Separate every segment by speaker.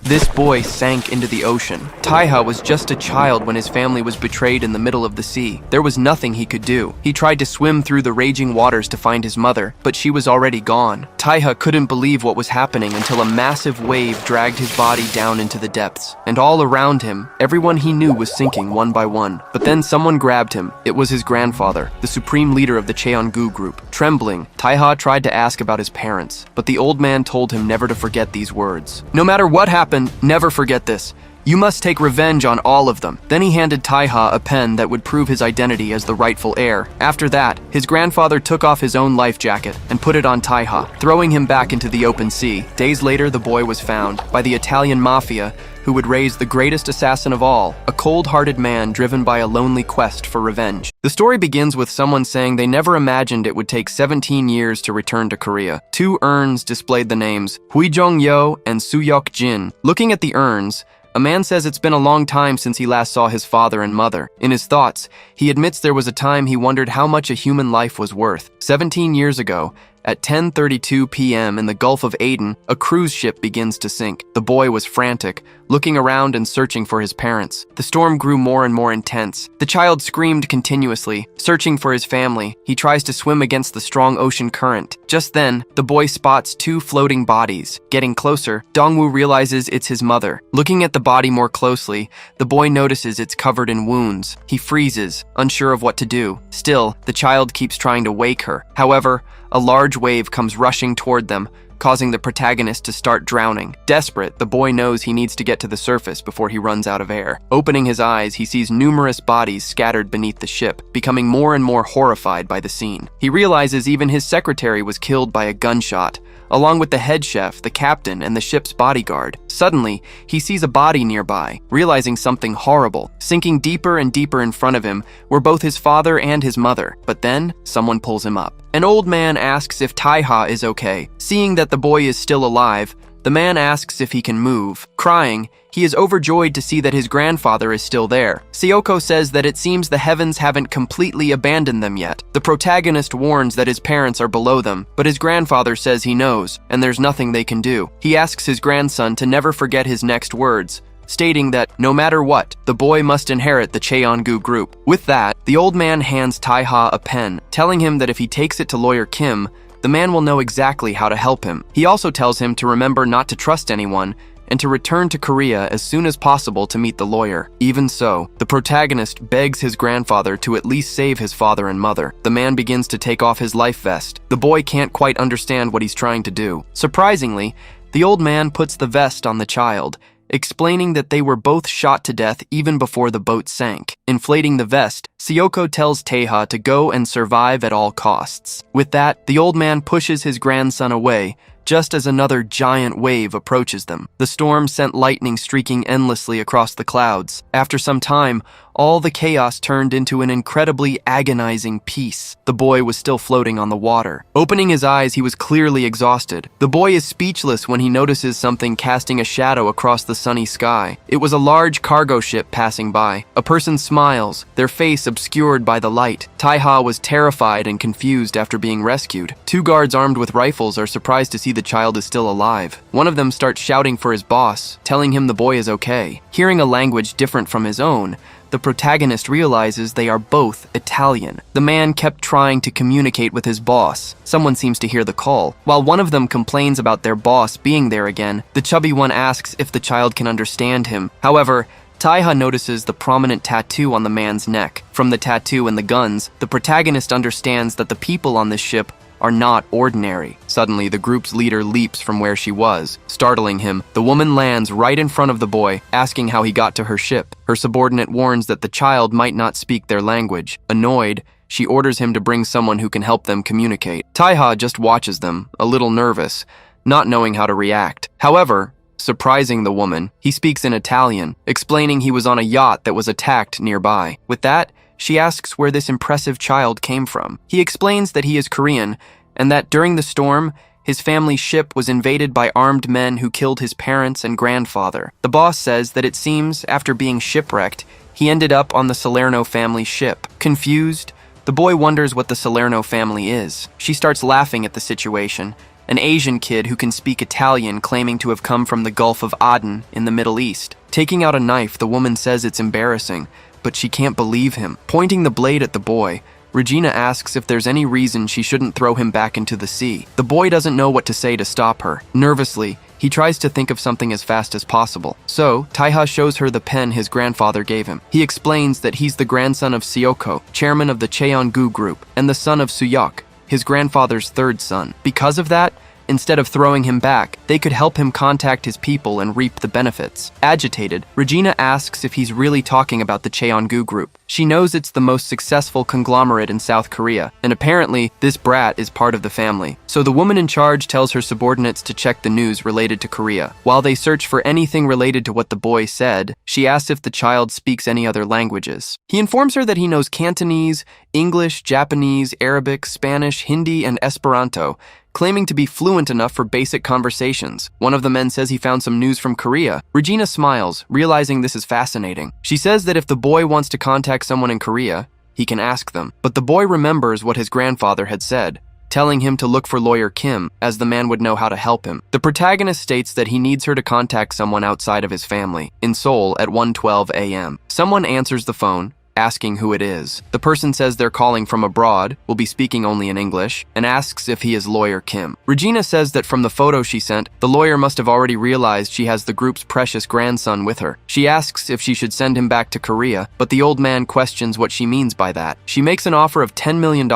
Speaker 1: This boy sank into the ocean. Taiha was just a child when his family was betrayed in the middle of the sea. There was nothing he could do. He tried to swim through the raging waters to find his mother, but she was already gone. Taiha couldn't believe what was happening until a massive wave dragged his body down into the depths. And all around him, everyone he knew was sinking one by one. But then someone grabbed him. It was his grandfather, the supreme leader of the Cheongu group. Trembling, Taiha tried to ask about his parents, but the old man told him never to forget these words. No matter what happened, never forget this. You must take revenge on all of them. Then he handed Taiha a pen that would prove his identity as the rightful heir. After that, his grandfather took off his own life jacket and put it on Taiha, throwing him back into the open sea. Days later, the boy was found by the Italian mafia, who would raise the greatest assassin of all, a cold-hearted man driven by a lonely quest for revenge. The story begins with someone saying they never imagined it would take 17 years to return to Korea. Two urns displayed the names Huijong-yo and Suyok-jin. Looking at the urns, a man says it's been a long time since he last saw his father and mother. In his thoughts, he admits there was a time he wondered how much a human life was worth. 17 years ago, at 10:32 p.m. in the Gulf of Aden, a cruise ship begins to sink. The boy was frantic, looking around and searching for his parents. The storm grew more and more intense. The child screamed continuously, searching for his family. He tries to swim against the strong ocean current. Just then, the boy spots two floating bodies. Getting closer, Dongwoo realizes it's his mother. Looking at the body more closely, the boy notices it's covered in wounds. He freezes, unsure of what to do. Still, the child keeps trying to wake her. However, a large wave comes rushing toward them, causing the protagonist to start drowning. Desperate, the boy knows he needs to get to the surface before he runs out of air. Opening his eyes, he sees numerous bodies scattered beneath the ship, becoming more and more horrified by the scene. He realizes even his secretary was killed by a gunshot, along with the head chef, the captain, and the ship's bodyguard. Suddenly, he sees a body nearby, realizing something horrible. Sinking deeper and deeper in front of him were both his father and his mother, but then someone pulls him up. An old man asks if Taiha is okay. Seeing that the boy is still alive, the man asks if he can move. Crying, he is overjoyed to see that his grandfather is still there. Sayoko says that it seems the heavens haven't completely abandoned them yet. The protagonist warns that his parents are below them, but his grandfather says he knows, and there's nothing they can do. He asks his grandson to never forget his next words, stating that no matter what, the boy must inherit the Cheongu group. With that, the old man hands Taiha a pen, telling him that if he takes it to lawyer Kim, the man will know exactly how to help him. He also tells him to remember not to trust anyone and to return to Korea as soon as possible to meet the lawyer. Even so, the protagonist begs his grandfather to at least save his father and mother. The man begins to take off his life vest. The boy can't quite understand what he's trying to do. Surprisingly, the old man puts the vest on the child, explaining that they were both shot to death even before the boat sank. Inflating the vest, Sayoko tells Taiha to go and survive at all costs. With that, the old man pushes his grandson away, just as another giant wave approaches them. The storm sent lightning streaking endlessly across the clouds. After some time, all the chaos turned into an incredibly agonizing peace. The boy was still floating on the water. Opening his eyes, he was clearly exhausted. The boy is speechless when he notices something casting a shadow across the sunny sky. It was a large cargo ship passing by. A person smiles, their face obscured by the light. Taiha was terrified and confused after being rescued. Two guards armed with rifles are surprised to see the child is still alive. One of them starts shouting for his boss, telling him the boy is okay. Hearing a language different from his own, the protagonist realizes they are both Italian. The man kept trying to communicate with his boss. Someone seems to hear the call. While one of them complains about their boss being there again, the chubby one asks if the child can understand him. However, Taiha notices the prominent tattoo on the man's neck. From the tattoo and the guns, the protagonist understands that the people on this ship are not ordinary. Suddenly, the group's leader leaps from where she was. Startling him, the woman lands right in front of the boy, asking how he got to her ship. Her subordinate warns that the child might not speak their language. Annoyed, she orders him to bring someone who can help them communicate. Taiha just watches them, a little nervous, not knowing how to react. However, surprising the woman, he speaks in Italian, explaining he was on a yacht that was attacked nearby. With that, she asks where this impressive child came from. He explains that he is Korean and that during the storm, his family's ship was invaded by armed men who killed his parents and grandfather. The boss says that it seems, after being shipwrecked, he ended up on the Salerno family ship. Confused, the boy wonders what the Salerno family is. She starts laughing at the situation, an Asian kid who can speak Italian claiming to have come from the Gulf of Aden in the Middle East. Taking out a knife, the woman says it's embarrassing, but she can't believe him. Pointing the blade at the boy, Regina asks if there's any reason she shouldn't throw him back into the sea. The boy doesn't know what to say to stop her. Nervously, he tries to think of something as fast as possible. So, Taiha shows her the pen his grandfather gave him. He explains that he's the grandson of Seoko, chairman of the Cheongu group, and the son of Suyok, his grandfather's third son. Because of that, instead of throwing him back, they could help him contact his people and reap the benefits. Agitated, Regina asks if he's really talking about the Cheongu group. She knows it's the most successful conglomerate in South Korea, and apparently, this brat is part of the family. So the woman in charge tells her subordinates to check the news related to Korea. While they search for anything related to what the boy said, she asks if the child speaks any other languages. He informs her that he knows Cantonese, English, Japanese, Arabic, Spanish, Hindi, and Esperanto, claiming to be fluent enough for basic conversations. One of the men says he found some news from Korea. Regina smiles, realizing this is fascinating. She says that if the boy wants to contact someone in Korea, he can ask them. But the boy remembers what his grandfather had said, telling him to look for lawyer Kim, as the man would know how to help him. The protagonist states that he needs her to contact someone outside of his family, in Seoul at 1:12 a.m. Someone answers the phone, asking who it is. The person says they're calling from abroad, will be speaking only in English, and asks if he is lawyer Kim. Regina says that from the photo she sent, the lawyer must have already realized she has the group's precious grandson with her. She asks if she should send him back to Korea, but the old man questions what she means by that. She makes an offer of $10 million,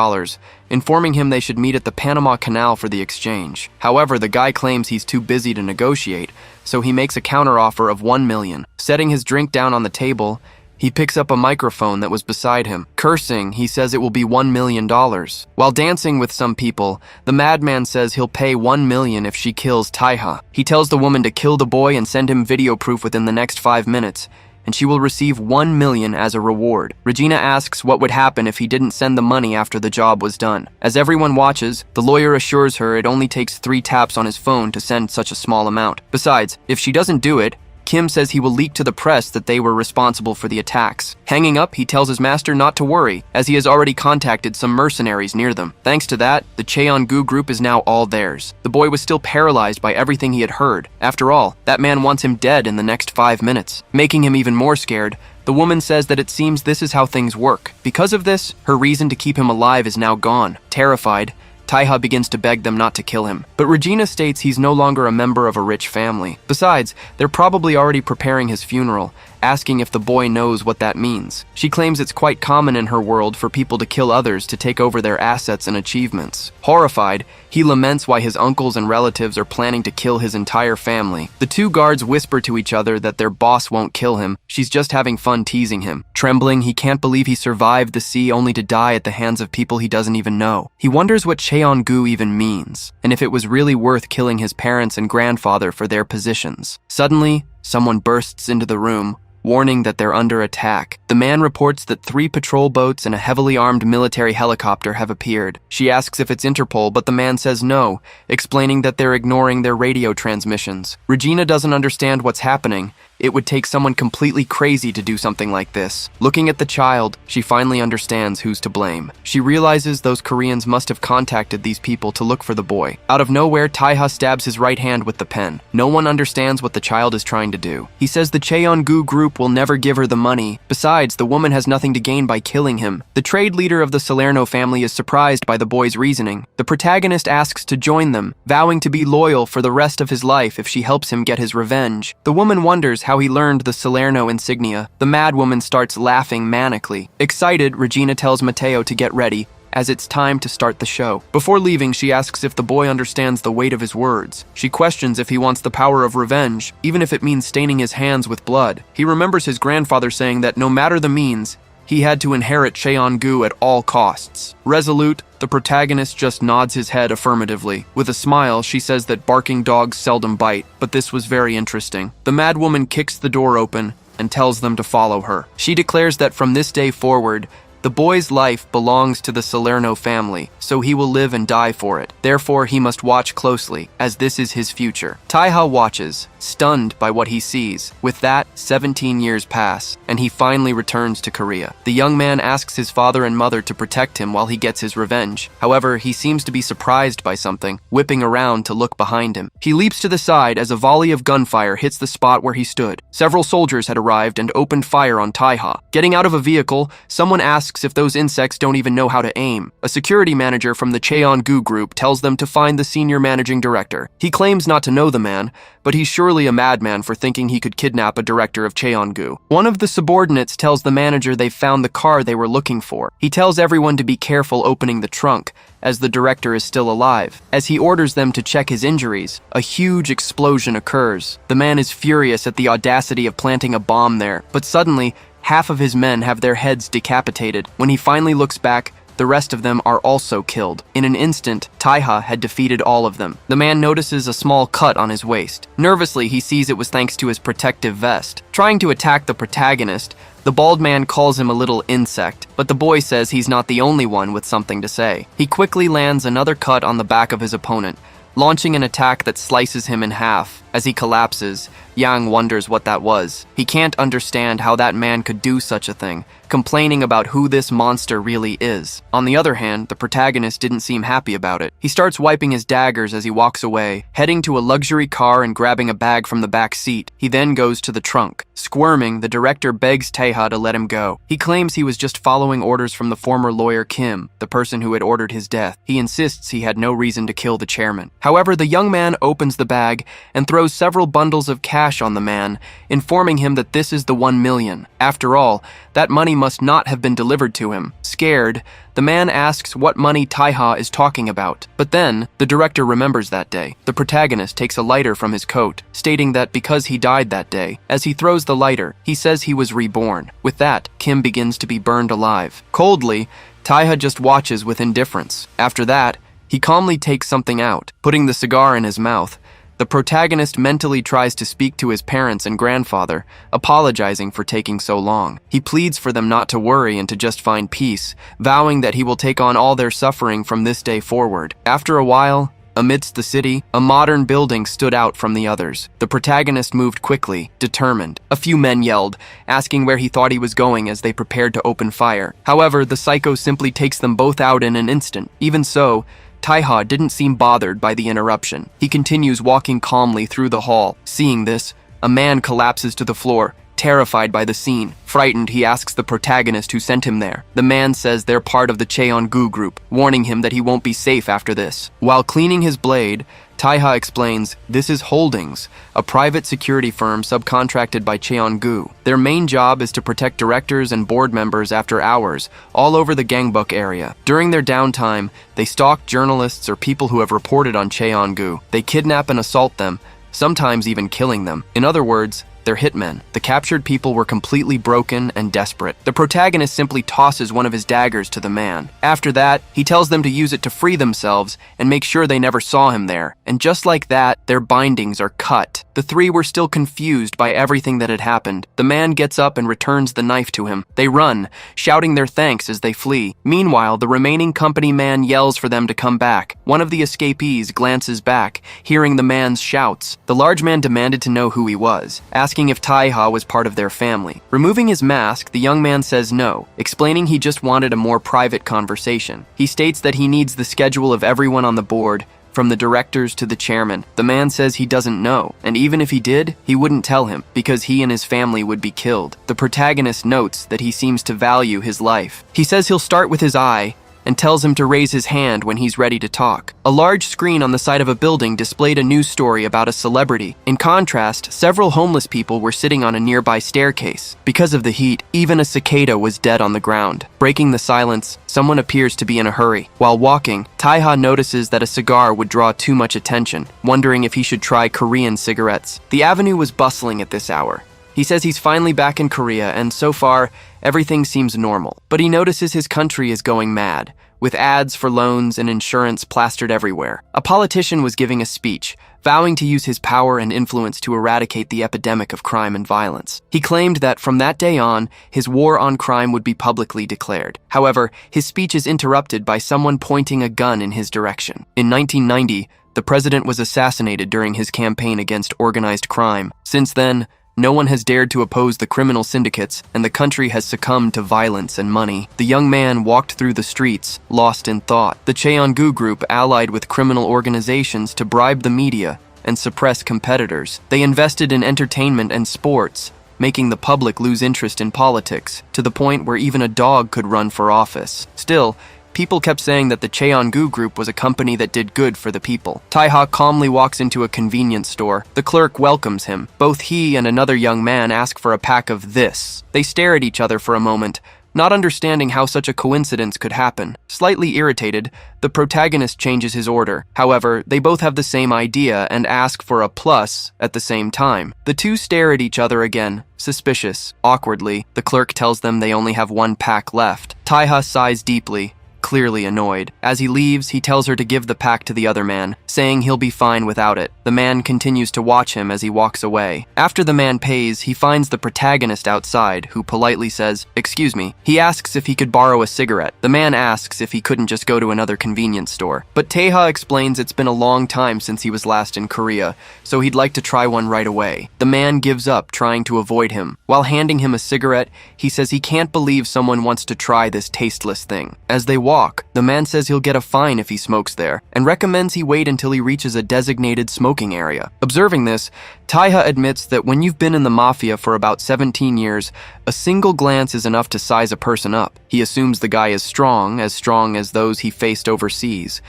Speaker 1: informing him they should meet at the Panama Canal for the exchange. However, the guy claims he's too busy to negotiate, so he makes a counteroffer of $1 million. Setting his drink down on the table, he picks up a microphone that was beside him. Cursing, he says it will be $1 million. While dancing with some people, the madman says he'll pay $1 million if she kills Taiha. He tells the woman to kill the boy and send him video proof within the next 5 minutes, and she will receive $1 million as a reward. Regina asks what would happen if he didn't send the money after the job was done. As everyone watches, the lawyer assures her it only takes 3 taps on his phone to send such a small amount. Besides, if she doesn't do it, Kim says he will leak to the press that they were responsible for the attacks. Hanging up, he tells his master not to worry, as he has already contacted some mercenaries near them. Thanks to that, the Cheongu group is now all theirs. The boy was still paralyzed by everything he had heard. After all, that man wants him dead in the next 5 minutes. Making him even more scared, the woman says that it seems this is how things work. Because of this, her reason to keep him alive is now gone. Terrified, Taiha begins to beg them not to kill him, but Regina states he's no longer a member of a rich family. Besides, they're probably already preparing his funeral, asking if the boy knows what that means. She claims it's quite common in her world for people to kill others to take over their assets and achievements. Horrified, he laments why his uncles and relatives are planning to kill his entire family. The 2 guards whisper to each other that their boss won't kill him, she's just having fun teasing him. Trembling, he can't believe he survived the sea only to die at the hands of people he doesn't even know. He wonders what Cheongu even means, and if it was really worth killing his parents and grandfather for their positions. Suddenly, someone bursts into the room, warning that they're under attack. The man reports that 3 patrol boats and a heavily armed military helicopter have appeared. She asks if it's Interpol, but the man says no, explaining that they're ignoring their radio transmissions. Regina doesn't understand what's happening. It would take someone completely crazy to do something like this. Looking at the child, she finally understands who's to blame. She realizes those Koreans must have contacted these people to look for the boy. Out of nowhere, Taiha stabs his right hand with the pen. No one understands what the child is trying to do. He says the Cheongu group will never give her the money. Besides, the woman has nothing to gain by killing him. The trade leader of the Salerno family is surprised by the boy's reasoning. The protagonist asks to join them, vowing to be loyal for the rest of his life if she helps him get his revenge. The woman wonders how he learned the Salerno insignia. The mad woman starts laughing manically. Excited, Regina tells Matteo to get ready, as it's time to start the show. Before leaving, she asks if the boy understands the weight of his words. She questions if he wants the power of revenge, even if it means staining his hands with blood. He remembers his grandfather saying that no matter the means, he had to inherit Cheongu at all costs. Resolute, the protagonist just nods his head affirmatively. With a smile, she says that barking dogs seldom bite, but this was very interesting. The mad woman kicks the door open and tells them to follow her. She declares that from this day forward, the boy's life belongs to the Salerno family, so he will live and die for it. Therefore, he must watch closely, as this is his future. Taiha watches, stunned by what he sees. With that, 17 years pass, and he finally returns to Korea. The young man asks his father and mother to protect him while he gets his revenge. However, he seems to be surprised by something, whipping around to look behind him. He leaps to the side as a volley of gunfire hits the spot where he stood. Several soldiers had arrived and opened fire on Taiha. Getting out of a vehicle, someone asks if those insects don't even know how to aim. A security manager from the Cheongu group tells them to find the senior managing director. He claims not to know the man, but he's surely a madman for thinking he could kidnap a director of Cheongu. One of the subordinates tells the manager they've found the car they were looking for. He tells everyone to be careful opening the trunk, as the director is still alive. As he orders them to check his injuries, a huge explosion occurs. The man is furious at the audacity of planting a bomb there, but suddenly, half of his men have their heads decapitated. When he finally looks back, the rest of them are also killed. In an instant, Taiha had defeated all of them. The man notices a small cut on his waist. Nervously, he sees it was thanks to his protective vest. Trying to attack the protagonist, the bald man calls him a little insect, but the boy says he's not the only one with something to say. He quickly lands another cut on the back of his opponent, launching an attack that slices him in half. As he collapses, Yang wonders what that was. He can't understand how that man could do such a thing, complaining about who this monster really is. On the other hand, the protagonist didn't seem happy about it. He starts wiping his daggers as he walks away, heading to a luxury car and grabbing a bag from the back seat. He then goes to the trunk. Squirming, the director begs Taeha to let him go. He claims he was just following orders from the former lawyer Kim, the person who had ordered his death. He insists he had no reason to kill the chairman. However, the young man opens the bag and throws several bundles of cash on the man, informing him that this is the 1 million. After all, that money must not have been delivered to him. Scared, the man asks what money Taiha is talking about. But then, the director remembers that day. The protagonist takes a lighter from his coat, stating that because he died that day, as he throws the lighter, he says he was reborn. With that, Kim begins to be burned alive. Coldly, Taiha just watches with indifference. After that, he calmly takes something out, putting the cigar in his mouth. The protagonist mentally tries to speak to his parents and grandfather, apologizing for taking so long. He pleads for them not to worry and to just find peace, vowing that he will take on all their suffering from this day forward. After a while, amidst the city, a modern building stood out from the others. The protagonist moved quickly, determined. A few men yelled, asking where he thought he was going as they prepared to open fire. However, the psycho simply takes them both out in an instant. Even so, Taiha didn't seem bothered by the interruption. He continues walking calmly through the hall. Seeing this, a man collapses to the floor, terrified by the scene. Frightened, he asks the protagonist who sent him there. The man says they're part of the Cheongu group, warning him that he won't be safe after this. While cleaning his blade, Taiha explains, this is Holdings, a private security firm subcontracted by Cheongu. Their main job is to protect directors and board members after hours, all over the Gangbuk area. During their downtime, they stalk journalists or people who have reported on Cheongu. They kidnap and assault them, sometimes even killing them. In other words, they're hitmen. The captured people were completely broken and desperate. The protagonist simply tosses one of his daggers to the man. After that, he tells them to use it to free themselves and make sure they never saw him there. And just like that, their bindings are cut. The three were still confused by everything that had happened. The man gets up and returns the knife to him. They run, shouting their thanks as they flee. Meanwhile, the remaining company man yells for them to come back. One of the escapees glances back, hearing the man's shouts. The large man demanded to know who he was, asking if Taiha was part of their family. Removing his mask, the young man says no, explaining he just wanted a more private conversation. He states that he needs the schedule of everyone on the board, from the directors to the chairman. The man says he doesn't know, and even if he did, he wouldn't tell him, because he and his family would be killed. The protagonist notes that he seems to value his life. He says he'll start with his eye, and tells him to raise his hand when he's ready to talk. A large screen on the side of a building displayed a news story about a celebrity. In contrast, several homeless people were sitting on a nearby staircase. Because of the heat, even a cicada was dead on the ground. Breaking the silence, someone appears to be in a hurry. While walking, Taiha notices that a cigar would draw too much attention, wondering if he should try Korean cigarettes. The avenue was bustling at this hour. He says he's finally back in Korea, and so far, everything seems normal. But he notices his country is going mad, with ads for loans and insurance plastered everywhere. A politician was giving a speech, vowing to use his power and influence to eradicate the epidemic of crime and violence. He claimed that from that day on, his war on crime would be publicly declared. However, his speech is interrupted by someone pointing a gun in his direction. In 1990, The president was assassinated during his campaign against organized crime. Since then, no one has dared to oppose the criminal syndicates, and the country has succumbed to violence and money. The young man walked through the streets, lost in thought. The Cheongu group allied with criminal organizations to bribe the media and suppress competitors. They invested in entertainment and sports, making the public lose interest in politics, to the point where even a dog could run for office. Still, people kept saying that the Cheongu group was a company that did good for the people. Taiha calmly walks into a convenience store. The clerk welcomes him. Both he and another young man ask for a pack of this. They stare at each other for a moment, not understanding how such a coincidence could happen. Slightly irritated, the protagonist changes his order. However, they both have the same idea and ask for a plus at the same time. The two stare at each other again, suspicious. Awkwardly, the clerk tells them they only have one pack left. Taiha sighs deeply, clearly annoyed. As he leaves, he tells her to give the pack to the other man, saying he'll be fine without it. The man continues to watch him as he walks away. After the man pays, he finds the protagonist outside, who politely says, "Excuse me." He asks if he could borrow a cigarette. The man asks if he couldn't just go to another convenience store. But Taeha explains it's been a long time since he was last in Korea, so he'd like to try one right away. The man gives up, trying to avoid him. While handing him a cigarette, he says he can't believe someone wants to try this tasteless thing. As they walk, the man says he'll get a fine if he smokes there, and recommends he wait until he reaches a designated smoking area. Observing this, Taiha admits that when you've been in the mafia for about 17 years, a single glance is enough to size a person up. He assumes the guy is strong as those he faced overseas.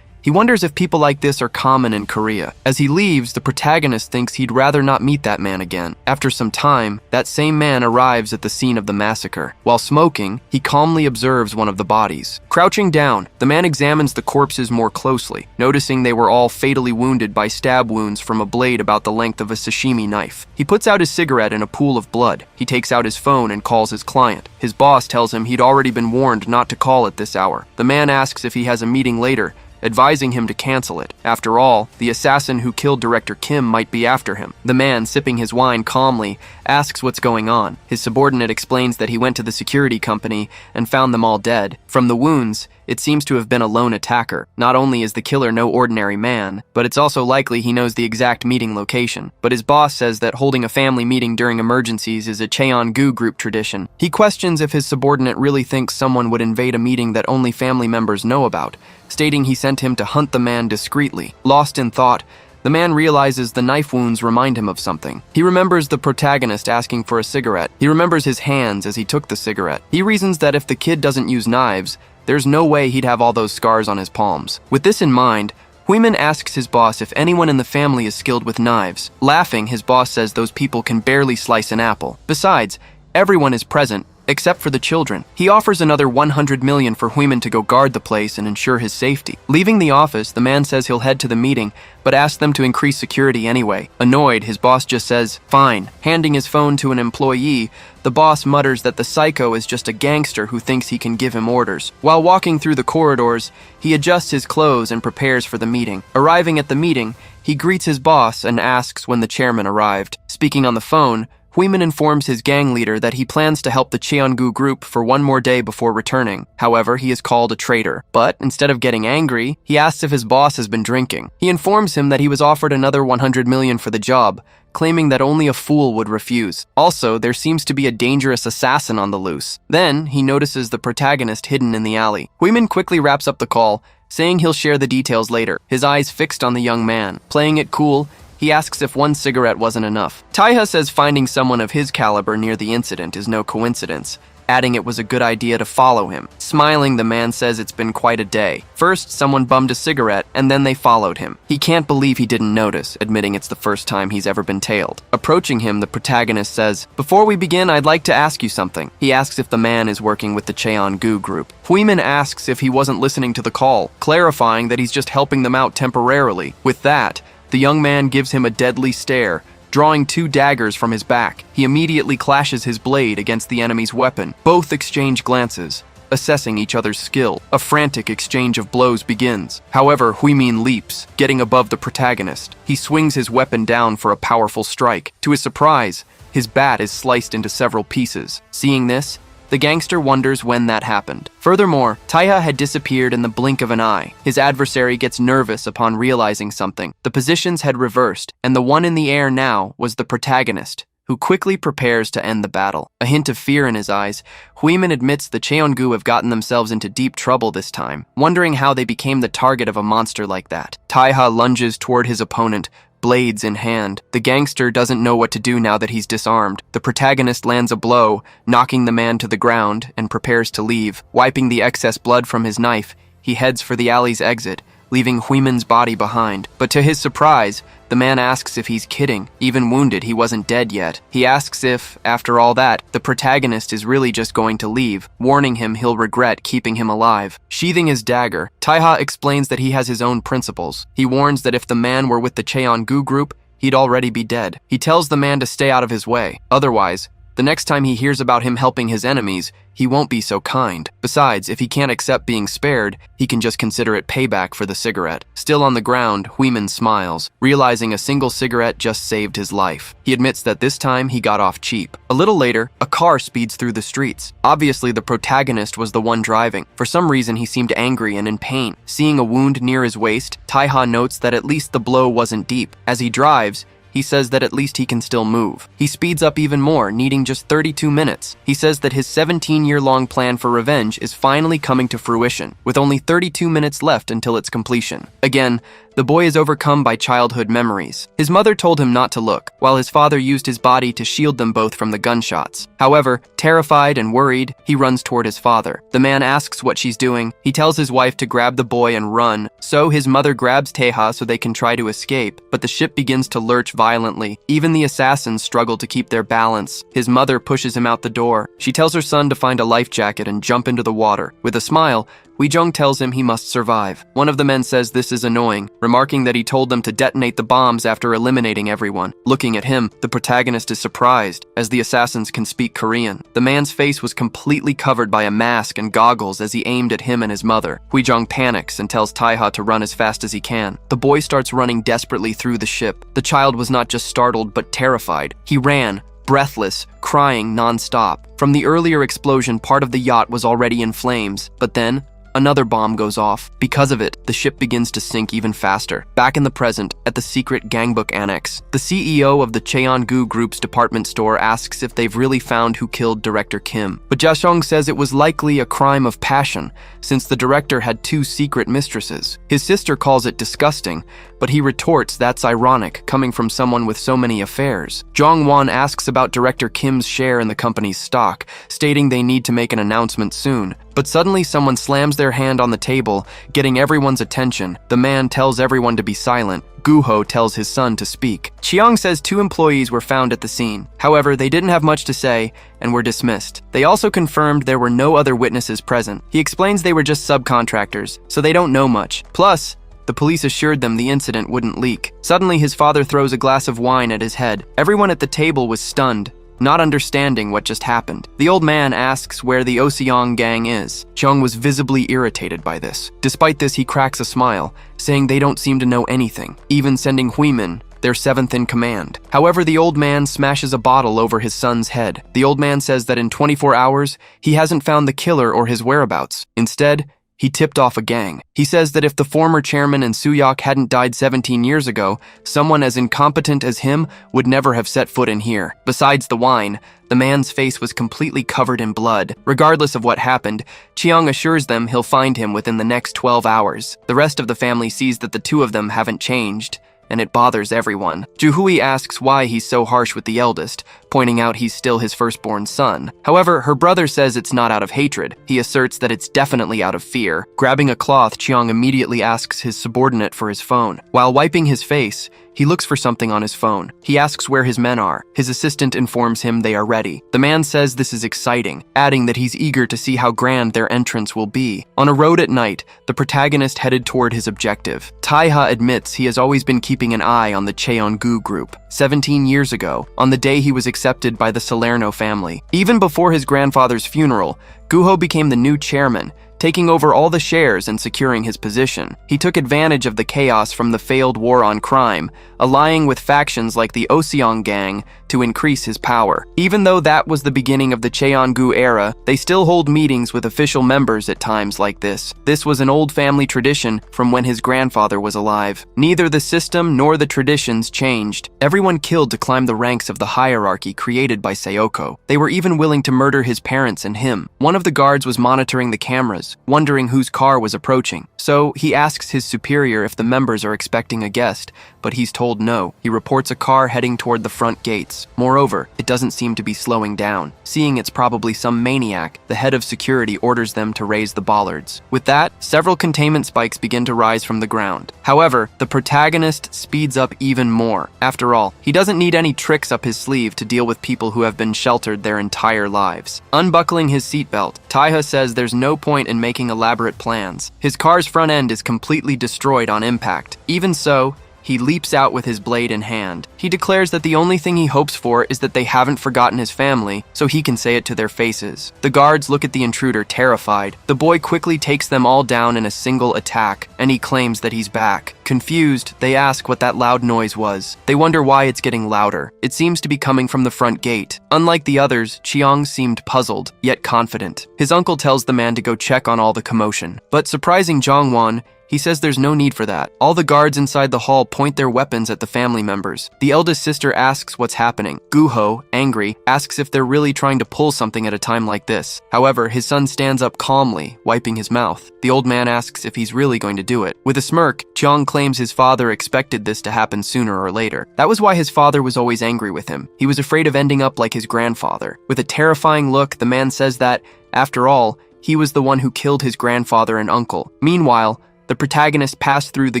Speaker 1: He wonders if people like this are common in Korea. As he leaves, the protagonist thinks he'd rather not meet that man again. After some time, that same man arrives at the scene of the massacre. While smoking, he calmly observes one of the bodies. Crouching down, the man examines the corpses more closely, noticing they were all fatally wounded by stab wounds from a blade about the length of a sashimi knife. He puts out his cigarette in a pool of blood. He takes out his phone and calls his client. His boss tells him he'd already been warned not to call at this hour. The man asks if he has a meeting later, advising him to cancel it. After all, the assassin who killed Director Kim might be after him. The man, sipping his wine calmly, asks what's going on. His subordinate explains that he went to the security company and found them all dead. From the wounds, it seems to have been a lone attacker. Not only is the killer no ordinary man, but it's also likely he knows the exact meeting location. But his boss says that holding a family meeting during emergencies is a Cheongu group tradition. He questions if his subordinate really thinks someone would invade a meeting that only family members know about, stating he sent him to hunt the man discreetly. Lost in thought, the man realizes the knife wounds remind him of something. He remembers the protagonist asking for a cigarette. He remembers his hands as he took the cigarette. He reasons that if the kid doesn't use knives, there's no way he'd have all those scars on his palms. With this in mind, Huimin asks his boss if anyone in the family is skilled with knives. Laughing, his boss says those people can barely slice an apple. Besides, everyone is present, except for the children. He offers another 100 million for Huimin to go guard the place and ensure his safety. Leaving the office, the man says he'll head to the meeting, but asks them to increase security anyway. Annoyed, his boss just says, "Fine." Handing his phone to an employee, the boss mutters that the psycho is just a gangster who thinks he can give him orders. While walking through the corridors, he adjusts his clothes and prepares for the meeting. Arriving at the meeting, he greets his boss and asks when the chairman arrived. Speaking on the phone, Huimin informs his gang leader that he plans to help the Cheongu group for one more day before returning. However, he is called a traitor. But instead of getting angry, he asks if his boss has been drinking. He informs him that he was offered another 100 million for the job, claiming that only a fool would refuse. Also, there seems to be a dangerous assassin on the loose. Then, he notices the protagonist hidden in the alley. Huimin quickly wraps up the call, saying he'll share the details later, his eyes fixed on the young man. Playing it cool, he asks if one cigarette wasn't enough. Taiha says finding someone of his caliber near the incident is no coincidence, adding it was a good idea to follow him. Smiling, the man says it's been quite a day. First, someone bummed a cigarette, and then they followed him. He can't believe he didn't notice, admitting it's the first time he's ever been tailed. Approaching him, the protagonist says, "Before we begin, I'd like to ask you something." He asks if the man is working with the Cheongu group. Huimin asks if he wasn't listening to the call, clarifying that he's just helping them out temporarily. With that, the young man gives him a deadly stare, drawing 2 daggers from his back. He immediately clashes his blade against the enemy's weapon. Both exchange glances, assessing each other's skill. A frantic exchange of blows begins. However, Huimin leaps, getting above the protagonist. He swings his weapon down for a powerful strike. To his surprise, his bat is sliced into several pieces. Seeing this, The gangster wonders when that happened. Furthermore, Taiha had disappeared in the blink of an eye. His adversary gets nervous upon realizing something. The positions had reversed, and the one in the air now was the protagonist, who quickly prepares to end the battle. A hint of fear in his eyes, Huimin admits the Cheongu have gotten themselves into deep trouble this time, wondering how they became the target of a monster like that. Taiha lunges toward his opponent, blades in hand. The gangster doesn't know what to do now that he's disarmed. The protagonist lands a blow, knocking the man to the ground, and prepares to leave. Wiping the excess blood from his knife, he heads for the alley's exit, leaving Huimin's body behind. But to his surprise, the man asks if he's kidding. Even wounded, he wasn't dead yet. He asks if, after all that, the protagonist is really just going to leave, warning him he'll regret keeping him alive. Sheathing his dagger, Taiha explains that he has his own principles. He warns that if the man were with the Cheongu group, he'd already be dead. He tells the man to stay out of his way. Otherwise, the next time he hears about him helping his enemies, he won't be so kind. Besides, if he can't accept being spared, he can just consider it payback for the cigarette. Still on the ground, Huimin smiles, realizing a single cigarette just saved his life. He admits that this time he got off cheap. A little later, a car speeds through the streets. Obviously, the protagonist was the one driving. For some reason, he seemed angry and in pain. Seeing a wound near his waist, Taiha notes that at least the blow wasn't deep. As he drives, he says that at least he can still move. He speeds up even more, needing just 32 minutes. He says that his 17-year-long plan for revenge is finally coming to fruition, with only 32 minutes left until its completion. Again, the boy is overcome by childhood memories. His mother told him not to look, while his father used his body to shield them both from the gunshots. However, terrified and worried, he runs toward his father. The man asks what she's doing. He tells his wife to grab the boy and run, so his mother grabs Taiha so they can try to escape, but the ship begins to lurch violently. Even the assassins struggle to keep their balance. His mother pushes him out the door. She tells her son to find a life jacket and jump into the water. With a smile, Huijong tells him he must survive. One of the men says this is annoying, remarking that he told them to detonate the bombs after eliminating everyone. Looking at him, the protagonist is surprised, as the assassins can speak Korean. The man's face was completely covered by a mask and goggles as he aimed at him and his mother. Huijong panics and tells Taiha to run as fast as he can. The boy starts running desperately through the ship. The child was not just startled, but terrified. He ran, breathless, crying non-stop. From the earlier explosion, part of the yacht was already in flames, but then another bomb goes off. Because of it, the ship begins to sink even faster. Back in the present, at the secret gangbook annex, the CEO of the Cheongu Group's department store asks if they've really found who killed Director Kim. But Jashong says it was likely a crime of passion, since the director had 2 secret mistresses. His sister calls it disgusting, but he retorts that's ironic, coming from someone with so many affairs. Jong-won asks about Director Kim's share in the company's stock, stating they need to make an announcement soon. But suddenly someone slams their hand on the table, getting everyone's attention. The man tells everyone to be silent. Guho tells his son to speak. Chiang says 2 employees were found at the scene. However, they didn't have much to say and were dismissed. They also confirmed there were no other witnesses present. He explains they were just subcontractors, so they don't know much. Plus, the police assured them the incident wouldn't leak. Suddenly, his father throws a glass of wine at his head. Everyone at the table was stunned, not understanding what just happened. The old man asks where the Oseong gang is. Chung was visibly irritated by this. Despite this, he cracks a smile, saying they don't seem to know anything, even sending Huimin, their 7th in command. However, the old man smashes a bottle over his son's head. The old man says that in 24 hours, he hasn't found the killer or his whereabouts. Instead, he tipped off a gang. He says that if the former chairman and Suyok hadn't died 17 years ago, someone as incompetent as him would never have set foot in here. Besides the wine, the man's face was completely covered in blood. Regardless of what happened, Chiang assures them he'll find him within the next 12 hours. The rest of the family sees that the 2 of them haven't changed, and it bothers everyone. Juhui asks why he's so harsh with the eldest, pointing out he's still his firstborn son. However, her brother says it's not out of hatred. He asserts that it's definitely out of fear. Grabbing a cloth, Chiang immediately asks his subordinate for his phone. While wiping his face, he looks for something on his phone. He asks where his men are. His assistant informs him they are ready. The man says this is exciting, adding that he's eager to see how grand their entrance will be. On a road at night, the protagonist headed toward his objective. Taiha admits he has always been keeping an eye on the Cheongu group. 17 years ago, on the day he was accepted by the Salerno family. Even before his grandfather's funeral, Guho became the new chairman, taking over all the shares and securing his position. He took advantage of the chaos from the failed war on crime, allying with factions like the Oseong Gang to increase his power. Even though that was the beginning of the Cheongu era, they still hold meetings with official members at times like this. This was an old family tradition from when his grandfather was alive. Neither the system nor the traditions changed. Everyone killed to climb the ranks of the hierarchy created by Sayoko. They were even willing to murder his parents and him. One of the guards was monitoring the cameras, wondering whose car was approaching. So he asks his superior if the members are expecting a guest, but he's told no. He reports a car heading toward the front gates. Moreover, it doesn't seem to be slowing down. Seeing it's probably some maniac, the head of security orders them to raise the bollards. With that, several containment spikes begin to rise from the ground. However, the protagonist speeds up even more. After all, he doesn't need any tricks up his sleeve to deal with people who have been sheltered their entire lives. Unbuckling his seatbelt, Taiha says there's no point in making elaborate plans. His car's front end is completely destroyed on impact. Even so, he leaps out with his blade in hand. He declares that the only thing he hopes for is that they haven't forgotten his family, so he can say it to their faces. The guards look at the intruder terrified. The boy quickly takes them all down in a single attack, and he claims that he's back. Confused, they ask what that loud noise was. They wonder why it's getting louder. It seems to be coming from the front gate. Unlike the others, Chiang seemed puzzled, yet confident. His uncle tells the man to go check on all the commotion. But surprising Jongwon, he says there's no need for that. All the guards inside the hall point their weapons at the family members. The eldest sister asks what's happening. Guho, angry, asks if they're really trying to pull something at a time like this. However, his son stands up calmly, wiping his mouth. The old man asks if he's really going to do it. With a smirk, Cheong claims his father expected this to happen sooner or later. That was why his father was always angry with him. He was afraid of ending up like his grandfather. With a terrifying look, the man says that, after all, he was the one who killed his grandfather and uncle. Meanwhile, the protagonist passed through the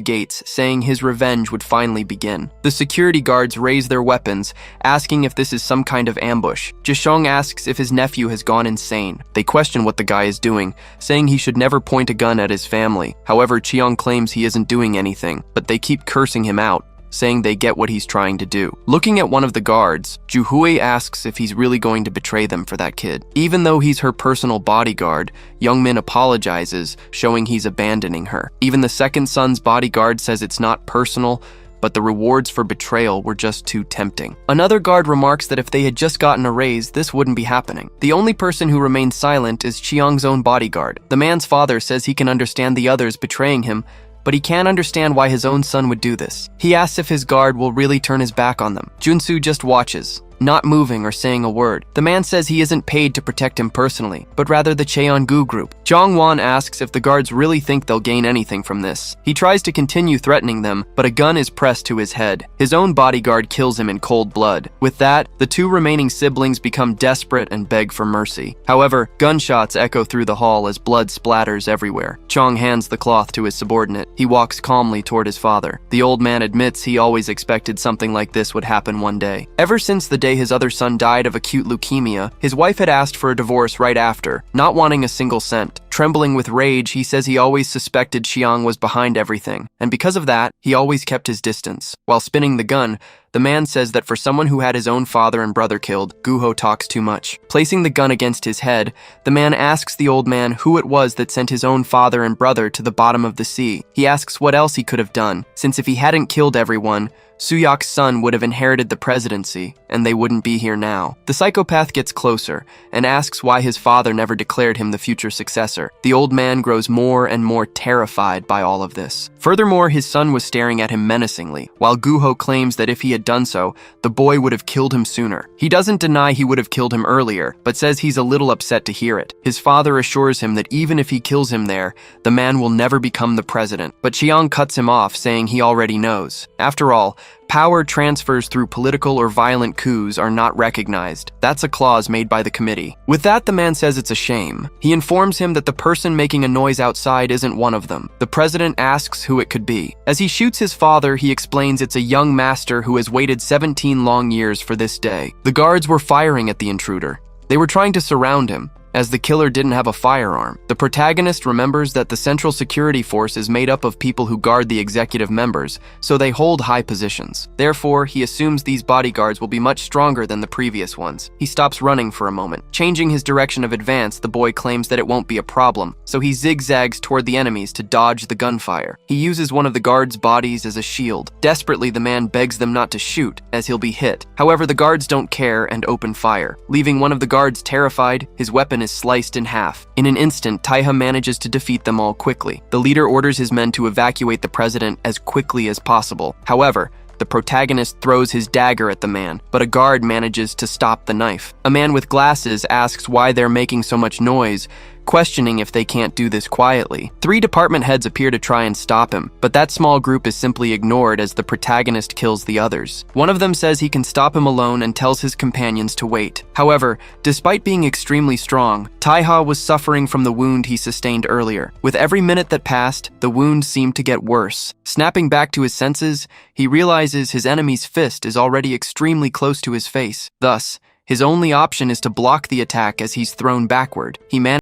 Speaker 1: gates, saying his revenge would finally begin. The security guards raise their weapons, asking if this is some kind of ambush. Jishong asks if his nephew has gone insane. They question what the guy is doing, saying he should never point a gun at his family. However, Chiang claims he isn't doing anything, but they keep cursing him out, saying they get what he's trying to do. Looking at one of the guards, Juhui asks if he's really going to betray them for that kid. Even though he's her personal bodyguard, Youngmin apologizes, showing he's abandoning her. Even the second son's bodyguard says it's not personal, but the rewards for betrayal were just too tempting. Another guard remarks that if they had just gotten a raise, this wouldn't be happening. The only person who remains silent is Chiang's own bodyguard. The man's father says he can understand the others betraying him, but he can't understand why his own son would do this. He asks if his guard will really turn his back on them. Junsu just watches, not moving or saying a word. The man says he isn't paid to protect him personally, but rather the Cheongu group. Jongwon asks if the guards really think they'll gain anything from this. He tries to continue threatening them, but a gun is pressed to his head. His own bodyguard kills him in cold blood. With that, the two remaining siblings become desperate and beg for mercy. However, gunshots echo through the hall as blood splatters everywhere. Chong hands the cloth to his subordinate. He walks calmly toward his father. The old man admits he always expected something like this would happen one day. Ever since the day his other son died of acute leukemia, his wife had asked for a divorce right after, not wanting a single cent. Trembling with rage, he says he always suspected Xiang was behind everything, and because of that, he always kept his distance. While spinning the gun, the man says that for someone who had his own father and brother killed, Guho talks too much. Placing the gun against his head, the man asks the old man who it was that sent his own father and brother to the bottom of the sea. He asks what else he could have done, since if he hadn't killed everyone, Suyak's son would have inherited the presidency, and they wouldn't be here now. The psychopath gets closer, and asks why his father never declared him the future successor. The old man grows more and more terrified by all of this. Furthermore, his son was staring at him menacingly, while Guho claims that if he had done so, the boy would have killed him sooner. He doesn't deny he would have killed him earlier, but says he's a little upset to hear it. His father assures him that even if he kills him there, the man will never become the president. But Chiang cuts him off, saying he already knows. After all, power transfers through political or violent coups are not recognized. That's a clause made by the committee. With that, the man says it's a shame. He informs him that the person making a noise outside isn't one of them. The president asks who it could be. As he shoots his father, he explains it's a young master who has waited 17 long years for this day. The guards were firing at the intruder. They were trying to surround him, as the killer didn't have a firearm. The protagonist remembers that the Central Security Force is made up of people who guard the executive members, so they hold high positions. Therefore, he assumes these bodyguards will be much stronger than the previous ones. He stops running for a moment. Changing his direction of advance, the boy claims that it won't be a problem, so he zigzags toward the enemies to dodge the gunfire. He uses one of the guards' bodies as a shield. Desperately, the man begs them not to shoot, as he'll be hit. However, the guards don't care and open fire. Leaving one of the guards terrified, his weapon is sliced in half. In an instant, Taiha manages to defeat them all quickly. The leader orders his men to evacuate the president as quickly as possible. However, the protagonist throws his dagger at the man, but a guard manages to stop the knife. A man with glasses asks why they're making so much noise, questioning if they can't do this quietly. 3 department heads appear to try and stop him, but that small group is simply ignored as the protagonist kills the others. One of them says he can stop him alone and tells his companions to wait. However, despite being extremely strong, Taiha was suffering from the wound he sustained earlier. With every minute that passed, the wound seemed to get worse. Snapping back to his senses, he realizes his enemy's fist is already extremely close to his face. Thus, his only option is to block the attack as he's thrown backward. He manages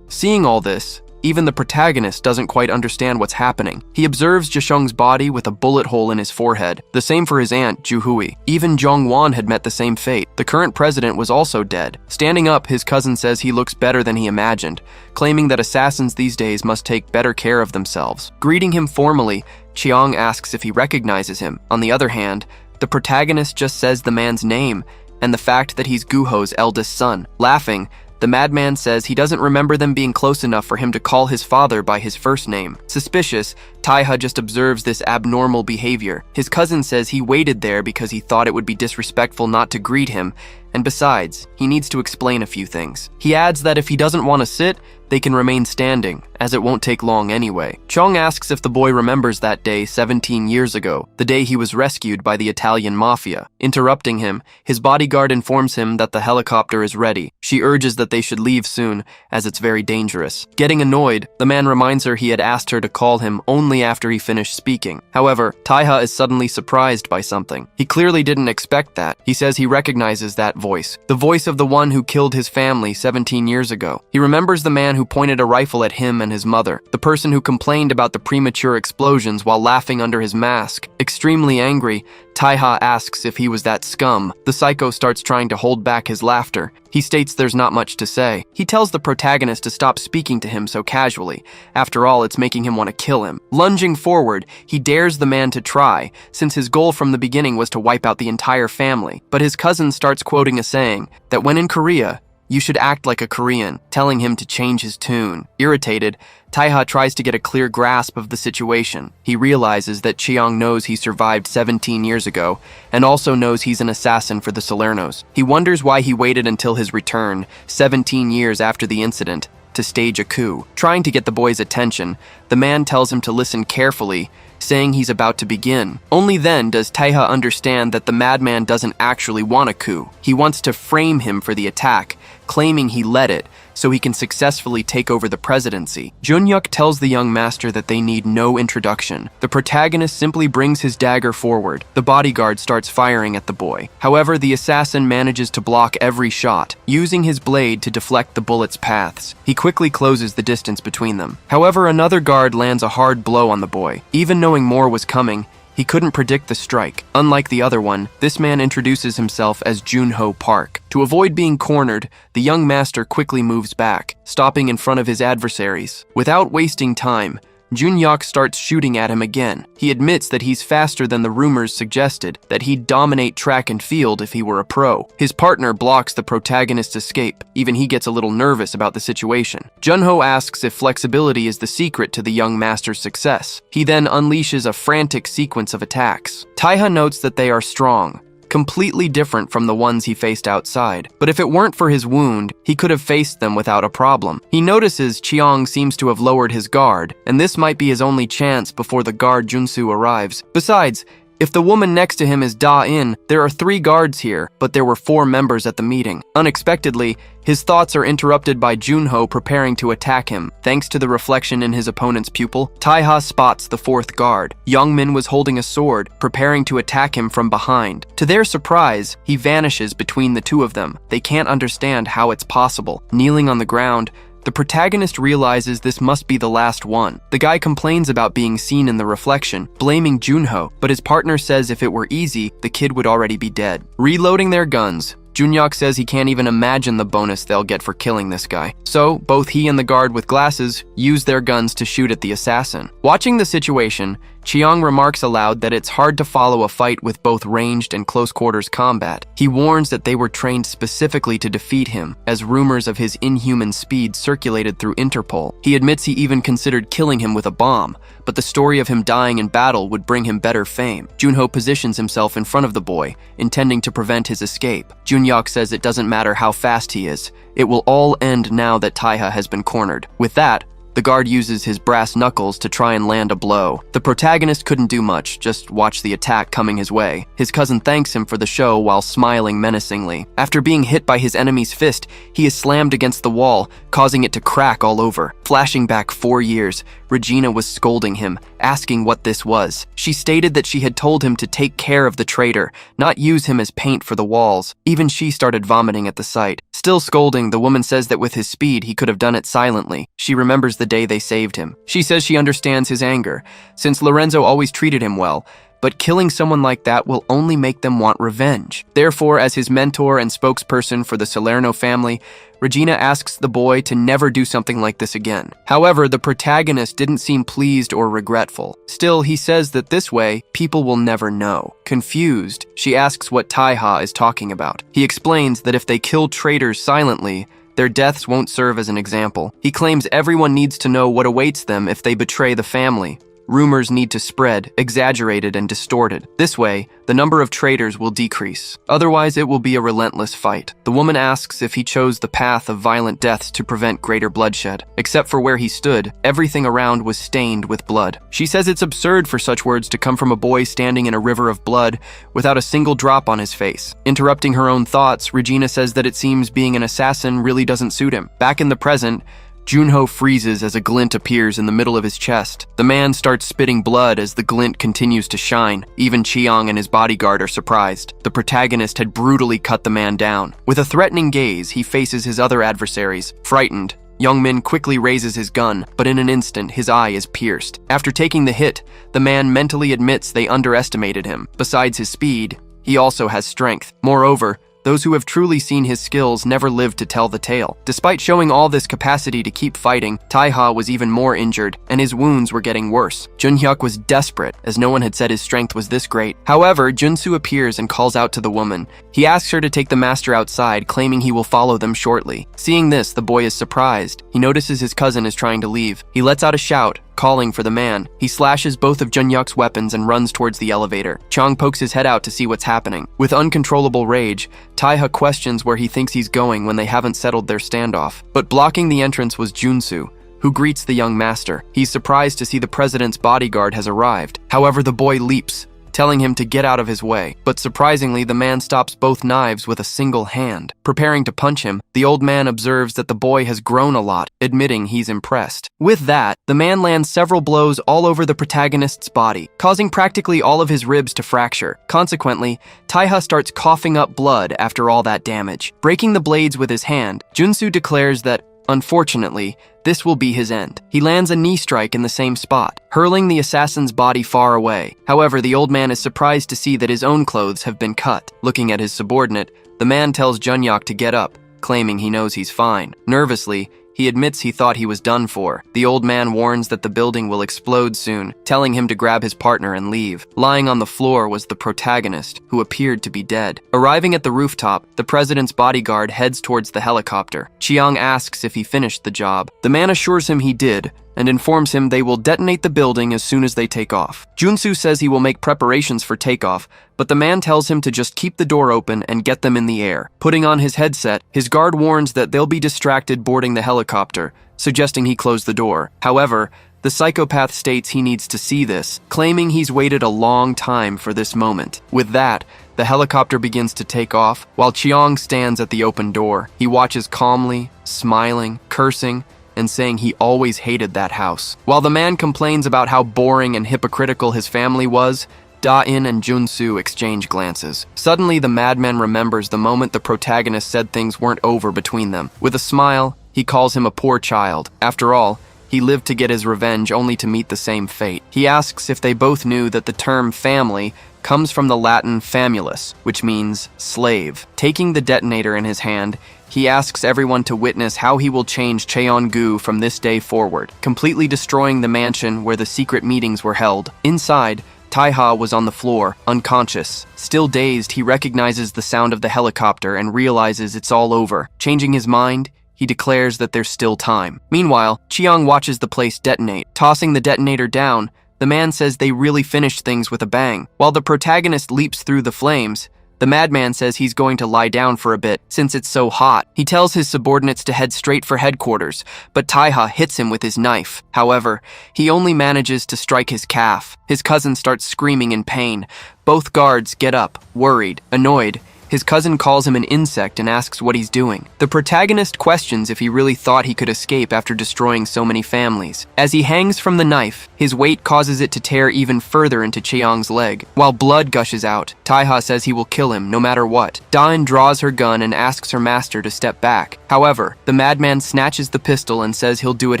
Speaker 1: Seeing all this, even the protagonist doesn't quite understand what's happening. He observes Jishung's body with a bullet hole in his forehead. The same for his aunt, Juhui. Even Zhongwan had met the same fate. The current president was also dead. Standing up, his cousin says he looks better than he imagined, claiming that assassins these days must take better care of themselves. Greeting him formally, Chiang asks if he recognizes him. On the other hand, the protagonist just says the man's name and the fact that he's Guho's eldest son. Laughing, the madman says he doesn't remember them being close enough for him to call his father by his first name. Suspicious, Taiha just observes this abnormal behavior. His cousin says he waited there because he thought it would be disrespectful not to greet him, and besides, he needs to explain a few things. He adds that if he doesn't want to sit, they can remain standing, as it won't take long anyway. Chong asks if the boy remembers that day 17 years ago, the day he was rescued by the Italian mafia. Interrupting him, his bodyguard informs him that the helicopter is ready. She urges that they should leave soon, as it's very dangerous. Getting annoyed, the man reminds her he had asked her to call him only after he finished speaking. However, Taiha is suddenly surprised by something. He clearly didn't expect that. He says he recognizes that voice, the voice of the one who killed his family 17 years ago. He remembers the man who pointed a rifle at him and his mother, the person who complained about the premature explosions while laughing under his mask. Extremely angry, Taiha asks if he was that scum. The psycho starts trying to hold back his laughter. He states there's not much to say. He tells the protagonist to stop speaking to him so casually. After all, it's making him want to kill him. Lunging forward, he dares the man to try, since his goal from the beginning was to wipe out the entire family. But his cousin starts quoting a saying that when in Korea, you should act like a Korean, telling him to change his tune. Irritated, Taiha tries to get a clear grasp of the situation. He realizes that Chiang knows he survived 17 years ago, and also knows he's an assassin for the Salernos. He wonders why he waited until his return, 17 years after the incident, to stage a coup. Trying to get the boy's attention, the man tells him to listen carefully, saying he's about to begin. Only then does Taiha understand that the madman doesn't actually want a coup. He wants to frame him for the attack, claiming he led it, so he can successfully take over the presidency. Junhyuk tells the young master that they need no introduction. The protagonist simply brings his dagger forward. The bodyguard starts firing at the boy. However, the assassin manages to block every shot, using his blade to deflect the bullets' paths. He quickly closes the distance between them. However, another guard lands a hard blow on the boy. Even knowing more was coming, he couldn't predict the strike. Unlike the other one, this man introduces himself as Junho Park. To avoid being cornered, the young master quickly moves back, stopping in front of his adversaries. Without wasting time, Junhyuk starts shooting at him again. He admits that he's faster than the rumors suggested, that he'd dominate track and field if he were a pro. His partner blocks the protagonist's escape. Even he gets a little nervous about the situation. Junho asks if flexibility is the secret to the young master's success. He then unleashes a frantic sequence of attacks. Taiha notes that they are strong, completely different from the ones he faced outside. But if it weren't for his wound, he could have faced them without a problem. He notices Chiang seems to have lowered his guard, and this might be his only chance before the guard Junsu arrives. Besides, if the woman next to him is Da-in, there are 3 guards here, but there were 4 members at the meeting. Unexpectedly, his thoughts are interrupted by Junho preparing to attack him. Thanks to the reflection in his opponent's pupil, Taiha spots the 4th guard. Youngmin was holding a sword, preparing to attack him from behind. To their surprise, he vanishes between the 2 of them. They can't understand how it's possible. Kneeling on the ground, the protagonist realizes this must be the last one. The guy complains about being seen in the reflection, blaming Junho, but his partner says if it were easy, the kid would already be dead. Reloading their guns, Junhyuk says he can't even imagine the bonus they'll get for killing this guy. So, both he and the guard with glasses use their guns to shoot at the assassin. Watching the situation, Chiang remarks aloud that it's hard to follow a fight with both ranged and close-quarters combat. He warns that they were trained specifically to defeat him, as rumors of his inhuman speed circulated through Interpol. He admits he even considered killing him with a bomb, but the story of him dying in battle would bring him better fame. Junho positions himself in front of the boy, intending to prevent his escape. Junhyuk says it doesn't matter how fast he is. It will all end now that Taiha has been cornered. With that, the guard uses his brass knuckles to try and land a blow. The protagonist couldn't do much, just watch the attack coming his way. His cousin thanks him for the show while smiling menacingly. After being hit by his enemy's fist, he is slammed against the wall, causing it to crack all over. Flashing back 4 years, Regina was scolding him, asking what this was. She stated that she had told him to take care of the traitor, not use him as paint for the walls. Even she started vomiting at the sight. Still scolding, the woman says that with his speed, he could have done it silently. She remembers the day they saved him. She says she understands his anger, since Lorenzo always treated him well, but killing someone like that will only make them want revenge. Therefore, as his mentor and spokesperson for the Salerno family, Regina asks the boy to never do something like this again. However, the protagonist didn't seem pleased or regretful. Still, he says that this way, people will never know. Confused, she asks what Taiha is talking about. He explains that if they kill traitors silently, their deaths won't serve as an example. He claims everyone needs to know what awaits them if they betray the family. Rumors need to spread, exaggerated and distorted. This way, the number of traitors will decrease. Otherwise, it will be a relentless fight. The woman asks if he chose the path of violent deaths to prevent greater bloodshed. Except for where he stood, everything around was stained with blood. She says it's absurd for such words to come from a boy standing in a river of blood without a single drop on his face. Interrupting her own thoughts, Regina says that it seems being an assassin really doesn't suit him. Back in the present, Junho freezes as a glint appears in the middle of his chest. The man starts spitting blood as the glint continues to shine. Even Chiang and his bodyguard are surprised. The protagonist had brutally cut the man down. With a threatening gaze, he faces his other adversaries. Frightened, Youngmin quickly raises his gun, but in an instant, his eye is pierced. After taking the hit, the man mentally admits they underestimated him. Besides his speed, he also has strength. Moreover, those who have truly seen his skills never lived to tell the tale. Despite showing all this capacity to keep fighting, Taiha was even more injured, and his wounds were getting worse. Junhyuk was desperate, as no one had said his strength was this great. However, Junsu appears and calls out to the woman. He asks her to take the master outside, claiming he will follow them shortly. Seeing this, the boy is surprised. He notices his cousin is trying to leave. He lets out a shout, calling for the man. He slashes both of Junhyuk's weapons and runs towards the elevator. Chang pokes his head out to see what's happening. With uncontrollable rage, Taiha questions where he thinks he's going when they haven't settled their standoff. But blocking the entrance was Junsu, who greets the young master. He's surprised to see the president's bodyguard has arrived. However, the boy leaps, telling him to get out of his way. But surprisingly, the man stops both knives with a single hand. Preparing to punch him, the old man observes that the boy has grown a lot, admitting he's impressed. With that, the man lands several blows all over the protagonist's body, causing practically all of his ribs to fracture. Consequently, Taiha starts coughing up blood after all that damage. Breaking the blades with his hand, Junsu declares that, unfortunately, this will be his end. He lands a knee strike in the same spot, hurling the assassin's body far away. However, the old man is surprised to see that his own clothes have been cut. Looking at his subordinate, the man tells Junyak to get up, claiming he knows he's fine. Nervously, he admits he thought he was done for. The old man warns that the building will explode soon, telling him to grab his partner and leave. Lying on the floor was the protagonist, who appeared to be dead. Arriving at the rooftop, the president's bodyguard heads towards the helicopter. Chiang asks if he finished the job. The man assures him he did, and informs him they will detonate the building as soon as they take off. Junsu says he will make preparations for takeoff, but the man tells him to just keep the door open and get them in the air. Putting on his headset, his guard warns that they'll be distracted boarding the helicopter, suggesting he close the door. However, the psychopath states he needs to see this, claiming he's waited a long time for this moment. With that, the helicopter begins to take off, while Chiang stands at the open door. He watches calmly, smiling, cursing, and saying he always hated that house. While the man complains about how boring and hypocritical his family was, Da-in and Junsu exchange glances. Suddenly, the madman remembers the moment the protagonist said things weren't over between them. With a smile, he calls him a poor child. After all, he lived to get his revenge only to meet the same fate. He asks if they both knew that the term family comes from the Latin famulus, which means slave. Taking the detonator in his hand, he asks everyone to witness how he will change Cheongu from this day forward, completely destroying the mansion where the secret meetings were held. Inside, Taiha was on the floor, unconscious. Still dazed, he recognizes the sound of the helicopter and realizes it's all over. Changing his mind, he declares that there's still time. Meanwhile, Chiang watches the place detonate. Tossing the detonator down, the man says they really finished things with a bang. While the protagonist leaps through the flames, the madman says he's going to lie down for a bit since it's so hot. He tells his subordinates to head straight for headquarters, but Taiha hits him with his knife. However, he only manages to strike his calf. His cousin starts screaming in pain. Both guards get up, worried, annoyed. His cousin calls him an insect and asks what he's doing. The protagonist questions if he really thought he could escape after destroying so many families. As he hangs from the knife, his weight causes it to tear even further into Chiang's leg. While blood gushes out, Taiha says he will kill him no matter what. Dain draws her gun and asks her master to step back. However, the madman snatches the pistol and says he'll do it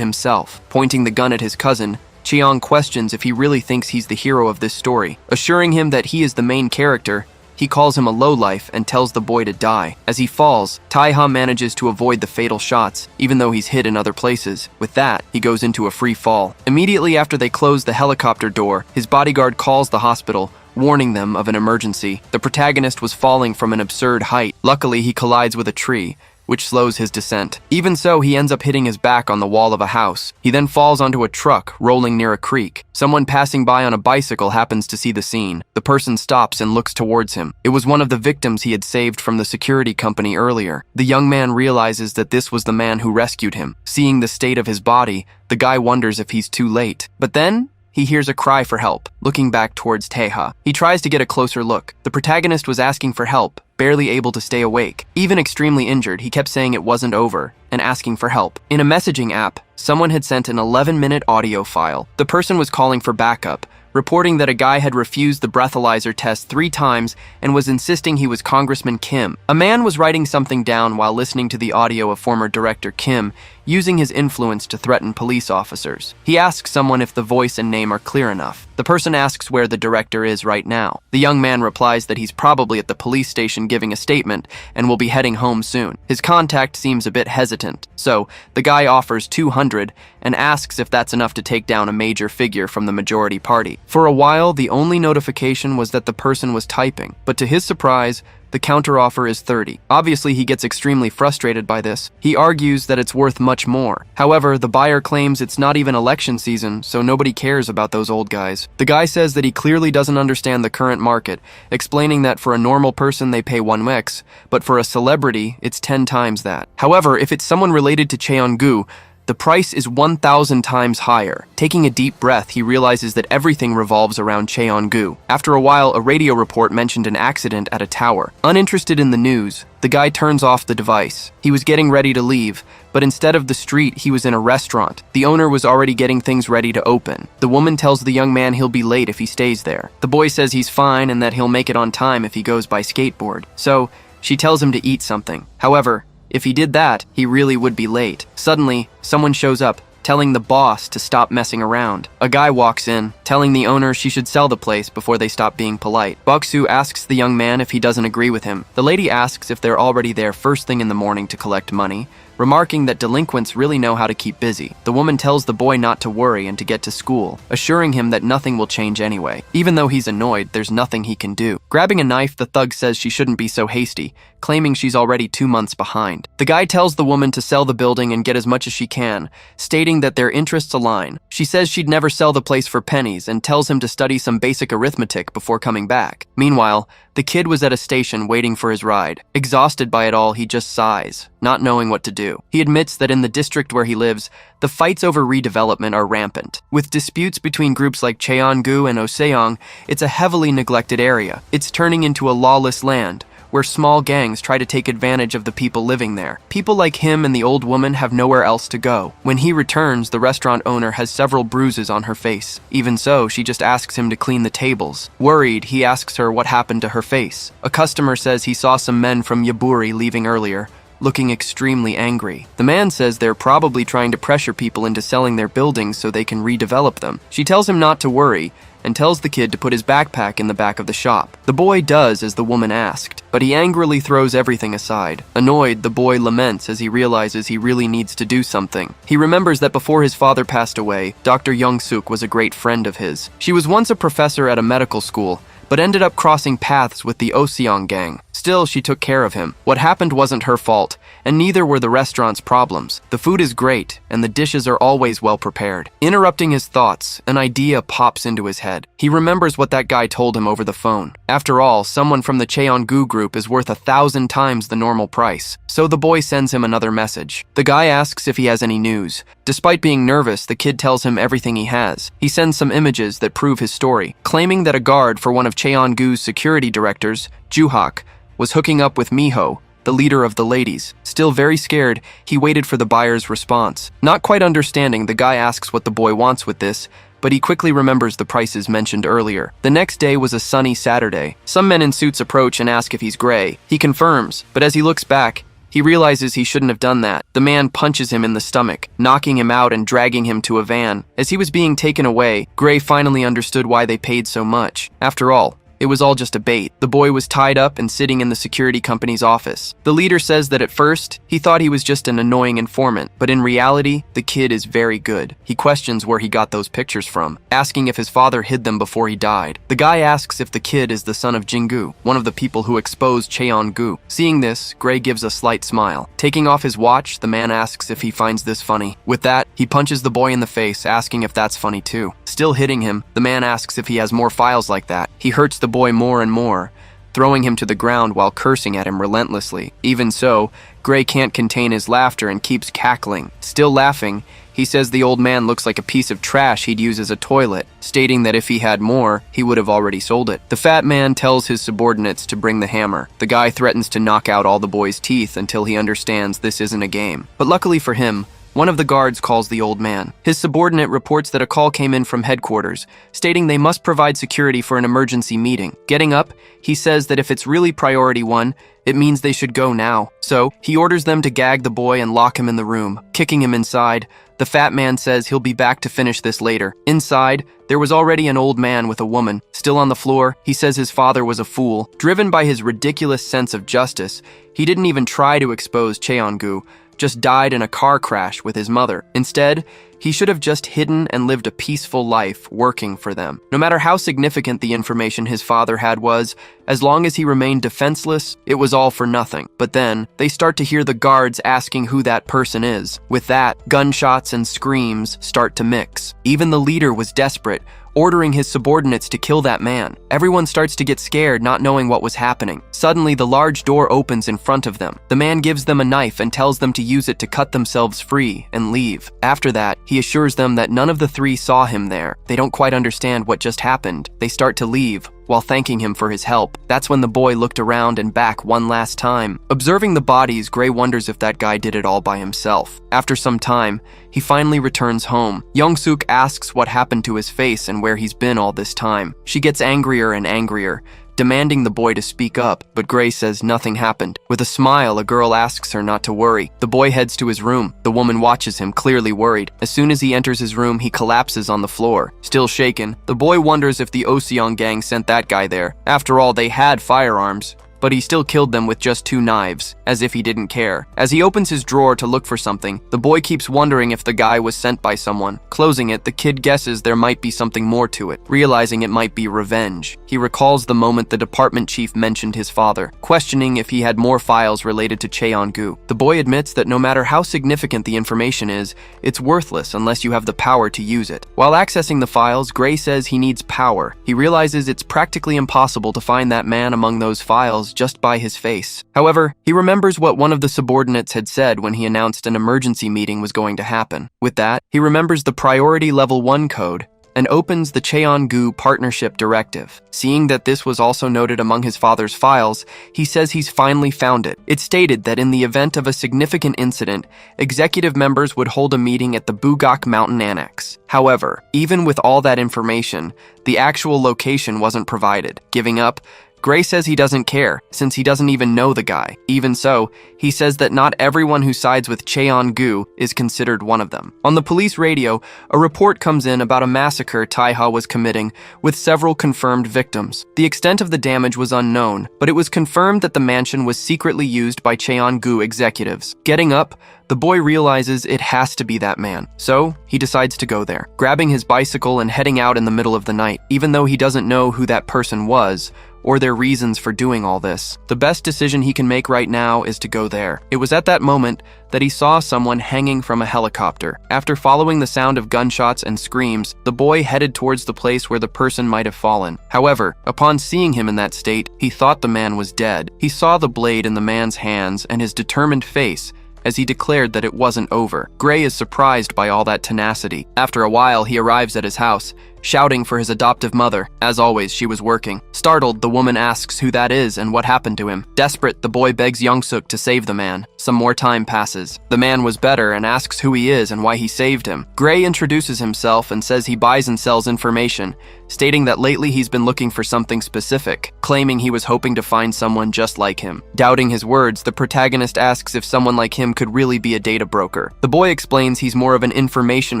Speaker 1: himself. Pointing the gun at his cousin, Chiang questions if he really thinks he's the hero of this story. Assuring him that he is the main character, he calls him a lowlife and tells the boy to die. As he falls, Taiha manages to avoid the fatal shots, even though he's hit in other places. With that, he goes into a free fall. Immediately after they close the helicopter door, his bodyguard calls the hospital, warning them of an emergency. The protagonist was falling from an absurd height. Luckily, he collides with a tree, which slows his descent. Even so, he ends up hitting his back on the wall of a house. He then falls onto a truck rolling near a creek. Someone passing by on a bicycle happens to see the scene. The person stops and looks towards him. It was one of the victims he had saved from the security company earlier. The young man realizes that this was the man who rescued him. Seeing the state of his body, the guy wonders if he's too late. But then, he hears a cry for help, looking back towards Taiha. He tries to get a closer look. The protagonist was asking for help, barely able to stay awake. Even extremely injured, he kept saying it wasn't over and asking for help. In a messaging app, someone had sent an 11-minute audio file. The person was calling for backup, reporting that a guy had refused the breathalyzer test 3 times and was insisting he was Congressman Kim. A man was writing something down while listening to the audio of former director Kim, using his influence to threaten police officers. He asks someone if the voice and name are clear enough. The person asks where the director is right now. The young man replies that he's probably at the police station giving a statement and will be heading home soon. His contact seems a bit hesitant, so the guy offers 200 and asks if that's enough to take down a major figure from the majority party. For a while, the only notification was that the person was typing, but to his surprise, the counteroffer is 30. Obviously, he gets extremely frustrated by this. He argues that it's worth much more. However, the buyer claims it's not even election season, so nobody cares about those old guys. The guy says that he clearly doesn't understand the current market, explaining that for a normal person they pay 1x, but for a celebrity, it's 10 times that. However, if it's someone related to Cheongu, The price is 1,000 times higher. Taking a deep breath, he realizes that everything revolves around Cheon-gu. After a while, a radio report mentioned an accident at a tower. Uninterested in the news, the guy turns off the device. He was getting ready to leave, but instead of the street, he was in a restaurant. The owner was already getting things ready to open. The woman tells the young man he'll be late if he stays there. The boy says he's fine and that he'll make it on time if he goes by skateboard. So, she tells him to eat something. However, if he did that, he really would be late. Suddenly, someone shows up, telling the boss to stop messing around. A guy walks in, telling the owner she should sell the place before they stop being polite. Boksu asks the young man if he doesn't agree with him. The lady asks if they're already there first thing in the morning to collect money, remarking that delinquents really know how to keep busy. The woman tells the boy not to worry and to get to school, assuring him that nothing will change anyway. Even though he's annoyed, there's nothing he can do. Grabbing a knife, the thug says she shouldn't be so hasty, claiming she's already 2 months behind. The guy tells the woman to sell the building and get as much as she can, stating that their interests align. She says she'd never sell the place for pennies and tells him to study some basic arithmetic before coming back. Meanwhile, the kid was at a station waiting for his ride. Exhausted by it all, he just sighs, not knowing what to do. He admits that in the district where he lives, the fights over redevelopment are rampant. With disputes between groups like Cheon-gu and Oseong, it's a heavily neglected area. It's turning into a lawless land, where small gangs try to take advantage of the people living there. People like him and the old woman have nowhere else to go. When he returns, the restaurant owner has several bruises on her face. Even so, she just asks him to clean the tables. Worried, he asks her what happened to her face. A customer says he saw some men from Yaburi leaving earlier, looking extremely angry. The man says they're probably trying to pressure people into selling their buildings so they can redevelop them. She tells him not to worry, and tells the kid to put his backpack in the back of the shop. The boy does as the woman asked, but he angrily throws everything aside. Annoyed, the boy laments as he realizes he really needs to do something. He remembers that before his father passed away, Dr. Young-suk was a great friend of his. She was once a professor at a medical school, but ended up crossing paths with the Oseong gang. Still, she took care of him. What happened wasn't her fault, and neither were the restaurant's problems. The food is great, and the dishes are always well prepared. Interrupting his thoughts, an idea pops into his head. He remembers what that guy told him over the phone. After all, someone from the Cheon-gu group is worth 1,000 times the normal price. So the boy sends him another message. The guy asks if he has any news. Despite being nervous, the kid tells him everything he has. He sends some images that prove his story, claiming that a guard for one of Cheon-gu's security directors, Juhak, was hooking up with Miho, the leader of the ladies. Still very scared, he waited for the buyer's response. Not quite understanding, the guy asks what the boy wants with this, but he quickly remembers the prices mentioned earlier. The next day was a sunny Saturday. Some men in suits approach and ask if he's gray. He confirms, but as he looks back, he realizes he shouldn't have done that. The man punches him in the stomach, knocking him out and dragging him to a van. As he was being taken away, Gray finally understood why they paid so much. After all, it was all just a bait. The boy was tied up and sitting in the security company's office. The leader says that at first, he thought he was just an annoying informant, but in reality, the kid is very good. He questions where he got those pictures from, asking if his father hid them before he died. The guy asks if the kid is the son of Jingu, one of the people who exposed Cheon-gu. Seeing this, Gray gives a slight smile. Taking off his watch, the man asks if he finds this funny. With that, he punches the boy in the face, asking if that's funny too. Still hitting him, the man asks if he has more files like that. He hurts the boy more and more, throwing him to the ground while cursing at him relentlessly. Even so, Gray can't contain his laughter and keeps cackling. Still laughing, he says the old man looks like a piece of trash he'd use as a toilet, stating that if he had more, he would have already sold it. The fat man tells his subordinates to bring the hammer. The guy threatens to knock out all the boy's teeth until he understands this isn't a game. But luckily for him, one of the guards calls the old man. His subordinate reports that a call came in from headquarters, stating they must provide security for an emergency meeting. Getting up, he says that if it's really priority one, it means they should go now. So, he orders them to gag the boy and lock him in the room. Kicking him inside, the fat man says he'll be back to finish this later. Inside, there was already an old man with a woman. Still on the floor, he says his father was a fool. Driven by his ridiculous sense of justice, he didn't even try to expose Cheon-gu, just died in a car crash with his mother. Instead, he should have just hidden and lived a peaceful life working for them. No matter how significant the information his father had was, as long as he remained defenseless, it was all for nothing. But then, they start to hear the guards asking who that person is. With that, gunshots and screams start to mix. Even the leader was desperate, ordering his subordinates to kill that man. Everyone starts to get scared, not knowing what was happening. Suddenly, the large door opens in front of them. The man gives them a knife and tells them to use it to cut themselves free and leave. After that, he assures them that none of the three saw him there. They don't quite understand what just happened. They start to leave while thanking him for his help. That's when the boy looked around and back one last time. Observing the bodies, Gray wonders if that guy did it all by himself. After some time, he finally returns home. Young-suk asks what happened to his face and where he's been all this time. She gets angrier and angrier, demanding the boy to speak up, but Gray says nothing happened. With a smile, a girl asks her not to worry. The boy heads to his room. The woman watches him, clearly worried. As soon as he enters his room, he collapses on the floor. Still shaken, the boy wonders if the Oseong gang sent that guy there. After all, they had firearms, but he still killed them with just 2 knives, as if he didn't care. As he opens his drawer to look for something, the boy keeps wondering if the guy was sent by someone. Closing it, the kid guesses there might be something more to it, realizing it might be revenge. He recalls the moment the department chief mentioned his father, questioning if he had more files related to Cheon-gu. The boy admits that no matter how significant the information is, it's worthless unless you have the power to use it. While accessing the files, Gray says he needs power. He realizes it's practically impossible to find that man among those files just by his face. However, he remembers what one of the subordinates had said when he announced an emergency meeting was going to happen. With that, he remembers the priority level 1 code and opens the Cheon-gu Partnership Directive. Seeing that this was also noted among his father's files, he says he's finally found it. It stated that in the event of a significant incident, executive members would hold a meeting at the Bugak Mountain Annex. However, even with all that information, the actual location wasn't provided. Giving up, Gray says he doesn't care, since he doesn't even know the guy. Even so, he says that not everyone who sides with Cheon-gu is considered one of them. On the police radio, a report comes in about a massacre Taiha was committing, with several confirmed victims. The extent of the damage was unknown, but it was confirmed that the mansion was secretly used by Cheon-gu executives. Getting up, the boy realizes it has to be that man, so he decides to go there, grabbing his bicycle and heading out in the middle of the night, even though he doesn't know who that person was or their reasons for doing all this. The best decision he can make right now is to go there. It was at that moment that he saw someone hanging from a helicopter. After following the sound of gunshots and screams, the boy headed towards the place where the person might have fallen. However, upon seeing him in that state, he thought the man was dead. He saw the blade in the man's hands and his determined face as he declared that it wasn't over. Gray is surprised by all that tenacity. After a while, he arrives at his house, shouting for his adoptive mother. As always, she was working. Startled, the woman asks who that is and what happened to him. Desperate, the boy begs Young-suk to save the man. Some more time passes. The man was better and asks who he is and why he saved him. Gray introduces himself and says he buys and sells information, stating that lately he's been looking for something specific, claiming he was hoping to find someone just like him. Doubting his words, the protagonist asks if someone like him could really be a data broker. The boy explains he's more of an information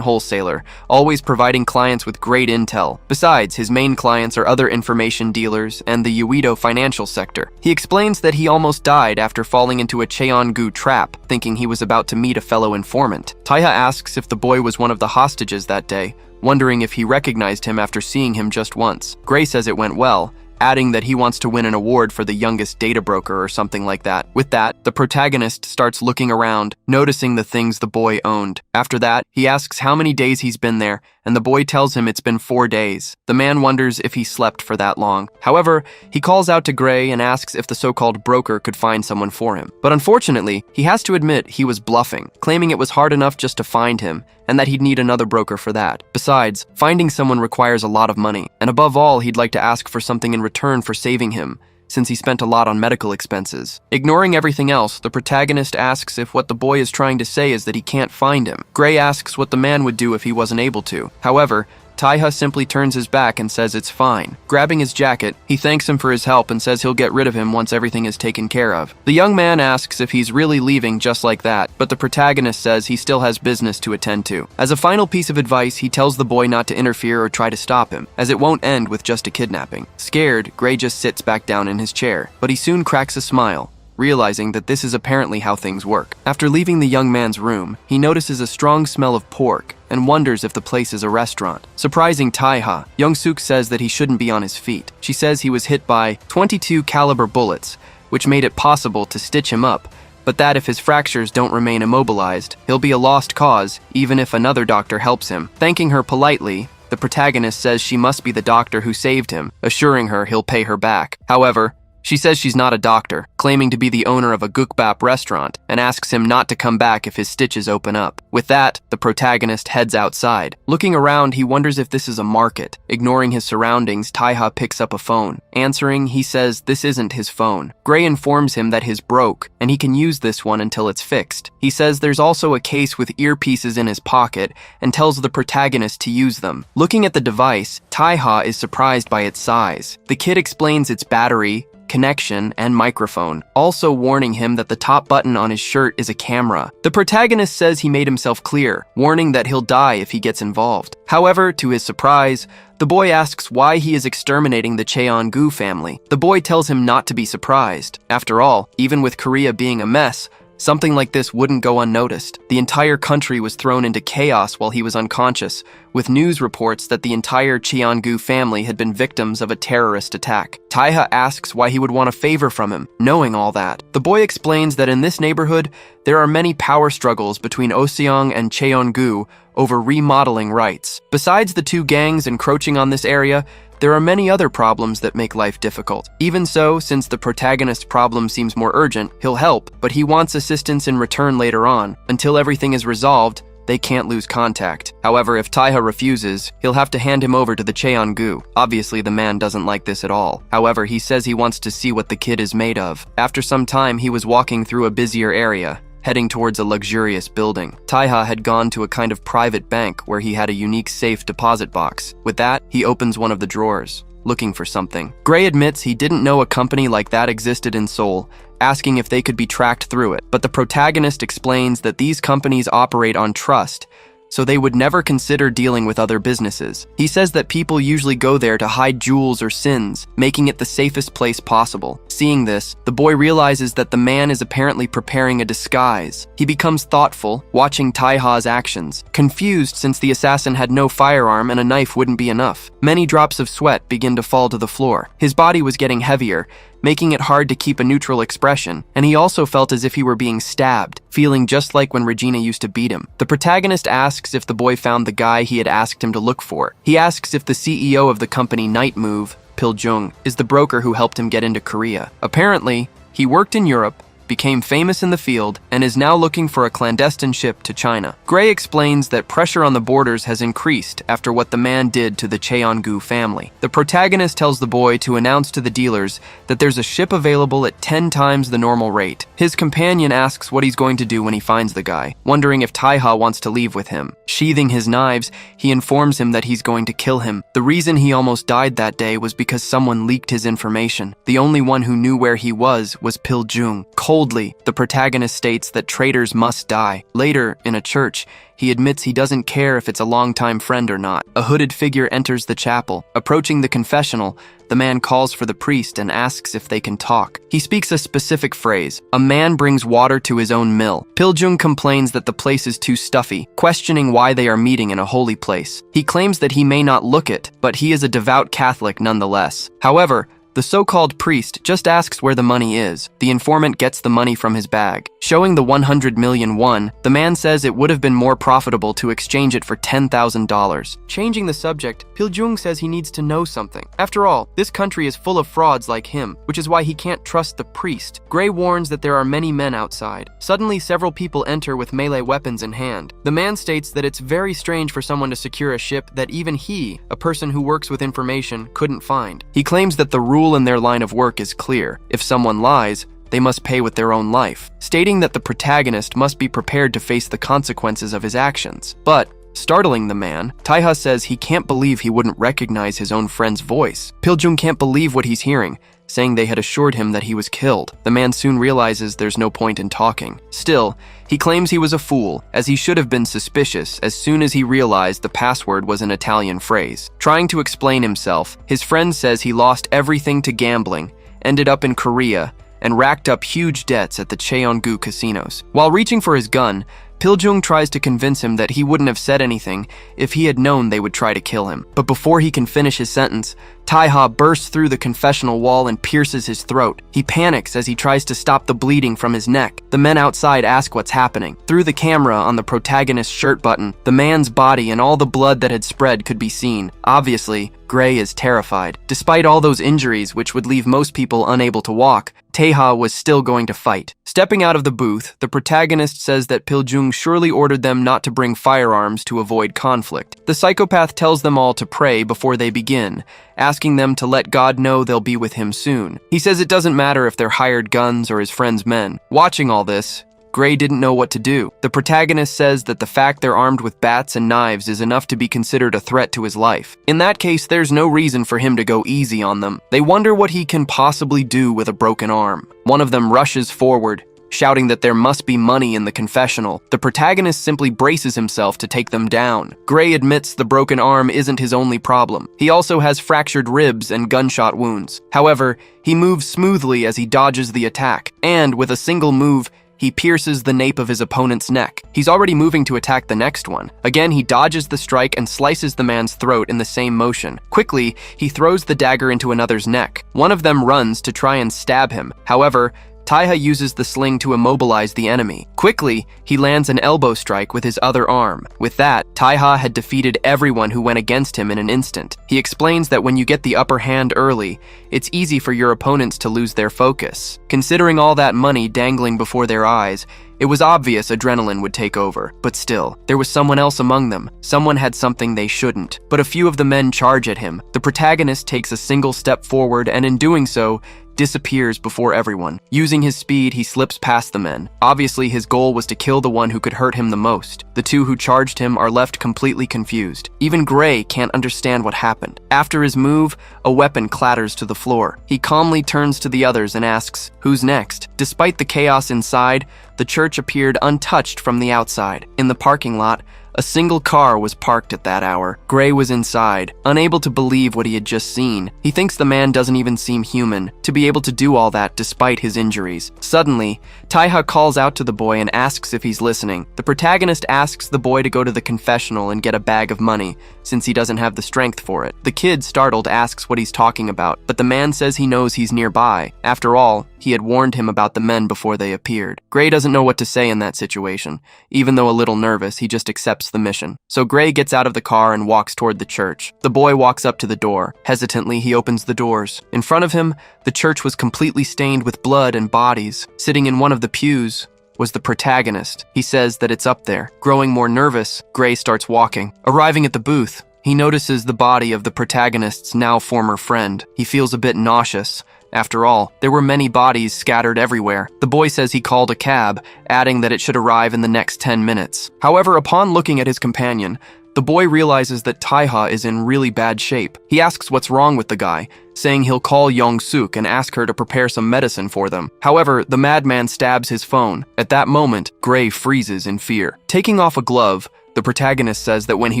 Speaker 1: wholesaler, always providing clients with great intel. Besides, his main clients are other information dealers and the Uedo financial sector. He explains that he almost died after falling into a Cheon-gu trap, thinking he was about to meet a fellow informant. Taiha asks if the boy was one of the hostages that day, wondering if he recognized him after seeing him just once. Gray says it went well, adding that he wants to win an award for the youngest data broker or something like that. With that, the protagonist starts looking around, noticing the things the boy owned. After that, he asks how many days he's been there, and the boy tells him it's been 4 days. The man wonders if he slept for that long. However, he calls out to Gray and asks if the so-called broker could find someone for him. But unfortunately, he has to admit he was bluffing, claiming it was hard enough just to find him, and that he'd need another broker for that. Besides, finding someone requires a lot of money, and above all, he'd like to ask for something in return for saving him, since he spent a lot on medical expenses. Ignoring everything else, the protagonist asks if what the boy is trying to say is that he can't find him. Gray asks what the man would do if he wasn't able to. However, Taiha simply turns his back and says it's fine. Grabbing his jacket, he thanks him for his help and says he'll get rid of him once everything is taken care of. The young man asks if he's really leaving just like that, but the protagonist says he still has business to attend to. As a final piece of advice, he tells the boy not to interfere or try to stop him, as it won't end with just a kidnapping. Scared, Gray just sits back down in his chair, but he soon cracks a smile, realizing that this is apparently how things work. After leaving the young man's room, he notices a strong smell of pork and wonders if the place is a restaurant. Surprising Taiha, Young-suk says that he shouldn't be on his feet. She says he was hit by 22 caliber bullets, which made it possible to stitch him up, but that if his fractures don't remain immobilized, he'll be a lost cause even if another doctor helps him. Thanking her politely, The protagonist says she must be the doctor who saved him, assuring her he'll pay her back. However, she says she's not a doctor, claiming to be the owner of a gukbap restaurant, and asks him not to come back if his stitches open up. With that, the protagonist heads outside. Looking around, he wonders if this is a market. Ignoring his surroundings, Taiha picks up a phone. Answering, he says this isn't his phone. Gray informs him that his broke, and he can use this one until it's fixed. He says there's also a case with earpieces in his pocket, and tells the protagonist to use them. Looking at the device, Taiha is surprised by its size. The kid explains its battery, connection, and microphone, also warning him that the top button on his shirt is a camera. The protagonist says he made himself clear, warning that he'll die if he gets involved. However, to his surprise, the boy asks why he is exterminating the Cheongu family. The boy tells him not to be surprised. After all, even with Korea being a mess, something like this wouldn't go unnoticed. The entire country was thrown into chaos while he was unconscious, with news reports that the entire Cheongu family had been victims of a terrorist attack. Taiha asks why he would want a favor from him, knowing all that. The boy explains that in this neighborhood, there are many power struggles between Oseong and Cheongu over remodeling rights. Besides the two gangs encroaching on this area, there are many other problems that make life difficult. Even so, since the protagonist's problem seems more urgent, he'll help, but he wants assistance in return later on. Until everything is resolved, they can't lose contact. However, if Taiha refuses, he'll have to hand him over to the Cheongu. Obviously, the man doesn't like this at all. However, he says he wants to see what the kid is made of. After some time, he was walking through a busier area, heading towards a luxurious building. Taiha had gone to a kind of private bank where he had a unique safe deposit box. With that, he opens one of the drawers, looking for something. Gray admits he didn't know a company like that existed in Seoul, asking if they could be tracked through it. But the protagonist explains that these companies operate on trust, so they would never consider dealing with other businesses. He says that people usually go there to hide jewels or sins, making it the safest place possible. Seeing this, the boy realizes that the man is apparently preparing a disguise. He becomes thoughtful, watching Taiha's actions, confused since the assassin had no firearm and a knife wouldn't be enough. Many drops of sweat begin to fall to the floor. His body was getting heavier, making it hard to keep a neutral expression, and he also felt as if he were being stabbed, feeling just like when Regina used to beat him. The protagonist asks if the boy found the guy he had asked him to look for. He asks if the CEO of the company Night Move, Piljung, is the broker who helped him get into Korea. Apparently, he worked in Europe, became famous in the field, and is now looking for a clandestine ship to China. Gray explains that pressure on the borders has increased after what the man did to the Cheongu family. The protagonist tells the boy to announce to the dealers that there's a ship available at 10 times the normal rate. His companion asks what he's going to do when he finds the guy, wondering if Taiha wants to leave with him. Sheathing his knives, he informs him that he's going to kill him. The reason he almost died that day was because someone leaked his information. The only one who knew where he was Piljung. Coldly, the protagonist states that traitors must die. Later, in a church, he admits he doesn't care if it's a longtime friend or not. A hooded figure enters the chapel. Approaching the confessional, the man calls for the priest and asks if they can talk. He speaks a specific phrase: a man brings water to his own mill. Piljung complains that the place is too stuffy, questioning why they are meeting in a holy place. He claims that he may not look it, but he is a devout Catholic nonetheless. However, the so-called priest just asks where the money is. The informant gets the money from his bag. Showing the 100 million won, the man says it would have been more profitable to exchange it for $10,000. Changing the subject, Piljung says he needs to know something. After all, this country is full of frauds like him, which is why he can't trust the priest. Gray warns that there are many men outside. Suddenly, several people enter with melee weapons in hand. The man states that it's very strange for someone to secure a ship that even he, a person who works with information, couldn't find. He claims that the rule in their line of work is clear. If someone lies, they must pay with their own life, stating that the protagonist must be prepared to face the consequences of his actions. But, startling the man, Taiha says he can't believe he wouldn't recognize his own friend's voice. Piljung can't believe what he's hearing, saying they had assured him that he was killed. The man soon realizes there's no point in talking. Still, he claims he was a fool, as he should have been suspicious as soon as he realized the password was an Italian phrase. Trying to explain himself, his friend says he lost everything to gambling, ended up in Korea, and racked up huge debts at the Cheongu casinos. While reaching for his gun, Piljung tries to convince him that he wouldn't have said anything if he had known they would try to kill him. But before he can finish his sentence, Taiha bursts through the confessional wall and pierces his throat. He panics as he tries to stop the bleeding from his neck. The men outside ask what's happening. Through the camera on the protagonist's shirt button, the man's body and all the blood that had spread could be seen. Obviously, Gray is terrified. Despite all those injuries, which would leave most people unable to walk, Taiha was still going to fight. Stepping out of the booth, the protagonist says that Piljung surely ordered them not to bring firearms to avoid conflict. The psychopath tells them all to pray before they begin, asking them to let God know they'll be with him soon. He says it doesn't matter if they're hired guns or his friend's men. Watching all this, Gray didn't know what to do. The protagonist says that the fact they're armed with bats and knives is enough to be considered a threat to his life. In that case, there's no reason for him to go easy on them. They wonder what he can possibly do with a broken arm. One of them rushes forward, shouting that there must be money in the confessional. The protagonist simply braces himself to take them down. Gray admits the broken arm isn't his only problem. He also has fractured ribs and gunshot wounds. However, he moves smoothly as he dodges the attack, and with a single move, he pierces the nape of his opponent's neck. He's already moving to attack the next one. Again, he dodges the strike and slices the man's throat in the same motion. Quickly, he throws the dagger into another's neck. One of them runs to try and stab him. However, Taiha uses the sling to immobilize the enemy. Quickly, he lands an elbow strike with his other arm. With that, Taiha had defeated everyone who went against him in an instant. He explains that when you get the upper hand early, it's easy for your opponents to lose their focus. Considering all that money dangling before their eyes, it was obvious adrenaline would take over. But still, there was someone else among them. Someone had something they shouldn't. But a few of the men charge at him. The protagonist takes a single step forward and in doing so, disappears before everyone. Using his speed, he slips past the men. Obviously, his goal was to kill the one who could hurt him the most. The two who charged him are left completely confused. Even Gray can't understand what happened. After his move, a weapon clatters to the floor. He calmly turns to the others and asks, "Who's next?" Despite the chaos inside, the church appeared untouched from the outside. In the parking lot, a single car was parked at that hour. Gray was inside, unable to believe what he had just seen. He thinks the man doesn't even seem human, to be able to do all that despite his injuries. Suddenly, Taiha calls out to the boy and asks if he's listening. The protagonist asks the boy to go to the confessional and get a bag of money, since he doesn't have the strength for it. The kid, startled, asks what he's talking about, but the man says he knows he's nearby. After all, he had warned him about the men before they appeared. Gray doesn't know what to say in that situation. Even though a little nervous, he just accepts the mission. So Gray gets out of the car and walks toward the church. The boy walks up to the door. Hesitantly, he opens the doors. In front of him, the church was completely stained with blood and bodies. Sitting in one of the pews was the protagonist. He says that it's up there. Growing more nervous, Gray starts walking. Arriving at the booth, he notices the body of the protagonist's now former friend. He feels a bit nauseous. After all, there were many bodies scattered everywhere. The boy says he called a cab, adding that it should arrive in the next 10 minutes. However, upon looking at his companion, the boy realizes that Taiha is in really bad shape. He asks what's wrong with the guy, saying he'll call Young-suk and ask her to prepare some medicine for them. However, the madman stabs his phone. At that moment, Gray freezes in fear. Taking off a glove, the protagonist says that when he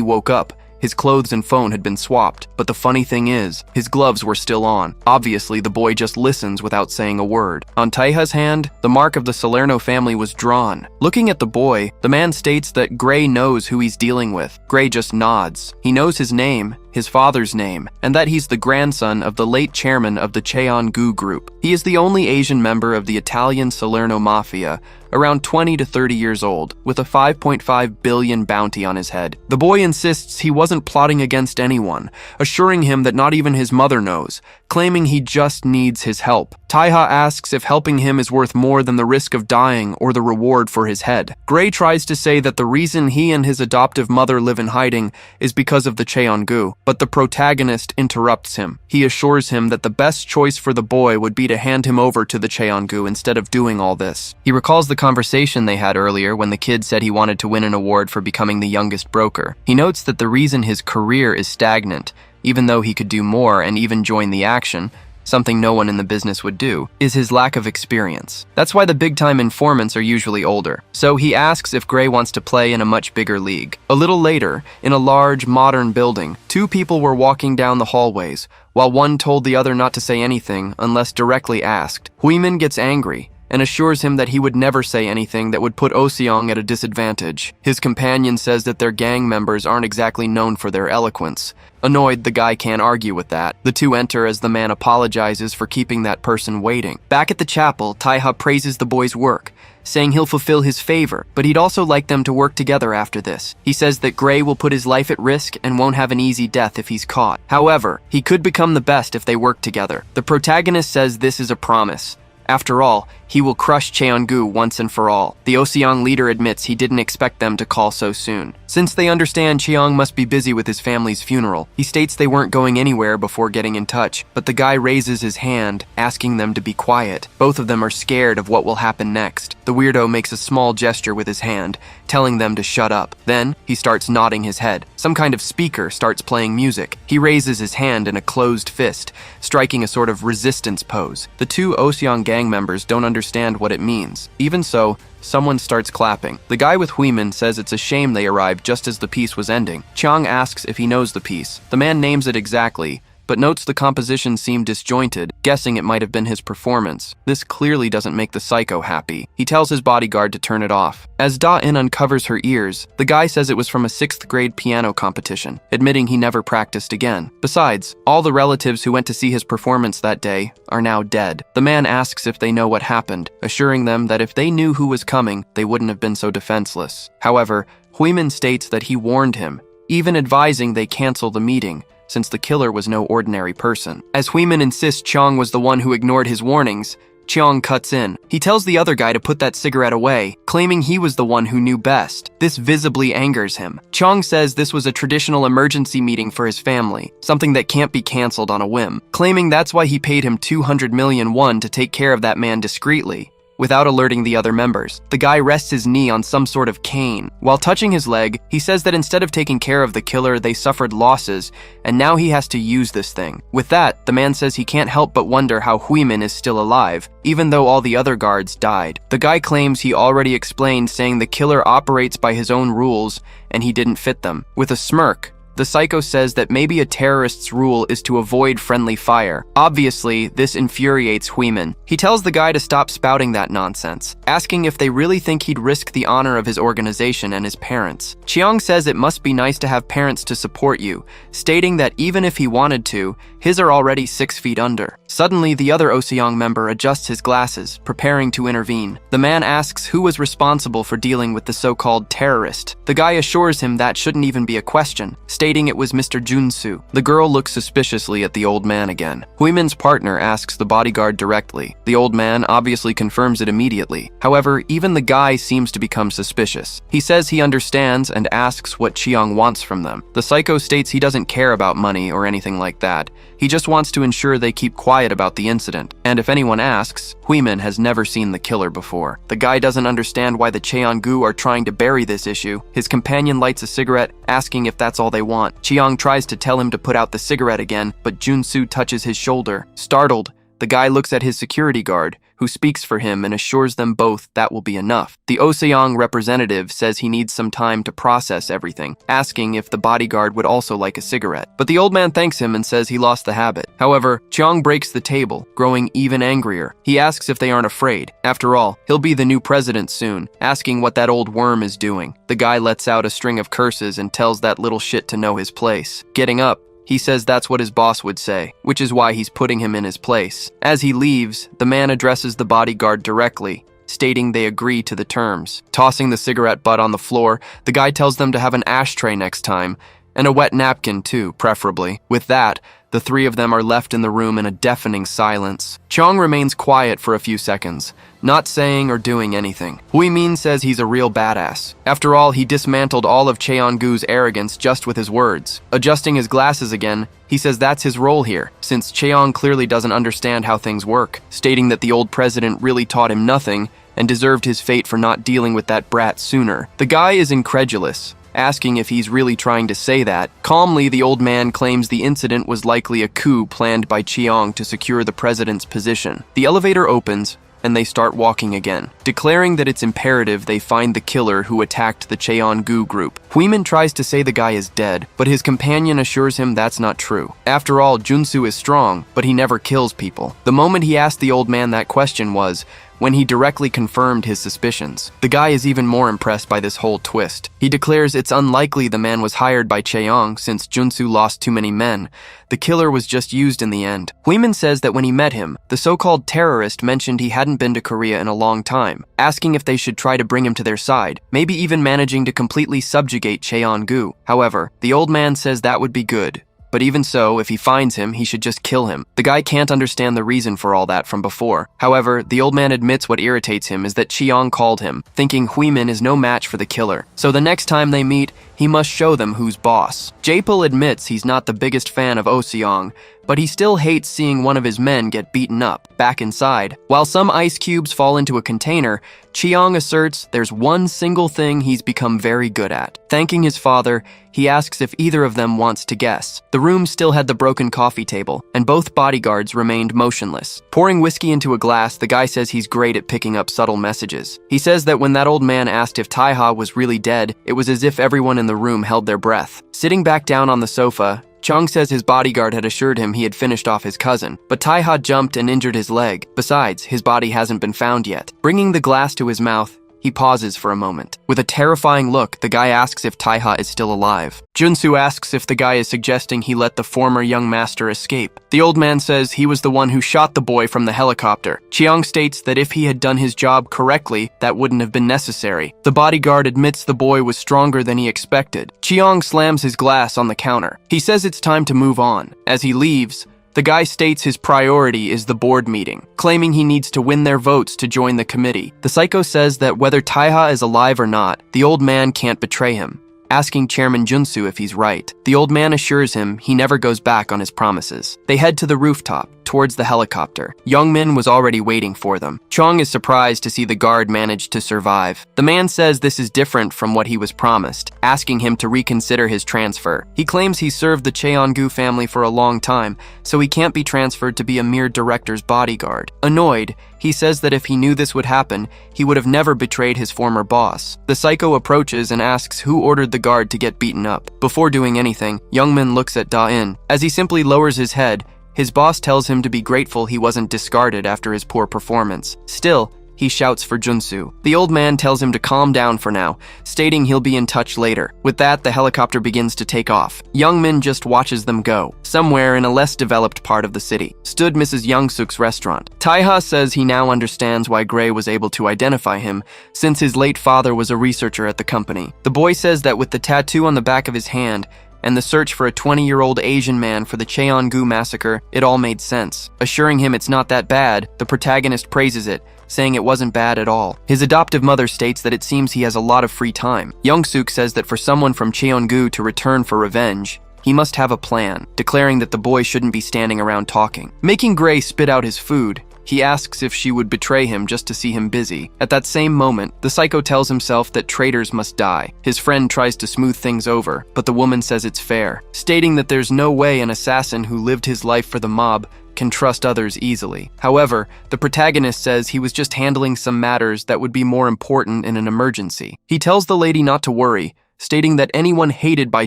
Speaker 1: woke up, his clothes and phone had been swapped, but the funny thing is, his gloves were still on. Obviously, the boy just listens without saying a word. On Taiha's hand, the mark of the Salerno family was drawn. Looking at the boy, the man states that Gray knows who he's dealing with. Gray just nods. He knows his name, his father's name, and that he's the grandson of the late chairman of the Cheon-gu group. He is the only Asian member of the Italian Salerno Mafia, around 20 to 30 years old, with a 5.5 billion bounty on his head. The boy insists he wasn't plotting against anyone, assuring him that not even his mother knows, claiming he just needs his help. Taiha asks if helping him is worth more than the risk of dying or the reward for his head. Gray tries to say that the reason he and his adoptive mother live in hiding is because of the Cheon-gu, but the protagonist interrupts him. He assures him that the best choice for the boy would be to hand him over to the Cheon-gu instead of doing all this. He recalls the conversation they had earlier when the kid said he wanted to win an award for becoming the youngest broker. He notes that the reason his career is stagnant, even though he could do more and even join the action, something no one in the business would do, is his lack of experience. That's why the big-time informants are usually older. So he asks if Gray wants to play in a much bigger league. A little later, in a large, modern building, two people were walking down the hallways, while one told the other not to say anything unless directly asked. Huimin gets angry. and assures him that he would never say anything that would put Oseong at a disadvantage. His companion says that their gang members aren't exactly known for their eloquence. Annoyed, the guy can't argue with that. The two enter as the man apologizes for keeping that person waiting. Back at the chapel, Taiha praises the boy's work, saying he'll fulfill his favor, but he'd also like them to work together after this. He says that Gray will put his life at risk and won't have an easy death if he's caught. However, he could become the best if they work together. The protagonist says this is a promise. After all, he will crush Cheongu once and for all. The Oseong leader admits he didn't expect them to call so soon. Since they understand Cheong must be busy with his family's funeral, he states they weren't going anywhere before getting in touch, but the guy raises his hand, asking them to be quiet. Both of them are scared of what will happen next. The weirdo makes a small gesture with his hand, telling them to shut up. Then, he starts nodding his head. Some kind of speaker starts playing music. He raises his hand in a closed fist, striking a sort of resistance pose. The two Oseong gang members don't understand what it means. Even so, someone starts clapping. The guy with Huimin says it's a shame they arrived just as the piece was ending. Chiang asks if he knows the piece. The man names it exactly, but notes the composition seemed disjointed, guessing it might have been his performance. This clearly doesn't make the psycho happy. He tells his bodyguard to turn it off. As Da-in uncovers her ears, the guy says it was from a 6th grade piano competition, admitting he never practiced again. Besides, all the relatives who went to see his performance that day are now dead. The man asks if they know what happened, assuring them that if they knew who was coming, they wouldn't have been so defenseless. However, Huimin states that he warned him, even advising they cancel the meeting, since the killer was no ordinary person. As Huimin insists Cheong was the one who ignored his warnings, Cheong cuts in. He tells the other guy to put that cigarette away, claiming he was the one who knew best. This visibly angers him. Cheong says this was a traditional emergency meeting for his family, something that can't be cancelled on a whim, claiming that's why he paid him 200 million won to take care of that man discreetly, without alerting the other members. The guy rests his knee on some sort of cane. While touching his leg, he says that instead of taking care of the killer, they suffered losses, and now he has to use this thing. With that, the man says he can't help but wonder how Huimin is still alive, even though all the other guards died. The guy claims he already explained, saying the killer operates by his own rules, and he didn't fit them. With a smirk, the psycho says that maybe a terrorist's rule is to avoid friendly fire. Obviously, this infuriates Huimin. He tells the guy to stop spouting that nonsense, asking if they really think he'd risk the honor of his organization and his parents. Cheong says it must be nice to have parents to support you, stating that even if he wanted to, his are already 6 feet under. Suddenly, the other Oseong member adjusts his glasses, preparing to intervene. The man asks who was responsible for dealing with the so-called terrorist. The guy assures him that shouldn't even be a question, stating it was Mr. Junsu. The girl looks suspiciously at the old man again. Huimin's partner asks the bodyguard directly. The old man obviously confirms it immediately. However, even the guy seems to become suspicious. He says he understands and asks what Cheong wants from them. The psycho states he doesn't care about money or anything like that. He just wants to ensure they keep quiet about the incident. And if anyone asks, Huimin has never seen the killer before. The guy doesn't understand why the Cheongu are trying to bury this issue. His companion lights a cigarette, asking if that's all they want. Cheong tries to tell him to put out the cigarette again, but Junsu touches his shoulder. Startled, the guy looks at his security guard, who speaks for him and assures them both that will be enough. The Oseong representative says he needs some time to process everything, asking if the bodyguard would also like a cigarette. But the old man thanks him and says he lost the habit. However, Cheong breaks the table, growing even angrier. He asks if they aren't afraid. After all, he'll be the new president soon, asking what that old worm is doing. The guy lets out a string of curses and tells that little shit to know his place. Getting up, he says that's what his boss would say, which is why he's putting him in his place. As he leaves, the man addresses the bodyguard directly, stating they agree to the terms. Tossing the cigarette butt on the floor, the guy tells them to have an ashtray next time, and a wet napkin too, preferably. With that, the three of them are left in the room in a deafening silence. Cheong remains quiet for a few seconds, not saying or doing anything. Huimin says he's a real badass. After all, he dismantled all of Cheongu's arrogance just with his words. Adjusting his glasses again, he says that's his role here, since Cheong clearly doesn't understand how things work, stating that the old president really taught him nothing and deserved his fate for not dealing with that brat sooner. The guy is incredulous, asking if he's really trying to say that. Calmly, the old man claims the incident was likely a coup planned by Cheong to secure the president's position. The elevator opens, and they start walking again, declaring that it's imperative they find the killer who attacked the Cheongu group. Huimin tries to say the guy is dead, but his companion assures him that's not true. After all, Junsu is strong, but he never kills people. The moment he asked the old man that question was when he directly confirmed his suspicions. The guy is even more impressed by this whole twist. He declares it's unlikely the man was hired by Chaeyoung since Junsu lost too many men. The killer was just used in the end. Huimin says that when he met him, the so-called terrorist mentioned he hadn't been to Korea in a long time, asking if they should try to bring him to their side, maybe even managing to completely subjugate Cheon-gu. However, the old man says that would be good. But even so, if he finds him, he should just kill him. The guy can't understand the reason for all that from before. However, the old man admits what irritates him is that Cheong called him, thinking Huimin is no match for the killer. So the next time they meet, he must show them who's boss. Jaepil admits he's not the biggest fan of Oh Seong, but he still hates seeing one of his men get beaten up. Back inside, while some ice cubes fall into a container, Cheong asserts there's one single thing he's become very good at. Thanking his father, he asks if either of them wants to guess. The room still had the broken coffee table, and both bodyguards remained motionless. Pouring whiskey into a glass, the guy says he's great at picking up subtle messages. He says that when that old man asked if Taiha was really dead, it was as if everyone in the room held their breath. Sitting back down on the sofa, Chung says his bodyguard had assured him he had finished off his cousin, but Taiha jumped and injured his leg. Besides, his body hasn't been found yet. Bringing the glass to his mouth, he pauses for a moment. With a terrifying look, the guy asks if Taiha is still alive. Junsu asks if the guy is suggesting he let the former young master escape. The old man says he was the one who shot the boy from the helicopter. Cheong states that if he had done his job correctly, that wouldn't have been necessary. The bodyguard admits the boy was stronger than he expected. Cheong slams his glass on the counter. He says it's time to move on. As he leaves, the guy states his priority is the board meeting, claiming he needs to win their votes to join the committee. The psycho says that whether Taiha is alive or not, the old man can't betray him, asking Chairman Junsu if he's right. The old man assures him he never goes back on his promises. They head to the rooftop, towards the helicopter. Youngmin was already waiting for them. Chong is surprised to see the guard manage to survive. The man says this is different from what he was promised, asking him to reconsider his transfer. He claims he served the Cheon-gu family for a long time, so he can't be transferred to be a mere director's bodyguard. Annoyed, he says that if he knew this would happen, he would have never betrayed his former boss. The psycho approaches and asks who ordered the guard to get beaten up. Before doing anything, Youngmin looks at Da-in. As he simply lowers his head, his boss tells him to be grateful he wasn't discarded after his poor performance. Still, he shouts for Junsu. The old man tells him to calm down for now, stating he'll be in touch later. With that, the helicopter begins to take off. Youngmin just watches them go. Somewhere in a less developed part of the city stood Mrs. Youngsuk's restaurant. Taiha says he now understands why Gray was able to identify him, since his late father was a researcher at the company. The boy says that with the tattoo on the back of his hand, and the search for a 20-year-old Asian man for the Cheon-gu massacre, it all made sense. Assuring him it's not that bad, the protagonist praises it, saying it wasn't bad at all. His adoptive mother states that it seems he has a lot of free time. Youngsuk says that for someone from Cheon-gu to return for revenge, he must have a plan, declaring that the boy shouldn't be standing around talking. Making Gray spit out his food, he asks if she would betray him just to see him busy. At that same moment, the psycho tells himself that traitors must die. His friend tries to smooth things over, but the woman says it's fair, stating that there's no way an assassin who lived his life for the mob can trust others easily. However, the protagonist says he was just handling some matters that would be more important in an emergency. He tells the lady not to worry, stating that anyone hated by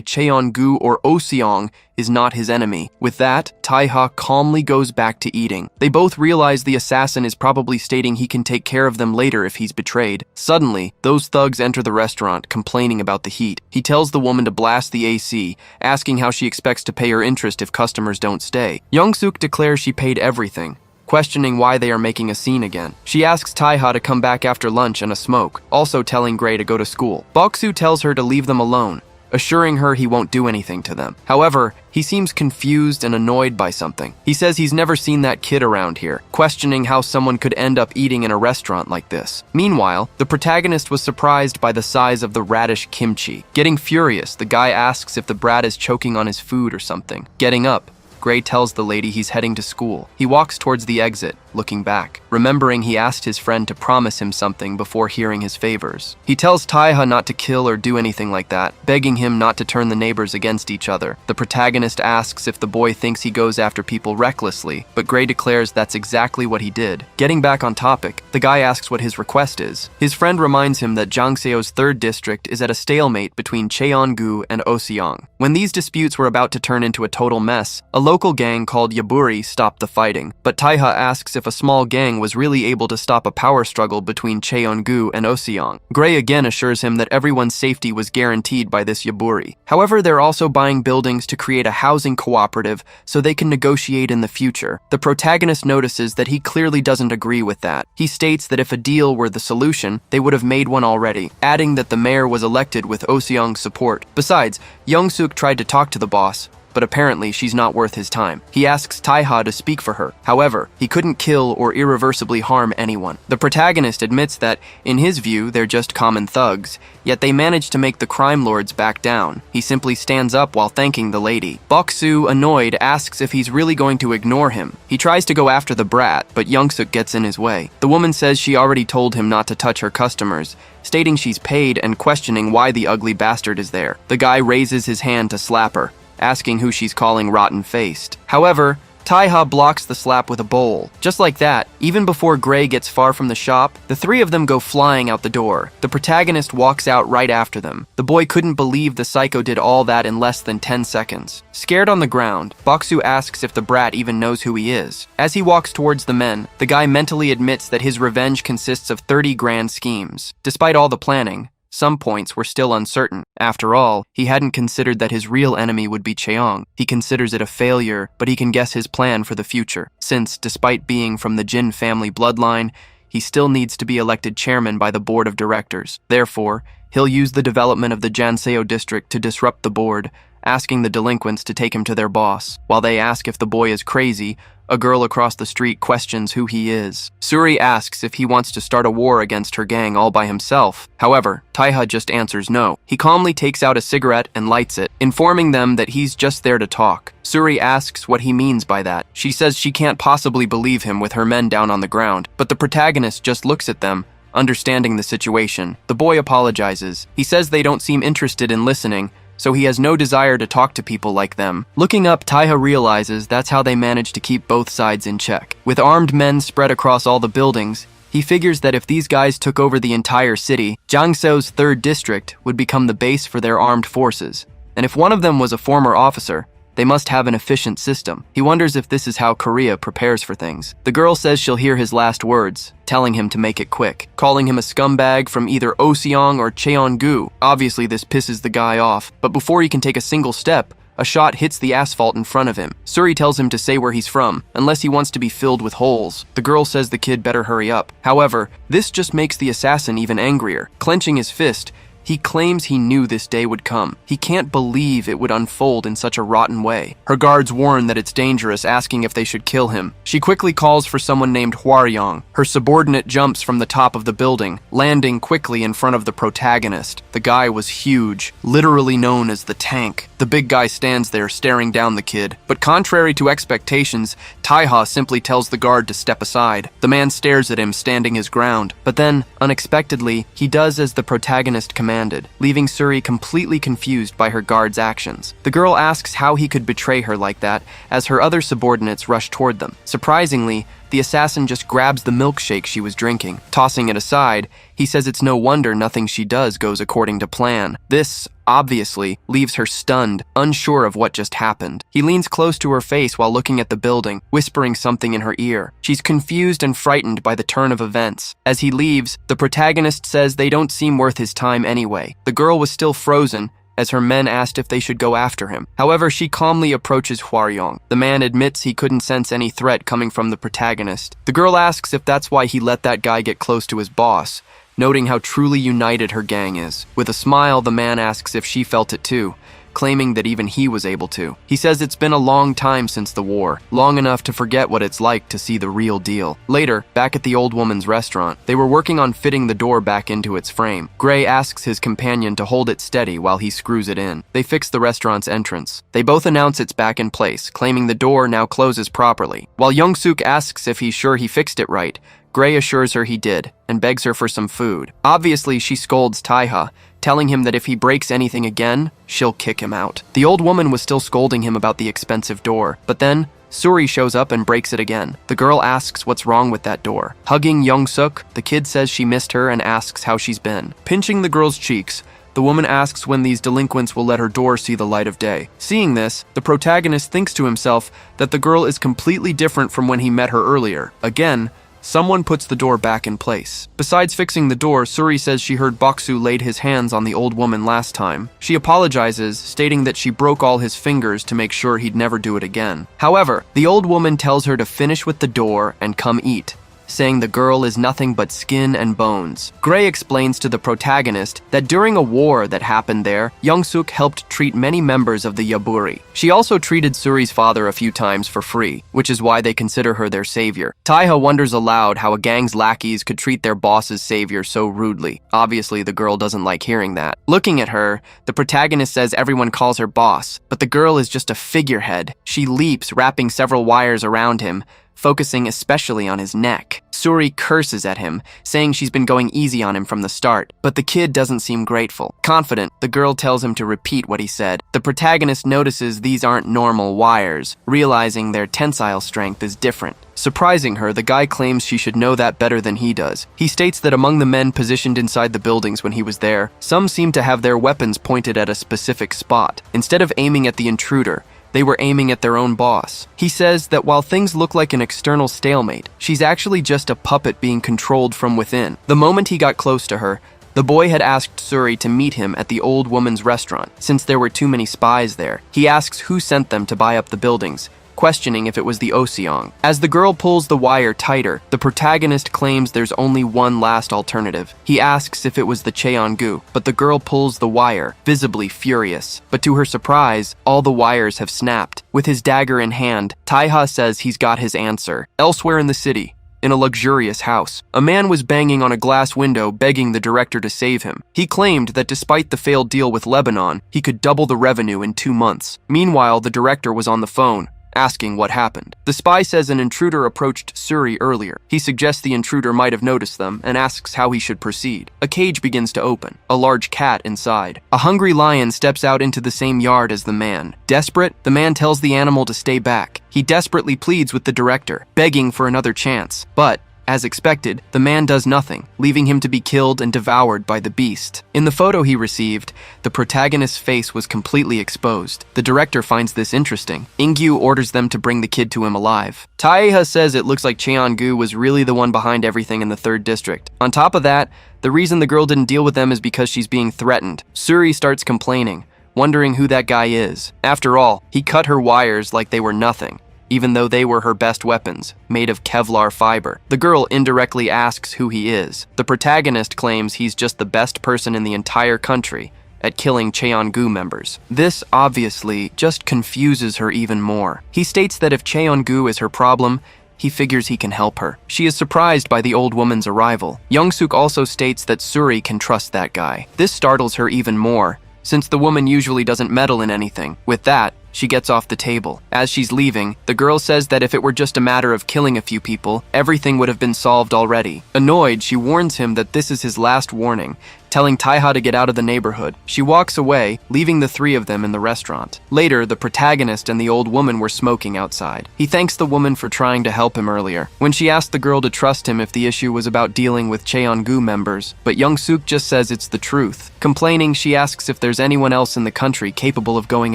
Speaker 1: Cheon-gu or Oseong is not his enemy. With that, Taiha calmly goes back to eating. They both realize the assassin is probably stating he can take care of them later if he's betrayed. Suddenly, those thugs enter the restaurant, complaining about the heat. He tells the woman to blast the AC, asking how she expects to pay her interest if customers don't stay. Youngsuk declares she paid everything, questioning why they are making a scene again. She asks Taiha to come back after lunch and a smoke, also telling Gray to go to school. Boksu tells her to leave them alone, assuring her he won't do anything to them. However, he seems confused and annoyed by something. He says he's never seen that kid around here, questioning how someone could end up eating in a restaurant like this. Meanwhile, the protagonist was surprised by the size of the radish kimchi. Getting furious, the guy asks if the brat is choking on his food or something. Getting up, Gray tells the lady he's heading to school. He walks towards the exit, looking back, remembering he asked his friend to promise him something before hearing his favors. He tells Taiha not to kill or do anything like that, begging him not to turn the neighbors against each other. The protagonist asks if the boy thinks he goes after people recklessly, but Gray declares that's exactly what he did. Getting back on topic, the guy asks what his request is. His friend reminds him that Jangseo's 3rd district is at a stalemate between Cheon-gu and Oseong. When these disputes were about to turn into a total mess, a local gang called Yaburi stopped the fighting, but Taiha asks if if a small gang was really able to stop a power struggle between Cheongu and Oseong. Gray again assures him that everyone's safety was guaranteed by this Yaburi. However, they're also buying buildings to create a housing cooperative so they can negotiate in the future. The protagonist notices that he clearly doesn't agree with that. He states that if a deal were the solution, they would have made one already, adding that the mayor was elected with Oseong's support. Besides, Young-suk tried to talk to the boss, but apparently she's not worth his time. He asks Taiha to speak for her. However, he couldn't kill or irreversibly harm anyone. The protagonist admits that, in his view, they're just common thugs, yet they manage to make the crime lords back down. He simply stands up while thanking the lady. Boksu, annoyed, asks if he's really going to ignore him. He tries to go after the brat, but Young-suk gets in his way. The woman says she already told him not to touch her customers, stating she's paid and questioning why the ugly bastard is there. The guy raises his hand to slap her, asking who she's calling rotten-faced. However, Taiha blocks the slap with a bowl. Just like that, even before Gray gets far from the shop, the three of them go flying out the door. The protagonist walks out right after them. The boy couldn't believe the psycho did all that in less than 10 seconds. Scared on the ground, Boksu asks if the brat even knows who he is. As he walks towards the men, the guy mentally admits that his revenge consists of 30 grand schemes. Despite all the planning, some points were still uncertain. After all, he hadn't considered that his real enemy would be Cheong. He considers it a failure, but he can guess his plan for the future, since, despite being from the Jin family bloodline, he still needs to be elected chairman by the board of directors. Therefore, he'll use the development of the Janseo district to disrupt the board, asking the delinquents to take him to their boss. While they ask if the boy is crazy, a girl across the street questions who he is. Suri asks if he wants to start a war against her gang all by himself. However, Taiha just answers no. He calmly takes out a cigarette and lights it, informing them that he's just there to talk. Suri asks what he means by that. She says she can't possibly believe him with her men down on the ground, but the protagonist just looks at them, understanding the situation. The boy apologizes. He says they don't seem interested in listening, so he has no desire to talk to people like them. Looking up, Taiha realizes that's how they manage to keep both sides in check. With armed men spread across all the buildings, he figures that if these guys took over the entire city, Jiangseo's 3rd district would become the base for their armed forces. And if one of them was a former officer, they must have an efficient system. He wonders if this is how Korea prepares for things. The girl says she'll hear his last words, telling him to make it quick, calling him a scumbag from either Oseong or Cheongu. Obviously, this pisses the guy off, but before he can take a single step, a shot hits the asphalt in front of him. Suri tells him to say where he's from, unless he wants to be filled with holes. The girl says the kid better hurry up. However, this just makes the assassin even angrier. Clenching his fist, he claims he knew this day would come. He can't believe it would unfold in such a rotten way. Her guards warn that it's dangerous, asking if they should kill him. She quickly calls for someone named Hwaryong. Her subordinate jumps from the top of the building, landing quickly in front of the protagonist. The guy was huge, literally known as the tank. The big guy stands there staring down the kid. But contrary to expectations, Taiha simply tells the guard to step aside. The man stares at him, standing his ground. But then, unexpectedly, he does as the protagonist commanded, leaving Suri completely confused by her guard's actions. The girl asks how he could betray her like that, as her other subordinates rush toward them. Surprisingly, the assassin just grabs the milkshake she was drinking. Tossing it aside, he says it's no wonder nothing she does goes according to plan. This, obviously, leaves her stunned, unsure of what just happened. He leans close to her face while looking at the building, whispering something in her ear. She's confused and frightened by the turn of events. As he leaves, the protagonist says they don't seem worth his time anyway. The girl was still frozen, as her men asked if they should go after him. However, she calmly approaches Hwaryong. The man admits he couldn't sense any threat coming from the protagonist. The girl asks if that's why he let that guy get close to his boss, noting how truly united her gang is. With a smile, the man asks if she felt it too, claiming that even he was able to. He says it's been a long time since the war, long enough to forget what it's like to see the real deal. Later, back at the old woman's restaurant, they were working on fitting the door back into its frame. Gray asks his companion to hold it steady while he screws it in. They fix the restaurant's entrance. They both announce it's back in place, claiming the door now closes properly. While Young-suk asks if he's sure he fixed it right, Gray assures her he did, and begs her for some food. Obviously, she scolds Taiha, telling him that if he breaks anything again, she'll kick him out. The old woman was still scolding him about the expensive door, but then Suri shows up and breaks it again. The girl asks what's wrong with that door. Hugging Young-suk, the kid says she missed her and asks how she's been. Pinching the girl's cheeks, The woman asks when these delinquents will let her door see the light of day. Seeing this, the protagonist thinks to himself that the girl is completely different from when he met her earlier. Again, someone puts the door back in place. Besides fixing the door, Suri says she heard Boksu laid his hands on the old woman last time. She apologizes, stating that she broke all his fingers to make sure he'd never do it again. However, the old woman tells her to finish with the door and come eat, saying the girl is nothing but skin and bones. Gray explains to the protagonist that during a war that happened there, Young-suk helped treat many members of the Yaburi. She also treated Suri's father a few times for free, which is why they consider her their savior. Taiha wonders aloud how a gang's lackeys could treat their boss's savior so rudely. Obviously, the girl doesn't like hearing that. Looking at her, the protagonist says everyone calls her boss, but the girl is just a figurehead. She leaps, wrapping several wires around him, focusing especially on his neck. Suri curses at him, saying she's been going easy on him from the start, but the kid doesn't seem grateful. Confident, the girl tells him to repeat what he said. The protagonist notices these aren't normal wires, realizing their tensile strength is different. Surprising her, the guy claims she should know that better than he does. He states that among the men positioned inside the buildings when he was there, some seem to have their weapons pointed at a specific spot. Instead of aiming at the intruder, they were aiming at their own boss. He says that while things look like an external stalemate, she's actually just a puppet being controlled from within. The moment he got close to her, the boy had asked Suri to meet him at the old woman's restaurant, since there were too many spies there. He asks who sent them to buy up the buildings, questioning if it was the Oseong. As the girl pulls the wire tighter, the protagonist claims there's only one last alternative. He asks if it was the Cheongu, but the girl pulls the wire, visibly furious. But to her surprise, all the wires have snapped. With his dagger in hand, Taiha says he's got his answer. Elsewhere in the city, in a luxurious house, a man was banging on a glass window begging the director to save him. He claimed that despite the failed deal with Lebanon, he could double the revenue in 2 months. Meanwhile, the director was on the phone, asking what happened. The spy says an intruder approached Suri earlier. He suggests the intruder might have noticed them and asks how he should proceed. A cage begins to open, a large cat inside. A hungry lion steps out into the same yard as the man. Desperate, the man tells the animal to stay back. He desperately pleads with the director, begging for another chance. But as expected, the man does nothing, leaving him to be killed and devoured by the beast. In the photo he received, the protagonist's face was completely exposed. The director finds this interesting. Ingyu orders them to bring the kid to him alive. Taeha says it looks like Cheon-gu was really the one behind everything in the 3rd district. On top of that, the reason the girl didn't deal with them is because she's being threatened. Suri starts complaining, wondering who that guy is. After all, he cut her wires like they were nothing, even though they were her best weapons, made of Kevlar fiber. The girl indirectly asks who he is. The protagonist claims he's just the best person in the entire country at killing Cheon-gu members. This, obviously, just confuses her even more. He states that if Cheon-gu is her problem, he figures he can help her. She is surprised by the old woman's arrival. Young-suk also states that Suri can trust that guy. This startles her even more, since the woman usually doesn't meddle in anything. With that, she gets off the table. As she's leaving, the girl says that if it were just a matter of killing a few people, everything would have been solved already. Annoyed, she warns him that this is his last warning, telling Taiha to get out of the neighborhood. She walks away, leaving the 3 of them in the restaurant. Later, the protagonist and the old woman were smoking outside. He thanks the woman for trying to help him earlier, when she asked the girl to trust him if the issue was about dealing with Cheon-gu members, but Young-suk just says it's the truth. Complaining, she asks if there's anyone else in the country capable of going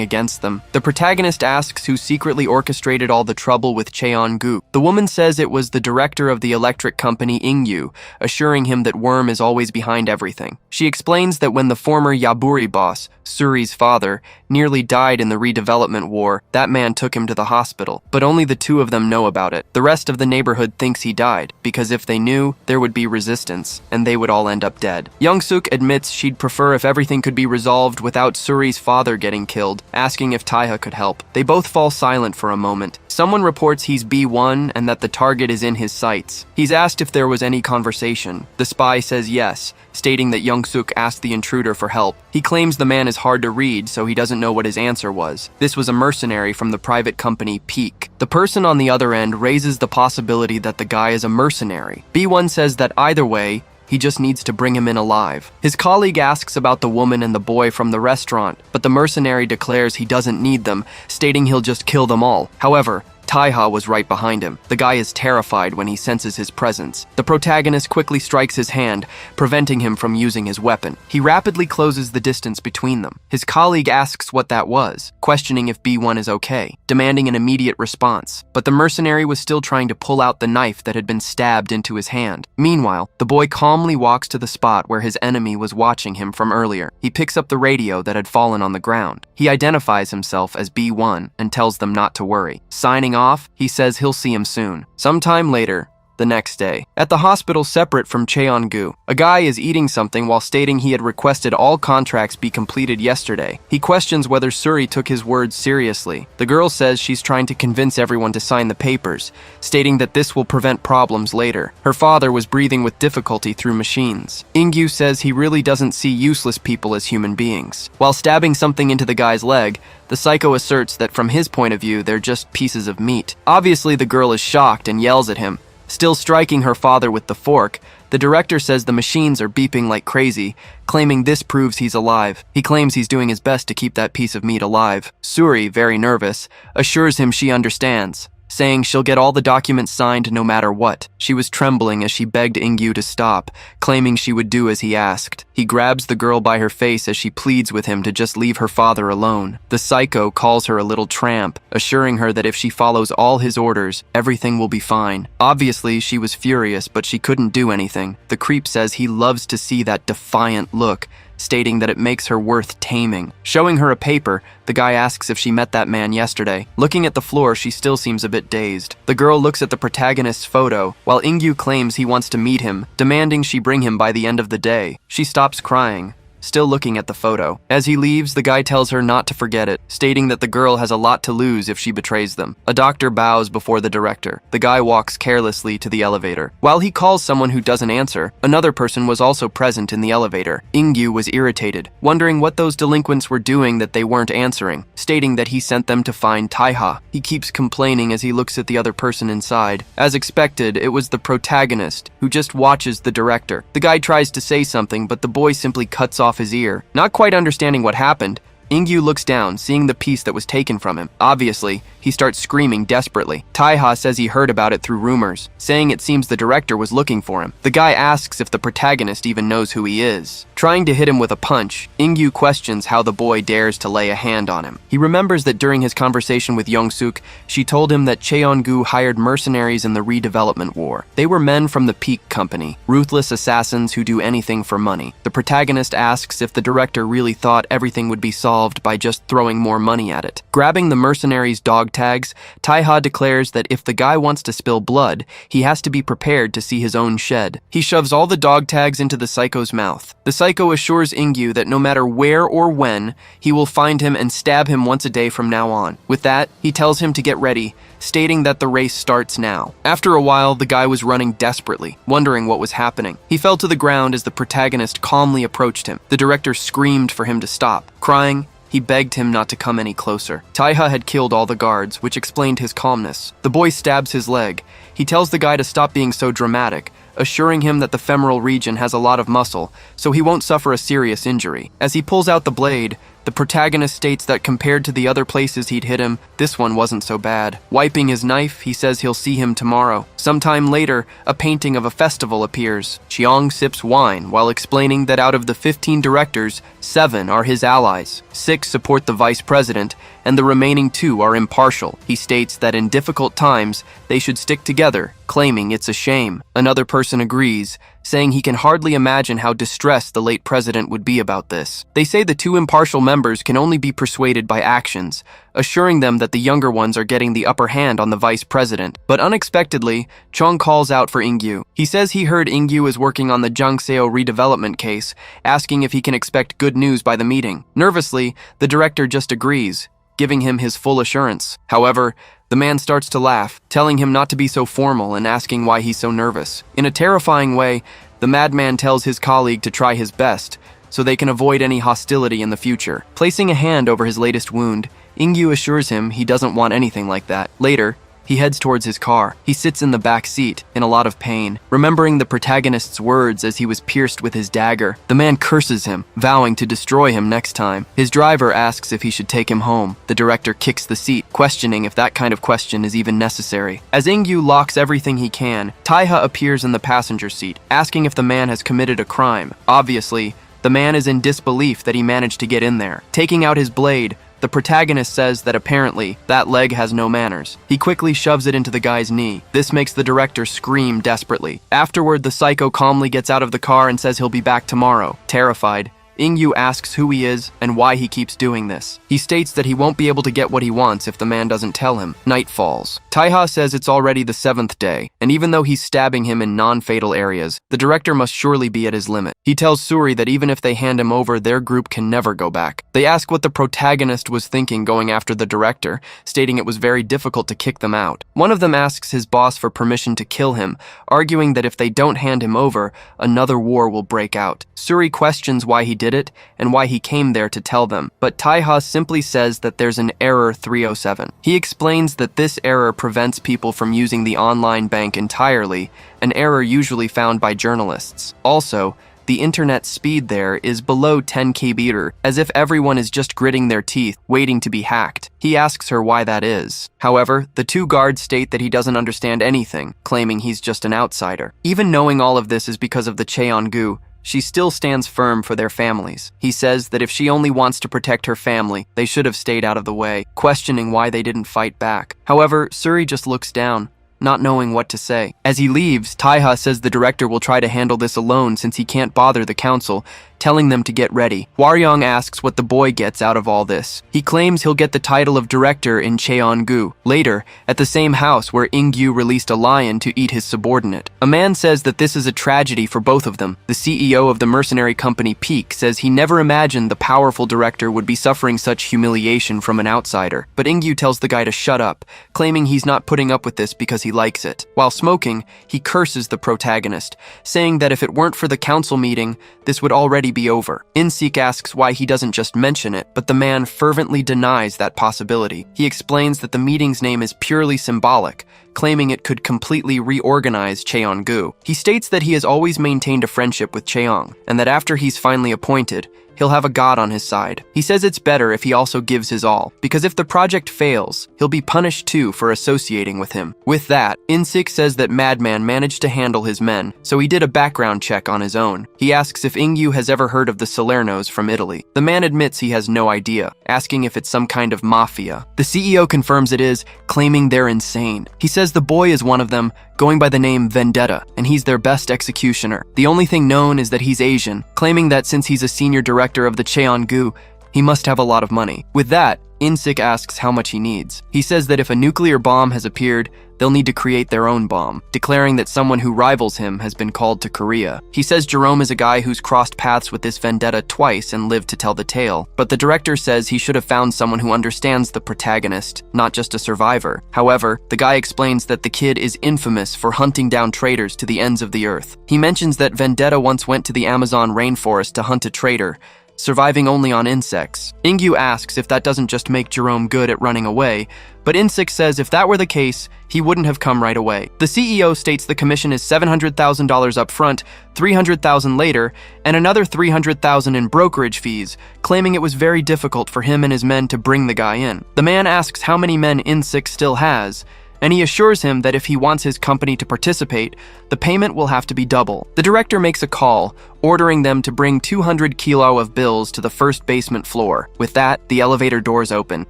Speaker 1: against them. The protagonist asks who secretly orchestrated all the trouble with Cheon-gu. The woman says it was the director of the electric company Ingyu, assuring him that Worm is always behind everything. She explains that when the former Yaburi boss, Suri's father, nearly died in the redevelopment war, that man took him to the hospital, but only the 2 of them know about it. The rest of the neighborhood thinks he died, because if they knew, there would be resistance, and they would all end up dead. Young-suk admits she'd prefer if everything could be resolved without Suri's father getting killed, asking if Taiha could help. They both fall silent for a moment. Someone reports he's B1 and that the target is in his sights. He's asked if there was any conversation. The spy says yes, stating that Young-suk asked the intruder for help. He claims the man is hard to read, so he doesn't know what his answer was. This was a mercenary from the private company Peak. The person on the other end raises the possibility that the guy is a mercenary. B1 says that either way, he just needs to bring him in alive. His colleague asks about the woman and the boy from the restaurant, but the mercenary declares he doesn't need them, stating he'll just kill them all. However, Taiha was right behind him. The guy is terrified when he senses his presence. The protagonist quickly strikes his hand, preventing him from using his weapon. He rapidly closes the distance between them. His colleague asks what that was, questioning if B1 is okay, demanding an immediate response. But the mercenary was still trying to pull out the knife that had been stabbed into his hand. Meanwhile, the boy calmly walks to the spot where his enemy was watching him from earlier. He picks up the radio that had fallen on the ground. He identifies himself as B1 and tells them not to worry. Signing off, he says he'll see him soon. Sometime later, the next day, at the hospital separate from Cheongu, a guy is eating something while stating he had requested all contracts be completed yesterday. He questions whether Suri took his words seriously. The girl says she's trying to convince everyone to sign the papers, stating that this will prevent problems later. Her father was breathing with difficulty through machines. Ingyu says he really doesn't see useless people as human beings. While stabbing something into the guy's leg, the psycho asserts that from his point of view, they're just pieces of meat. Obviously, the girl is shocked and yells at him. Still striking her father with the fork, the director says the machines are beeping like crazy, claiming this proves he's alive. He claims he's doing his best to keep that piece of meat alive. Suri, very nervous, assures him she understands, saying she'll get all the documents signed no matter what. She was trembling as she begged Ingyu to stop, claiming she would do as he asked. He grabs the girl by her face as she pleads with him to just leave her father alone. The psycho calls her a little tramp, assuring her that if she follows all his orders, everything will be fine. Obviously, she was furious, but she couldn't do anything. The creep says he loves to see that defiant look, stating that it makes her worth taming. Showing her a paper, the guy asks if she met that man yesterday. Looking at the floor, she still seems a bit dazed. The girl looks at the protagonist's photo, while Ingyu claims he wants to meet him, demanding she bring him by the end of the day. She stops crying, still looking at the photo. As he leaves, the guy tells her not to forget it, stating that the girl has a lot to lose if she betrays them. A doctor bows before the director. The guy walks carelessly to the elevator. While he calls someone who doesn't answer, another person was also present in the elevator. Ingyu was irritated, wondering what those delinquents were doing that they weren't answering, stating that he sent them to find Taiha. He keeps complaining as he looks at the other person inside. As expected, it was the protagonist, who just watches the director. The guy tries to say something, but the boy simply cuts off his ear. Not quite understanding what happened, Ingyu looks down, seeing the piece that was taken from him. Obviously, he starts screaming desperately. Taiha says he heard about it through rumors, saying it seems the director was looking for him. The guy asks if the protagonist even knows who he is. Trying to hit him with a punch, Ingyu questions how the boy dares to lay a hand on him. He remembers that during his conversation with Yongsuk, she told him that Cheongu hired mercenaries in the redevelopment war. They were men from the Peak Company, ruthless assassins who do anything for money. The protagonist asks if the director really thought everything would be solved by just throwing more money at it. Grabbing the mercenaries' dog tags, Taiha declares that if the guy wants to spill blood, he has to be prepared to see his own shed. He shoves all the dog tags into the psycho's mouth. The psycho assures Ingyu that no matter where or when, he will find him and stab him once a day from now on. With that, he tells him to get ready, stating that the race starts now. After a while, the guy was running desperately, wondering what was happening. He fell to the ground as the protagonist calmly approached him. The director screamed for him to stop. Crying, he begged him not to come any closer. Taiha had killed all the guards, which explained his calmness. The boy stabs his leg. He tells the guy to stop being so dramatic, assuring him that the femoral region has a lot of muscle, so he won't suffer a serious injury. As he pulls out the blade, the protagonist states that compared to the other places he'd hit him, this one wasn't so bad. Wiping his knife, he says he'll see him tomorrow. Sometime later, a painting of a festival appears. Chiang sips wine while explaining that out of the 15 directors, 7 are his allies, 6 support the vice president, and the remaining 2 are impartial. He states that in difficult times, they should stick together, claiming it's a shame. Another person agrees, saying he can hardly imagine how distressed the late president would be about this. They say the 2 impartial members can only be persuaded by actions, assuring them that the younger ones are getting the upper hand on the vice president. But unexpectedly, Chong calls out for Ingyu. He says he heard Ingyu is working on the Jangseo redevelopment case, asking if he can expect good news by the meeting. Nervously, the director just agrees, giving him his full assurance. However, the man starts to laugh, telling him not to be so formal and asking why he's so nervous. In a terrifying way, the madman tells his colleague to try his best, so they can avoid any hostility in the future. Placing a hand over his latest wound, Ingyu assures him he doesn't want anything like that. Later, He heads towards his car. He sits in the back seat, in a lot of pain, remembering the protagonist's words as he was pierced with his dagger. The man curses him, vowing to destroy him next time. His driver asks if he should take him home. The director kicks the seat, questioning if that kind of question is even necessary. As Ingyu locks everything he can, Taiha appears in the passenger seat, asking if the man has committed a crime. Obviously, the man is in disbelief that he managed to get in there. Taking out his blade, the protagonist says that apparently that leg has no manners. He quickly shoves it into the guy's knee. This makes the director scream desperately. Afterward, the psycho calmly gets out of the car and says he'll be back tomorrow. Terrified, Ingyu asks who he is and why he keeps doing this. He states that he won't be able to get what he wants if the man doesn't tell him. Night falls. Taiha says it's already the 7th day, and even though he's stabbing him in non-fatal areas, the director must surely be at his limit. He tells Suri that even if they hand him over, their group can never go back. They ask what the protagonist was thinking going after the director, stating it was very difficult to kick them out. One of them asks his boss for permission to kill him, arguing that if they don't hand him over, another war will break out. Suri questions why he did it and why he came there to tell them, but Taiha simply says that there's an error 307. He explains that this error prevents people from using the online bank entirely, an error usually found by journalists. Also, the internet speed there is below 10 kbps, as if everyone is just gritting their teeth, waiting to be hacked. He asks her why that is. However, the two guards state that he doesn't understand anything, claiming he's just an outsider. Even knowing all of this is because of the Cheongu, she still stands firm for their families. He says that if she only wants to protect her family, they should have stayed out of the way, questioning why they didn't fight back. However, Suri just looks down, not knowing what to say. As he leaves, Taiha says the director will try to handle this alone since he can't bother the council, telling them to get ready. Hwaryong asks what the boy gets out of all this. He claims he'll get the title of director in Cheongu. Later, at the same house where Ingyu released a lion to eat his subordinate. A man says that this is a tragedy for both of them. The CEO of the mercenary company Peak says he never imagined the powerful director would be suffering such humiliation from an outsider. But Ingyu tells the guy to shut up, claiming he's not putting up with this because he likes it. While smoking, he curses the protagonist, saying that if it weren't for the council meeting, this would already be over. Insik asks why he doesn't just mention it, but the man fervently denies that possibility. He explains that the meeting's name is purely symbolic, claiming it could completely reorganize Cheongu. He states that he has always maintained a friendship with Cheong, and that after he's finally appointed, he'll have a god on his side. He says it's better if he also gives his all, because if the project fails, he'll be punished too for associating with him. With that, Insik says that Madman managed to handle his men, so he did a background check on his own. He asks if Ingyu has ever heard of the Salernos from Italy. The man admits he has no idea, asking if it's some kind of mafia. The CEO confirms it is, claiming they're insane. He says the boy is one of them, going by the name Vendetta, and he's their best executioner. The only thing known is that he's Asian, claiming that since he's a senior director of the Cheongu, he must have a lot of money. With that, Insik asks how much he needs. He says that if a nuclear bomb has appeared, they'll need to create their own bomb, declaring that someone who rivals him has been called to Korea. He says Jerome is a guy who's crossed paths with this Vendetta twice and lived to tell the tale, but the director says he should have found someone who understands the protagonist, not just a survivor. However, the guy explains that the kid is infamous for hunting down traitors to the ends of the earth. He mentions that Vendetta once went to the Amazon rainforest to hunt a traitor, surviving only on insects. Ingyu asks if that doesn't just make Jerome good at running away, but Insik says if that were the case, he wouldn't have come right away. The CEO states the commission is $700,000 up front, $300,000 later, and another $300,000 in brokerage fees, claiming it was very difficult for him and his men to bring the guy in. The man asks how many men Insik still has, and he assures him that if he wants his company to participate, the payment will have to be double. The director makes a call, ordering them to bring 200 kilo of bills to the first basement floor. With that, the elevator doors open.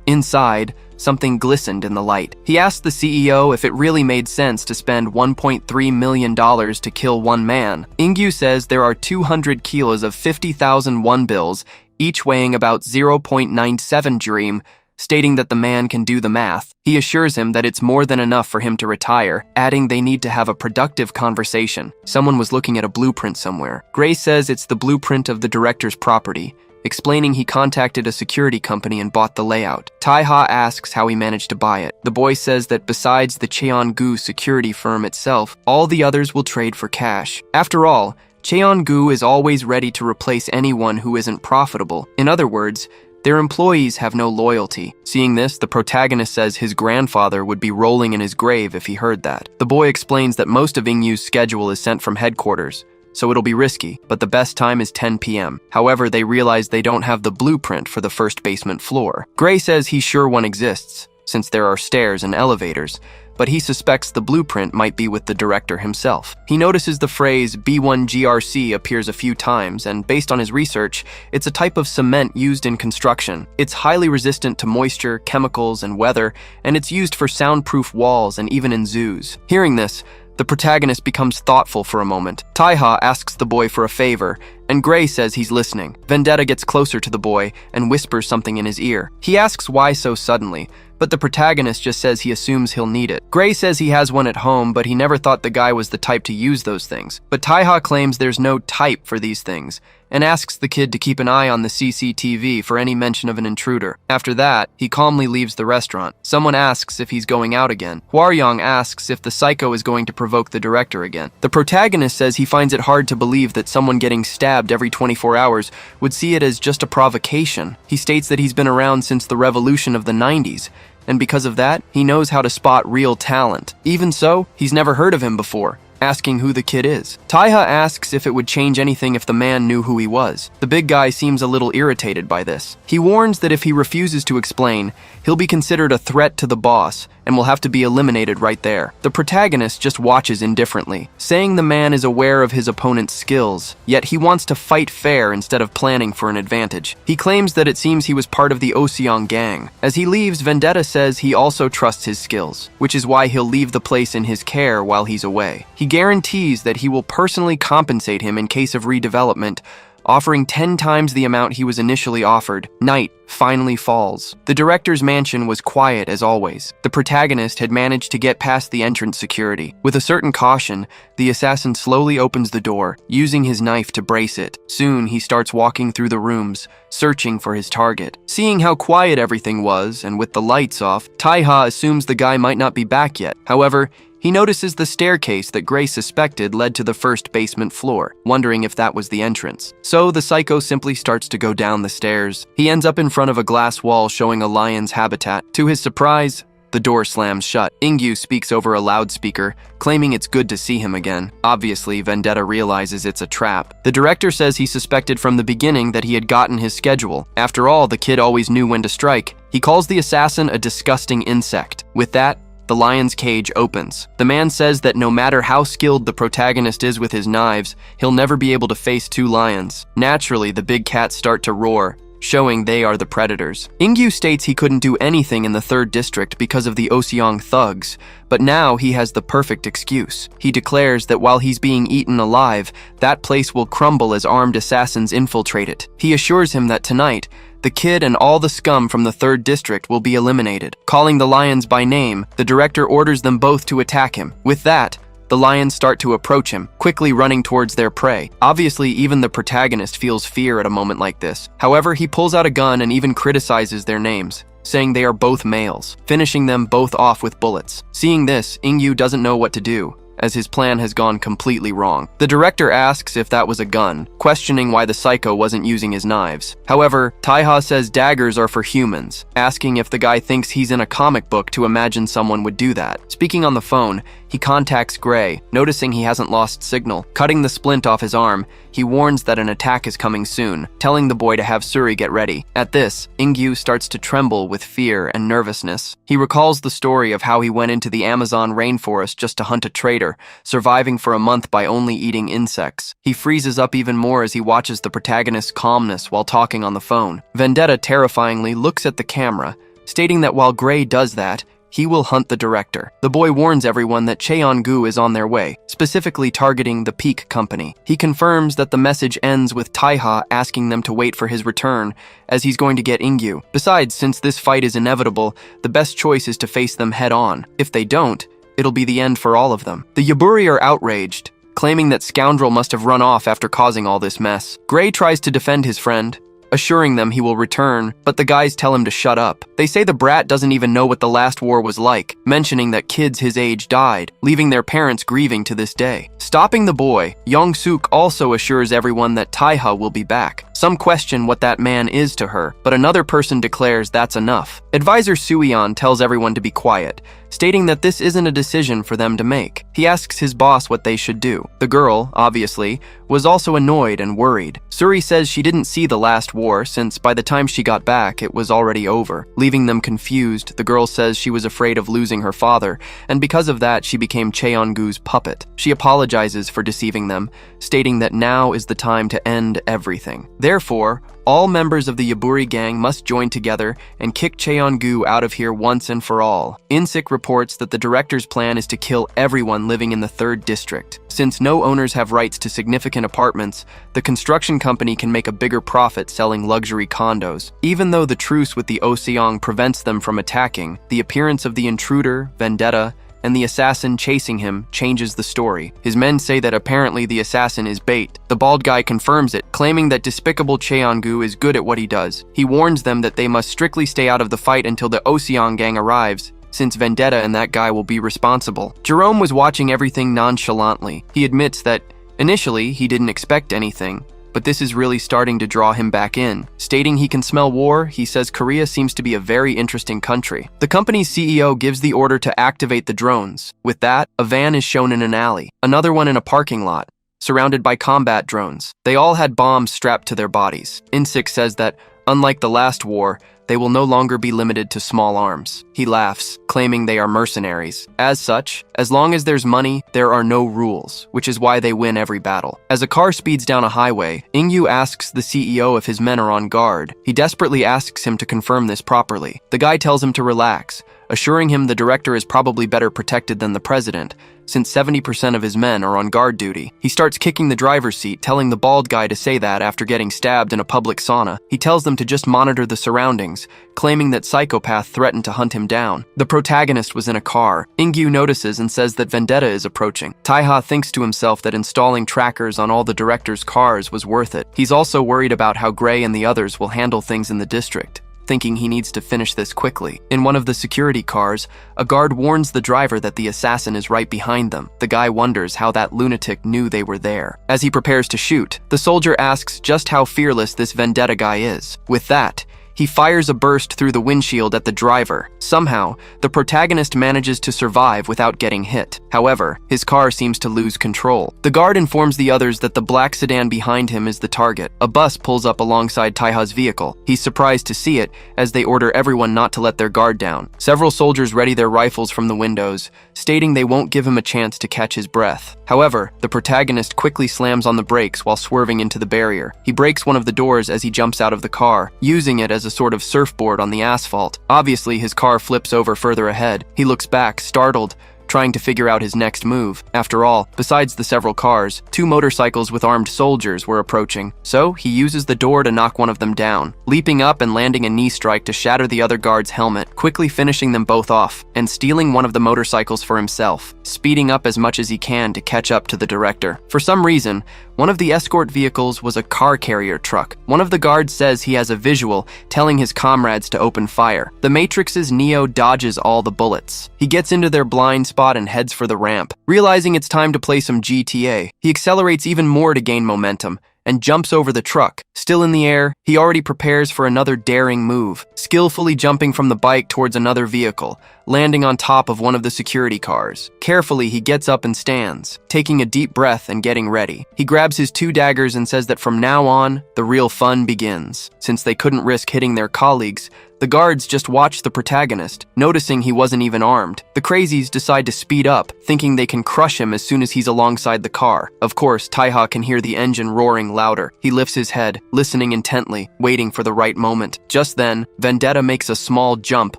Speaker 1: Inside, something glistened in the light. He asked the CEO if it really made sense to spend $1.3 million to kill one man. Ingyu says there are 200 kilos of 50,000 won bills, each weighing about 0.97 dream, stating that the man can do the math. He assures him that it's more than enough for him to retire, adding they need to have a productive conversation. Someone was looking at a blueprint somewhere. Gray says it's the blueprint of the director's property, explaining he contacted a security company and bought the layout. Taiha asks how he managed to buy it. The boy says that besides the Cheongu security firm itself, all the others will trade for cash. After all, Cheongu is always ready to replace anyone who isn't profitable. In other words, Their employees have no loyalty. Seeing this, the protagonist says his grandfather would be rolling in his grave if he heard that. The boy explains that most of Ingyu's schedule is sent from headquarters, so it'll be risky, but the best time is 10 p.m. However, they realize they don't have the blueprint for the first basement floor. Gray says he's sure one exists, since there are stairs and elevators, but he suspects the blueprint might be with the director himself. He notices the phrase B1GRC appears a few times, and based on his research, it's a type of cement used in construction. It's highly resistant to moisture, chemicals, and weather, and it's used for soundproof walls and even in zoos. Hearing this, the protagonist becomes thoughtful for a moment. Taiha asks the boy for a favor, and Gray says he's listening. Vendetta gets closer to the boy and whispers something in his ear. He asks why so suddenly, but the protagonist just says he assumes he'll need it. Gray says he has one at home, but he never thought the guy was the type to use those things. But Taiha claims there's no type for these things, and asks the kid to keep an eye on the CCTV for any mention of an intruder. After that, he calmly leaves the restaurant. Someone asks if he's going out again. Hwaryong asks if the psycho is going to provoke the director again. The protagonist says he finds it hard to believe that someone getting stabbed every 24 hours would see it as just a provocation. He states that he's been around since the revolution of the 90s, and because of that, he knows how to spot real talent. Even so, he's never heard of him before, asking who the kid is. Taiha asks if it would change anything if the man knew who he was. The big guy seems a little irritated by this. He warns that if he refuses to explain, he'll be considered a threat to the boss and will have to be eliminated right there. The protagonist just watches indifferently, saying the man is aware of his opponent's skills, yet he wants to fight fair instead of planning for an advantage. He claims that it seems he was part of the Oseong gang. As he leaves, Vendetta says he also trusts his skills, which is why he'll leave the place in his care while he's away. He guarantees that he will personally compensate him in case of redevelopment, offering 10 times the amount he was initially offered. Night finally falls. The director's mansion was quiet as always. The protagonist had managed to get past the entrance security. With a certain caution, the assassin slowly opens the door, using his knife to brace it. Soon, he starts walking through the rooms, searching for his target. Seeing how quiet everything was, and with the lights off, Taiha assumes the guy might not be back yet. However, he notices the staircase that Gray suspected led to the first basement floor, wondering if that was the entrance. So the psycho simply starts to go down the stairs. He ends up in front of a glass wall showing a lion's habitat. To his surprise, the door slams shut. Ingyu speaks over a loudspeaker, claiming it's good to see him again. Obviously, Vendetta realizes it's a trap. The director says he suspected from the beginning that he had gotten his schedule. After all, the kid always knew when to strike. He calls the assassin a disgusting insect. With that, the lion's cage opens. The man says that no matter how skilled the protagonist is with his knives, he'll never be able to face two lions. Naturally, the big cats start to roar, showing they are the predators. Ingyu states he couldn't do anything in the 3rd district because of the Oseong thugs, but now he has the perfect excuse. He declares that while he's being eaten alive, that place will crumble as armed assassins infiltrate it. He assures him that tonight, the kid and all the scum from the 3rd district will be eliminated. Calling the lions by name, the director orders them both to attack him. With that, the lions start to approach him, quickly running towards their prey. Obviously, even the protagonist feels fear at a moment like this. However, he pulls out a gun and even criticizes their names, saying they are both males, finishing them both off with bullets. Seeing this, Ingyu doesn't know what to do, as his plan has gone completely wrong. The director asks if that was a gun, questioning why the psycho wasn't using his knives. However, Taiha says daggers are for humans, asking if the guy thinks he's in a comic book to imagine someone would do that. Speaking on the phone, he contacts Gray, noticing he hasn't lost signal. Cutting the splint off his arm, he warns that an attack is coming soon, telling the boy to have Suri get ready. At this, Ingyu starts to tremble with fear and nervousness. He recalls the story of how he went into the Amazon rainforest just to hunt a traitor, surviving for a month by only eating insects. He freezes up even more as he watches the protagonist's calmness while talking on the phone. Vendetta terrifyingly looks at the camera, stating that while Gray does that, he will hunt the director. The boy warns everyone that Cheon-gu is on their way, specifically targeting the Peak Company. He confirms that the message ends with Taiha asking them to wait for his return, as he's going to get Ingyu. Besides, since this fight is inevitable, the best choice is to face them head on. If they don't, it'll be the end for all of them. The Yaburi are outraged, claiming that Scoundrel must have run off after causing all this mess. Gray tries to defend his friend, assuring them he will return, but the guys tell him to shut up. They say the brat doesn't even know what the last war was like, mentioning that kids his age died, leaving their parents grieving to this day. Stopping the boy, Young-suk also assures everyone that Taiha will be back. Some question what that man is to her, but another person declares that's enough. Advisor Suion tells everyone to be quiet, stating that this isn't a decision for them to make. He asks his boss what they should do. The girl, obviously, was also annoyed and worried. Suri says she didn't see the last war since by the time she got back, it was already over. Leaving them confused, the girl says she was afraid of losing her father, and because of that, she became Cheongu's puppet. She apologizes for deceiving them, stating that now is the time to end everything. Therefore, all members of the Yaburi gang must join together and kick Cheongu out of here once and for all. Insik reports that the director's plan is to kill everyone living in the 3rd district. Since no owners have rights to significant apartments, the construction company can make a bigger profit selling luxury condos. Even though the truce with the Oseong prevents them from attacking, the appearance of the intruder, Vendetta, and the assassin chasing him changes the story. His men say that apparently the assassin is bait. The bald guy confirms it, claiming that despicable Cheongu is good at what he does. He warns them that they must strictly stay out of the fight until the Oseong gang arrives, since Vendetta and that guy will be responsible. Jerome was watching everything nonchalantly. He admits that initially he didn't expect anything, but this is really starting to draw him back in. Stating he can smell war, he says Korea seems to be a very interesting country. The company's CEO gives the order to activate the drones. With that, a van is shown in an alley, another one in a parking lot, surrounded by combat drones. They all had bombs strapped to their bodies. Insik says that, unlike the last war, they will no longer be limited to small arms. He laughs, claiming they are mercenaries. As such, as long as there's money, there are no rules, which is why they win every battle. As a car speeds down a highway, Ingyu asks the CEO if his men are on guard. He desperately asks him to confirm this properly. The guy tells him to relax, assuring him the director is probably better protected than the president, since 70% of his men are on guard duty. He starts kicking the driver's seat, telling the bald guy to say that after getting stabbed in a public sauna. He tells them to just monitor the surroundings, claiming that Psychopath threatened to hunt him down. The protagonist was in a car. Ingyu notices and says that Vendetta is approaching. Taiha thinks to himself that installing trackers on all the director's cars was worth it. He's also worried about how Gray and the others will handle things in the district, thinking he needs to finish this quickly. In one of the security cars, a guard warns the driver that the assassin is right behind them. The guy wonders how that lunatic knew they were there. As he prepares to shoot, the soldier asks just how fearless this Vendetta guy is. With that, he fires a burst through the windshield at the driver. Somehow, the protagonist manages to survive without getting hit. However, his car seems to lose control. The guard informs the others that the black sedan behind him is the target. A bus pulls up alongside Taiha's vehicle. He's surprised to see it, as they order everyone not to let their guard down. Several soldiers ready their rifles from the windows, stating they won't give him a chance to catch his breath. However, the protagonist quickly slams on the brakes while swerving into the barrier. He breaks one of the doors as he jumps out of the car, using it as a sort of surfboard on the asphalt. Obviously, his car flips over further ahead. He looks back, startled, trying to figure out his next move. After all, besides the several cars, 2 motorcycles with armed soldiers were approaching, so he uses the door to knock one of them down, leaping up and landing a knee strike to shatter the other guard's helmet, quickly finishing them both off, and stealing one of the motorcycles for himself, speeding up as much as he can to catch up to the director. For some reason, one of the escort vehicles was a car carrier truck. One of the guards says he has a visual telling his comrades to open fire. The Matrix's Neo dodges all the bullets. He gets into their blind spot and heads for the ramp. Realizing it's time to play some GTA, he accelerates even more to gain momentum and jumps over the truck. Still in the air, he already prepares for another daring move, skillfully jumping from the bike towards another vehicle, landing on top of one of the security cars. Carefully, he gets up and stands, taking a deep breath and getting ready. He grabs his 2 daggers and says that from now on, the real fun begins. Since they couldn't risk hitting their colleagues, the guards just watched the protagonist, noticing he wasn't even armed. The crazies decide to speed up, thinking they can crush him as soon as he's alongside the car. Of course, Taiha can hear the engine roaring louder. He lifts his head, listening intently, waiting for the right moment. Just then, Vendetta makes a small jump,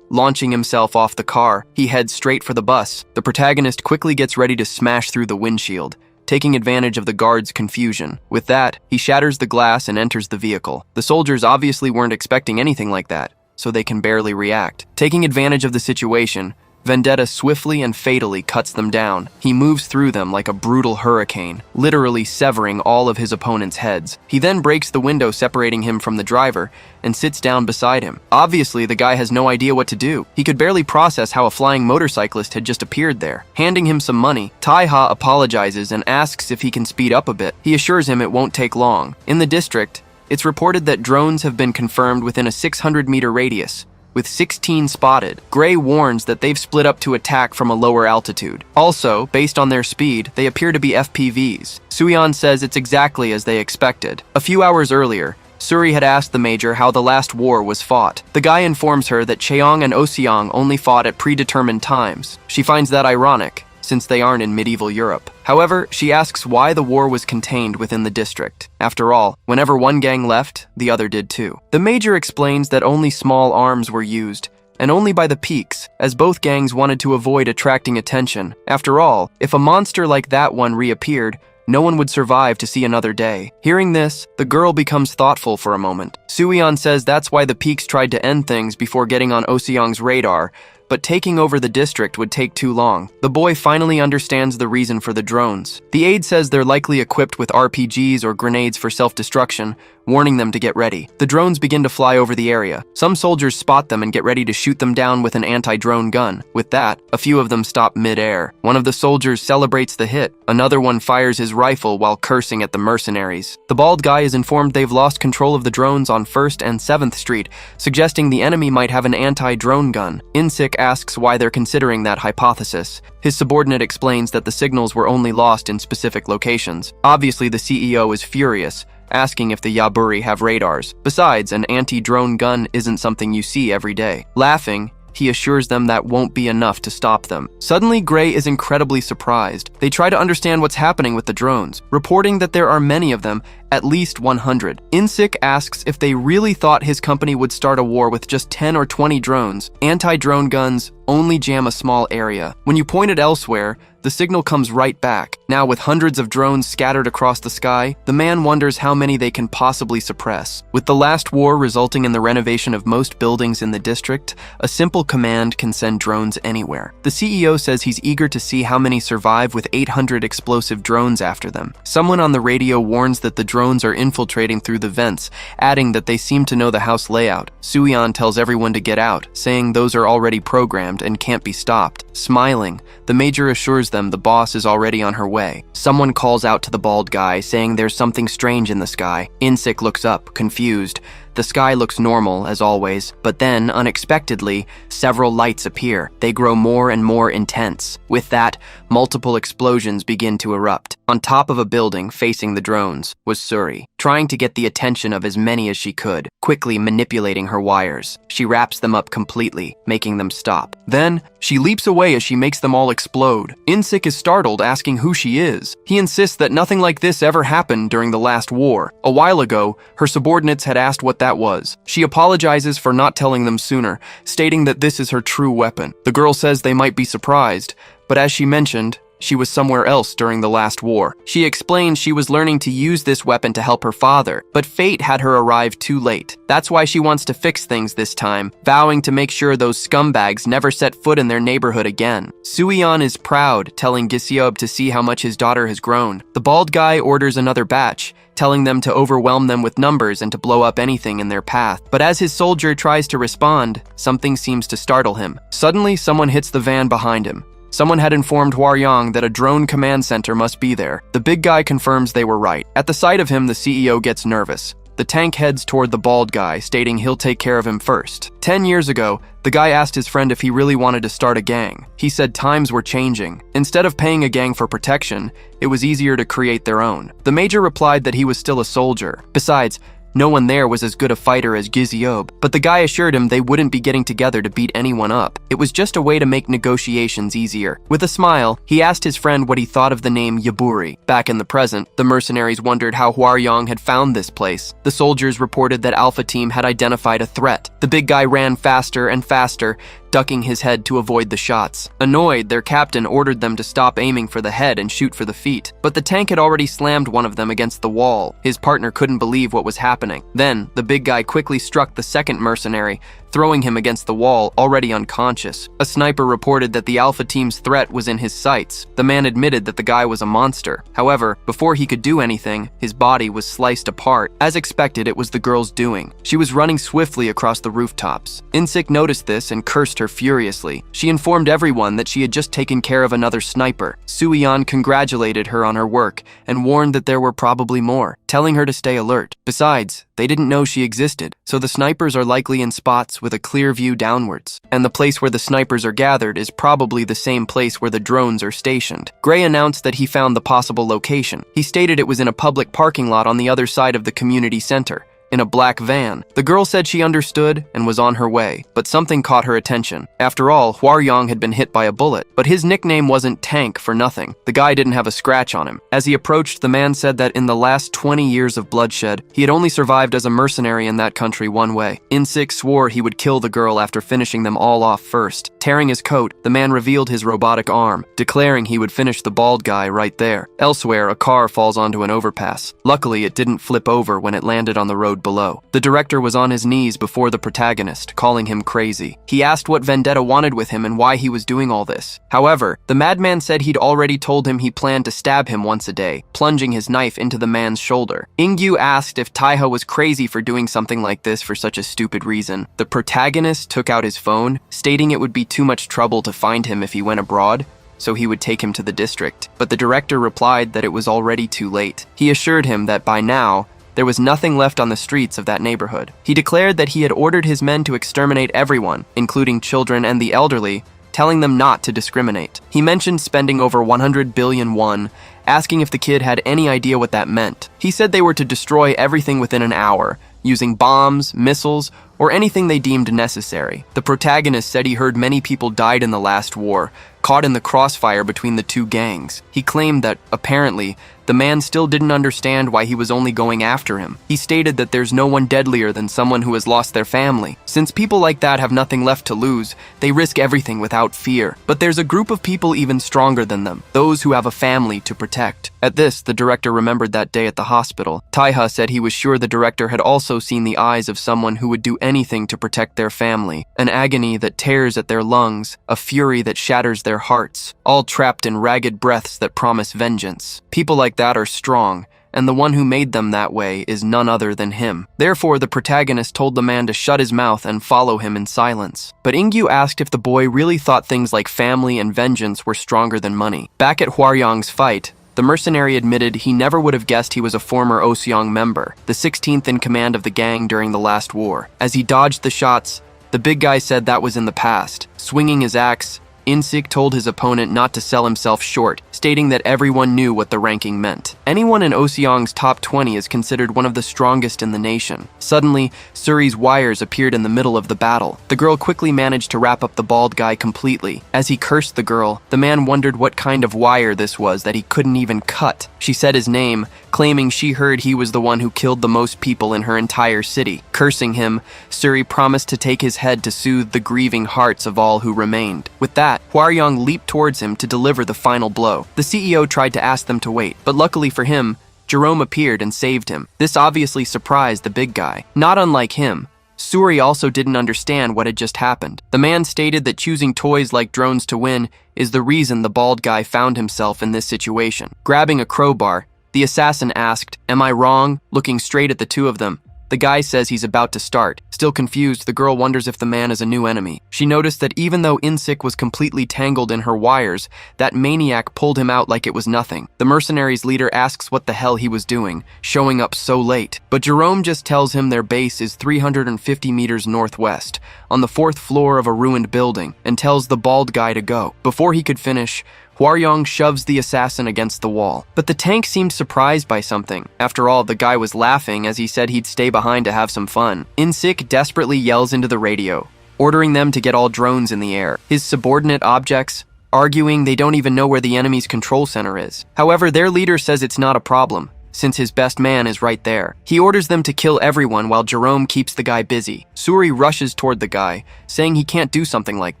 Speaker 1: launching himself off the car. He heads straight for the bus. The protagonist quickly gets ready to smash through the windshield, taking advantage of the guard's confusion. With that, he shatters the glass and enters the vehicle. The soldiers obviously weren't expecting anything like that, so they can barely react. Taking advantage of the situation, Vendetta swiftly and fatally cuts them down. He moves through them like a brutal hurricane, literally severing all of his opponent's heads. He then breaks the window separating him from the driver and sits down beside him. Obviously, the guy has no idea what to do. He could barely process how a flying motorcyclist had just appeared there. Handing him some money, Taiha apologizes and asks if he can speed up a bit. He assures him it won't take long. In the district, It's reported that drones have been confirmed within a 600-meter radius, with 16 spotted. Gray warns that they've split up to attack from a lower altitude. Also, based on their speed, they appear to be FPVs. Suyeon says it's exactly as they expected. A few hours earlier, Suri had asked the Major how the last war was fought. The guy informs her that Cheong and Oseong only fought at predetermined times. She finds that ironic, since they aren't in medieval Europe. However, she asks why the war was contained within the district. After all, whenever one gang left, the other did too. The Major explains that only small arms were used, and only by the peaks, as both gangs wanted to avoid attracting attention. After all, if a monster like that one reappeared, no one would survive to see another day. Hearing this, the girl becomes thoughtful for a moment. Suyeon says that's why the peaks tried to end things before getting on Oseong's radar, but taking over the district would take too long. The boy finally understands the reason for the drones. The aide says they're likely equipped with RPGs or grenades for self-destruction, warning them to get ready. The drones begin to fly over the area. Some soldiers spot them and get ready to shoot them down with an anti-drone gun. With that, a few of them stop mid-air. One of the soldiers celebrates the hit. Another one fires his rifle while cursing at the mercenaries. The bald guy is informed they've lost control of the drones on 1st and 7th Street, suggesting the enemy might have an anti-drone gun. Insik asks why they're considering that hypothesis. His subordinate explains that the signals were only lost in specific locations. Obviously, the CEO is furious, asking if the Yaburi have radars. Besides, an anti-drone gun isn't something you see every day. Laughing, he assures them that won't be enough to stop them. Suddenly, Gray is incredibly surprised. They try to understand what's happening with the drones, reporting that there are many of them, at least 100. Insik asks if they really thought his company would start a war with just 10 or 20 drones. Anti-drone guns only jam a small area. When you point it elsewhere, the signal comes right back. Now, with hundreds of drones scattered across the sky, the man wonders how many they can possibly suppress. With the last war resulting in the renovation of most buildings in the district, a simple command can send drones anywhere. The CEO says he's eager to see how many survive with 800 explosive drones after them. Someone on the radio warns that the drones are infiltrating through the vents, adding that they seem to know the house layout. Suyeon tells everyone to get out, saying those are already programmed and can't be stopped. Smiling, the Major assures them the boss is already on her way. Someone calls out to the bald guy, saying there's something strange in the sky. Insik looks up, confused. The sky looks normal, as always, but then, unexpectedly, several lights appear. They grow more and more intense. With that, multiple explosions begin to erupt. On top of a building facing the drones was Suri, trying to get the attention of as many as she could, quickly manipulating her wires. She wraps them up completely, making them stop. Then, she leaps away as she makes them all explode. Insik is startled, asking who she is. He insists that nothing like this ever happened during the last war. A while ago, her subordinates had asked what that was. She apologizes for not telling them sooner, stating that this is her true weapon. The girl says they might be surprised, but as she mentioned, she was somewhere else during the last war. She explains she was learning to use this weapon to help her father, but fate had her arrive too late. That's why she wants to fix things this time, vowing to make sure those scumbags never set foot in their neighborhood again. Suyeon is proud, telling Giseob to see how much his daughter has grown. The bald guy orders another batch, telling them to overwhelm them with numbers and to blow up anything in their path. But as his soldier tries to respond, something seems to startle him. Suddenly, someone hits the van behind him. Someone had informed Hwaryong that a drone command center must be there. The big guy confirms they were right. At the sight of him, the CEO gets nervous. The tank heads toward the bald guy, stating he'll take care of him first. 10 years ago, the guy asked his friend if he really wanted to start a gang. He said times were changing. Instead of paying a gang for protection, it was easier to create their own. The Major replied that he was still a soldier. Besides, no one there was as good a fighter as Giseob, but the guy assured him they wouldn't be getting together to beat anyone up. It was just a way to make negotiations easier. With a smile, he asked his friend what he thought of the name Yaburi. Back in the present, the mercenaries wondered how Hwaryong had found this place. The soldiers reported that Alpha Team had identified a threat. The big guy ran faster and faster, ducking his head to avoid the shots. Annoyed, their captain ordered them to stop aiming for the head and shoot for the feet. But the tank had already slammed one of them against the wall. His partner couldn't believe what was happening. Then, the big guy quickly struck the second mercenary, throwing him against the wall, already unconscious. A sniper reported that the Alpha Team's threat was in his sights. The man admitted that the guy was a monster. However, before he could do anything, his body was sliced apart. As expected, it was the girl's doing. She was running swiftly across the rooftops. Insik noticed this and cursed her furiously. She informed everyone that she had just taken care of another sniper. Suyeon congratulated her on her work and warned that there were probably more. telling her to stay alert. Besides, they didn't know she existed, so the snipers are likely in spots with a clear view downwards, and the place where the snipers are gathered is probably the same place where the drones are stationed. Gray announced that he found the possible location. He stated it was in a public parking lot on the other side of the community center, in a black van. The girl said she understood and was on her way, but something caught her attention. After all, Hwaryong had been hit by a bullet, but his nickname wasn't Tank for nothing. The guy didn't have a scratch on him. As he approached, the man said that in the last 20 years of bloodshed, he had only survived as a mercenary in that country one way. In-sik swore he would kill the girl after finishing them all off first. Tearing his coat, the man revealed his robotic arm, declaring he would finish the bald guy right there. Elsewhere, a car falls onto an overpass. Luckily, it didn't flip over when it landed on the road below. The director was on his knees before the protagonist, calling him crazy. He asked what Vendetta wanted with him and why he was doing all this. However, the madman said he'd already told him he planned to stab him once a day, plunging his knife into the man's shoulder. Ingyu asked if Taiha was crazy for doing something like this for such a stupid reason. The protagonist took out his phone, stating it would be too much trouble to find him if he went abroad, so he would take him to the district. But the director replied that it was already too late. He assured him that by now, there was nothing left on the streets of that neighborhood. He declared that he had ordered his men to exterminate everyone, including children and the elderly, telling them not to discriminate. He mentioned spending over 100 billion won, asking if the kid had any idea what that meant. He said they were to destroy everything within an hour, using bombs, missiles, or anything they deemed necessary. The protagonist said he heard many people died in the last war, caught in the crossfire between the two gangs. He claimed that, apparently, the man still didn't understand why he was only going after him. He stated that there's no one deadlier than someone who has lost their family. Since people like that have nothing left to lose, they risk everything without fear. But there's a group of people even stronger than them, those who have a family to protect. At this, the director remembered that day at the hospital. Taiha said he was sure the director had also seen the eyes of someone who would do anything to protect their family, an agony that tears at their lungs, a fury that shatters their hearts, all trapped in ragged breaths that promise vengeance. People like that are strong, and the one who made them that way is none other than him. Therefore, the protagonist told the man to shut his mouth and follow him in silence. But Ingyu asked if the boy really thought things like family and vengeance were stronger than money. Back at Hwaryong's fight, the mercenary admitted he never would have guessed he was a former Oseong member, the 16th in command of the gang during the last war. As he dodged the shots, the big guy said that was in the past. Swinging his axe, In-sik told his opponent not to sell himself short, stating that everyone knew what the ranking meant. Anyone in Oseong's top 20 is considered one of the strongest in the nation. Suddenly, Suri's wires appeared in the middle of the battle. The girl quickly managed to wrap up the bald guy completely. As he cursed the girl, the man wondered what kind of wire this was that he couldn't even cut. She said his name, claiming she heard he was the one who killed the most people in her entire city. Cursing him, Suri promised to take his head to soothe the grieving hearts of all who remained. With that, Hwaryong leaped towards him to deliver the final blow. The CEO tried to ask them to wait, but luckily for him, Jerome appeared and saved him. This obviously surprised the big guy. Not unlike him, Suri also didn't understand what had just happened. The man stated that choosing toys like drones to win is the reason the bald guy found himself in this situation. Grabbing a crowbar, the assassin asked, "Am I wrong?" Looking straight at the two of them. The guy says he's about to start. Still confused, the girl wonders if the man is a new enemy. She noticed that even though In-sik was completely tangled in her wires, that maniac pulled him out like it was nothing. The mercenaries' leader asks what the hell he was doing, showing up so late. But Jerome just tells him their base is 350 meters northwest, on the 4th floor of a ruined building, and tells the bald guy to go. Before he could finish, Hwaryong shoves the assassin against the wall. But the tank seemed surprised by something. After all, the guy was laughing as he said he'd stay behind to have some fun. In-sik desperately yells into the radio, ordering them to get all drones in the air. His subordinate objects, arguing they don't even know where the enemy's control center is. However, their leader says it's not a problem, since his best man is right there. He orders them to kill everyone while Jerome keeps the guy busy. Suri rushes toward the guy, saying he can't do something like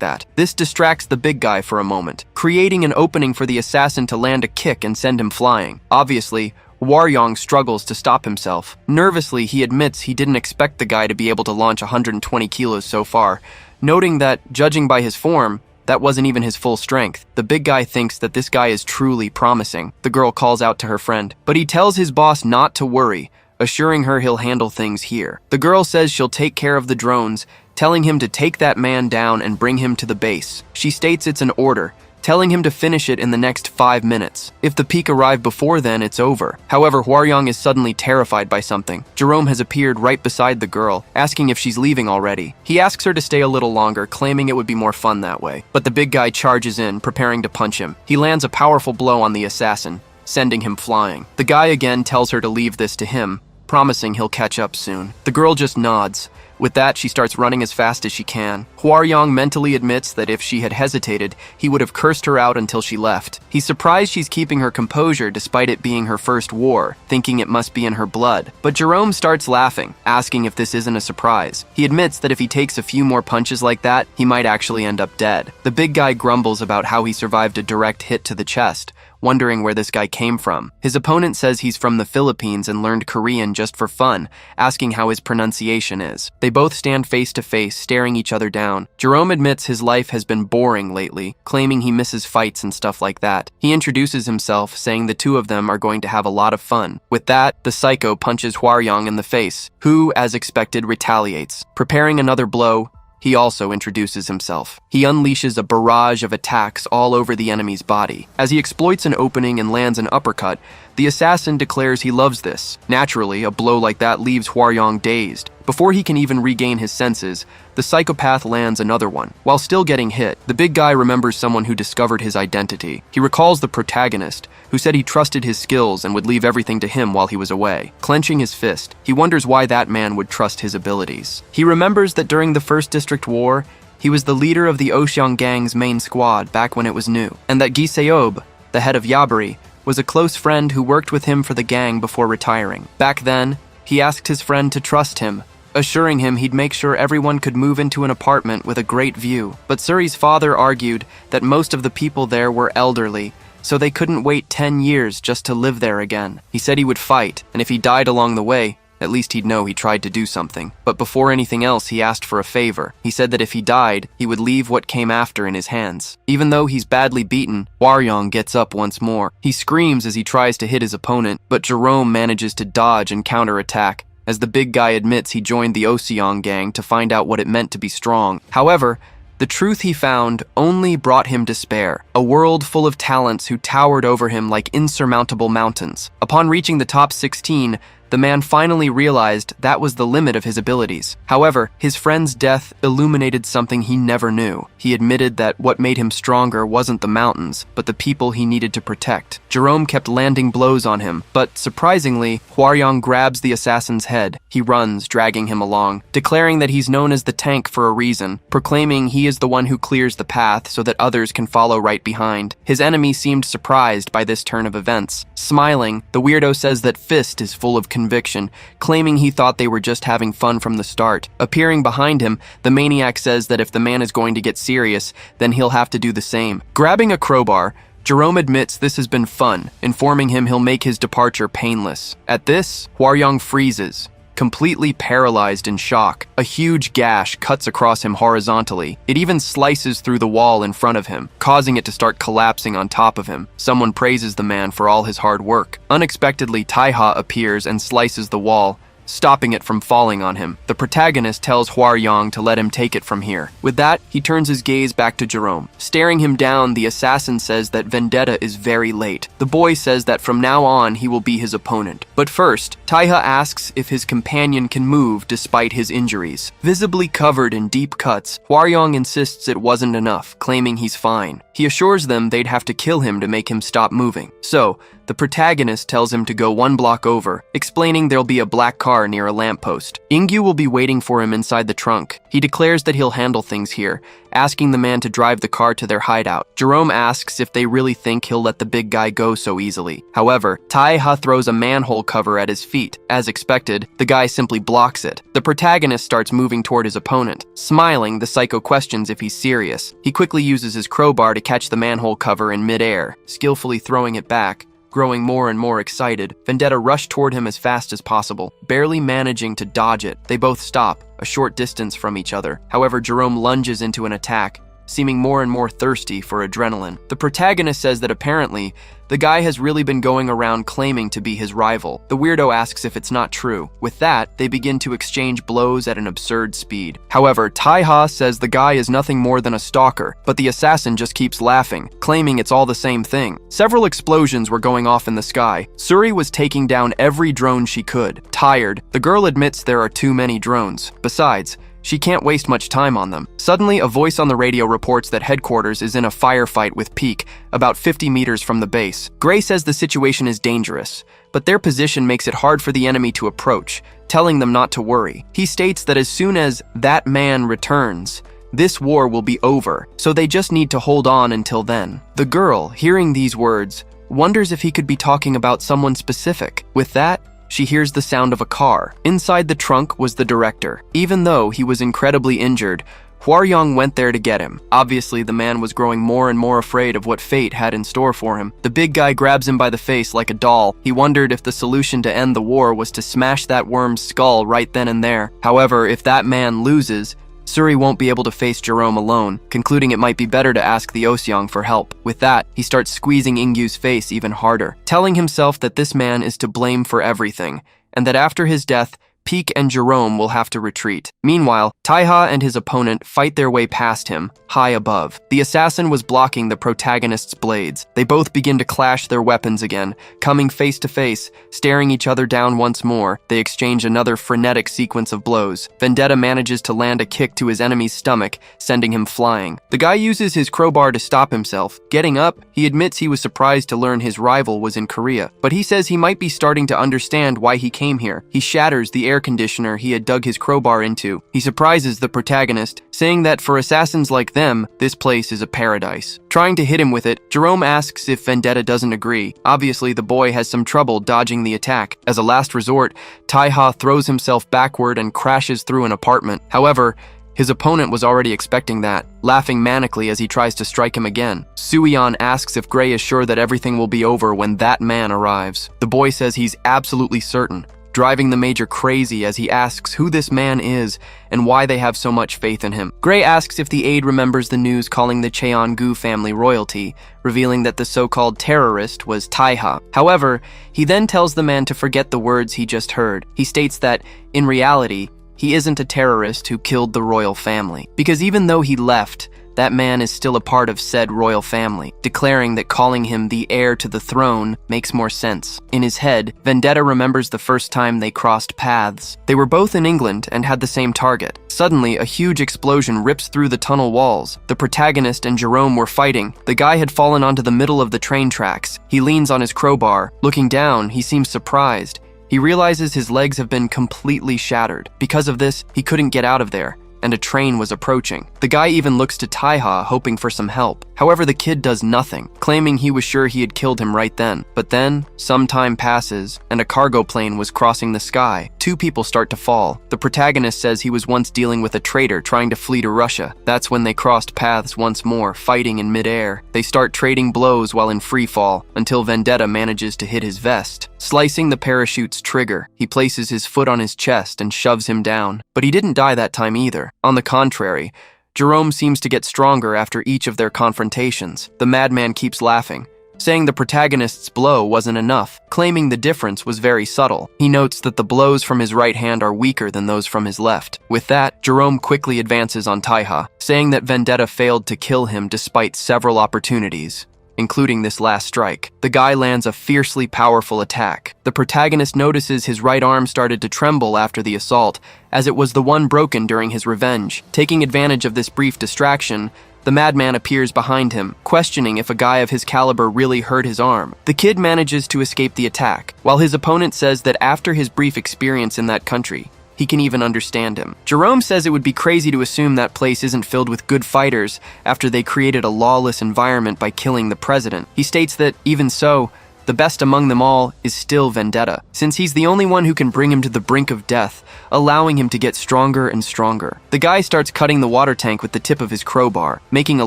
Speaker 1: that. This distracts the big guy for a moment, creating an opening for the assassin to land a kick and send him flying. Obviously, Hwaryong struggles to stop himself. Nervously, he admits he didn't expect the guy to be able to launch 120 kilos so far, noting that, judging by his form, that wasn't even his full strength. The big guy thinks that this guy is truly promising. The girl calls out to her friend, but he tells his boss not to worry, assuring her he'll handle things here. The girl says she'll take care of the drones, telling him to take that man down and bring him to the base. She states it's an order, telling him to finish it in the next 5 minutes. If the peak arrived before then, it's over. However, Hwaryong is suddenly terrified by something. Jerome has appeared right beside the girl, asking if she's leaving already. He asks her to stay a little longer, claiming it would be more fun that way. But the big guy charges in, preparing to punch him. He lands a powerful blow on the assassin, sending him flying. The guy again tells her to leave this to him, promising he'll catch up soon. The girl just nods. With that, she starts running as fast as she can. Hwaryong mentally admits that if she had hesitated, he would have cursed her out until she left. He's surprised she's keeping her composure despite it being her first war, thinking it must be in her blood. But Jerome starts laughing, asking if this isn't a surprise. He admits that if he takes a few more punches like that, he might actually end up dead. The big guy grumbles about how he survived a direct hit to the chest, wondering where this guy came from. His opponent says he's from the Philippines and learned Korean just for fun, asking how his pronunciation is. They both stand face to face, staring each other down. Jerome admits his life has been boring lately, claiming he misses fights and stuff like that. He introduces himself, saying the two of them are going to have a lot of fun. With that, the psycho punches Hwaryong in the face, who, as expected, retaliates. Preparing another blow, he also introduces himself. He unleashes a barrage of attacks all over the enemy's body. As he exploits an opening and lands an uppercut, the assassin declares he loves this. Naturally, a blow like that leaves Hwaryong dazed. Before he can even regain his senses, the psychopath lands another one. While still getting hit, the big guy remembers someone who discovered his identity. He recalls the protagonist, who said he trusted his skills and would leave everything to him while he was away. Clenching his fist, he wonders why that man would trust his abilities. He remembers that during the First District War, he was the leader of the Ocean Gang's main squad back when it was new, and that Giseob, the head of Yabari, was a close friend who worked with him for the gang before retiring. Back then, he asked his friend to trust him, assuring him he'd make sure everyone could move into an apartment with a great view. But Suri's father argued that most of the people there were elderly, so they couldn't wait 10 years just to live there again. He said he would fight, and if he died along the way, at least he'd know he tried to do something. But before anything else, he asked for a favor. He said that if he died, he would leave what came after in his hands. Even though he's badly beaten, Hwaryong gets up once more. He screams as he tries to hit his opponent, but Jerome manages to dodge and counterattack, as the big guy admits he joined the Ocean Gang to find out what it meant to be strong. However, the truth he found only brought him despair, a world full of talents who towered over him like insurmountable mountains. Upon reaching the top 16, the man finally realized that was the limit of his abilities. However, his friend's death illuminated something he never knew. He admitted that what made him stronger wasn't the mountains, but the people he needed to protect. Jerome kept landing blows on him, but surprisingly, Hwaryong grabs the assassin's head. He runs, dragging him along, declaring that he's known as the tank for a reason, proclaiming he is the one who clears the path so that others can follow right behind. His enemy seemed surprised by this turn of events. Smiling, the weirdo says that Fist is full of conviction, claiming he thought they were just having fun from the start. Appearing behind him, the maniac says that if the man is going to get serious, then he'll have to do the same. Grabbing a crowbar, Jerome admits this has been fun, informing him he'll make his departure painless. At this, Hwaryong freezes, completely paralyzed in shock. A huge gash cuts across him horizontally. It even slices through the wall in front of him, causing it to start collapsing on top of him. Someone praises the man for all his hard work. Unexpectedly, Taiha appears and slices the wall, stopping it from falling on him. The protagonist tells Hwaryong to let him take it from here. With that, he turns his gaze back to Jerome. Staring him down, the assassin says that vendetta is very late. The boy says that from now on, he will be his opponent. But first, Taiha asks if his companion can move despite his injuries. Visibly covered in deep cuts, Hwaryong insists it wasn't enough, claiming he's fine. He assures them they'd have to kill him to make him stop moving. So, the protagonist tells him to go 1 block over, explaining there'll be a black car near a lamppost. Ingyu will be waiting for him inside the trunk. He declares that he'll handle things here, asking the man to drive the car to their hideout. Jerome asks if they really think he'll let the big guy go so easily. However, Taiha throws a manhole cover at his feet. As expected, the guy simply blocks it. The protagonist starts moving toward his opponent. Smiling, the psycho questions if he's serious. He quickly uses his crowbar to catch the manhole cover in midair, skillfully throwing it back. Growing more and more excited, Vendetta rushed toward him as fast as possible, barely managing to dodge it. They both stop, a short distance from each other. However, Jerome lunges into an attack, seeming more and more thirsty for adrenaline. The protagonist says that apparently, the guy has really been going around claiming to be his rival. The weirdo asks if it's not true. With that, they begin to exchange blows at an absurd speed. However, Taiha says the guy is nothing more than a stalker, but the assassin just keeps laughing, claiming it's all the same thing. Several explosions were going off in the sky. Suri was taking down every drone she could. Tired, the girl admits there are too many drones. Besides, she can't waste much time on them. Suddenly, a voice on the radio reports that headquarters is in a firefight with Peak, about 50 meters from the base. Gray says the situation is dangerous, but their position makes it hard for the enemy to approach, telling them not to worry. He states that as soon as that man returns, this war will be over, so they just need to hold on until then. The girl, hearing these words, wonders if he could be talking about someone specific. With that, she hears the sound of a car. Inside the trunk was the director. Even though he was incredibly injured, Hwaryong went there to get him. Obviously, the man was growing more and more afraid of what fate had in store for him. The big guy grabs him by the face like a doll. He wondered if the solution to end the war was to smash that worm's skull right then and there. However, if that man loses, Suri won't be able to face Jerome alone, concluding it might be better to ask the Oseong for help. With that, he starts squeezing Ingyu's face even harder, telling himself that this man is to blame for everything, and that after his death, Peak and Jerome will have to retreat. Meanwhile, Taiha and his opponent fight their way past him, high above. The assassin was blocking the protagonist's blades. They both begin to clash their weapons again, coming face to face, staring each other down once more. They exchange another frenetic sequence of blows. Vendetta manages to land a kick to his enemy's stomach, sending him flying. The guy uses his crowbar to stop himself. Getting up, he admits he was surprised to learn his rival was in Korea, but he says he might be starting to understand why he came here. He shatters the air conditioner he had dug his crowbar into. He surprises the protagonist, saying that for assassins like them, this place is a paradise. Trying to hit him with it, Jerome asks if Vendetta doesn't agree. Obviously, the boy has some trouble dodging the attack. As a last resort, Taiha throws himself backward and crashes through an apartment. However, his opponent was already expecting that, laughing manically as he tries to strike him again. Suyeon asks if Gray is sure that everything will be over when that man arrives. The boy says he's absolutely certain, driving the major crazy as he asks who this man is and why they have so much faith in him. Gray asks if the aide remembers the news calling the Cheon-gu family royalty, revealing that the so-called terrorist was Taiha. However, he then tells the man to forget the words he just heard. He states that, in reality, he isn't a terrorist who killed the royal family, because even though he left, that man is still a part of said royal family, declaring that calling him the heir to the throne makes more sense. In his head, Vendetta remembers the first time they crossed paths. They were both in England and had the same target. Suddenly, a huge explosion rips through the tunnel walls. The protagonist and Jerome were fighting. The guy had fallen onto the middle of the train tracks. He leans on his crowbar. Looking down, he seems surprised. He realizes his legs have been completely shattered. Because of this, he couldn't get out of there, and a train was approaching. The guy even looks to Taiha, hoping for some help. However, the kid does nothing, claiming he was sure he had killed him right then. But then, some time passes, and a cargo plane was crossing the sky. Two people start to fall. The protagonist says he was once dealing with a traitor trying to flee to Russia. That's when they crossed paths once more, fighting in midair. They start trading blows while in free fall, until Vendetta manages to hit his vest. Slicing the parachute's trigger, he places his foot on his chest and shoves him down. But he didn't die that time either. On the contrary, Jerome seems to get stronger after each of their confrontations. The madman keeps laughing, saying the protagonist's blow wasn't enough, claiming the difference was very subtle. He notes that the blows from his right hand are weaker than those from his left. With that, Jerome quickly advances on Taiha, saying that Vendetta failed to kill him despite several opportunities, including this last strike. The guy lands a fiercely powerful attack. The protagonist notices his right arm started to tremble after the assault, as it was the one broken during his revenge. Taking advantage of this brief distraction, the madman appears behind him, questioning if a guy of his caliber really hurt his arm. The kid manages to escape the attack, while his opponent says that after his brief experience in that country, he can even understand him. Jerome says it would be crazy to assume that place isn't filled with good fighters after they created a lawless environment by killing the president. He states that, even so, the best among them all is still Vendetta, since he's the only one who can bring him to the brink of death, allowing him to get stronger and stronger. The guy starts cutting the water tank with the tip of his crowbar, making a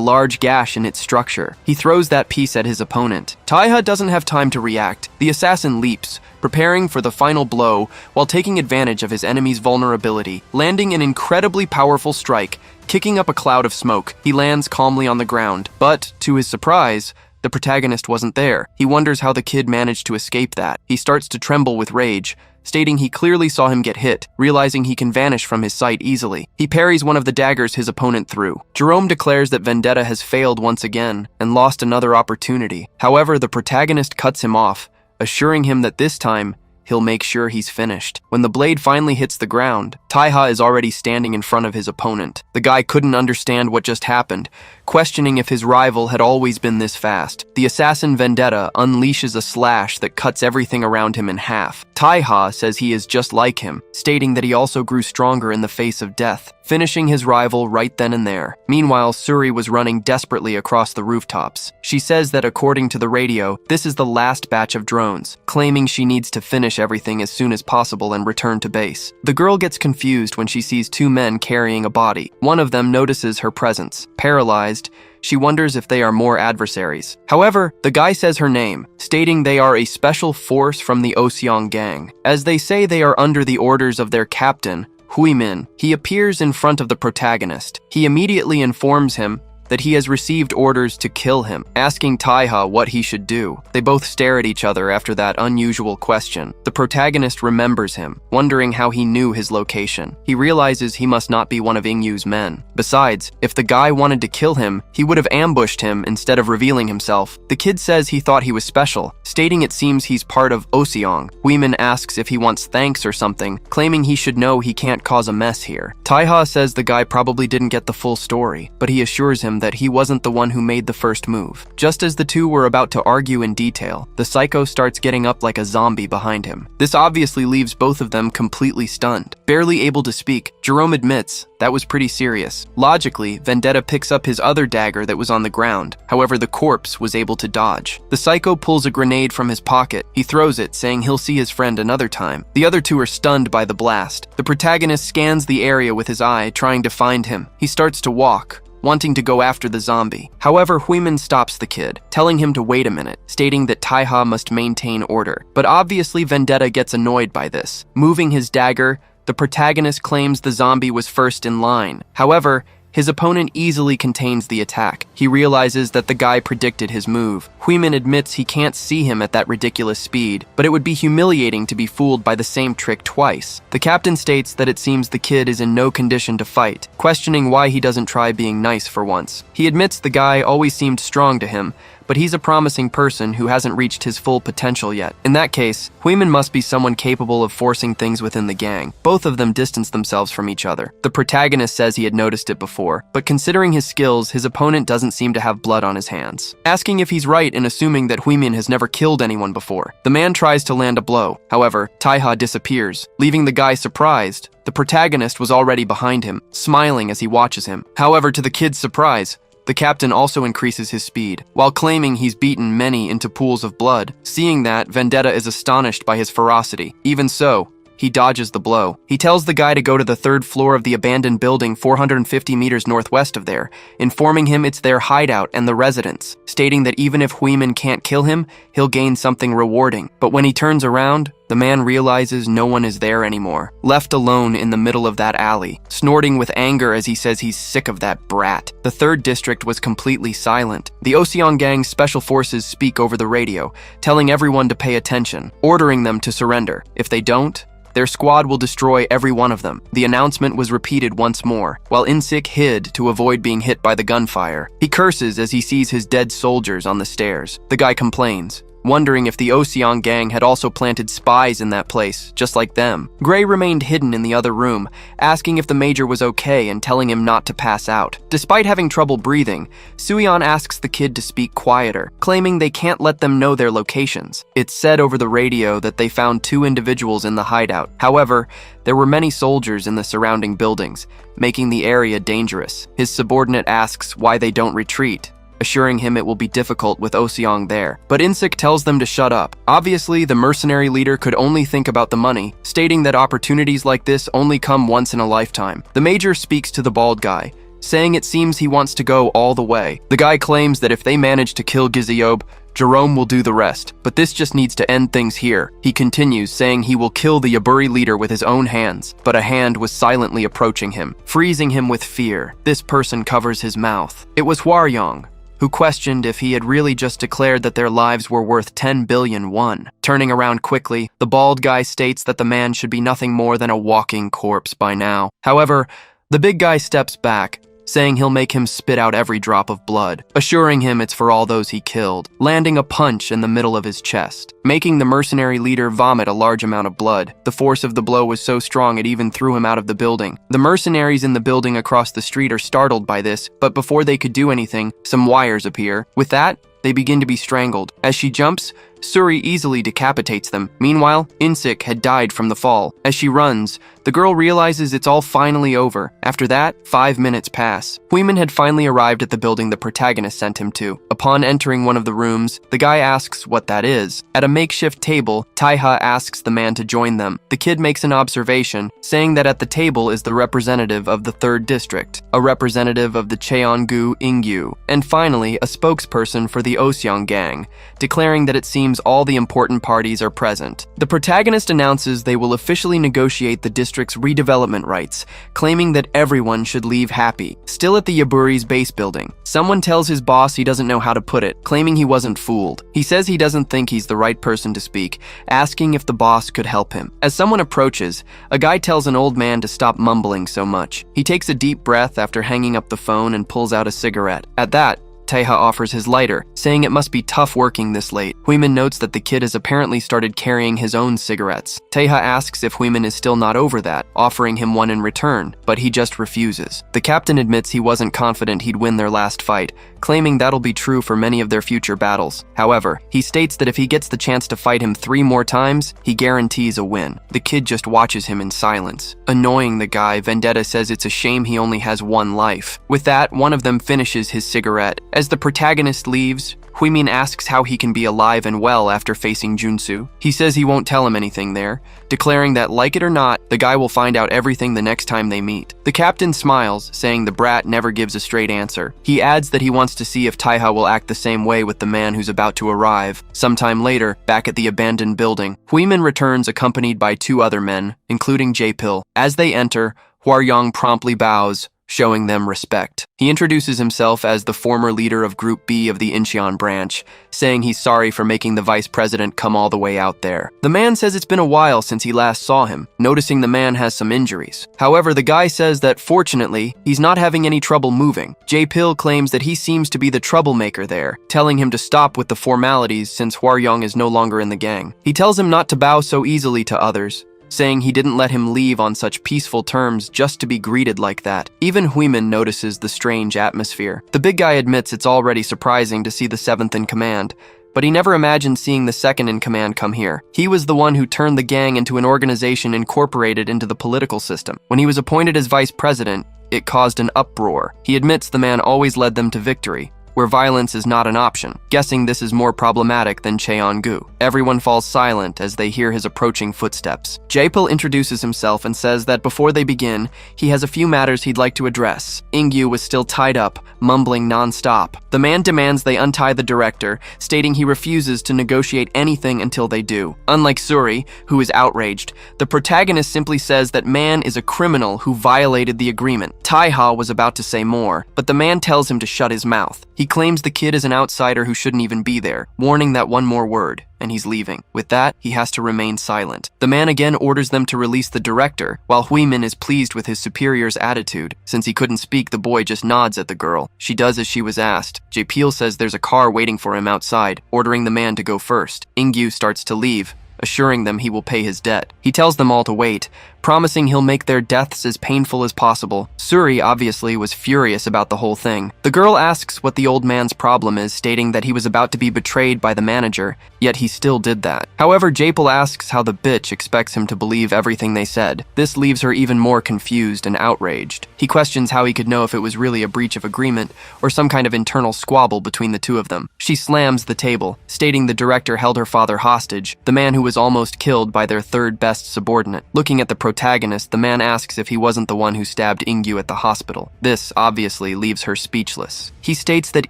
Speaker 1: large gash in its structure. He throws that piece at his opponent. Taiha doesn't have time to react. The assassin leaps, preparing for the final blow while taking advantage of his enemy's vulnerability, landing an incredibly powerful strike, Kicking up a cloud of smoke, he lands calmly on the ground, but, to his surprise, the protagonist wasn't there. He wonders how the kid managed to escape that. He starts to tremble with rage, stating he clearly saw him get hit, realizing he can vanish from his sight easily. He parries one of the daggers his opponent threw. Jerome declares that Vendetta has failed once again and lost another opportunity. However, the protagonist cuts him off, assuring him that this time, he'll make sure he's finished. When the blade finally hits the ground, Taiha is already standing in front of his opponent. The guy couldn't understand what just happened, questioning if his rival had always been this fast. The assassin Vendetta unleashes a slash that cuts everything around him in half. Taiha says he is just like him, stating that he also grew stronger in the face of death, finishing his rival right then and there. Meanwhile, Suri was running desperately across the rooftops. She says that according to the radio, this is the last batch of drones, claiming she needs to finish everything as soon as possible and return to base. The girl gets confused when she sees two men carrying a body. One of them notices her presence. Paralyzed, she wonders if they are more adversaries. However, the guy says her name, stating they are a special force from the Oseong gang. As they say they are under the orders of their captain, Huimin. He appears in front of the protagonist. He immediately informs him that he has received orders to kill him, asking Taiha what he should do. They both stare at each other after that unusual question. The protagonist remembers him, wondering how he knew his location. He realizes he must not be one of Ingyu's men. Besides, if the guy wanted to kill him, he would have ambushed him instead of revealing himself. The kid says he thought he was special, stating it seems he's part of Oseong. Huimin asks if he wants thanks or something, claiming he should know he can't cause a mess here. Taiha says the guy probably didn't get the full story, but he assures him that he wasn't the one who made the first move. Just as the two were about to argue in detail, the psycho starts getting up like a zombie behind him. This obviously leaves both of them completely stunned. Barely able to speak, Jerome admits that was pretty serious. Logically, Vendetta picks up his other dagger that was on the ground. However, the corpse was able to dodge. The psycho pulls a grenade from his pocket. He throws it, saying he'll see his friend another time. The other two are stunned by the blast. The protagonist scans the area with his eye, trying to find him. He starts to walk, wanting to go after the zombie. However, Huimin stops the kid, telling him to wait a minute, stating that Taiha must maintain order. But obviously Vendetta gets annoyed by this. Moving his dagger, the protagonist claims the zombie was first in line. However, his opponent easily contains the attack. He realizes that the guy predicted his move. Huimin admits he can't see him at that ridiculous speed, but it would be humiliating to be fooled by the same trick twice. The captain states that it seems the kid is in no condition to fight, questioning why he doesn't try being nice for once. He admits the guy always seemed strong to him, but he's a promising person who hasn't reached his full potential yet. In that case, Huimin must be someone capable of forcing things within the gang. Both of them distance themselves from each other. The protagonist says he had noticed it before, but considering his skills, his opponent doesn't seem to have blood on his hands. Asking if he's right in assuming that Huimin has never killed anyone before, the man tries to land a blow. However, Taiha disappears, leaving the guy surprised. The protagonist was already behind him, smiling as he watches him. However, to the kid's surprise, the captain also increases his speed, while claiming he's beaten many into pools of blood. Seeing that, Vendetta is astonished by his ferocity. Even so, he dodges the blow. He tells the guy to go to the third floor of the abandoned building 450 meters northwest of there, informing him it's their hideout and the residence, stating that even if Huimin can't kill him, he'll gain something rewarding. But when he turns around, the man realizes no one is there anymore, left alone in the middle of that alley, snorting with anger as he says he's sick of that brat. The third district was completely silent. The Oseong gang's special forces speak over the radio, telling everyone to pay attention, ordering them to surrender. If they don't, their squad will destroy every one of them. The announcement was repeated once more, while Insik hid to avoid being hit by the gunfire. He curses as he sees his dead soldiers on the stairs. The guy complains, wondering if the Oseong gang had also planted spies in that place, just like them. Gray remained hidden in the other room, asking if the major was okay and telling him not to pass out. Despite having trouble breathing, Suyeon asks the kid to speak quieter, claiming they can't let them know their locations. It's said over the radio that they found 2 individuals in the hideout. However, there were many soldiers in the surrounding buildings, making the area dangerous. His subordinate asks why they don't retreat, assuring him it will be difficult with Oseong there. But Insik tells them to shut up. Obviously, the mercenary leader could only think about the money, stating that opportunities like this only come once in a lifetime. The major speaks to the bald guy, saying it seems he wants to go all the way. The guy claims that if they manage to kill Gizeob, Jerome will do the rest, but this just needs to end things here. He continues, saying he will kill the Yaburi leader with his own hands, but a hand was silently approaching him, freezing him with fear. This person covers his mouth. It was Hwaryong, who questioned if he had really just declared that their lives were worth 10 billion won. Turning around quickly, the bald guy states that the man should be nothing more than a walking corpse by now. However, the big guy steps back, saying he'll make him spit out every drop of blood, assuring him it's for all those he killed, landing a punch in the middle of his chest, making the mercenary leader vomit a large amount of blood. The force of the blow was so strong it even threw him out of the building. The mercenaries in the building across the street are startled by this, but before they could do anything, some wires appear. With that, they begin to be strangled. As she jumps, Suri easily decapitates them. Meanwhile, Insik had died from the fall. As she runs, the girl realizes it's all finally over. After that, 5 minutes pass. Huimin had finally arrived at the building the protagonist sent him to. Upon entering one of the rooms, the guy asks what that is. At a makeshift table, Taiha asks the man to join them. The kid makes an observation, saying that at the table is the representative of the 3rd district, a representative of the Cheongu Ingyu, and finally, a spokesperson for the Oseong gang, declaring that it seems all the important parties are present. The protagonist announces they will officially negotiate the district's redevelopment rights, claiming that everyone should leave happy. Still at the Yaburi's base building, someone tells his boss he doesn't know how to put it, claiming he wasn't fooled. He says he doesn't think he's the right person to speak, asking if the boss could help him. As someone approaches, a guy tells an old man to stop mumbling so much. He takes a deep breath after hanging up the phone and pulls out a cigarette. At that, Taiha offers his lighter, saying it must be tough working this late. Huimin notes that the kid has apparently started carrying his own cigarettes. Taiha asks if Huimin is still not over that, offering him one in return, but he just refuses. The captain admits he wasn't confident he'd win their last fight, claiming that'll be true for many of their future battles. However, he states that if he gets the chance to fight him 3 more times, he guarantees a win. The kid just watches him in silence. Annoying the guy, Vendetta says it's a shame he only has 1 life. With that, one of them finishes his cigarette. As the protagonist leaves, Huimin asks how he can be alive and well after facing Junsu. He says he won't tell him anything there, declaring that, like it or not, the guy will find out everything the next time they meet. The captain smiles, saying the brat never gives a straight answer. He adds that he wants to see if Taiha will act the same way with the man who's about to arrive. Sometime later, back at the abandoned building, Huimin returns accompanied by 2 other men, including J-Pill. As they enter, Hwaryong promptly bows, showing them respect. He introduces himself as the former leader of Group B of the Incheon branch, saying he's sorry for making the vice president come all the way out there. The man says it's been a while since he last saw him, noticing the man has some injuries. However, the guy says that fortunately, he's not having any trouble moving. J-Pill claims that he seems to be the troublemaker there, telling him to stop with the formalities since Hwaryong is no longer in the gang. He tells him not to bow so easily to others, saying he didn't let him leave on such peaceful terms just to be greeted like that. Even Huimin notices the strange atmosphere. The big guy admits it's already surprising to see the 7th in command, but he never imagined seeing the 2nd in command come here. He was the one who turned the gang into an organization incorporated into the political system. When he was appointed as vice president, it caused an uproar. He admits the man always led them to victory, where violence is not an option, guessing this is more problematic than Cheongu. Everyone falls silent as they hear his approaching footsteps. J-Pill introduces himself and says that before they begin, he has a few matters he'd like to address. Ingyu was still tied up, mumbling non-stop. The man demands they untie the director, stating he refuses to negotiate anything until they do. Unlike Suri, who is outraged, the protagonist simply says that man is a criminal who violated the agreement. Taiha was about to say more, but the man tells him to shut his mouth. He claims the kid is an outsider who shouldn't even be there, warning that one more word, and he's leaving. With that, he has to remain silent. The man again orders them to release the director, while Huimin is pleased with his superior's attitude. Since he couldn't speak, the boy just nods at the girl. She does as she was asked. J-Peel says there's a car waiting for him outside, ordering the man to go first. Ingyu starts to leave, assuring them he will pay his debt. He tells them all to wait, promising he'll make their deaths as painful as possible. Suri obviously was furious about the whole thing. The girl asks what the old man's problem is, stating that he was about to be betrayed by the manager, yet he still did that. However, J-Pill asks how the bitch expects him to believe everything they said. This leaves her even more confused and outraged. He questions how he could know if it was really a breach of agreement or some kind of internal squabble between the 2 of them. She slams the table, stating the director held her father hostage. The man who was was almost killed by their third best subordinate. Looking at the protagonist, the man asks if he wasn't the one who stabbed Ingyu at the hospital. This, obviously, leaves her speechless. He states that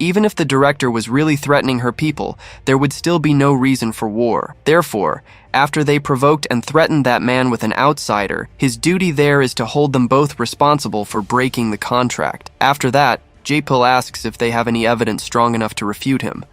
Speaker 1: even if the director was really threatening her people, there would still be no reason for war. Therefore, after they provoked and threatened that man with an outsider, his duty there is to hold them both responsible for breaking the contract. After that, Jae-pil asks if they have any evidence strong enough to refute him.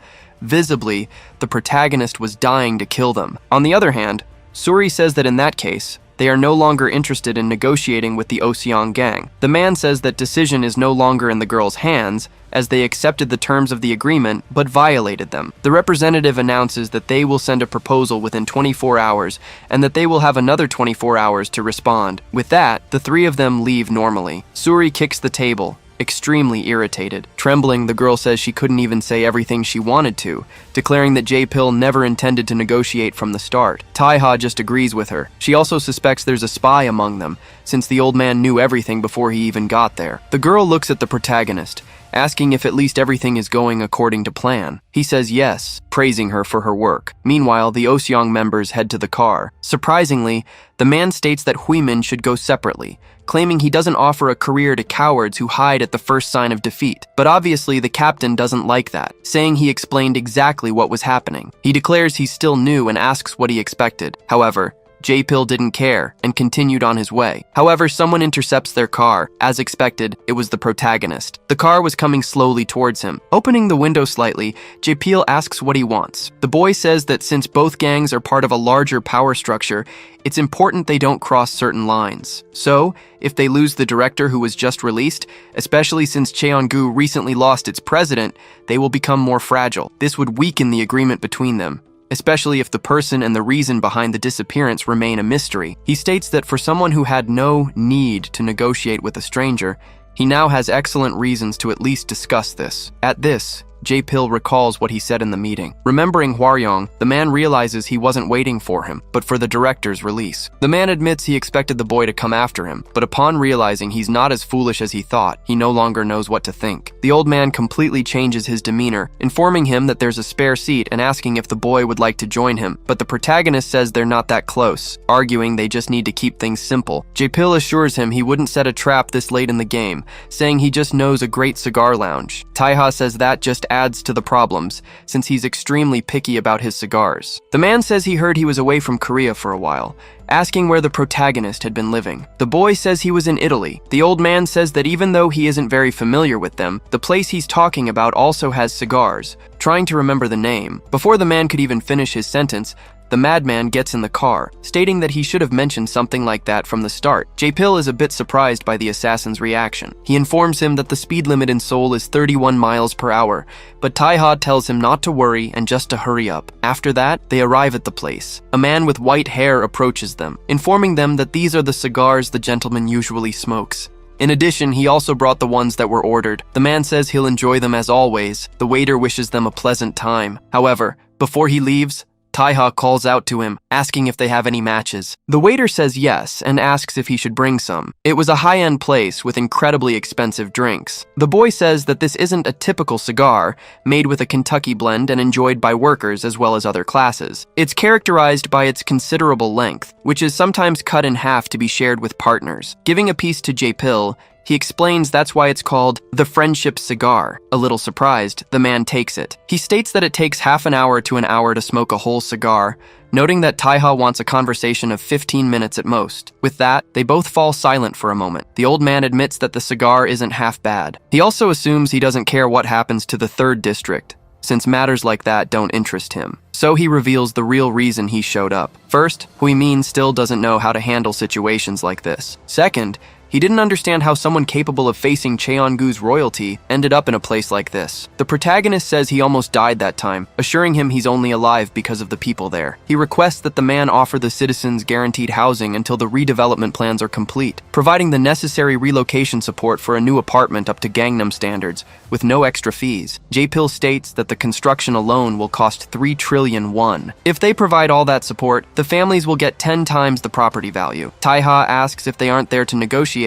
Speaker 1: Visibly, the protagonist was dying to kill them. On the other hand, Suri says that in that case, they are no longer interested in negotiating with the Oseong gang. The man says that decision is no longer in the girls' hands, as they accepted the terms of the agreement but violated them. The representative announces that they will send a proposal within 24 hours and that they will have another 24 hours to respond. With that, the three of them leave normally. Suri kicks the table, extremely irritated. Trembling, the girl says she couldn't even say everything she wanted to, declaring that Jae-pil never intended to negotiate from the start. Taeha just agrees with her. She also suspects there's a spy among them, since the old man knew everything before he even got there. The girl looks at the protagonist, asking if at least everything is going according to plan. He says yes, praising her for her work. Meanwhile, the Oseong members head to the car. Surprisingly, the man states that Huimin should go separately, claiming he doesn't offer a career to cowards who hide at the first sign of defeat. But obviously, the captain doesn't like that, saying he explained exactly what was happening. He declares he's still new and asks what he expected. However, Jae-pil didn't care and continued on his way. However, someone intercepts their car. As expected, it was the protagonist. The car was coming slowly towards him. Opening the window slightly, Jae-pil asks what he wants. The boy says that since both gangs are part of a larger power structure, it's important they don't cross certain lines. So, if they lose the director who was just released, especially since Cheongu recently lost its president, they will become more fragile. This would weaken the agreement between them, especially if the person and the reason behind the disappearance remain a mystery. He states that for someone who had no need to negotiate with a stranger, he now has excellent reasons to at least discuss this. At this, Jae-pil recalls what he said in the meeting. Remembering Hwaryong, the man realizes he wasn't waiting for him, but for the director's release. The man admits he expected the boy to come after him, but upon realizing he's not as foolish as he thought, he no longer knows what to think. The old man completely changes his demeanor, informing him that there's a spare seat and asking if the boy would like to join him, but the protagonist says they're not that close, arguing they just need to keep things simple. Jae-pil assures him he wouldn't set a trap this late in the game, saying he just knows a great cigar lounge. Taeha says that just adds to the problems, since he's extremely picky about his cigars. The man says he heard he was away from Korea for a while, asking where the protagonist had been living. The boy says he was in Italy. The old man says that even though he isn't very familiar with them, the place he's talking about also has cigars, trying to remember the name. Before the man could even finish his sentence, the madman gets in the car, stating that he should have mentioned something like that from the start. Jae-pil is a bit surprised by the assassin's reaction. He informs him that the speed limit in Seoul is 31 miles per hour, but Taeha tells him not to worry and just to hurry up. After that, they arrive at the place. A man with white hair approaches them, informing them that these are the cigars the gentleman usually smokes. In addition, he also brought the ones that were ordered. The man says he'll enjoy them as always. The waiter wishes them a pleasant time. However, before he leaves, Taeha calls out to him, asking if they have any matches. The waiter says yes and asks if he should bring some. It was a high-end place with incredibly expensive drinks. The boy says that this isn't a typical cigar, made with a Kentucky blend and enjoyed by workers as well as other classes. It's characterized by its considerable length, which is sometimes cut in half to be shared with partners. Giving a piece to Jae-pil, he explains that's why it's called the friendship cigar. A little surprised, the man takes it. He states that it takes half an hour to an hour to smoke a whole cigar, noting that Taeha wants a conversation of 15 minutes at most. With that, they both fall silent for a moment. The old man admits that the cigar isn't half bad. He also assumes he doesn't care what happens to the 3rd district, since matters like that don't interest him. So he reveals the real reason he showed up. First, Huimin still doesn't know how to handle situations like this. Second, he didn't understand how someone capable of facing Cheongu's royalty ended up in a place like this. The protagonist says he almost died that time, assuring him he's only alive because of the people there. He requests that the man offer the citizens guaranteed housing until the redevelopment plans are complete, providing the necessary relocation support for a new apartment up to Gangnam standards, with no extra fees. Jae-pil states that the construction alone will cost 3 trillion won. If they provide all that support, the families will get 10 times the property value. Taeha asks if they aren't there to negotiate,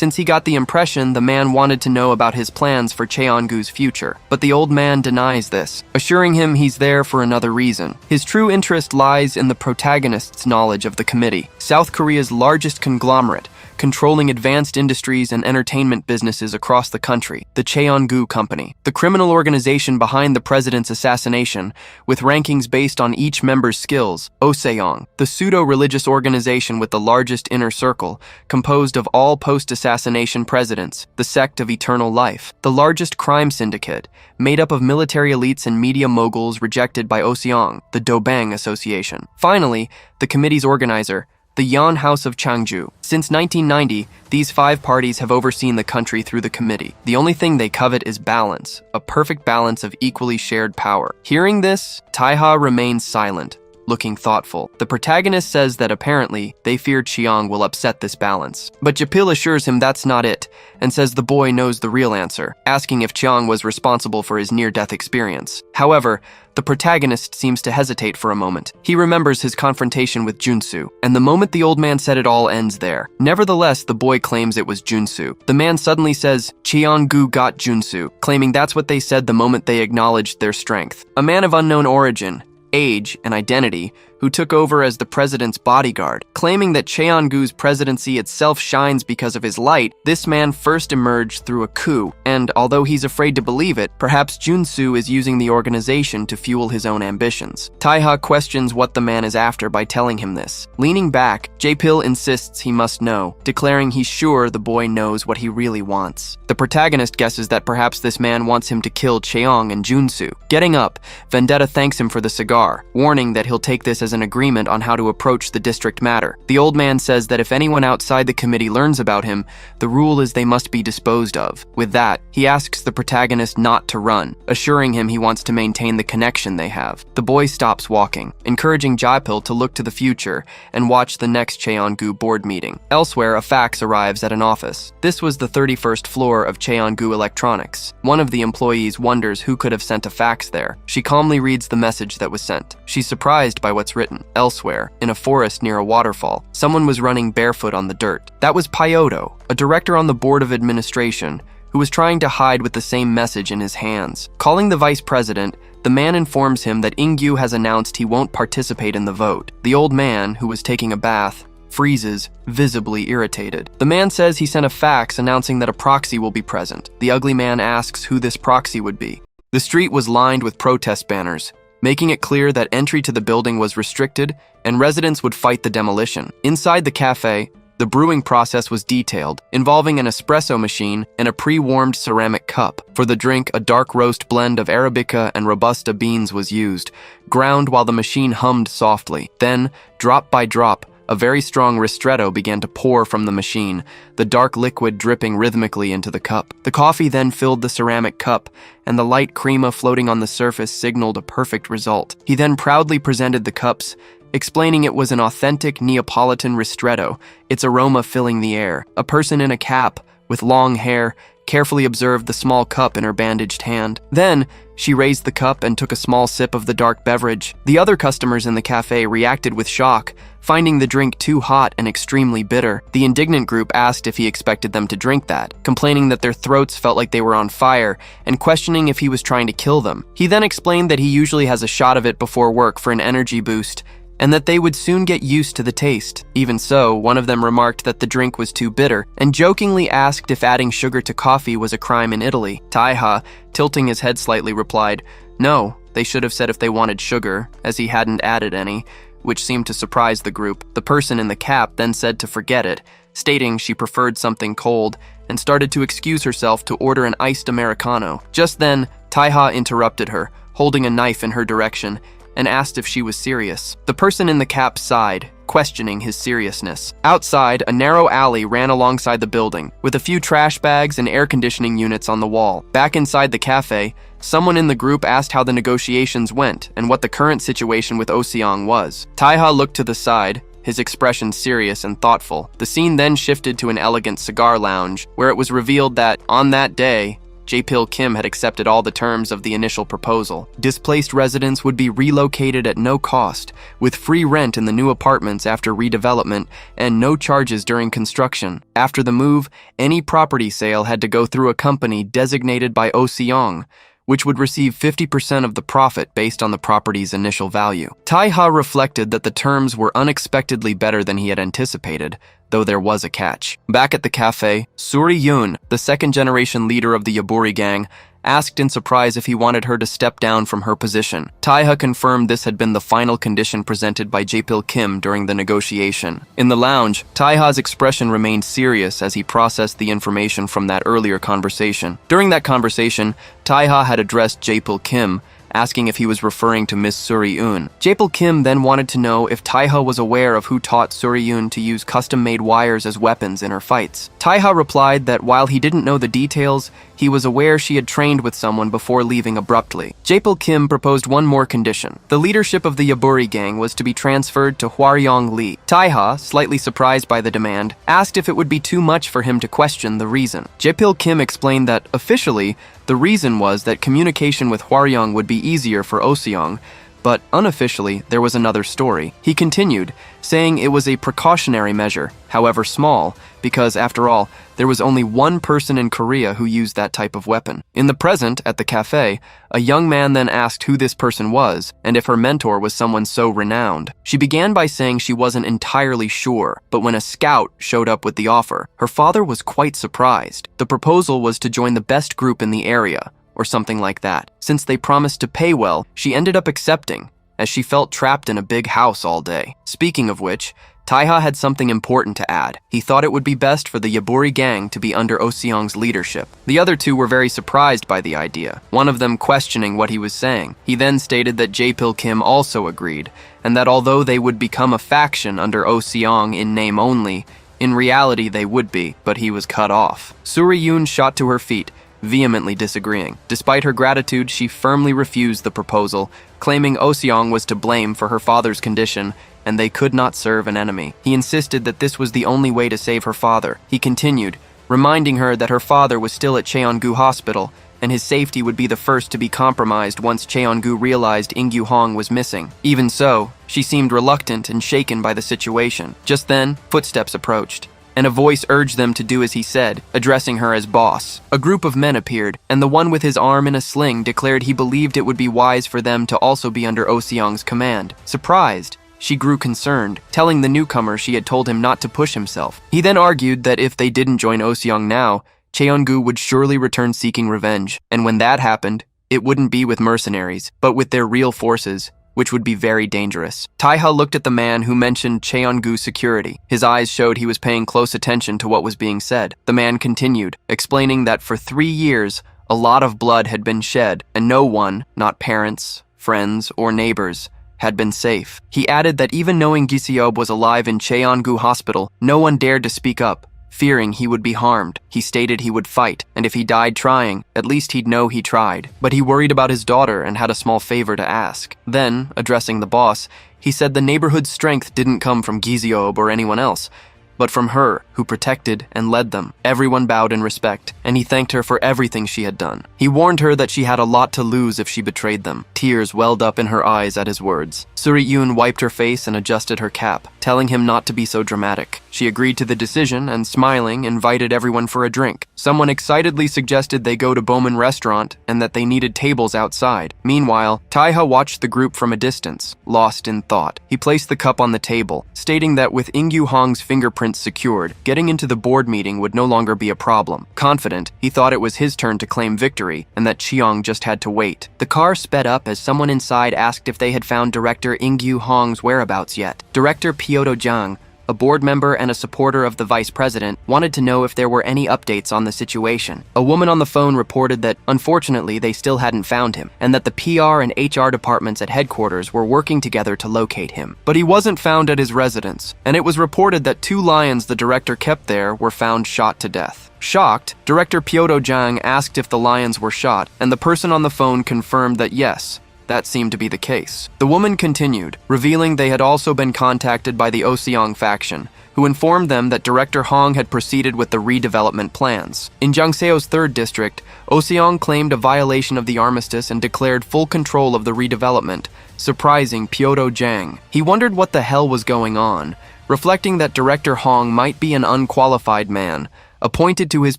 Speaker 1: since he got the impression the man wanted to know about his plans for Cheongu's future. But the old man denies this, assuring him he's there for another reason. His true interest lies in the protagonist's knowledge of the committee, South Korea's largest conglomerate, controlling advanced industries and entertainment businesses across the country, the Cheongu Company, the criminal organization behind the president's assassination, with rankings based on each member's skills. Oseong, the pseudo-religious organization with the largest inner circle, composed of all post-assassination presidents, the sect of eternal life, the largest crime syndicate, made up of military elites and media moguls rejected by Oseong, the Dobang Association. Finally, the committee's organizer, the Yan House of Changju. Since 1990, these 5 parties have overseen the country through the committee. The only thing they covet is balance, a perfect balance of equally shared power. Hearing this, Taiha remains silent, looking thoughtful. The protagonist says that apparently they fear Cheong will upset this balance. But Japil assures him that's not it, and says the boy knows the real answer, asking if Cheong was responsible for his near-death experience. However, the protagonist seems to hesitate for a moment. He remembers his confrontation with Junsu, and the moment the old man said it all ends there. Nevertheless, the boy claims it was Junsu. The man suddenly says, Cheongu got Junsu, claiming that's what they said the moment they acknowledged their strength. A man of unknown origin, age, and identity, who took over as the president's bodyguard. Claiming that Cheongu's presidency itself shines because of his light, this man first emerged through a coup, and although he's afraid to believe it, perhaps Junsu is using the organization to fuel his own ambitions. Taiha questions what the man is after by telling him this. Leaning back, Jaepil insists he must know, declaring he's sure the boy knows what he really wants. The protagonist guesses that perhaps this man wants him to kill Cheong and Junsu. Getting up, Vendetta thanks him for the cigar, warning that he'll take this as an agreement on how to approach the district matter. The old man says that if anyone outside the committee learns about him, the rule is they must be disposed of. With that, he asks the protagonist not to run, assuring him he wants to maintain the connection they have. The boy stops walking, encouraging Jaipil to look to the future and watch the next Cheongu board meeting. Elsewhere, a fax arrives at an office. This was the 31st floor of Cheongu Electronics. One of the employees wonders who could have sent a fax there. She calmly reads the message that was sent. She's surprised by what's written. Elsewhere, in a forest near a waterfall, someone was running barefoot on the dirt. That was Pyoto, a director on the board of administration, who was trying to hide with the same message in his hands. Calling the vice president, the man informs him that Ingyu has announced he won't participate in the vote. The old man, who was taking a bath, freezes, visibly irritated. The man says he sent a fax announcing that a proxy will be present. The ugly man asks who this proxy would be. The street was lined with protest banners, making it clear that entry to the building was restricted and residents would fight the demolition. Inside the cafe, the brewing process was detailed, involving an espresso machine and a pre-warmed ceramic cup. For the drink, a dark roast blend of Arabica and Robusta beans was used, ground while the machine hummed softly. Then, drop by drop, a very strong ristretto began to pour from the machine, the dark liquid dripping rhythmically into the cup. The coffee then filled the ceramic cup, and the light crema floating on the surface signaled a perfect result. He then proudly presented the cups, explaining it was an authentic Neapolitan ristretto, its aroma filling the air. A person in a cap, with long hair, carefully observed the small cup in her bandaged hand. Then, she raised the cup and took a small sip of the dark beverage. The other customers in the cafe reacted with shock, finding the drink too hot and extremely bitter. The indignant group asked if he expected them to drink that, complaining that their throats felt like they were on fire and questioning if he was trying to kill them. He then explained that he usually has a shot of it before work for an energy boost, and that they would soon get used to the taste. Even so, one of them remarked that the drink was too bitter, and jokingly asked if adding sugar to coffee was a crime in Italy. Taiha, tilting his head slightly, replied, "No, they should have said if they wanted sugar, as he hadn't added any," which seemed to surprise the group. The person in the cap then said to forget it, stating she preferred something cold, and started to excuse herself to order an iced Americano. Just then, Taiha interrupted her, holding a knife in her direction, and asked if she was serious. The person in the cap sighed, questioning his seriousness. Outside, a narrow alley ran alongside the building, with a few trash bags and air conditioning units on the wall. Back inside the cafe, someone in the group asked how the negotiations went and what the current situation with Oseong was. Taiha looked to the side, his expression serious and thoughtful. The scene then shifted to an elegant cigar lounge, where it was revealed that, on that day, Jae-pil Kim had accepted all the terms of the initial proposal. Displaced residents would be relocated at no cost, with free rent in the new apartments after redevelopment and no charges during construction. After the move, any property sale had to go through a company designated by Oh Seong, which would receive 50% of the profit based on the property's initial value. Tae-ha reflected that the terms were unexpectedly better than he had anticipated, though there was a catch. Back at the cafe, Suri-yoon, the second-generation leader of the Yaburi gang, asked in surprise if he wanted her to step down from her position. Tae-ha confirmed this had been the final condition presented by Jae-pil Kim during the negotiation. In the lounge, Tae-ha's expression remained serious as he processed the information from that earlier conversation. During that conversation, Tae-ha had addressed Jae-pil Kim, asking if he was referring to Miss Suri-yoon. Jae-pil Kim then wanted to know if Tae-ha was aware of who taught Suri-yoon to use custom-made wires as weapons in her fights. Tae-ha replied that while he didn't know the details, he was aware she had trained with someone before leaving abruptly. Jae-pil Kim proposed one more condition. The leadership of the Yaburi gang was to be transferred to Hwaryong Lee. Tae-ha, slightly surprised by the demand, asked if it would be too much for him to question the reason. Jae-pil Kim explained that, officially, the reason was that communication with Hwaryong would be easier for Oh Seong, but unofficially, there was another story. He continued, saying it was a precautionary measure, however small, because, after all, there was only one person in Korea who used that type of weapon. In the present, at the cafe, a young man then asked who this person was, and if her mentor was someone so renowned. She began by saying she wasn't entirely sure, but when a scout showed up with the offer, her father was quite surprised. The proposal was to join the best group in the area, or something like that. Since they promised to pay well, she ended up accepting, as she felt trapped in a big house all day. Speaking of which, Tae-ha had something important to add. He thought it would be best for the Yaburi gang to be under Oh Seong's leadership. The other two were very surprised by the idea, one of them questioning what he was saying. He then stated that Jae-pil Kim also agreed, and that although they would become a faction under Oh Seong in name only, in reality they would be, but he was cut off. Suri-yoon shot to her feet, vehemently disagreeing. Despite her gratitude, she firmly refused the proposal, claiming Oh Seong was to blame for her father's condition, and they could not serve an enemy. He insisted that this was the only way to save her father. He continued, reminding her that her father was still at Cheongu Hospital, and his safety would be the first to be compromised once Cheongu realized In-gyu Hong was missing. Even so, she seemed reluctant and shaken by the situation. Just then, footsteps approached, and a voice urged them to do as he said, addressing her as boss. A group of men appeared, and the one with his arm in a sling declared he believed it would be wise for them to also be under Oh Seong's command. Surprised, she grew concerned, telling the newcomer she had told him not to push himself. He then argued that if they didn't join Oh Seong now, Cheongu would surely return seeking revenge, and when that happened, it wouldn't be with mercenaries, but with their real forces, which would be very dangerous. Tae-ha looked at the man who mentioned Cheongu security. His eyes showed he was paying close attention to what was being said. The man continued, explaining that for 3 years, a lot of blood had been shed, and no one, not parents, friends, or neighbors, had been safe. He added that even knowing Giseob was alive in Cheongu Hospital, no one dared to speak up, fearing he would be harmed. He stated he would fight, and if he died trying, at least he'd know he tried. But he worried about his daughter and had a small favor to ask. Then, addressing the boss, he said the neighborhood's strength didn't come from Giseob or anyone else, but from her, who protected and led them. Everyone bowed in respect, and he thanked her for everything she had done. He warned her that she had a lot to lose if she betrayed them. Tears welled up in her eyes at his words. Suri-yoon wiped her face and adjusted her cap, telling him not to be so dramatic. She agreed to the decision and, smiling, invited everyone for a drink. Someone excitedly suggested they go to Bowman Restaurant and that they needed tables outside. Meanwhile, Tae-ha watched the group from a distance, lost in thought. He placed the cup on the table, stating that with In-gyu Hong's fingerprints secured, getting into the board meeting would no longer be a problem. Confident, he thought it was his turn to claim victory and that Cheong just had to wait. The car sped up as someone inside asked if they had found Director In-gyu Hong's whereabouts yet. Director Pyodo Jang, a board member and a supporter of the vice president, wanted to know if there were any updates on the situation. A woman on the phone reported that, unfortunately, they still hadn't found him, and that the PR and HR departments at headquarters were working together to locate him. But he wasn't found at his residence, and it was reported that 2 lions the director kept there were found shot to death. Shocked, Director Pyodo Jang asked if the lions were shot, and the person on the phone confirmed that yes, that seemed to be the case. The woman continued, revealing they had also been contacted by the Oseong faction, who informed them that Director Hong had proceeded with the redevelopment plans. In Jangseo's 3rd district, Oseong claimed a violation of the armistice and declared full control of the redevelopment, surprising Pyodo Jang. He wondered what the hell was going on, reflecting that Director Hong might be an unqualified man, appointed to his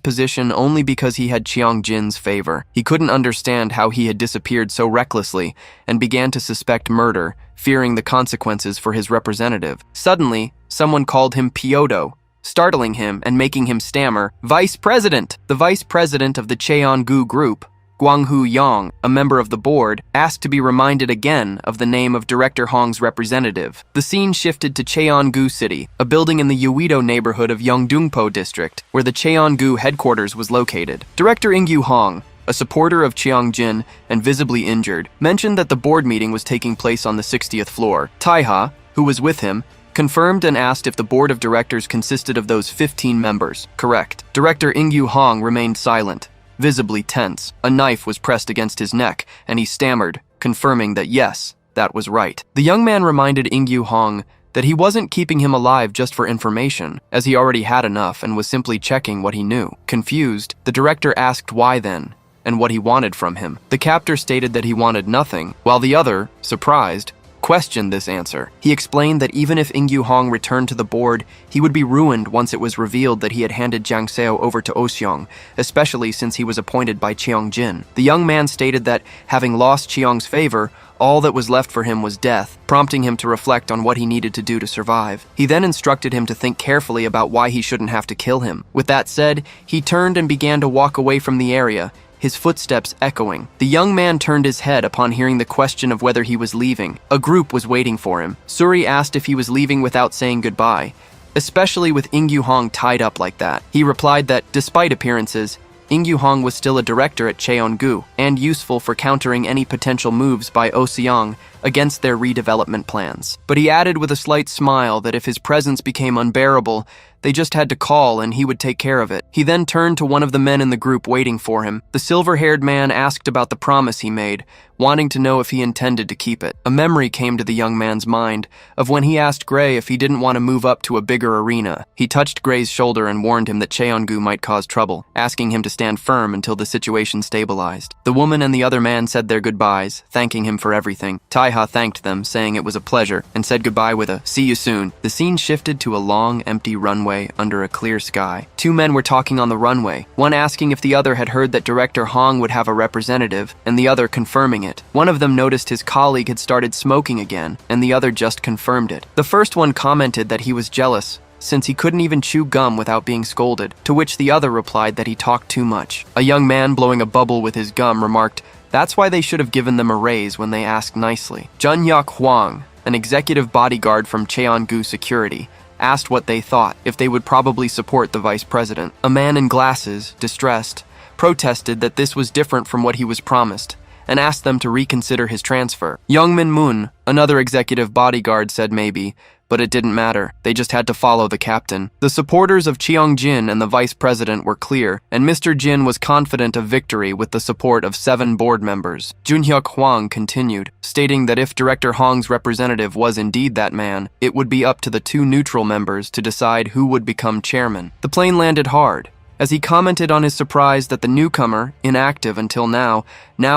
Speaker 1: position only because he had Cheong Jin's favor. He couldn't understand how he had disappeared so recklessly and began to suspect murder, fearing the consequences for his representative. Suddenly, someone called him Pyodo, startling him and making him stammer, "Vice President!" The vice president of the Cheongu group, Gwanghu Yang, a member of the board, asked to be reminded again of the name of Director Hong's representative. The scene shifted to Cheongu City, a building in the Uido neighborhood of Yeongdungpo district, where the Cheongu headquarters was located. Director Ingyu Hong, a supporter of Cheong Jin and visibly injured, mentioned that the board meeting was taking place on the 60th floor. Taiha, who was with him, confirmed and asked if the board of directors consisted of those 15 members. Correct. Director Ingyu Hong remained silent, visibly tense. A knife was pressed against his neck, and he stammered, confirming that yes, that was right. The young man reminded Ingyu Hong that he wasn't keeping him alive just for information, as he already had enough and was simply checking what he knew. Confused, the director asked why then, and what he wanted from him. The captor stated that he wanted nothing, while the other, surprised, questioned this answer. He explained that even if Ingyu Hong returned to the board, he would be ruined once it was revealed that he had handed Jang Seo over to Oseong, especially since he was appointed by Cheong Jin. The young man stated that, having lost Cheong's favor, all that was left for him was death, prompting him to reflect on what he needed to do to survive. He then instructed him to think carefully about why he shouldn't have to kill him. With that said, he turned and began to walk away from the area, his footsteps echoing. The young man turned his head upon hearing the question of whether he was leaving. A group was waiting for him. Suri asked if he was leaving without saying goodbye, especially with Ingyu Hong tied up like that. He replied that, despite appearances, Ingyu Hong was still a director at Cheongu and useful for countering any potential moves by Oseong against their redevelopment plans. But he added with a slight smile that if his presence became unbearable, they just had to call and he would take care of it. He then turned to one of the men in the group waiting for him. The silver-haired man asked about the promise he made, wanting to know if he intended to keep it. A memory came to the young man's mind of when he asked Gray if he didn't want to move up to a bigger arena. He touched Gray's shoulder and warned him that Cheongu might cause trouble, asking him to stand firm until the situation stabilized. The woman and the other man said their goodbyes, thanking him for everything. Taiha thanked them, saying it was a pleasure, and said goodbye with a "see you soon." The scene shifted to a long, empty runway under a clear sky. Two men were talking on the runway, one asking if the other had heard that Director Hong would have a representative, and the other confirming it. One of them noticed his colleague had started smoking again, and the other just confirmed it. The first one commented that he was jealous, since he couldn't even chew gum without being scolded, to which the other replied that he talked too much. A young man blowing a bubble with his gum remarked, "That's why they should have given them a raise when they asked nicely." Junhyuk Hwang, an executive bodyguard from Cheongu Security, asked what they thought, if they would probably support the vice president. A man in glasses, distressed, protested that this was different from what he was promised, and asked them to reconsider his transfer. Youngmin Moon, another executive bodyguard, said maybe, but it didn't matter. They just had to follow the captain. The supporters of Cheong Jin and the vice president were clear, and Mr. Jin was confident of victory with the support of 7 board members. Junhyuk Hwang continued, stating that if Director Hong's representative was indeed that man, it would be up to the 2 neutral members to decide who would become chairman. The plane landed hard, as he commented on his surprise that the newcomer, inactive until now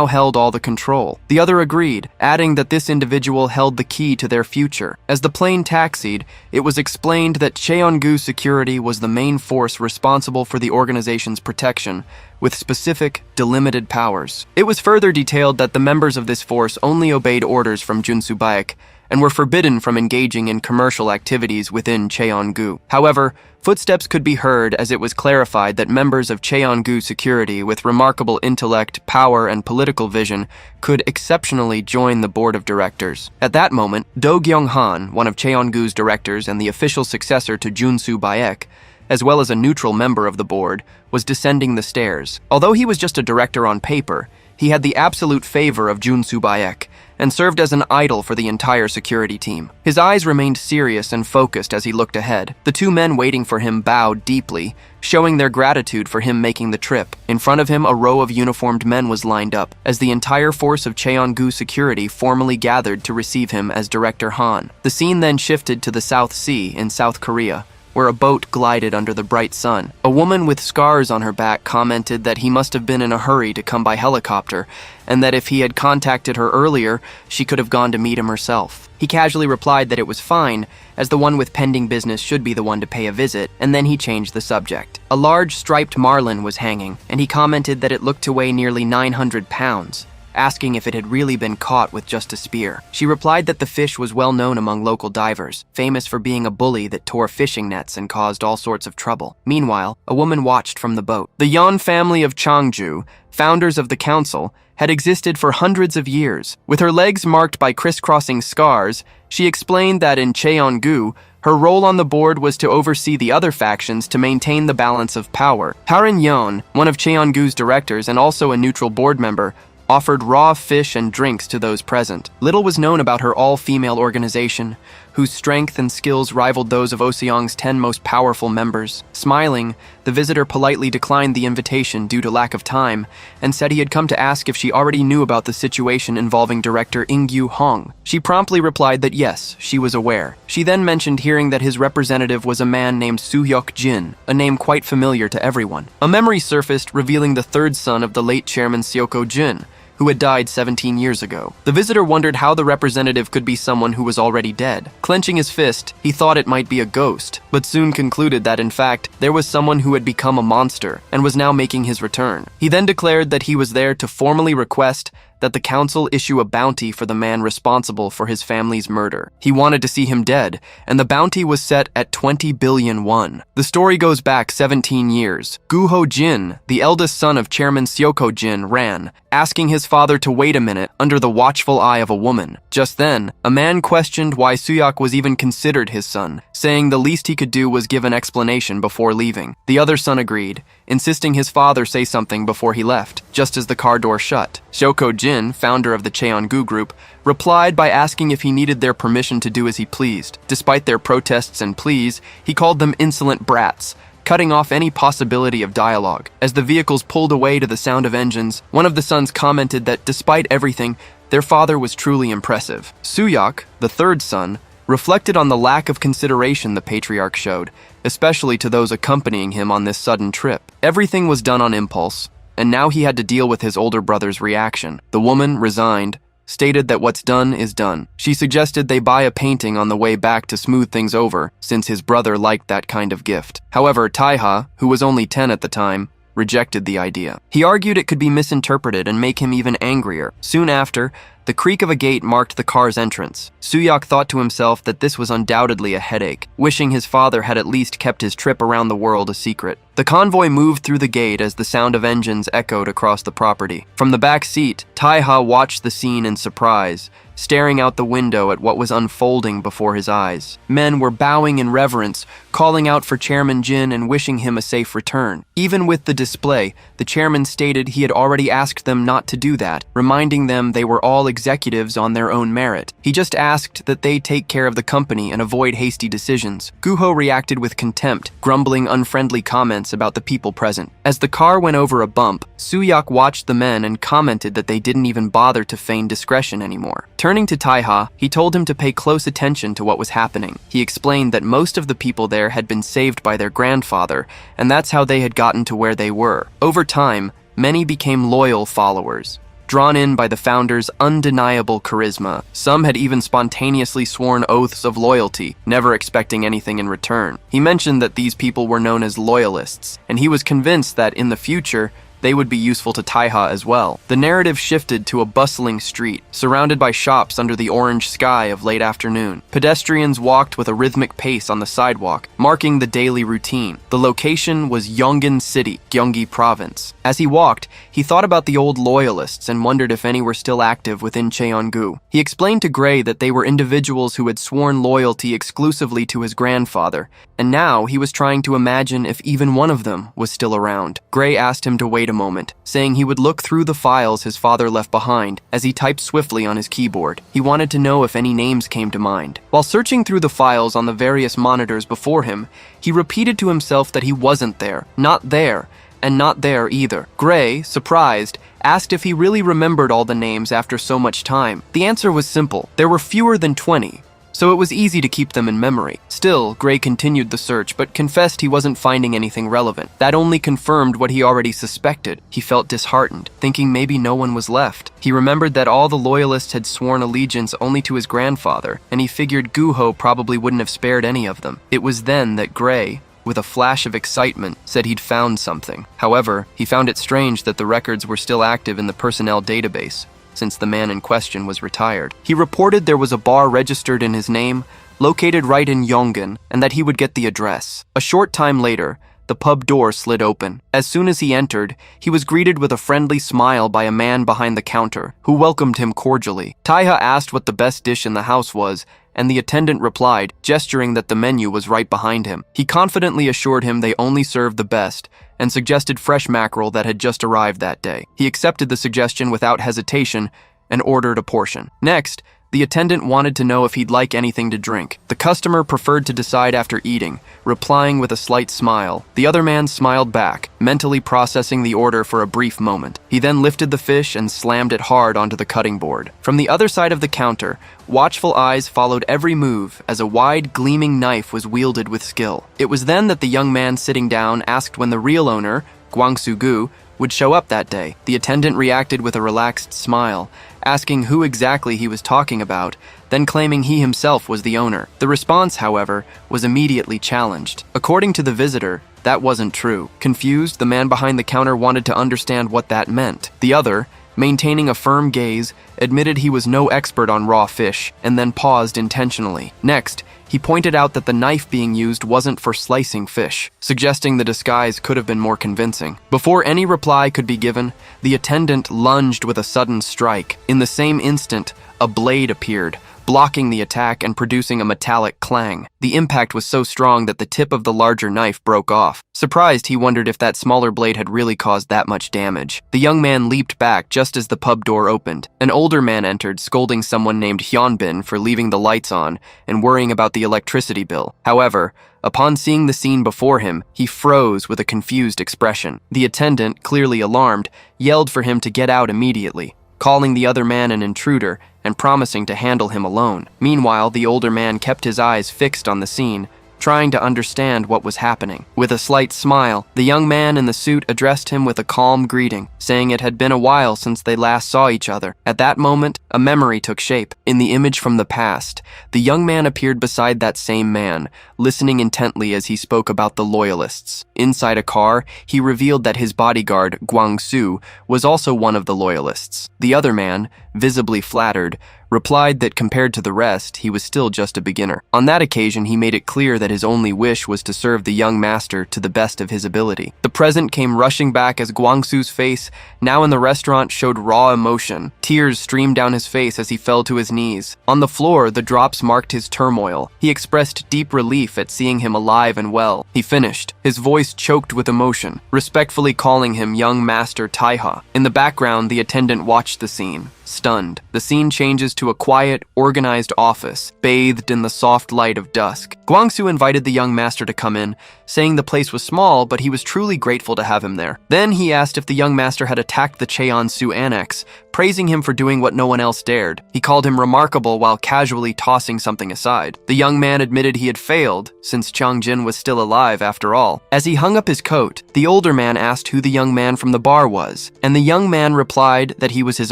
Speaker 1: held all the control. The other agreed, adding that this individual held the key to their future. As the plane taxied, it was explained that Cheongu Security was the main force responsible for the organization's protection, with specific, delimited powers. It was further detailed that the members of this force only obeyed orders from Junsu Baek, and were forbidden from engaging in commercial activities within Cheongu. However, footsteps could be heard as it was clarified that members of Cheongu Security with remarkable intellect, power, and political vision could exceptionally join the board of directors. At that moment, Do Gyung-han, one of Cheongu's directors and the official successor to Junsu Baek, as well as a neutral member of the board, was descending the stairs. Although he was just a director on paper, he had the absolute favor of Junsu Baek, and served as an idol for the entire security team. His eyes remained serious and focused as he looked ahead. The two men waiting for him bowed deeply, showing their gratitude for him making the trip. In front of him, a row of uniformed men was lined up, as the entire force of Cheongu security formally gathered to receive him as Director Han. The scene then shifted to the South Sea in South Korea, where a boat glided under the bright sun. A woman with scars on her back commented that he must have been in a hurry to come by helicopter, and that if he had contacted her earlier, she could have gone to meet him herself. He casually replied that it was fine, as the one with pending business should be the one to pay a visit, and then he changed the subject. A large striped marlin was hanging, and he commented that it looked to weigh nearly 900 pounds. Asking if it had really been caught with just a spear. She replied that the fish was well known among local divers, famous for being a bully that tore fishing nets and caused all sorts of trouble. Meanwhile, a woman watched from the boat. The Yan family of Changju, founders of the council, had existed for hundreds of years. With her legs marked by crisscrossing scars, she explained that in Cheongu, her role on the board was to oversee the other factions to maintain the balance of power. Harin Yon, one of Cheongu's directors and also a neutral board member, offered raw fish and drinks to those present. Little was known about her all-female organization, whose strength and skills rivaled those of Oseong's 10 most powerful members. Smiling, the visitor politely declined the invitation due to lack of time, and said he had come to ask if she already knew about the situation involving director Ingyu Hong. She promptly replied that yes, she was aware. She then mentioned hearing that his representative was a man named Soo-hyuk Jin, a name quite familiar to everyone. A memory surfaced revealing the third son of the late chairman Seoko Jin, who had died 17 years ago. The visitor wondered how the representative could be someone who was already dead. Clenching his fist, he thought it might be a ghost, but soon concluded that in fact, there was someone who had become a monster and was now making his return. He then declared that he was there to formally request that the council issue a bounty for the man responsible for his family's murder. He wanted to see him dead, and the bounty was set at 20 billion won. The story goes back 17 years. Guho Jin, the eldest son of Chairman Seoko Jin, ran, asking his father to wait a minute under the watchful eye of a woman. Just then, a man questioned why Soo-hyuk was even considered his son, saying the least he could do was give an explanation before leaving. The other son agreed, insisting his father say something before he left, just as the car door shut. Seoko Jin, founder of the Cheongu group, replied by asking if he needed their permission to do as he pleased. Despite their protests and pleas, he called them insolent brats, cutting off any possibility of dialogue. As the vehicles pulled away to the sound of engines, one of the sons commented that despite everything, their father was truly impressive. Soo-hyuk, the third son, reflected on the lack of consideration the patriarch showed, especially to those accompanying him on this sudden trip. Everything was done on impulse, and now he had to deal with his older brother's reaction. The woman, resigned, stated that what's done is done. She suggested they buy a painting on the way back to smooth things over, since his brother liked that kind of gift. However, Taiha, who was only 10 at the time, rejected the idea. He argued it could be misinterpreted and make him even angrier. Soon after, the creak of a gate marked the car's entrance. Soo-hyuk thought to himself that this was undoubtedly a headache, wishing his father had at least kept his trip around the world a secret. The convoy moved through the gate as the sound of engines echoed across the property. From the back seat, Taiha watched the scene in surprise, staring out the window at what was unfolding before his eyes. Men were bowing in reverence, calling out for Chairman Jin and wishing him a safe return. Even with the display, the chairman stated he had already asked them not to do that, reminding them they were all executives on their own merit. He just asked that they take care of the company and avoid hasty decisions. Guho reacted with contempt, grumbling unfriendly comments about the people present. As the car went over a bump, Soo-hyuk watched the men and commented that they didn't even bother to feign discretion anymore. Turning to Taiha, he told him to pay close attention to what was happening. He explained that most of the people there had been saved by their grandfather, and that's how they had gotten to where they were. Over time, many became loyal followers, drawn in by the founder's undeniable charisma. Some had even spontaneously sworn oaths of loyalty, never expecting anything in return. He mentioned that these people were known as loyalists, and he was convinced that in the future, they would be useful to Taiha as well. The narrative shifted to a bustling street, surrounded by shops under the orange sky of late afternoon. Pedestrians walked with a rhythmic pace on the sidewalk, marking the daily routine. The location was Yongin City, Gyeonggi Province. As he walked, he thought about the old loyalists and wondered if any were still active within Cheongu. He explained to Gray that they were individuals who had sworn loyalty exclusively to his grandfather, and now he was trying to imagine if even one of them was still around. Gray asked him to wait a moment, saying he would look through the files his father left behind as he typed swiftly on his keyboard. He wanted to know if any names came to mind. While searching through the files on the various monitors before him, he repeated to himself that he wasn't there, not there, and not there either. Gray, surprised, asked if he really remembered all the names after so much time. The answer was simple. There were fewer than 20. So it was easy to keep them in memory. Still, Gray continued the search, but confessed he wasn't finding anything relevant. That only confirmed what he already suspected. He felt disheartened, thinking maybe no one was left. He remembered that all the loyalists had sworn allegiance only to his grandfather, and he figured Guho probably wouldn't have spared any of them. It was then that Gray, with a flash of excitement, said he'd found something. However, he found it strange that the records were still active in the personnel database, since the man in question was retired. He reported there was a bar registered in his name, located right in Yongan, and that he would get the address. A short time later, the pub door slid open. As soon as he entered, he was greeted with a friendly smile by a man behind the counter, who welcomed him cordially. Taiha asked what the best dish in the house was, and the attendant replied, gesturing that the menu was right behind him. He confidently assured him they only served the best, and suggested fresh mackerel that had just arrived that day. He accepted the suggestion without hesitation and ordered a portion. Next, the attendant wanted to know if he'd like anything to drink. The customer preferred to decide after eating, replying with a slight smile. The other man smiled back, mentally processing the order for a brief moment. He then lifted the fish and slammed it hard onto the cutting board. From the other side of the counter, watchful eyes followed every move as a wide, gleaming knife was wielded with skill. It was then that the young man sitting down asked when the real owner, Guangsu Gu, would show up that day. The attendant reacted with a relaxed smile, asking who exactly he was talking about, then claiming he himself was the owner. The response, however, was immediately challenged. According to the visitor, that wasn't true. Confused, the man behind the counter wanted to understand what that meant. The other, maintaining a firm gaze, admitted he was no expert on raw fish, and then paused intentionally. Next, he pointed out that the knife being used wasn't for slicing fish, suggesting the disguise could have been more convincing. Before any reply could be given, the attendant lunged with a sudden strike. In the same instant, a blade appeared, blocking the attack and producing a metallic clang. The impact was so strong that the tip of the larger knife broke off. Surprised, he wondered if that smaller blade had really caused that much damage. The young man leaped back just as the pub door opened. An older man entered, scolding someone named Hyunbin for leaving the lights on and worrying about the electricity bill. However, upon seeing the scene before him, he froze with a confused expression. The attendant, clearly alarmed, yelled for him to get out immediately, calling the other man an intruder and promising to handle him alone. Meanwhile, the older man kept his eyes fixed on the scene, trying to understand what was happening. With a slight smile, the young man in the suit addressed him with a calm greeting, saying it had been a while since they last saw each other. At that moment, a memory took shape. In the image from the past, the young man appeared beside that same man, listening intently as he spoke about the loyalists. Inside a car, he revealed that his bodyguard, Guangsu, was also one of the loyalists. The other man, visibly flattered, replied that compared to the rest, he was still just a beginner. On that occasion, he made it clear that his only wish was to serve the young master to the best of his ability. The present came rushing back as Guangsu's face, now in the restaurant, showed raw emotion. Tears streamed down his face as he fell to his knees. On the floor, the drops marked his turmoil. He expressed deep relief at seeing him alive and well. He finished, his voice choked with emotion, respectfully calling him young master Taiha. In the background, the attendant watched the scene, stunned. The scene changes to a quiet, organized office, bathed in the soft light of dusk. Guangsu invited the young master to come in, saying the place was small, but he was truly grateful to have him there. Then he asked if the young master had attacked the Cheonsu annex, praising him for doing what no one else dared. He called him remarkable while casually tossing something aside. The young man admitted he had failed, since Changjin was still alive after all. As he hung up his coat, the older man asked who the young man from the bar was, and the young man replied that he was his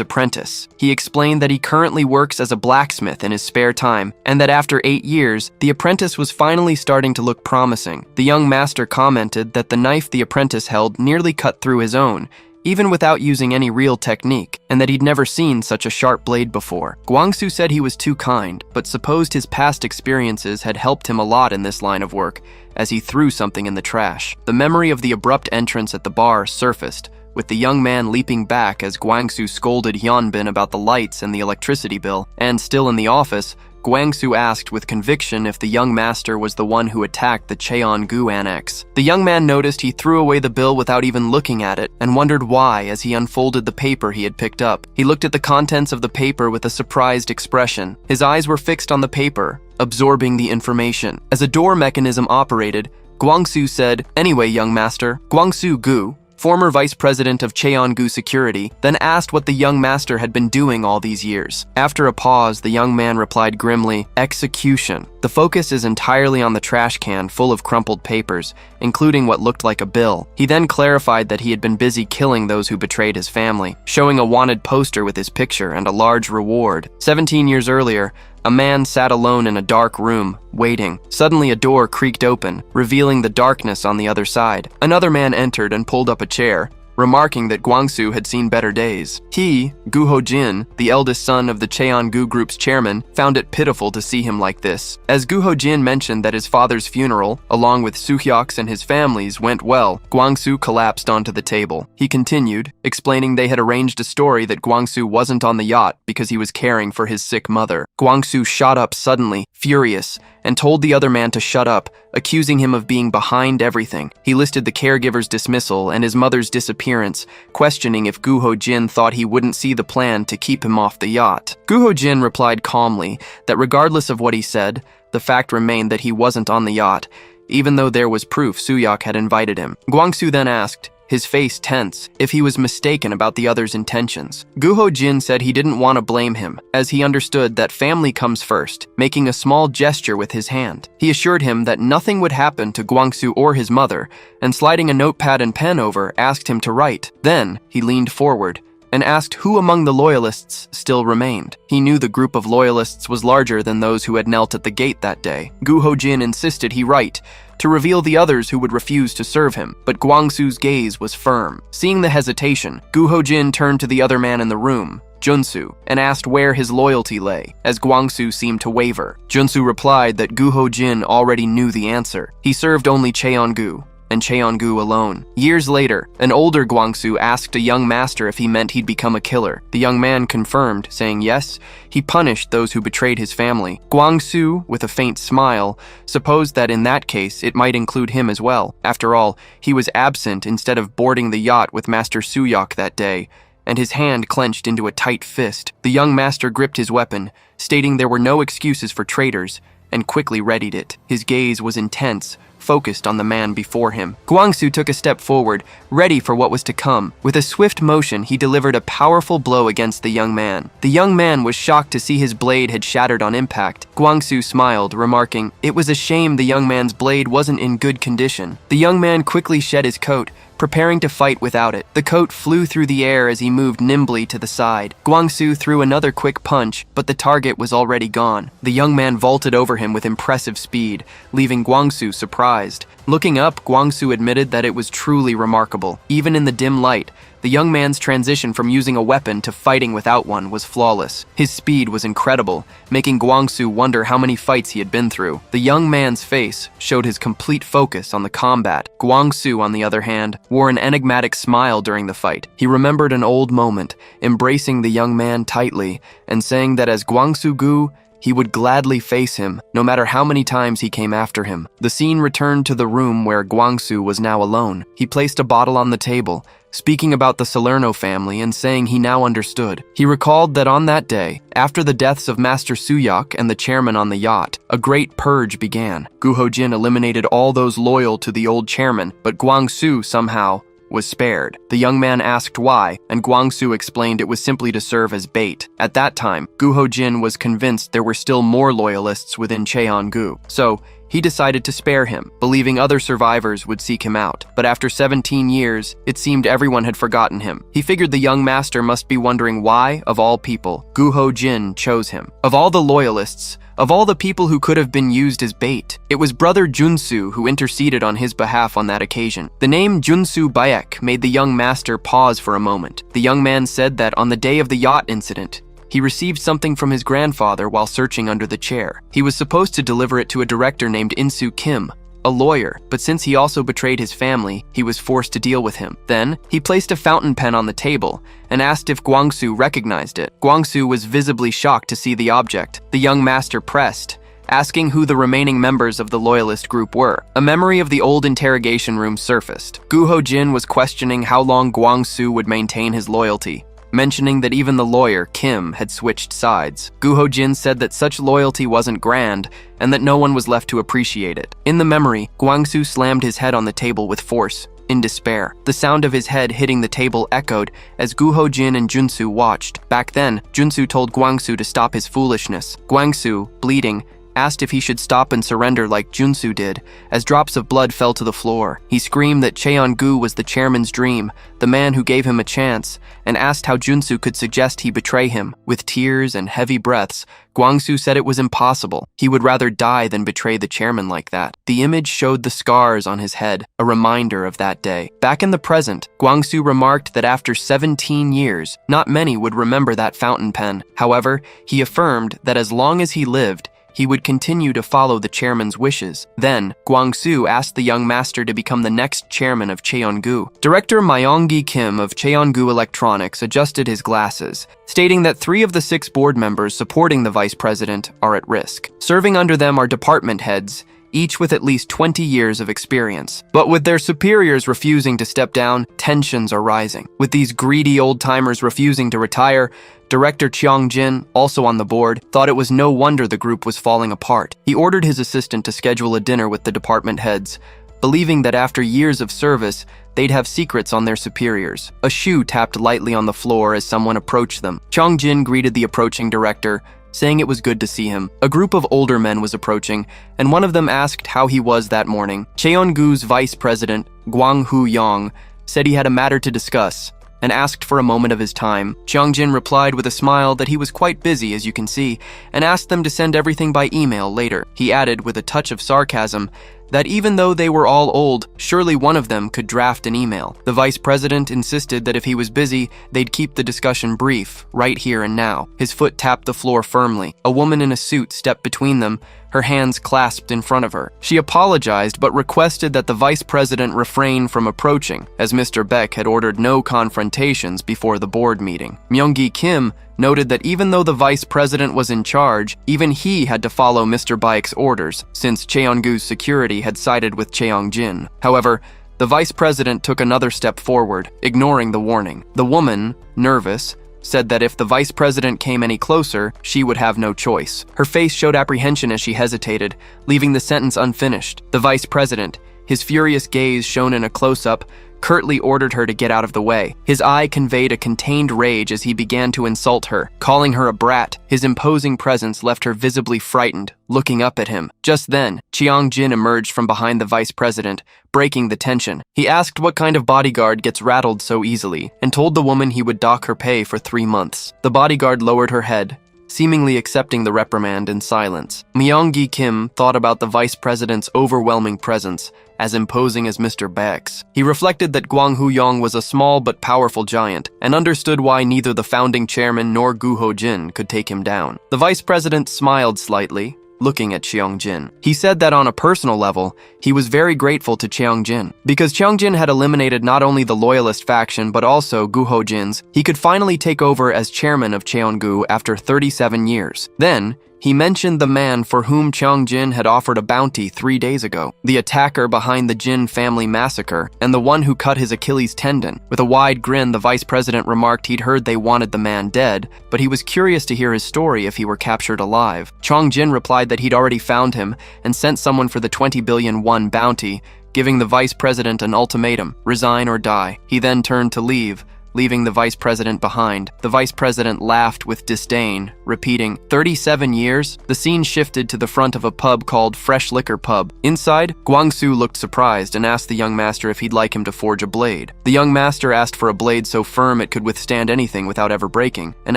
Speaker 1: apprentice. He explained that he currently works as a blacksmith in his spare time, and that after 8 years, the apprentice was finally starting to look promising. The young master commented that the knife the apprentice held nearly cut through his own, even without using any real technique, and that he'd never seen such a sharp blade before. Guangsu said he was too kind, but supposed his past experiences had helped him a lot in this line of work, as he threw something in the trash. The memory of the abrupt entrance at the bar surfaced, with the young man leaping back as Guangsu scolded Hyunbin about the lights and the electricity bill. And still in the office, Guangsu asked with conviction if the young master was the one who attacked the Cheongu annex. The young man noticed he threw away the bill without even looking at it and wondered why as he unfolded the paper he had picked up. He looked at the contents of the paper with a surprised expression. His eyes were fixed on the paper, absorbing the information. As a door mechanism operated, Guangsu said, "Anyway, young master." Guangsu Gu, former vice president of Cheongu Security, then asked what the young master had been doing all these years. After a pause, the young man replied grimly, "Execution." The focus is entirely on the trash can full of crumpled papers, including what looked like a bill. He then clarified that he had been busy killing those who betrayed his family, showing a wanted poster with his picture and a large reward. 17 years earlier, a man sat alone in a dark room, waiting. Suddenly a door creaked open, revealing the darkness on the other side. Another man entered and pulled up a chair, remarking that Guangsu had seen better days. He, Gu Hojin, the eldest son of the Cheongu Group's chairman, found it pitiful to see him like this. As Gu Hojin mentioned that his father's funeral, along with Suhyok's and his family's, went well, Guangsu collapsed onto the table. He continued, explaining they had arranged a story that Guangsu wasn't on the yacht because he was caring for his sick mother. Guangsu shot up suddenly, furious, and told the other man to shut up, accusing him of being behind everything. He listed the caregiver's dismissal and his mother's disappearance, questioning if Gu Hojin thought he wouldn't see the plan to keep him off the yacht. Gu Hojin replied calmly that regardless of what he said, the fact remained that he wasn't on the yacht, even though there was proof Suhyok had invited him. Guangsu then asked, his face tense, if he was mistaken about the other's intentions. Gu Hojin said he didn't want to blame him, as he understood that family comes first, making a small gesture with his hand. He assured him that nothing would happen to Guangsu or his mother, and sliding a notepad and pen over, asked him to write. Then, he leaned forward and asked who among the loyalists still remained. He knew the group of loyalists was larger than those who had knelt at the gate that day. Gu Hojin insisted he write, to reveal the others who would refuse to serve him, but Guangsu's gaze was firm. Seeing the hesitation, Gu Hojin turned to the other man in the room, Junsu, and asked where his loyalty lay, as Guangsu seemed to waver. Junsu replied that Gu Hojin already knew the answer. He served only Cheongu, and Cheongu alone. Years later, an older Guangsu asked a young master if he meant he'd become a killer. The young man confirmed, saying yes, he punished those who betrayed his family. Guangsu, with a faint smile, supposed that in that case it might include him as well. After all, he was absent instead of boarding the yacht with Master Suhyok that day, and his hand clenched into a tight fist. The young master gripped his weapon, stating there were no excuses for traitors, and quickly readied it. His gaze was intense, focused on the man before him. Guangsu took a step forward, ready for what was to come. With a swift motion, he delivered a powerful blow against the young man. The young man was shocked to see his blade had shattered on impact. Guangsu smiled, remarking, it was a shame the young man's blade wasn't in good condition. The young man quickly shed his coat, preparing to fight without it. The coat flew through the air as he moved nimbly to the side. Guangsu threw another quick punch, but the target was already gone. The young man vaulted over him with impressive speed, leaving Guangsu surprised. Looking up, Guangsu admitted that it was truly remarkable. Even in the dim light, the young man's transition from using a weapon to fighting without one was flawless. His speed was incredible, making Guangsu wonder how many fights he had been through. The young man's face showed his complete focus on the combat. Guangsu, on the other hand, wore an enigmatic smile during the fight. He remembered an old moment, embracing the young man tightly and saying that as Guangsu Gu, he would gladly face him, no matter how many times he came after him. The scene returned to the room where Guangsu was now alone. He placed a bottle on the table, speaking about the Salerno family and saying he now understood. He recalled that on that day, after the deaths of Master Suhyok and the chairman on the yacht, a great purge began. Gu Hojin eliminated all those loyal to the old chairman, but Guangsu somehow was spared. The young man asked why, and Guangsu explained it was simply to serve as bait. At that time, Gu Hojin was convinced there were still more loyalists within Cheongu, so he decided to spare him, believing other survivors would seek him out. But after 17 years, it seemed everyone had forgotten him. He figured the young master must be wondering why, of all people, Gu Hojin chose him. Of all the loyalists, of all the people who could have been used as bait, it was brother Junsu who interceded on his behalf on that occasion. The name Junsu Baek made the young master pause for a moment. The young man said that on the day of the yacht incident, he received something from his grandfather while searching under the chair. He was supposed to deliver it to a director named Insu Kim, a lawyer, but since he also betrayed his family, he was forced to deal with him. Then, he placed a fountain pen on the table and asked if Guangsu recognized it. Guangsu was visibly shocked to see the object. The young master pressed, asking who the remaining members of the loyalist group were. A memory of the old interrogation room surfaced. Guho Jin was questioning how long Guangsu would maintain his loyalty, mentioning that even the lawyer, Kim, had switched sides. Guho Jin said that such loyalty wasn't grand and that no one was left to appreciate it. In the memory, Guangsu slammed his head on the table with force, in despair. The sound of his head hitting the table echoed as Guho Jin and Junsu watched. Back then, Junsu told Guangsu to stop his foolishness. Guangsu, bleeding, asked if he should stop and surrender like Junsu did, as drops of blood fell to the floor. He screamed that Cheon-gu was the chairman's dream, the man who gave him a chance, and asked how Junsu could suggest he betray him. With tears and heavy breaths, Guangsu said it was impossible. He would rather die than betray the chairman like that. The image showed the scars on his head, a reminder of that day. Back in the present, Guangsu remarked that after 17 years, not many would remember that fountain pen. However, he affirmed that as long as he lived, he would continue to follow the chairman's wishes. Then, Guangsu asked the young master to become the next chairman of Cheon-gu. Director Myong-gi Kim of Cheon-gu Electronics adjusted his glasses, stating that 3 of the 6 board members supporting the vice president are at risk. Serving under them are department heads, each with at least 20 years of experience. But with their superiors refusing to step down, tensions are rising. With these greedy old-timers refusing to retire, Director Cheong Jin, also on the board, thought it was no wonder the group was falling apart. He ordered his assistant to schedule a dinner with the department heads, believing that after years of service, they'd have secrets on their superiors. A shoe tapped lightly on the floor as someone approached them. Cheong Jin greeted the approaching director, saying it was good to see him. A group of older men was approaching, and one of them asked how he was that morning. Cheon-gu's vice president, Gwang Hu-yong, said he had a matter to discuss, and asked for a moment of his time. Cheong-jin replied with a smile that he was quite busy, as you can see, and asked them to send everything by email later. He added, with a touch of sarcasm, that even though they were all old, surely one of them could draft an email. The vice president insisted that if he was busy, they'd keep the discussion brief, right here and now. His foot tapped the floor firmly. A woman in a suit stepped between them, her hands clasped in front of her. She apologized but requested that the vice president refrain from approaching, as Mr. Beck had ordered no confrontations before the board meeting. Myung-gi Kim noted that even though the vice president was in charge, even he had to follow Mr. Baek's orders, since Cheon-gu's security had sided with Cheong-jin. However, the vice president took another step forward, ignoring the warning. The woman, nervous, said that if the vice president came any closer, she would have no choice. Her face showed apprehension as she hesitated, leaving the sentence unfinished. The vice president, his furious gaze shown in a close-up, curtly ordered her to get out of the way. His eye conveyed a contained rage as he began to insult her, calling her a brat. His imposing presence left her visibly frightened, looking up at him. Just then, Cheong-jin emerged from behind the vice president, breaking the tension. He asked what kind of bodyguard gets rattled so easily, and told the woman he would dock her pay for 3 months. The bodyguard lowered her head, seemingly accepting the reprimand in silence. Myung-gi Kim thought about the vice president's overwhelming presence, as imposing as Mr. Beck's. He reflected that Gwang Hu-yong was a small but powerful giant, and understood why neither the founding chairman nor Guho Jin could take him down. The vice president smiled slightly, looking at Cheong-jin. He said that on a personal level, he was very grateful to Cheong-jin. Because Cheong-jin had eliminated not only the loyalist faction but also Guho Jin's, he could finally take over as chairman of Cheon-gu after 37 years. Then, he mentioned the man for whom Cheong-jin had offered a bounty 3 days ago, the attacker behind the Jin family massacre, and the one who cut his Achilles tendon. With a wide grin, the vice president remarked he'd heard they wanted the man dead, but he was curious to hear his story if he were captured alive. Cheong-jin replied that he'd already found him and sent someone for the 20 billion won bounty, giving the vice president an ultimatum: resign or die. He then turned to leave, leaving the vice president behind. The vice president laughed with disdain, repeating, 37 years? The scene shifted to the front of a pub called Fresh Liquor Pub. Inside, Guangsu looked surprised and asked the young master if he'd like him to forge a blade. The young master asked for a blade so firm it could withstand anything without ever breaking, and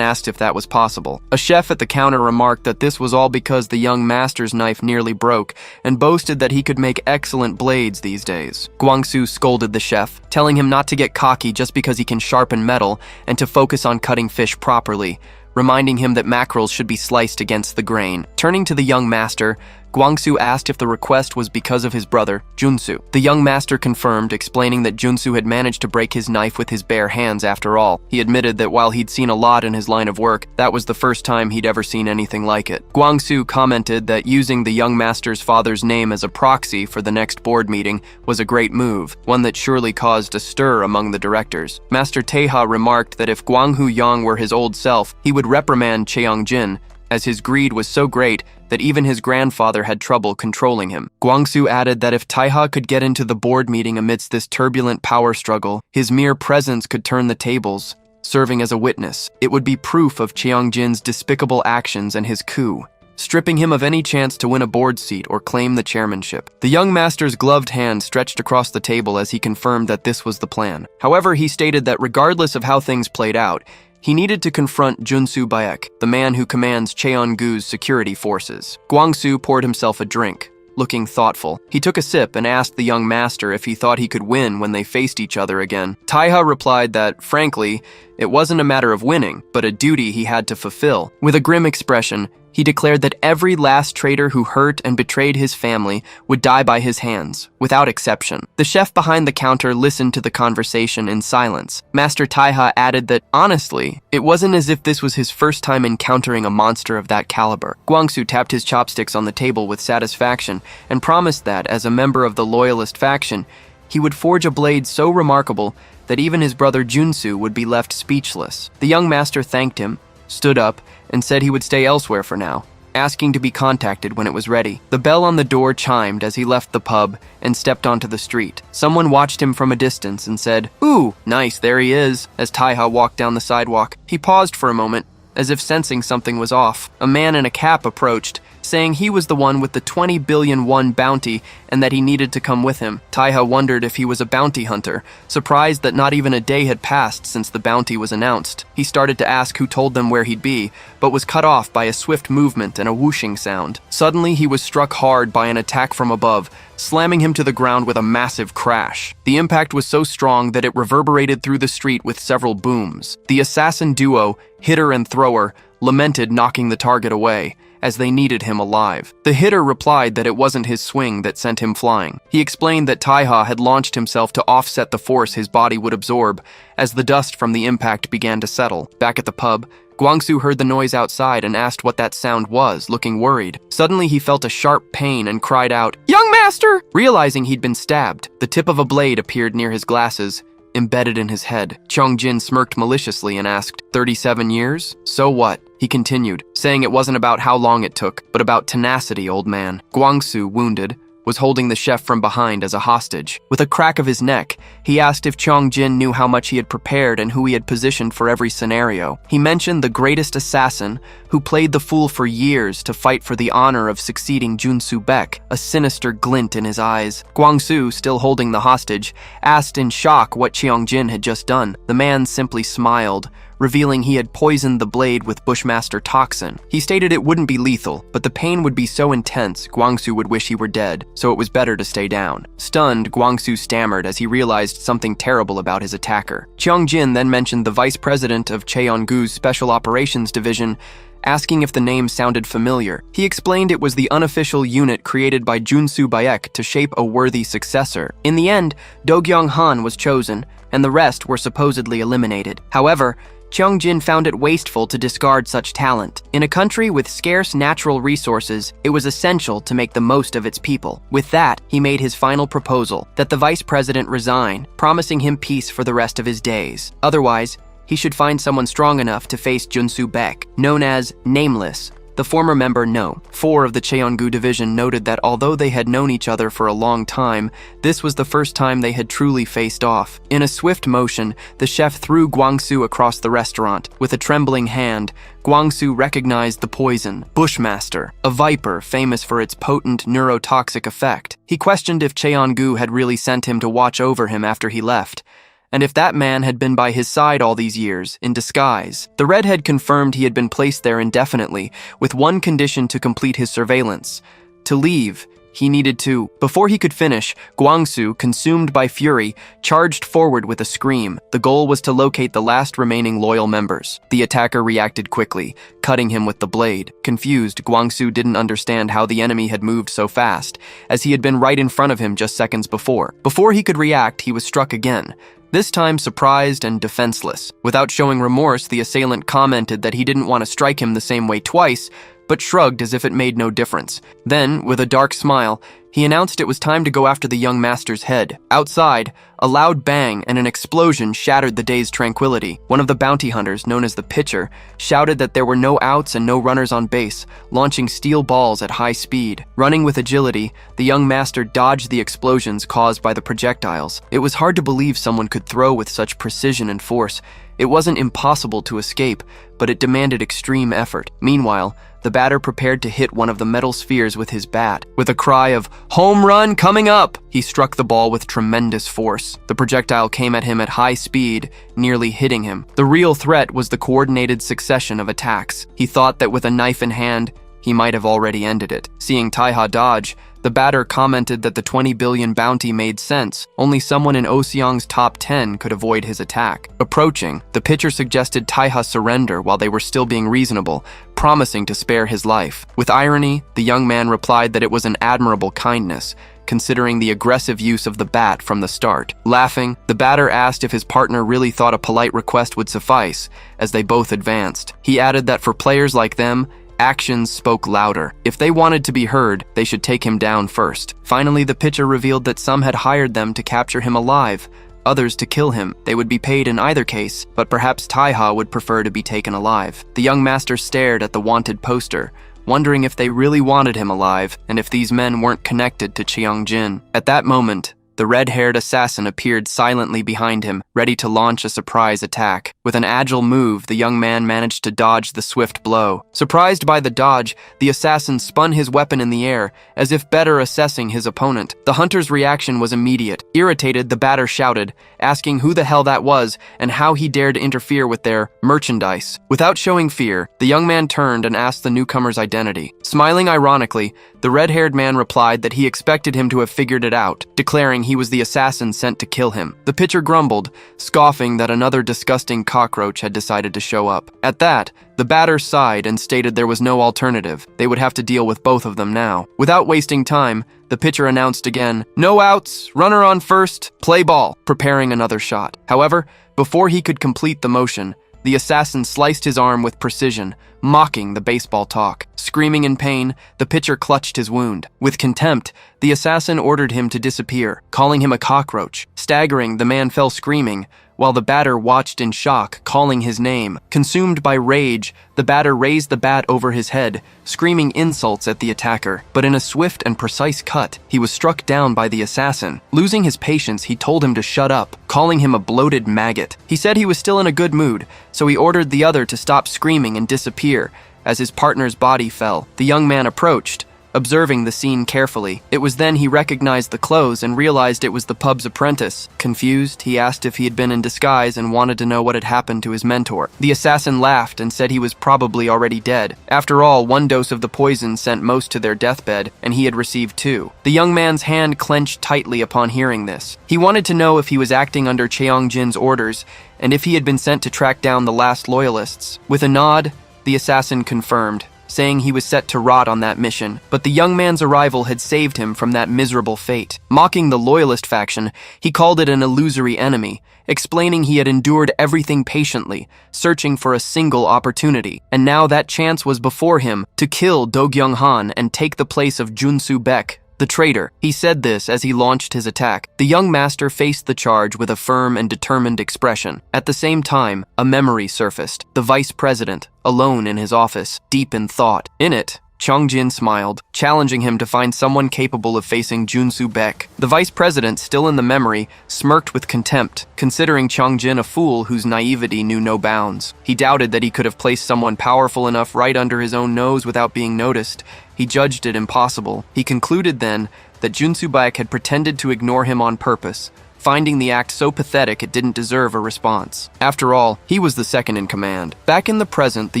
Speaker 1: asked if that was possible. A chef at the counter remarked that this was all because the young master's knife nearly broke, and boasted that he could make excellent blades these days. Guangsu scolded the chef, telling him not to get cocky just because he can sharpen metal and to focus on cutting fish properly, reminding him that mackerels should be sliced against the grain. Turning to the young master, Guangsu asked if the request was because of his brother, Junsu. The young master confirmed, explaining that Junsu had managed to break his knife with his bare hands after all. He admitted that while he'd seen a lot in his line of work, that was the first time he'd ever seen anything like it. Guangsu commented that using the young master's father's name as a proxy for the next board meeting was a great move, one that surely caused a stir among the directors. Master Taiha remarked that if Guanghu Yang were his old self, he would reprimand Cheongjin, as his greed was so great that even his grandfather had trouble controlling him. Guangsu added that if Taiha could get into the board meeting amidst this turbulent power struggle, his mere presence could turn the tables, serving as a witness. It would be proof of Cheongjin's despicable actions and his coup, stripping him of any chance to win a board seat or claim the chairmanship. The young master's gloved hand stretched across the table as he confirmed that this was the plan. However, he stated that regardless of how things played out, he needed to confront Junsu Baek, the man who commands Cheongu's security forces. Guangsu poured himself a drink, looking thoughtful. He took a sip and asked the young master if he thought he could win when they faced each other again. Taiha replied that, frankly, it wasn't a matter of winning, but a duty he had to fulfill. With a grim expression, he declared that every last traitor who hurt and betrayed his family would die by his hands, without exception. The chef behind the counter listened to the conversation in silence. Master Taiha added that, honestly, it wasn't as if this was his first time encountering a monster of that caliber. Guangsu tapped his chopsticks on the table with satisfaction and promised that, as a member of the loyalist faction, he would forge a blade so remarkable that even his brother Junsu would be left speechless. The young master thanked him, stood up, and said he would stay elsewhere for now, asking to be contacted when it was ready. The bell on the door chimed as he left the pub and stepped onto the street. Someone watched him from a distance and said, "Ooh, nice, there he is," as Taiha walked down the sidewalk. He paused for a moment, as if sensing something was off. A man in a cap approached, saying he was the one with the 20 billion won bounty and that he needed to come with him. Taiha wondered if he was a bounty hunter, surprised that not even a day had passed since the bounty was announced. He started to ask who told them where he'd be, but was cut off by a swift movement and a whooshing sound. Suddenly, he was struck hard by an attack from above, slamming him to the ground with a massive crash. The impact was so strong that it reverberated through the street with several booms. The assassin duo, hitter and thrower, lamented knocking the target away, as they needed him alive. The hitter replied that it wasn't his swing that sent him flying. He explained that Taiha had launched himself to offset the force his body would absorb as the dust from the impact began to settle. Back at the pub, Guangsu heard the noise outside and asked what that sound was, looking worried. Suddenly, he felt a sharp pain and cried out, "Young master!" Realizing he'd been stabbed, the tip of a blade appeared near his glasses, embedded in his head. Cheongjin smirked maliciously and asked, 37 years? So what? He continued, saying it wasn't about how long it took, but about tenacity, old man. Guangsu, wounded, was holding the chef from behind as a hostage. With a crack of his neck, he asked if Cheongjin knew how much he had prepared and who he had positioned for every scenario. He mentioned the greatest assassin, who played the fool for years to fight for the honor of succeeding Junsu Baek, a sinister glint in his eyes. Guangsu, still holding the hostage, asked in shock what Cheongjin had just done. The man simply smiled, revealing he had poisoned the blade with Bushmaster toxin. He stated it wouldn't be lethal, but the pain would be so intense Guangsu would wish he were dead, so it was better to stay down. Stunned, Guangsu stammered as he realized something terrible about his attacker. Cheongjin then mentioned the vice president of Cheongu's Special Operations Division, asking if the name sounded familiar. He explained it was the unofficial unit created by Junsu Baek to shape a worthy successor. In the end, Dogyong Han was chosen, and the rest were supposedly eliminated. However, Cheongjin found it wasteful to discard such talent. In a country with scarce natural resources, it was essential to make the most of its people. With that, he made his final proposal, that the vice president resign, promising him peace for the rest of his days. Otherwise, he should find someone strong enough to face Junsu Baek, known as Nameless. The former member No. 4 of the Cheongu division noted that although they had known each other for a long time, this was the first time they had truly faced off. In a swift motion, the chef threw Guangsu across the restaurant. With a trembling hand, Guangsu recognized the poison, Bushmaster, a viper famous for its potent neurotoxic effect. He questioned if Cheongu had really sent him to watch over him after he left, and if that man had been by his side all these years, in disguise. The redhead confirmed he had been placed there indefinitely, with one condition to complete his surveillance: to leave He needed to. Before he could finish, Guangsu, consumed by fury, charged forward with a scream. The goal was to locate the last remaining loyal members. The attacker reacted quickly, cutting him with the blade. Confused, Guangsu didn't understand how the enemy had moved so fast, as he had been right in front of him just seconds before. Before he could react, he was struck again. This time surprised and defenseless. Without showing remorse, the assailant commented that he didn't want to strike him the same way twice, but shrugged as if it made no difference. Then, with a dark smile, he announced it was time to go after the young master's head. Outside, a loud bang and an explosion shattered the day's tranquility. One of the bounty hunters, known as the Pitcher, shouted that there were no outs and no runners on base, launching steel balls at high speed. Running with agility, the young master dodged the explosions caused by the projectiles. It was hard to believe someone could throw with such precision and force. It wasn't impossible to escape, but it demanded extreme effort. Meanwhile, the batter prepared to hit one of the metal spheres with his bat. With a cry of, "Home run coming up!" he struck the ball with tremendous force. The projectile came at him at high speed, nearly hitting him. The real threat was the coordinated succession of attacks. He thought that with a knife in hand, he might have already ended it. Seeing Taiha dodge, the batter commented that the 20 billion bounty made sense. Only someone in Oseong's top 10 could avoid his attack. Approaching, the pitcher suggested Taiha surrender while they were still being reasonable, promising to spare his life. With irony, the young man replied that it was an admirable kindness, considering the aggressive use of the bat from the start. Laughing, the batter asked if his partner really thought a polite request would suffice, as they both advanced. He added that for players like them, actions spoke louder. If they wanted to be heard, they should take him down first. Finally, the pitcher revealed that some had hired them to capture him alive, others to kill him. They would be paid in either case, but perhaps Taiha would prefer to be taken alive. The young master stared at the wanted poster, wondering if they really wanted him alive and if these men weren't connected to Cheongjin. At that moment, the red-haired assassin appeared silently behind him, ready to launch a surprise attack. With an agile move, the young man managed to dodge the swift blow. Surprised by the dodge, the assassin spun his weapon in the air, as if better assessing his opponent. The hunter's reaction was immediate. Irritated, the batter shouted, asking who the hell that was and how he dared interfere with their merchandise. Without showing fear, the young man turned and asked the newcomer's identity. Smiling ironically, the red-haired man replied that he expected him to have figured it out, declaring he was the assassin sent to kill him. The pitcher grumbled, scoffing that another disgusting cockroach had decided to show up. At that, the batter sighed and stated there was no alternative. They would have to deal with both of them now. Without wasting time, the pitcher announced again, "No outs, runner on first, play ball," preparing another shot. However, before he could complete the motion, the assassin sliced his arm with precision, mocking the baseball talk. Screaming in pain, the pitcher clutched his wound. With contempt, the assassin ordered him to disappear, calling him a cockroach. Staggering, the man fell screaming, while the batter watched in shock, calling his name. Consumed by rage, the batter raised the bat over his head, screaming insults at the attacker. But in a swift and precise cut, he was struck down by the assassin. Losing his patience, he told him to shut up, calling him a bloated maggot. He said he was still in a good mood, so he ordered the other to stop screaming and disappear. As his partner's body fell, the young man approached, observing the scene carefully. It was then he recognized the clothes and realized it was the pub's apprentice. Confused, he asked if he had been in disguise and wanted to know what had happened to his mentor. The assassin laughed and said he was probably already dead. After all, one dose of the poison sent most to their deathbed, and he had received 2. The young man's hand clenched tightly upon hearing this. He wanted to know if he was acting under Cheongjin's orders and if he had been sent to track down the last loyalists. With a nod, the assassin confirmed, saying he was set to rot on that mission, but the young man's arrival had saved him from that miserable fate. Mocking the loyalist faction, he called it an illusory enemy, explaining he had endured everything patiently, searching for a single opportunity, and now that chance was before him to kill Do Gyung-han and take the place of Junsu Baek, the traitor. He said this as he launched his attack. The young master faced the charge with a firm and determined expression. At the same time, a memory surfaced. The vice president, alone in his office, deep in thought. In it, Cheongjin smiled, challenging him to find someone capable of facing Junsu Baek. The vice president, still in the memory, smirked with contempt, considering Cheongjin a fool whose naivety knew no bounds. He doubted that he could have placed someone powerful enough right under his own nose without being noticed. He judged it impossible. He concluded then that Junsu Baek had pretended to ignore him on purpose, finding the act so pathetic it didn't deserve a response. After all, he was the second in command. Back in the present, the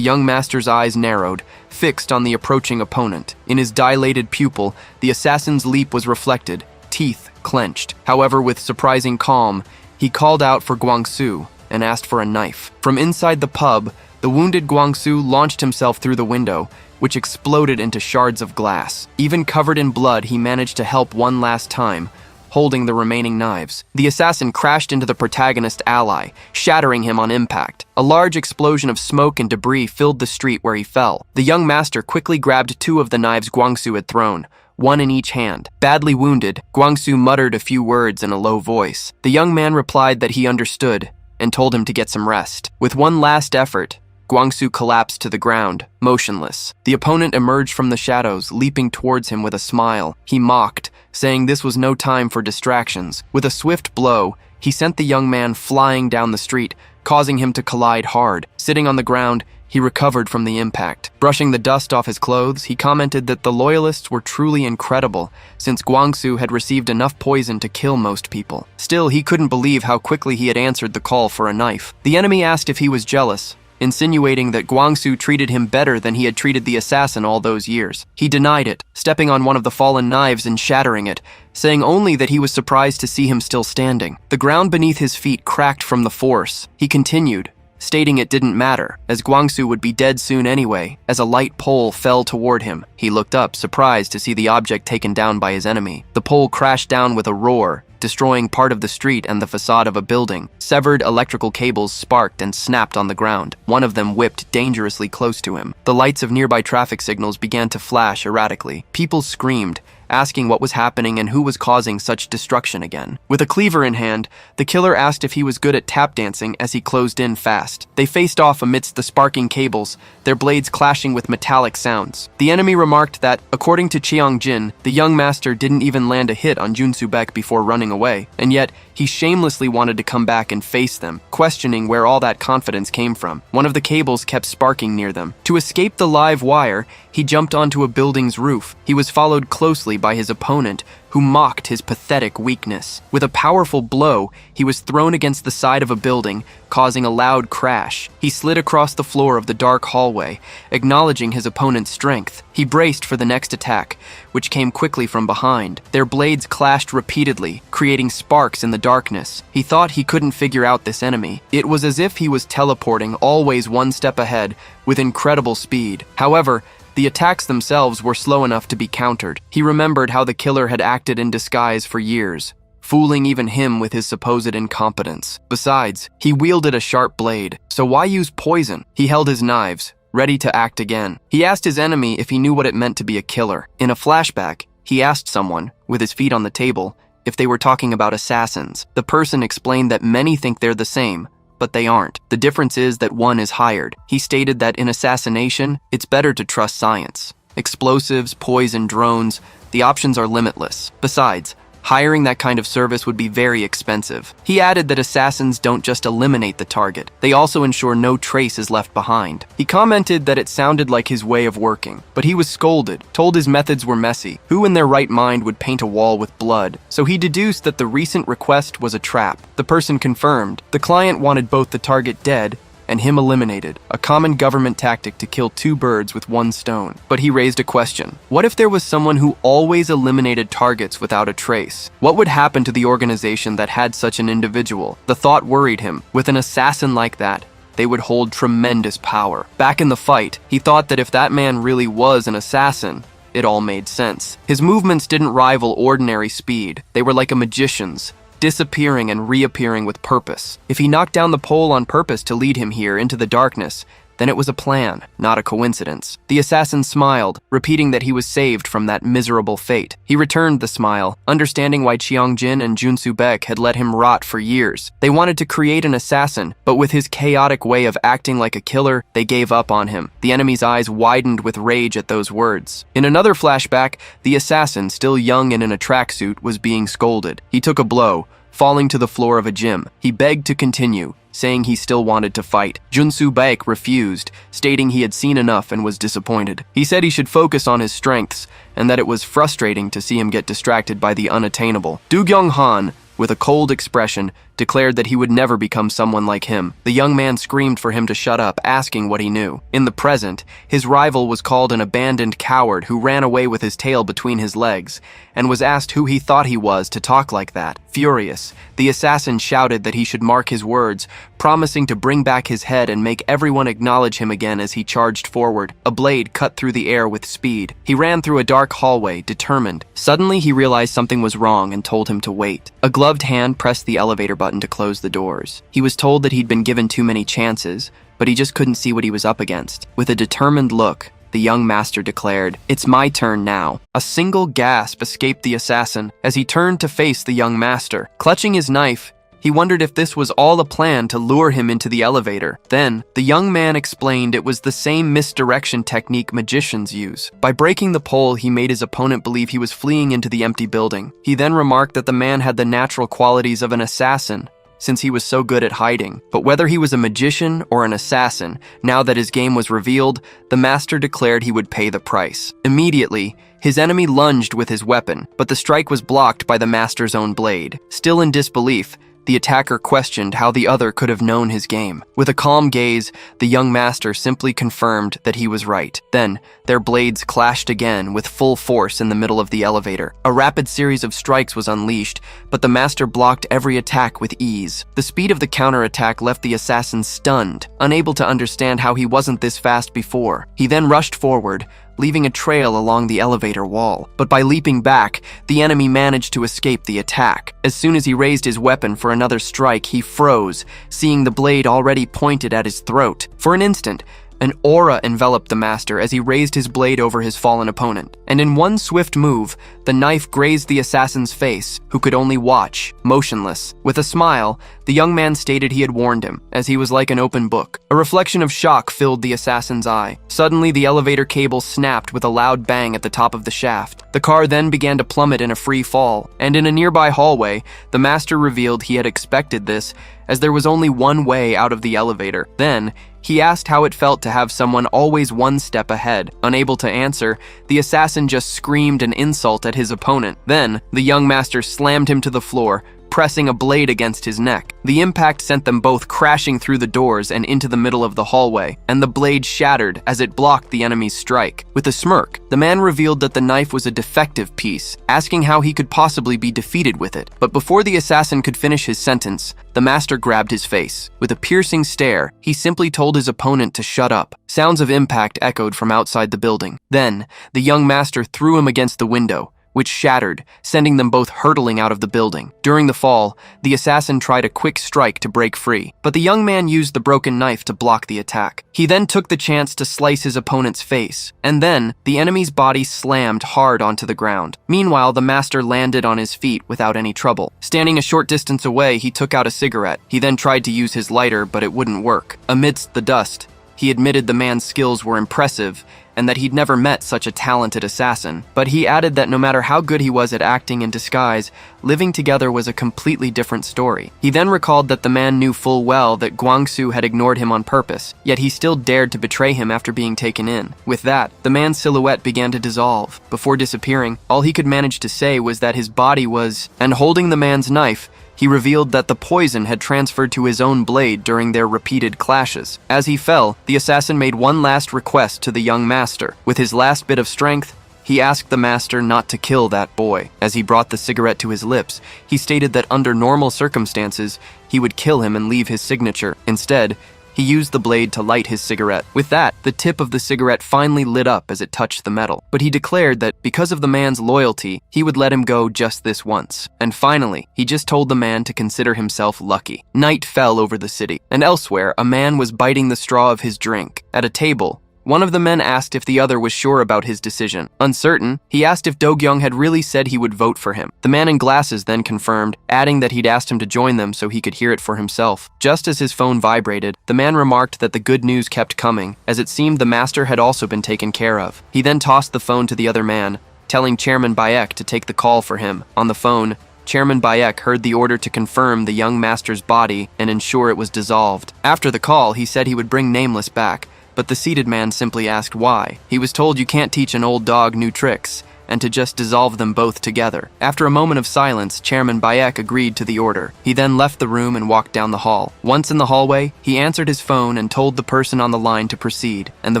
Speaker 1: young master's eyes narrowed, fixed on the approaching opponent. In his dilated pupil, the assassin's leap was reflected, teeth clenched. However, with surprising calm, he called out for Guangsu and asked for a knife. From inside the pub, the wounded Guangsu launched himself through the window, which exploded into shards of glass. Even covered in blood, he managed to help one last time, holding the remaining knives. The assassin crashed into the protagonist's ally, shattering him on impact. A large explosion of smoke and debris filled the street where he fell. The young master quickly grabbed 2 of the knives Guangsu had thrown, one in each hand. Badly wounded, Guangsu muttered a few words in a low voice. The young man replied that he understood and told him to get some rest. With one last effort, Guangsu collapsed to the ground, motionless. The opponent emerged from the shadows, leaping towards him with a smile. He mocked, saying this was no time for distractions. With a swift blow, he sent the young man flying down the street, causing him to collide hard. Sitting on the ground, he recovered from the impact. Brushing the dust off his clothes, he commented that the loyalists were truly incredible, since Guangsu had received enough poison to kill most people. Still, he couldn't believe how quickly he had answered the call for a knife. The enemy asked if he was jealous, insinuating that Guangsu treated him better than he had treated the assassin all those years. He denied it, stepping on one of the fallen knives and shattering it, saying only that he was surprised to see him still standing. The ground beneath his feet cracked from the force. He continued, stating it didn't matter, as Guangsu would be dead soon anyway, as a light pole fell toward him. He looked up, surprised to see the object taken down by his enemy. The pole crashed down with a roar, destroying part of the street and the facade of a building. Severed electrical cables sparked and snapped on the ground. One of them whipped dangerously close to him. The lights of nearby traffic signals began to flash erratically. People screamed, asking what was happening and who was causing such destruction again. With a cleaver in hand, the killer asked if he was good at tap dancing as he closed in fast. They faced off amidst the sparking cables, their blades clashing with metallic sounds. The enemy remarked that, according to Chiang Jin, the young master didn't even land a hit on Junsu Baek before running away, and yet he shamelessly wanted to come back and face them, questioning where all that confidence came from. One of the cables kept sparking near them. To escape the live wire, he jumped onto a building's roof. He was followed closely by his opponent, who mocked his pathetic weakness. With a powerful blow, he was thrown against the side of a building, causing a loud crash. He slid across the floor of the dark hallway, acknowledging his opponent's strength. He braced for the next attack, which came quickly from behind. Their blades clashed repeatedly, creating sparks in the darkness. He thought he couldn't figure out this enemy. It was as if he was teleporting, always one step ahead, with incredible speed. However, the attacks themselves were slow enough to be countered. He remembered how the killer had acted in disguise for years, fooling even him with his supposed incompetence. Besides, he wielded a sharp blade, so why use poison? He held his knives, ready to act again. He asked his enemy if he knew what it meant to be a killer. In a flashback, he asked someone, with his feet on the table, if they were talking about assassins. The person explained that many think they're the same, but they aren't. The difference is that one is hired. He stated that in assassination, it's better to trust science. Explosives, poison, drones, the options are limitless. Besides, hiring that kind of service would be very expensive. He added that assassins don't just eliminate the target, they also ensure no trace is left behind. He commented that it sounded like his way of working, but he was scolded, told his methods were messy. Who in their right mind would paint a wall with blood? So he deduced that the recent request was a trap. The person confirmed. The client wanted both the target dead and him eliminated, a common government tactic to kill 2 birds with 1 stone. But he raised a question. What if there was someone who always eliminated targets without a trace? What would happen to the organization that had such an individual? The thought worried him. With an assassin like that, they would hold tremendous power. Back in the fight, he thought that if that man really was an assassin, it all made sense. His movements didn't rival ordinary speed. They were like a magician's, disappearing and reappearing with purpose. If he knocked down the pole on purpose to lead him here into the darkness, then it was a plan, not a coincidence. The assassin smiled, repeating that he was saved from that miserable fate. He returned the smile, understanding why Chiang Jin and Junsu Baek had let him rot for years. They wanted to create an assassin, but with his chaotic way of acting like a killer, they gave up on him. The enemy's eyes widened with rage at those words. In another flashback, the assassin, still young and in a tracksuit, was being scolded. He took a blow, falling to the floor of a gym. He begged to continue, saying he still wanted to fight. Junsu Baek refused, stating he had seen enough and was disappointed. He said he should focus on his strengths, and that it was frustrating to see him get distracted by the unattainable. Du Gyung Han, with a cold expression, declared that he would never become someone like him. The young man screamed for him to shut up, asking what he knew. In the present, his rival was called an abandoned coward who ran away with his tail between his legs, and was asked who he thought he was to talk like that. Furious, the assassin shouted that he should mark his words, promising to bring back his head and make everyone acknowledge him again as he charged forward. A blade cut through the air with speed. He ran through a dark hallway, determined. Suddenly, he realized something was wrong and told him to wait. A gloved hand pressed the elevator button to close the doors. He was told that he'd been given too many chances, but he just couldn't see what he was up against. With a determined look, the young master declared, "It's my turn now." A single gasp escaped the assassin as he turned to face the young master. Clutching his knife, he wondered if this was all a plan to lure him into the elevator. Then, the young man explained it was the same misdirection technique magicians use. By breaking the pole, he made his opponent believe he was fleeing into the empty building. He then remarked that the man had the natural qualities of an assassin, since he was so good at hiding. But whether he was a magician or an assassin, now that his game was revealed, the master declared he would pay the price. Immediately, his enemy lunged with his weapon, but the strike was blocked by the master's own blade. Still in disbelief, the attacker questioned how the other could have known his game. With a calm gaze, the young master simply confirmed that he was right. Then, their blades clashed again with full force in the middle of the elevator. A rapid series of strikes was unleashed, but the master blocked every attack with ease. The speed of the counterattack left the assassin stunned, unable to understand how he wasn't this fast before. He then rushed forward, leaving a trail along the elevator wall. But by leaping back, the enemy managed to escape the attack. As soon as he raised his weapon for another strike, he froze, seeing the blade already pointed at his throat. For an instant, an aura enveloped the master as he raised his blade over his fallen opponent. And in one swift move, the knife grazed the assassin's face, who could only watch, motionless. With a smile, the young man stated he had warned him, as he was like an open book. A reflection of shock filled the assassin's eye. Suddenly, the elevator cable snapped with a loud bang at the top of the shaft. The car then began to plummet in a free fall, and in a nearby hallway, the master revealed he had expected this, as there was only one way out of the elevator. Then, he asked how it felt to have someone always one step ahead. Unable to answer, the assassin just screamed an insult at his opponent. Then, the young master slammed him to the floor, pressing a blade against his neck. The impact sent them both crashing through the doors and into the middle of the hallway, and the blade shattered as it blocked the enemy's strike. With a smirk, the man revealed that the knife was a defective piece, asking how he could possibly be defeated with it. But before the assassin could finish his sentence, the master grabbed his face. With a piercing stare, he simply told his opponent to shut up. Sounds of impact echoed from outside the building. Then, the young master threw him against the window, which shattered, sending them both hurtling out of the building. During the fall, the assassin tried a quick strike to break free, but the young man used the broken knife to block the attack. He then took the chance to slice his opponent's face, and then the enemy's body slammed hard onto the ground. Meanwhile, the master landed on his feet without any trouble. Standing a short distance away, he took out a cigarette. He then tried to use his lighter, but it wouldn't work. Amidst the dust, he admitted the man's skills were impressive, and that he'd never met such a talented assassin. But he added that no matter how good he was at acting in disguise, living together was a completely different story. He then recalled that the man knew full well that Guangsu had ignored him on purpose, yet he still dared to betray him after being taken in. With that, the man's silhouette began to dissolve. Before disappearing, all he could manage to say was that his body was... And holding the man's knife, he revealed that the poison had transferred to his own blade during their repeated clashes. As he fell, the assassin made one last request to the young master. With his last bit of strength, he asked the master not to kill that boy. As he brought the cigarette to his lips, he stated that under normal circumstances, he would kill him and leave his signature. Instead, he used the blade to light his cigarette. With that, the tip of the cigarette finally lit up as it touched the metal. But he declared that because of the man's loyalty, he would let him go just this once. And finally, he just told the man to consider himself lucky. Night fell over the city, and elsewhere, a man was biting the straw of his drink. At a table, one of the men asked if the other was sure about his decision. Uncertain, he asked if Do-kyung had really said he would vote for him. The man in glasses then confirmed, adding that he'd asked him to join them so he could hear it for himself. Just as his phone vibrated, the man remarked that the good news kept coming, as it seemed the master had also been taken care of. He then tossed the phone to the other man, telling Chairman Bayek to take the call for him. On the phone, Chairman Bayek heard the order to confirm the young master's body and ensure it was dissolved. After the call, he said he would bring Nameless back, but the seated man simply asked why. He was told you can't teach an old dog new tricks, and to just dissolve them both together. After a moment of silence, Chairman Bayek agreed to the order. He then left the room and walked down the hall. Once in the hallway, he answered his phone and told the person on the line to proceed, and the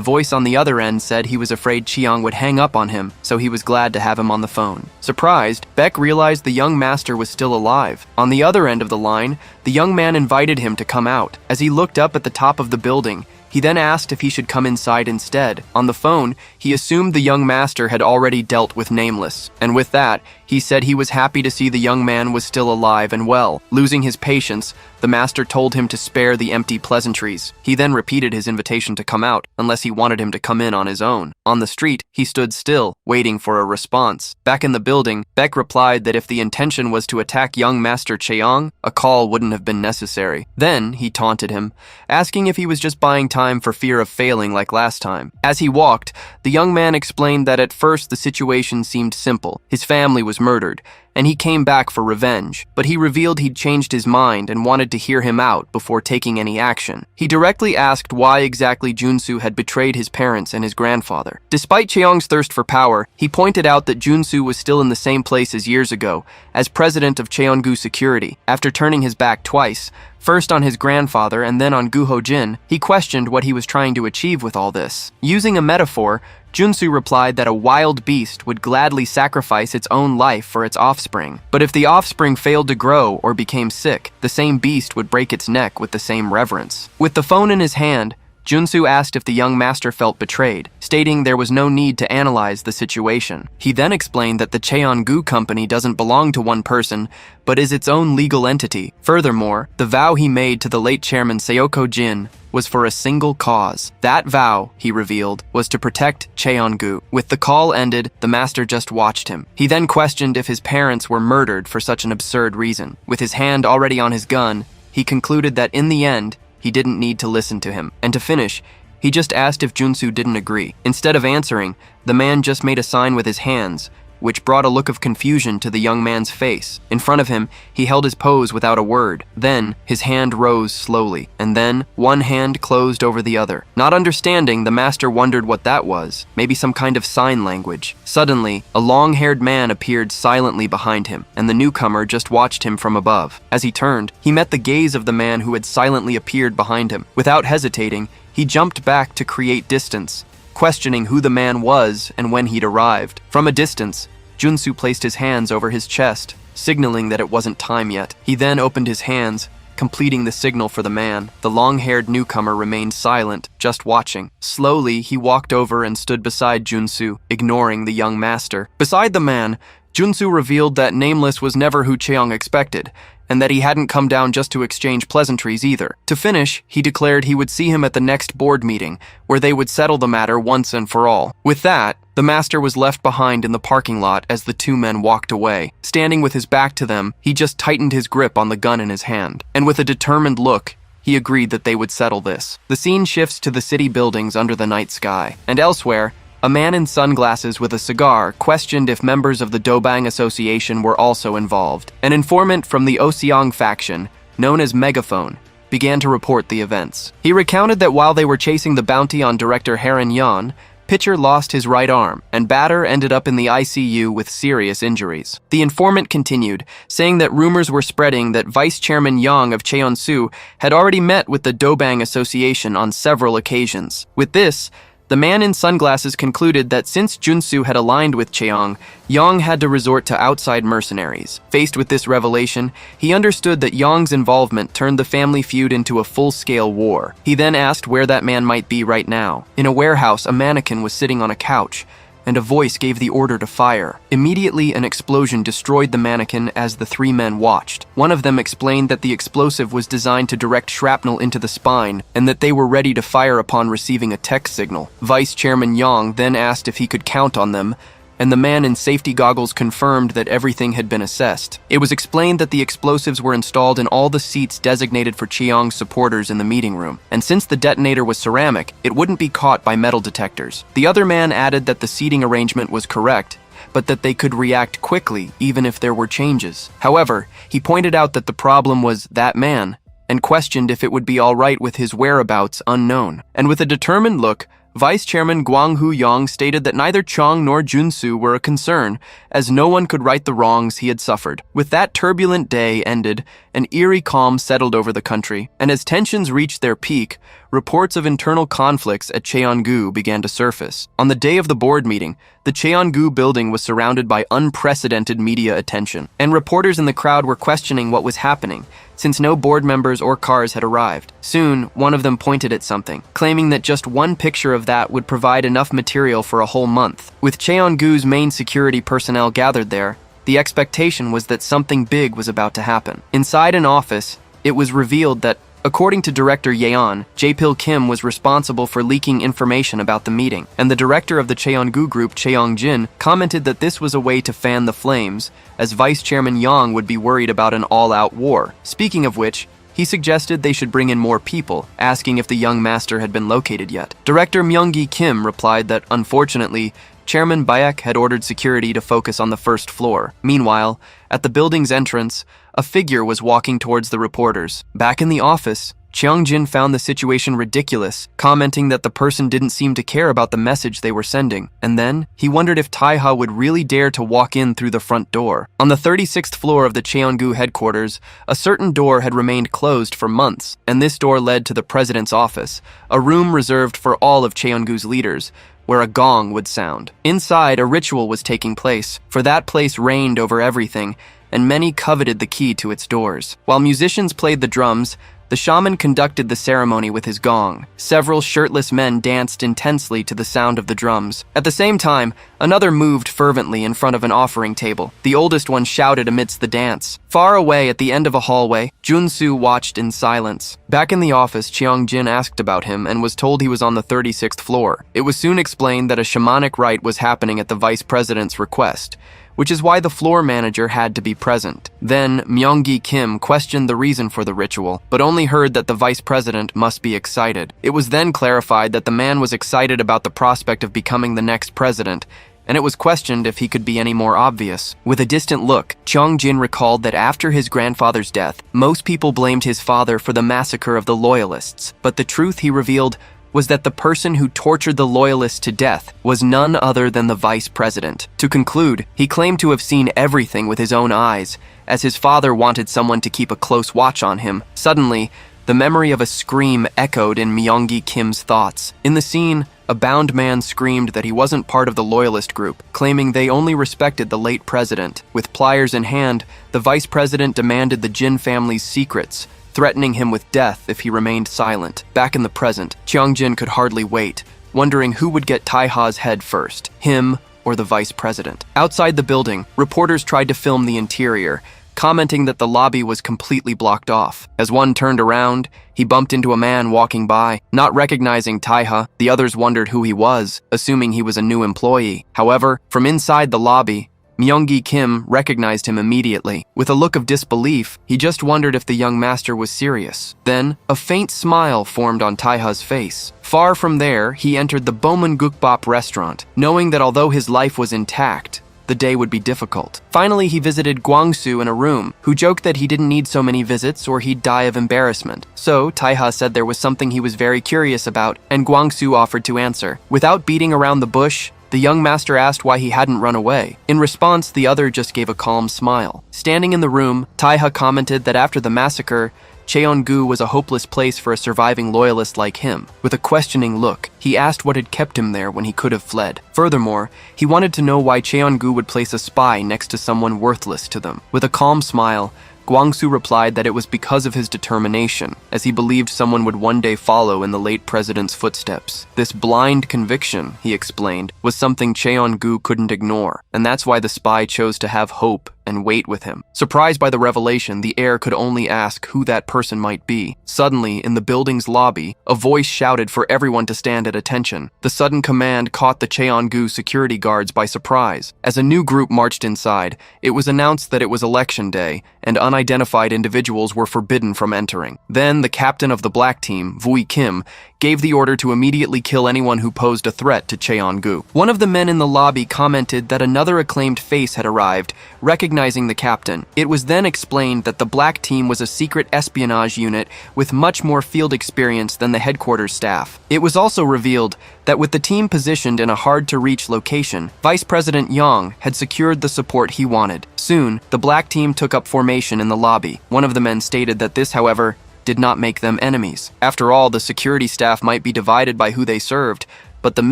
Speaker 1: voice on the other end said he was afraid Chiang would hang up on him, so he was glad to have him on the phone. Surprised, Beck realized the young master was still alive. On the other end of the line, the young man invited him to come out. As he looked up at the top of the building, he then asked if he should come inside instead. On the phone, he assumed the young master had already dealt with Nameless, and with that, he said he was happy to see the young man was still alive and well. Losing his patience, the master told him to spare the empty pleasantries. He then repeated his invitation to come out, unless he wanted him to come in on his own. On the street, he stood still, waiting for a response. Back in the building, Beck replied that if the intention was to attack young Master Cheong, a call wouldn't have been necessary. Then, he taunted him, asking if he was just buying time for fear of failing like last time. As he walked, the young man explained that at first the situation seemed simple. His family was murdered, and he came back for revenge, but he revealed he'd changed his mind and wanted to hear him out before taking any action. He directly asked why exactly Junsu had betrayed his parents and his grandfather. Despite Cheong's thirst for power, he pointed out that Junsu was still in the same place as years ago, as president of Cheongu Security. After turning his back twice, first on his grandfather and then on Gu Ho-jin, he questioned what he was trying to achieve with all this. Using a metaphor, Junsu replied that a wild beast would gladly sacrifice its own life for its offspring. But if the offspring failed to grow or became sick, the same beast would break its neck with the same reverence. With the phone in his hand, Junsu asked if the young master felt betrayed, stating there was no need to analyze the situation. He then explained that the Cheongu company doesn't belong to one person, but is its own legal entity. Furthermore, the vow he made to the late chairman Seoko Jin was for a single cause. That vow, he revealed, was to protect Cheongu. With the call ended, the master just watched him. He then questioned if his parents were murdered for such an absurd reason. With his hand already on his gun, he concluded that in the end, he didn't need to listen to him. And to finish, he just asked if Junsu didn't agree. Instead of answering, the man just made a sign with his hands, which brought a look of confusion to the young man's face. In front of him, he held his pose without a word. Then, his hand rose slowly, and then one hand closed over the other. Not understanding, the master wondered what that was, maybe some kind of sign language. Suddenly, a long-haired man appeared silently behind him, and the newcomer just watched him from above. As he turned, he met the gaze of the man who had silently appeared behind him. Without hesitating, he jumped back to create distance, questioning who the man was and when he'd arrived. From a distance, Junsu placed his hands over his chest, signaling that it wasn't time yet. He then opened his hands, completing the signal for the man. The long-haired newcomer remained silent, just watching. Slowly, he walked over and stood beside Junsu, ignoring the young master. Beside the man, Junsu revealed that Nameless was never who Cheong expected, and that he hadn't come down just to exchange pleasantries either. To finish, he declared he would see him at the next board meeting, where they would settle the matter once and for all. With that, the master was left behind in the parking lot as the two men walked away. Standing with his back to them, he just tightened his grip on the gun in his hand, and with a determined look, he agreed that they would settle this. The scene shifts to the city buildings under the night sky, and elsewhere, a man in sunglasses with a cigar questioned if members of the Dobang Association were also involved. An informant from the Oseong faction, known as Megaphone, began to report the events. He recounted that while they were chasing the bounty on director Haran Yan, Pitcher lost his right arm, and Batter ended up in the ICU with serious injuries. The informant continued, saying that rumors were spreading that Vice Chairman Yang of Cheonsu had already met with the Dobang Association on several occasions. With this, the man in sunglasses concluded that since Junsu had aligned with Cheong, Yang had to resort to outside mercenaries. Faced with this revelation, he understood that Yang's involvement turned the family feud into a full-scale war. He then asked where that man might be right now. In a warehouse, a mannequin was sitting on a couch, and a voice gave the order to fire. Immediately, an explosion destroyed the mannequin as the three men watched. One of them explained that the explosive was designed to direct shrapnel into the spine, and that they were ready to fire upon receiving a text signal. Vice Chairman Yang then asked if he could count on them, and the man in safety goggles confirmed that everything had been assessed. It was explained that the explosives were installed in all the seats designated for Cheong's supporters in the meeting room, and since the detonator was ceramic, it wouldn't be caught by metal detectors. The other man added that the seating arrangement was correct, but that they could react quickly even if there were changes. However, he pointed out that the problem was that man, and questioned if it would be all right with his whereabouts unknown. And with a determined look, Vice Chairman Gwang Hoo-young stated that neither Chong nor Junsu were a concern, as no one could right the wrongs he had suffered. With that turbulent day ended, an eerie calm settled over the country, and as tensions reached their peak, reports of internal conflicts at Cheongu began to surface. On the day of the board meeting, the Cheongu building was surrounded by unprecedented media attention, and reporters in the crowd were questioning what was happening, since no board members or cars had arrived. Soon, one of them pointed at something, claiming that just one picture of that would provide enough material for a whole month. With Cheongu's main security personnel gathered there, the expectation was that something big was about to happen. Inside an office, it was revealed that, according to Director Yeon, Jae-pil Kim was responsible for leaking information about the meeting, and the director of the Cheongu group, Cheong-jin, commented that this was a way to fan the flames, as Vice Chairman Yang would be worried about an all-out war. Speaking of which, he suggested they should bring in more people, asking if the young master had been located yet. Director Myung-gi Kim replied that, unfortunately, Chairman Baek had ordered security to focus on the first floor. Meanwhile, at the building's entrance, a figure was walking towards the reporters. Back in the office, Cheong-jin found the situation ridiculous, commenting that the person didn't seem to care about the message they were sending. And then, he wondered if Taiha would really dare to walk in through the front door. On the 36th floor of the Cheongu headquarters, a certain door had remained closed for months, and this door led to the president's office, a room reserved for all of Cheongu's leaders, where a gong would sound. Inside, a ritual was taking place, for that place reigned over everything, and many coveted the key to its doors. While musicians played the drums, the shaman conducted the ceremony with his gong. Several shirtless men danced intensely to the sound of the drums. At the same time, another moved fervently in front of an offering table. The oldest one shouted amidst the dance. Far away at the end of a hallway, Junsu watched in silence. Back in the office, Cheong-jin asked about him and was told he was on the 36th floor. It was soon explained that a shamanic rite was happening at the vice president's request, which is why the floor manager had to be present. Then, Myung-gi Kim questioned the reason for the ritual, but only heard that the vice president must be excited. It was then clarified that the man was excited about the prospect of becoming the next president, and it was questioned if he could be any more obvious. With a distant look, Cheong-jin recalled that after his grandfather's death, most people blamed his father for the massacre of the loyalists, but the truth he revealed was that the person who tortured the loyalists to death was none other than the vice president. To conclude, he claimed to have seen everything with his own eyes, as his father wanted someone to keep a close watch on him. Suddenly, the memory of a scream echoed in Myung-gi Kim's thoughts. In the scene, a bound man screamed that he wasn't part of the loyalist group, claiming they only respected the late president. With pliers in hand, the vice president demanded the Jin family's secrets, threatening him with death if he remained silent. Back in the present, Cheong-jin could hardly wait, wondering who would get Taiha's head first, him or the vice president. Outside the building, reporters tried to film the interior, commenting that the lobby was completely blocked off. As one turned around, he bumped into a man walking by. Not recognizing Taiha, the others wondered who he was, assuming he was a new employee. However, from inside the lobby, Myung-gi Kim recognized him immediately. With a look of disbelief, he just wondered if the young master was serious. Then, a faint smile formed on Taiha's face. Far from there, he entered the Bomungukbop restaurant, knowing that although his life was intact, the day would be difficult. Finally, he visited Gwangsu in a room, who joked that he didn't need so many visits or he'd die of embarrassment. So, Taiha said there was something he was very curious about, and Gwangsu offered to answer. Without beating around the bush, the young master asked why he hadn't run away. In response, the other just gave a calm smile. Standing in the room, Taiha commented that after the massacre, Cheongu was a hopeless place for a surviving loyalist like him. With a questioning look, he asked what had kept him there when he could have fled. Furthermore, he wanted to know why Cheongu would place a spy next to someone worthless to them. With a calm smile, Gwangsu replied that it was because of his determination, as he believed someone would one day follow in the late president's footsteps. This blind conviction, he explained, was something Cheongu couldn't ignore, and that's why the spy chose to have hope and wait with him. Surprised by the revelation, the heir could only ask who that person might be. Suddenly, in the building's lobby, a voice shouted for everyone to stand at attention. The sudden command caught the Cheongu security guards by surprise. As a new group marched inside, it was announced that it was election day, and unidentified individuals were forbidden from entering. Then, the captain of the black team, Vui Kim, gave the order to immediately kill anyone who posed a threat to Cheongu. One of the men in the lobby commented that another acclaimed face had arrived, recognizing recognizing the captain. It was then explained that the black team was a secret espionage unit with much more field experience than the headquarters staff. It was also revealed that with the team positioned in a hard-to-reach location, Vice President Yang had secured the support he wanted. Soon, the black team took up formation in the lobby. One of the men stated that this, however, did not make them enemies. After all, the security staff might be divided by who they served, but the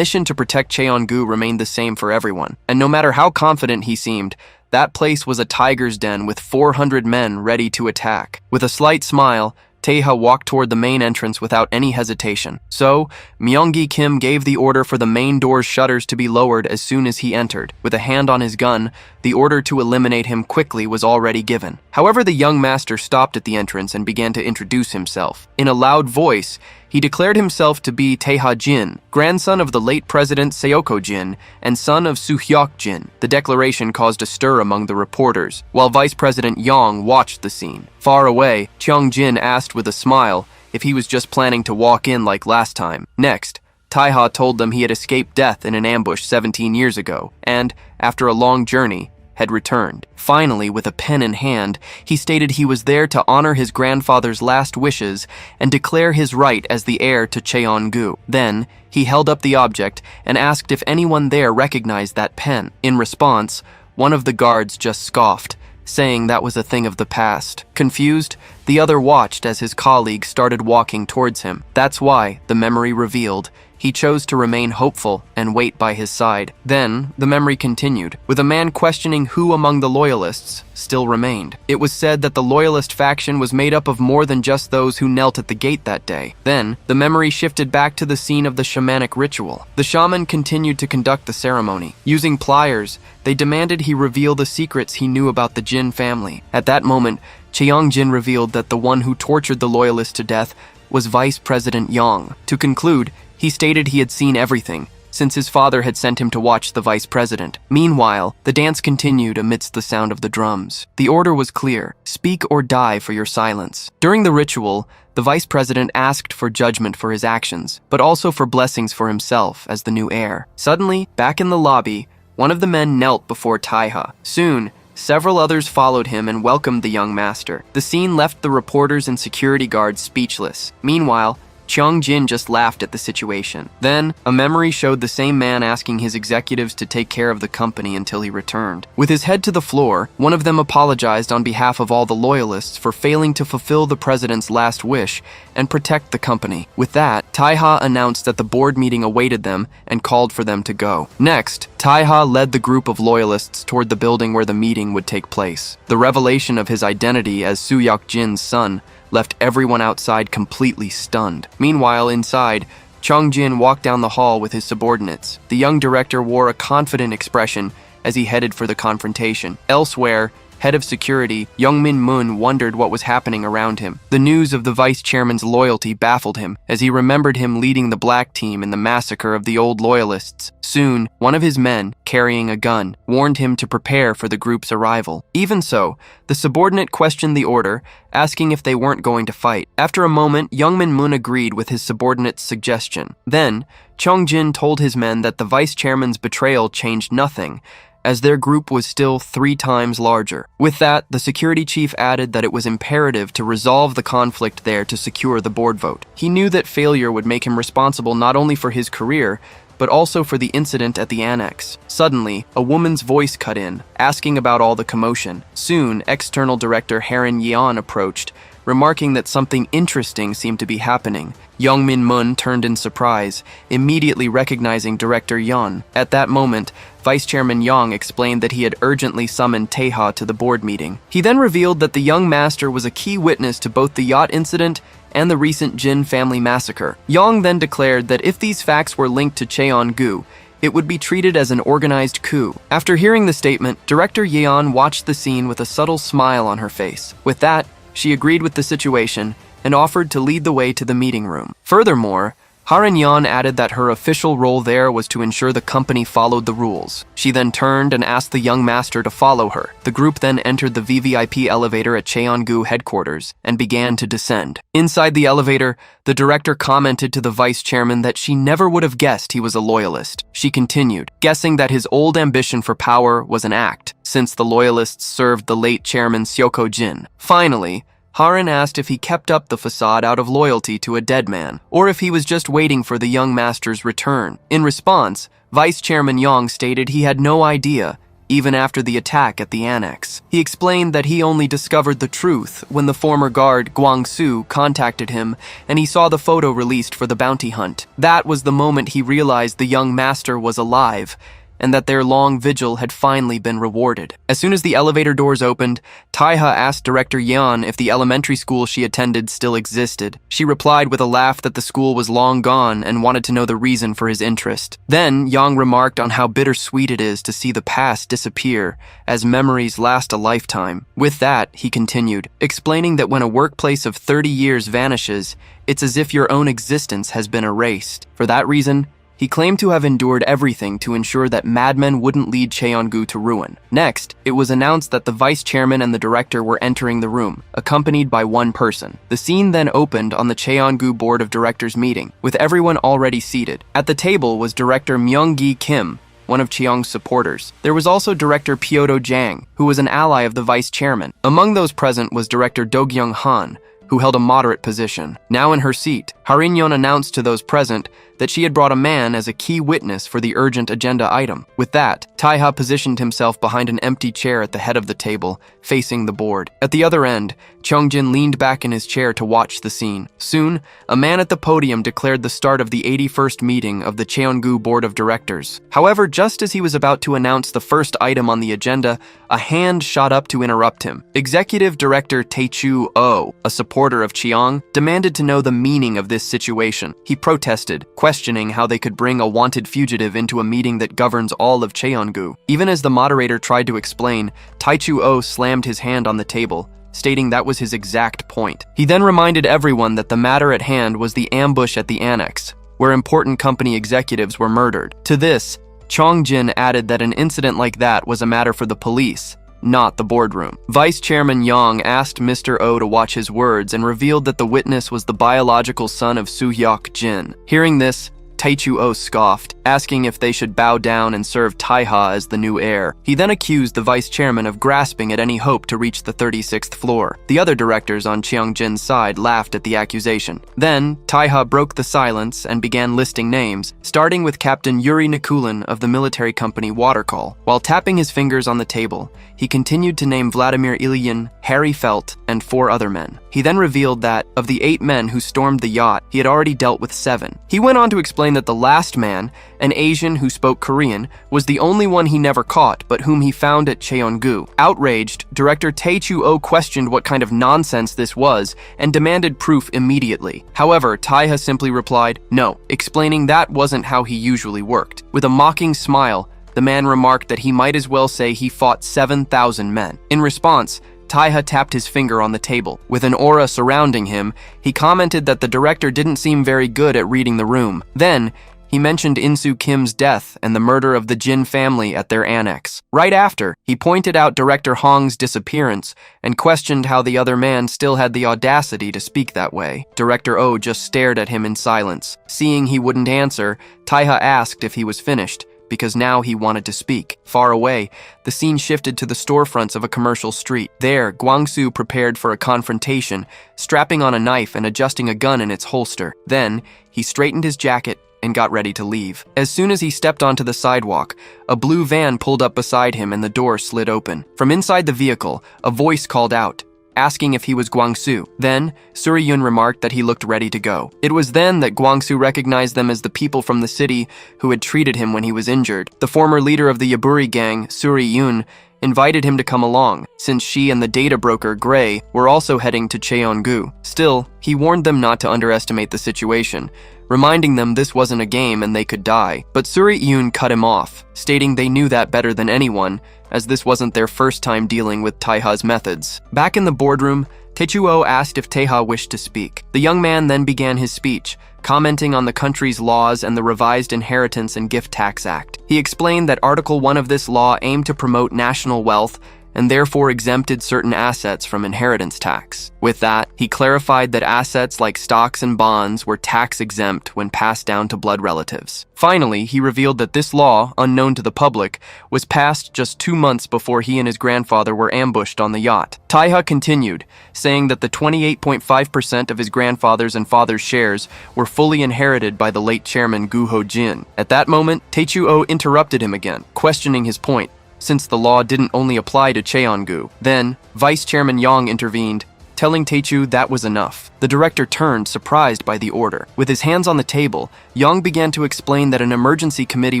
Speaker 1: mission to protect Cheongu remained the same for everyone. And no matter how confident he seemed, that place was a tiger's den with 400 men ready to attack. With a slight smile, Taeha walked toward the main entrance without any hesitation. So, Myunggi Kim gave the order for the main door's shutters to be lowered as soon as he entered. With a hand on his gun, the order to eliminate him quickly was already given. However, the young master stopped at the entrance and began to introduce himself. In a loud voice, he declared himself to be Taeha Jin, grandson of the late President Seoko Jin and son of Soo-hyuk Jin. The declaration caused a stir among the reporters, while Vice President Yang watched the scene. Far away, Cheong Jin asked with a smile if he was just planning to walk in like last time. Next, Taeha told them he had escaped death in an ambush 17 years ago, and, after a long journey, had returned. Finally, with a pen in hand, he stated he was there to honor his grandfather's last wishes and declare his right as the heir to Cheongu. Then, he held up the object and asked if anyone there recognized that pen. In response, one of the guards just scoffed, saying that was a thing of the past. Confused, the other watched as his colleague started walking towards him. That's why, the memory revealed, he chose to remain hopeful and wait by his side. Then, the memory continued, with a man questioning who among the loyalists still remained. It was said that the loyalist faction was made up of more than just those who knelt at the gate that day. Then, the memory shifted back to the scene of the shamanic ritual. The shaman continued to conduct the ceremony. Using pliers, they demanded he reveal the secrets he knew about the Jin family. At that moment, Cheong Jin revealed that the one who tortured the loyalists to death was Vice President Yang. To conclude, he stated he had seen everything, since his father had sent him to watch the vice president. Meanwhile, the dance continued amidst the sound of the drums. The order was clear: speak or die for your silence. During the ritual, the vice president asked for judgment for his actions, but also for blessings for himself as the new heir. Suddenly, back in the lobby, one of the men knelt before Taeha. Soon, several others followed him and welcomed the young master. The scene left the reporters and security guards speechless. Meanwhile, Cheong Jin just laughed at the situation. Then, a memory showed the same man asking his executives to take care of the company until he returned. With his head to the floor, one of them apologized on behalf of all the loyalists for failing to fulfill the president's last wish and protect the company. With that, Taeha announced that the board meeting awaited them and called for them to go. Next, Taeha led the group of loyalists toward the building where the meeting would take place. The revelation of his identity as Soo-hyuk Jin's son left everyone outside completely stunned. Meanwhile, inside, Cheong Jin walked down the hall with his subordinates. The young director wore a confident expression as he headed for the confrontation. Elsewhere, head of security, Youngmin Moon wondered what was happening around him. The news of the vice chairman's loyalty baffled him, as he remembered him leading the black team in the massacre of the old loyalists. Soon, one of his men, carrying a gun, warned him to prepare for the group's arrival. Even so, the subordinate questioned the order, asking if they weren't going to fight. After a moment, Youngmin Moon agreed with his subordinate's suggestion. Then, Cheong Jin told his men that the vice chairman's betrayal changed nothing, as their group was still 3 times larger. With that, the security chief added that it was imperative to resolve the conflict there to secure the board vote. He knew that failure would make him responsible not only for his career, but also for the incident at the annex. Suddenly, a woman's voice cut in, asking about all the commotion. Soon, external director Haran Yeon approached, remarking that something interesting seemed to be happening. Youngmin Moon turned in surprise, immediately recognizing Director Yeon. At that moment, Vice Chairman Yang explained that he had urgently summoned Taeha to the board meeting. He then revealed that the young master was a key witness to both the yacht incident and the recent Jin family massacre. Yang then declared that if these facts were linked to Cheongu, it would be treated as an organized coup. After hearing the statement, Director Yeon watched the scene with a subtle smile on her face. With that, she agreed with the situation and offered to lead the way to the meeting room. Furthermore, Harinyan added that her official role there was to ensure the company followed the rules. She then turned and asked the young master to follow her. The group then entered the VVIP elevator at Cheongu headquarters and began to descend. Inside the elevator, the director commented to the vice chairman that she never would have guessed he was a loyalist. She continued, guessing that his old ambition for power was an act, since the loyalists served the late chairman Seoko Jin. Finally, Harin asked if he kept up the facade out of loyalty to a dead man, or if he was just waiting for the young master's return. In response, Vice Chairman Yang stated he had no idea, even after the attack at the annex. He explained that he only discovered the truth when the former guard, Guangsu, contacted him and he saw the photo released for the bounty hunt. That was the moment he realized the young master was alive, and that their long vigil had finally been rewarded. As soon as the elevator doors opened, Taiha asked Director Yan if the elementary school she attended still existed. She replied with a laugh that the school was long gone and wanted to know the reason for his interest. Then, Yang remarked on how bittersweet it is to see the past disappear, as memories last a lifetime. With that, he continued, explaining that when a workplace of 30 years vanishes, it's as if your own existence has been erased. For that reason, he claimed to have endured everything to ensure that madmen wouldn't lead Cheongu to ruin. Next, it was announced that the vice chairman and the director were entering the room, accompanied by one person. The scene then opened on the Cheongu Board of Directors meeting, with everyone already seated. At the table was Director Myung-gi Kim, one of Cheong's supporters. There was also Director Pyodo Jang, who was an ally of the vice chairman. Among those present was Director Do-kyung Han, who held a moderate position. Now in her seat, Harinyon announced to those present that she had brought a man as a key witness for the urgent agenda item. With that, Taiha positioned himself behind an empty chair at the head of the table, facing the board. At the other end, Cheongjin leaned back in his chair to watch the scene. Soon, a man at the podium declared the start of the 81st meeting of the Cheongu Board of Directors. However, just as he was about to announce the first item on the agenda, a hand shot up to interrupt him. Executive Director Taechu Oh, a supporter of Cheong, demanded to know the meaning of this situation. He protested, questioning how they could bring a wanted fugitive into a meeting that governs all of Cheongu. Even as the moderator tried to explain, Taechu Oh slammed his hand on the table, stating that was his exact point. He then reminded everyone that the matter at hand was the ambush at the annex, where important company executives were murdered. To this, Chongjin added that an incident like that was a matter for the police, not the boardroom. Vice Chairman Yang asked Mr. Oh to watch his words and revealed that the witness was the biological son of Soo-hyuk Jin. Hearing this, Taechu Oh scoffed, asking if they should bow down and serve Taiha as the new heir. He then accused the vice chairman of grasping at any hope to reach the 36th floor. The other directors on Cheongjin's side laughed at the accusation. Then, Taiha broke the silence and began listing names, starting with Captain Yuri Nikulin of the military company Watercall. While tapping his fingers on the table, he continued to name Vladimir Ilyin, Harry Felt, and 4 other men. He then revealed that, of the 8 men who stormed the yacht, he had already dealt with 7. He went on to explain that the last man, an Asian who spoke Korean, was the only one he never caught, but whom he found at Cheongu. Outraged, Director Taechu Oh questioned what kind of nonsense this was and demanded proof immediately. However, Taiha simply replied, no, explaining that wasn't how he usually worked. With a mocking smile, the man remarked that he might as well say he fought 7,000 men. In response, Taiha tapped his finger on the table. With an aura surrounding him, he commented that the director didn't seem very good at reading the room. Then, he mentioned Insu Kim's death and the murder of the Jin family at their annex. Right after, he pointed out Director Hong's disappearance and questioned how the other man still had the audacity to speak that way. Director Oh just stared at him in silence. Seeing he wouldn't answer, Taiha asked if he was finished, because now he wanted to speak. Far away, the scene shifted to the storefronts of a commercial street. There, Guangsu prepared for a confrontation, strapping on a knife and adjusting a gun in its holster. Then, he straightened his jacket and got ready to leave. As soon as he stepped onto the sidewalk, a blue van pulled up beside him and the door slid open. From inside the vehicle, a voice called out, asking if he was Guangsu. Then, Suri-yun remarked that he looked ready to go. It was then that Guangsu recognized them as the people from the city who had treated him when he was injured. The former leader of the Yaburi gang, Suri-yun, invited him to come along, since she and the data broker, Gray, were also heading to Cheongu. Still, he warned them not to underestimate the situation, reminding them this wasn't a game and they could die. But Suri-yun cut him off, stating they knew that better than anyone, as this wasn't their first time dealing with Taiha's methods. Back in the boardroom, Taechuo asked if Taiha wished to speak. The young man then began his speech, commenting on the country's laws and the revised Inheritance and Gift Tax Act. He explained that Article 1 of this law aimed to promote national wealth and therefore exempted certain assets from inheritance tax. With that, he clarified that assets like stocks and bonds were tax-exempt when passed down to blood relatives. Finally, he revealed that this law, unknown to the public, was passed just 2 months before he and his grandfather were ambushed on the yacht. Taiha continued, saying that the 28.5% of his grandfather's and father's shares were fully inherited by the late chairman Gu Ho-jin. At that moment, Taechu-oh interrupted him again, questioning his point, since the law didn't only apply to Cheon-gu. Then, Vice Chairman Yang intervened, telling Taechu that was enough. The director turned, surprised by the order. With his hands on the table, Yang began to explain that an emergency committee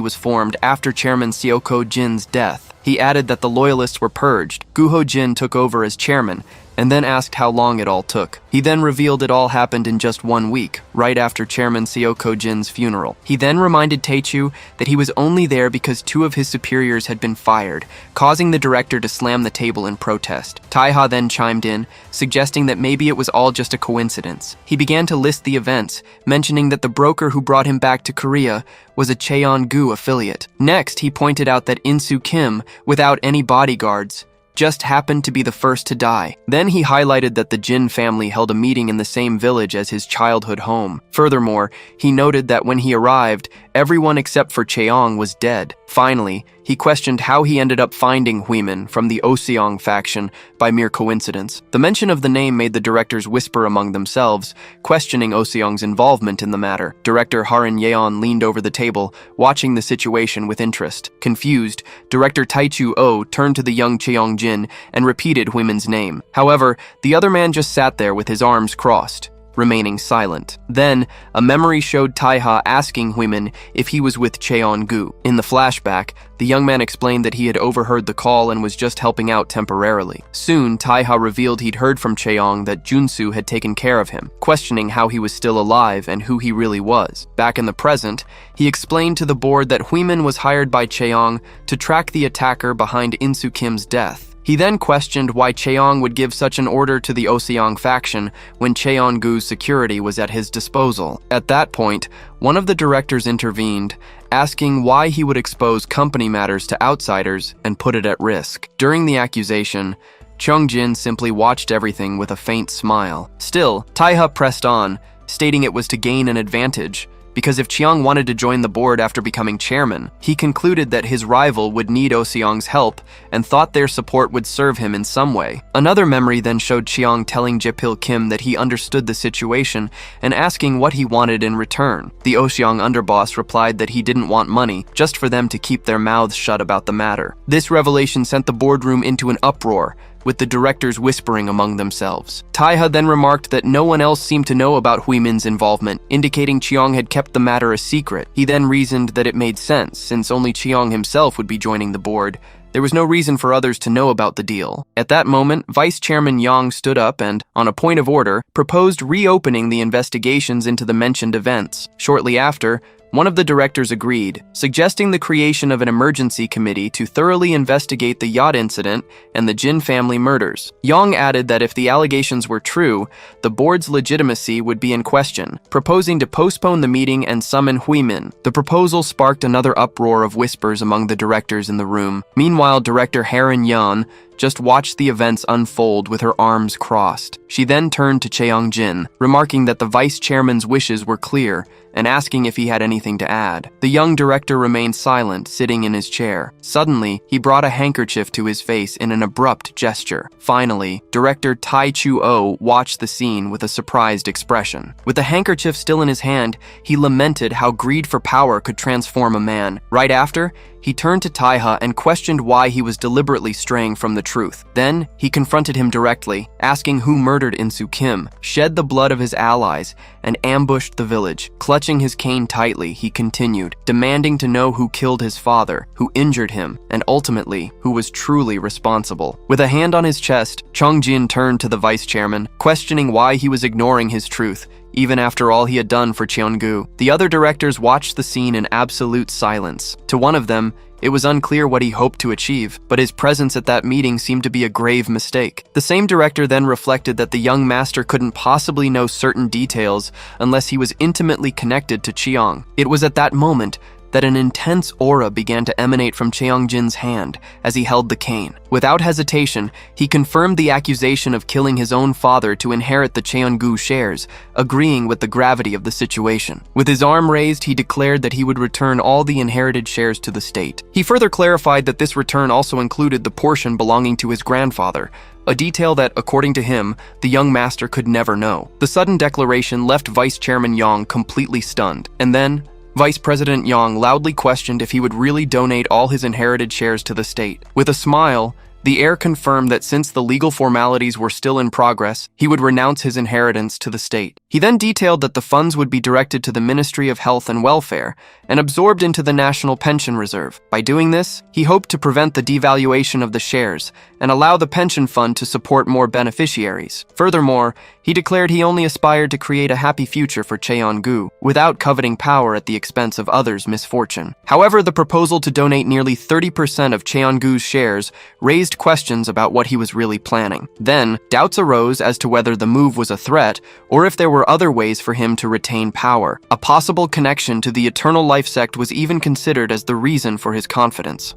Speaker 1: was formed after Chairman Seoko Jin's death. He added that the loyalists were purged. Gu Ho-jin took over as chairman, and then asked how long it all took. He then revealed it all happened in just 1 week, right after Chairman Seoko Jin's funeral. He then reminded Taechu that he was only there because 2 of his superiors had been fired, causing the director to slam the table in protest. Taiha then chimed in, suggesting that maybe it was all just a coincidence. He began to list the events, mentioning that the broker who brought him back to Korea was a Cheon-gu affiliate. Next, he pointed out that In-soo Kim, without any bodyguards, just happened to be the first to die. Then he highlighted that the Jin family held a meeting in the same village as his childhood home. Furthermore, he noted that when he arrived, everyone except for Cheong was dead. Finally, he questioned how he ended up finding Huimin from the Oseong faction by mere coincidence. The mention of the name made the directors whisper among themselves, questioning Oseong's involvement in the matter. Director Harin Yeon leaned over the table, watching the situation with interest. Confused, Director Taechu-oh turned to the young Cheong Jin and repeated Huimin's name. However, the other man just sat there with his arms crossed, remaining silent. Then, a memory showed Taiha asking Huimin if he was with Cheon-gu. In the flashback, the young man explained that he had overheard the call and was just helping out temporarily. Soon, Taiha revealed he'd heard from Cheong that Junsu had taken care of him, questioning how he was still alive and who he really was. Back in the present, he explained to the board that Huimin was hired by Cheong to track the attacker behind In-soo Kim's death. He then questioned why Cheong would give such an order to the Oseong faction when Cheon-gu's security was at his disposal. At that point, one of the directors intervened, asking why he would expose company matters to outsiders and put it at risk. During the accusation, Cheong-jin simply watched everything with a faint smile. Still, Taiha pressed on, stating it was to gain an advantage, because if Cheong wanted to join the board after becoming chairman, he concluded that his rival would need Oseong's help and thought their support would serve him in some way. Another memory then showed Cheong telling Jaepil Kim that he understood the situation and asking what he wanted in return. The Oseong underboss replied that he didn't want money, just for them to keep their mouths shut about the matter. This revelation sent the boardroom into an uproar, with the directors whispering among themselves. Taiha then remarked that no one else seemed to know about Huimin's involvement, indicating Cheong had kept the matter a secret. He then reasoned that it made sense, since only Cheong himself would be joining the board. There was no reason for others to know about the deal. At that moment, Vice Chairman Yang stood up and, on a point of order, proposed reopening the investigations into the mentioned events. Shortly after, one of the directors agreed, suggesting the creation of an emergency committee to thoroughly investigate the yacht incident and the Jin family murders. Yang added that if the allegations were true, the board's legitimacy would be in question, proposing to postpone the meeting and summon Huimin. The proposal sparked another uproar of whispers among the directors in the room. Meanwhile, Director Harin Yeon just watched the events unfold with her arms crossed. She then turned to Cheong-jin, remarking that the vice chairman's wishes were clear and asking if he had anything to add. The young director remained silent, sitting in his chair. Suddenly, he brought a handkerchief to his face in an abrupt gesture. Finally, Director Taechu-oh watched the scene with a surprised expression. With the handkerchief still in his hand, he lamented how greed for power could transform a man. Right after, he turned to Taiha and questioned why he was deliberately straying from the truth. Then, he confronted him directly, asking who murdered In-soo Kim, shed the blood of his allies, and ambushed the village. Clutching his cane tightly, he continued, demanding to know who killed his father, who injured him, and ultimately, who was truly responsible. With a hand on his chest, Cheong-jin turned to the vice chairman, questioning why he was ignoring his truth, even after all he had done for Cheon-gu. The other directors watched the scene in absolute silence. To one of them, It was unclear what he hoped to achieve, but his presence at that meeting seemed to be a grave mistake. The same director then reflected that the young master couldn't possibly know certain details unless he was intimately connected to Cheong. It was at that moment that an intense aura began to emanate from Cheongjin's hand as he held the cane. Without hesitation, he confirmed the accusation of killing his own father to inherit the Cheongu shares, agreeing with the gravity of the situation. With his arm raised, he declared that he would return all the inherited shares to the state. He further clarified that this return also included the portion belonging to his grandfather, a detail that, according to him, the young master could never know. The sudden declaration left Vice Chairman Yang completely stunned, and then Vice President Yang loudly questioned if he would really donate all his inherited shares to the state. With a smile, the heir confirmed that since the legal formalities were still in progress, he would renounce his inheritance to the state. He then detailed that the funds would be directed to the Ministry of Health and Welfare and absorbed into the National Pension Reserve. By doing this, he hoped to prevent the devaluation of the shares and allow the pension fund to support more beneficiaries. Furthermore, he declared he only aspired to create a happy future for Cheongu, without coveting power at the expense of others' misfortune. However, the proposal to donate nearly 30% of Cheongu's shares raised questions about what he was really planning. Then, doubts arose as to whether the move was a threat or if there were other ways for him to retain power. A possible connection to the Eternal Life sect was even considered as the reason for his confidence.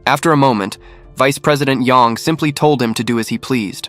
Speaker 1: After a moment, Vice President Yang simply told him to do as he pleased.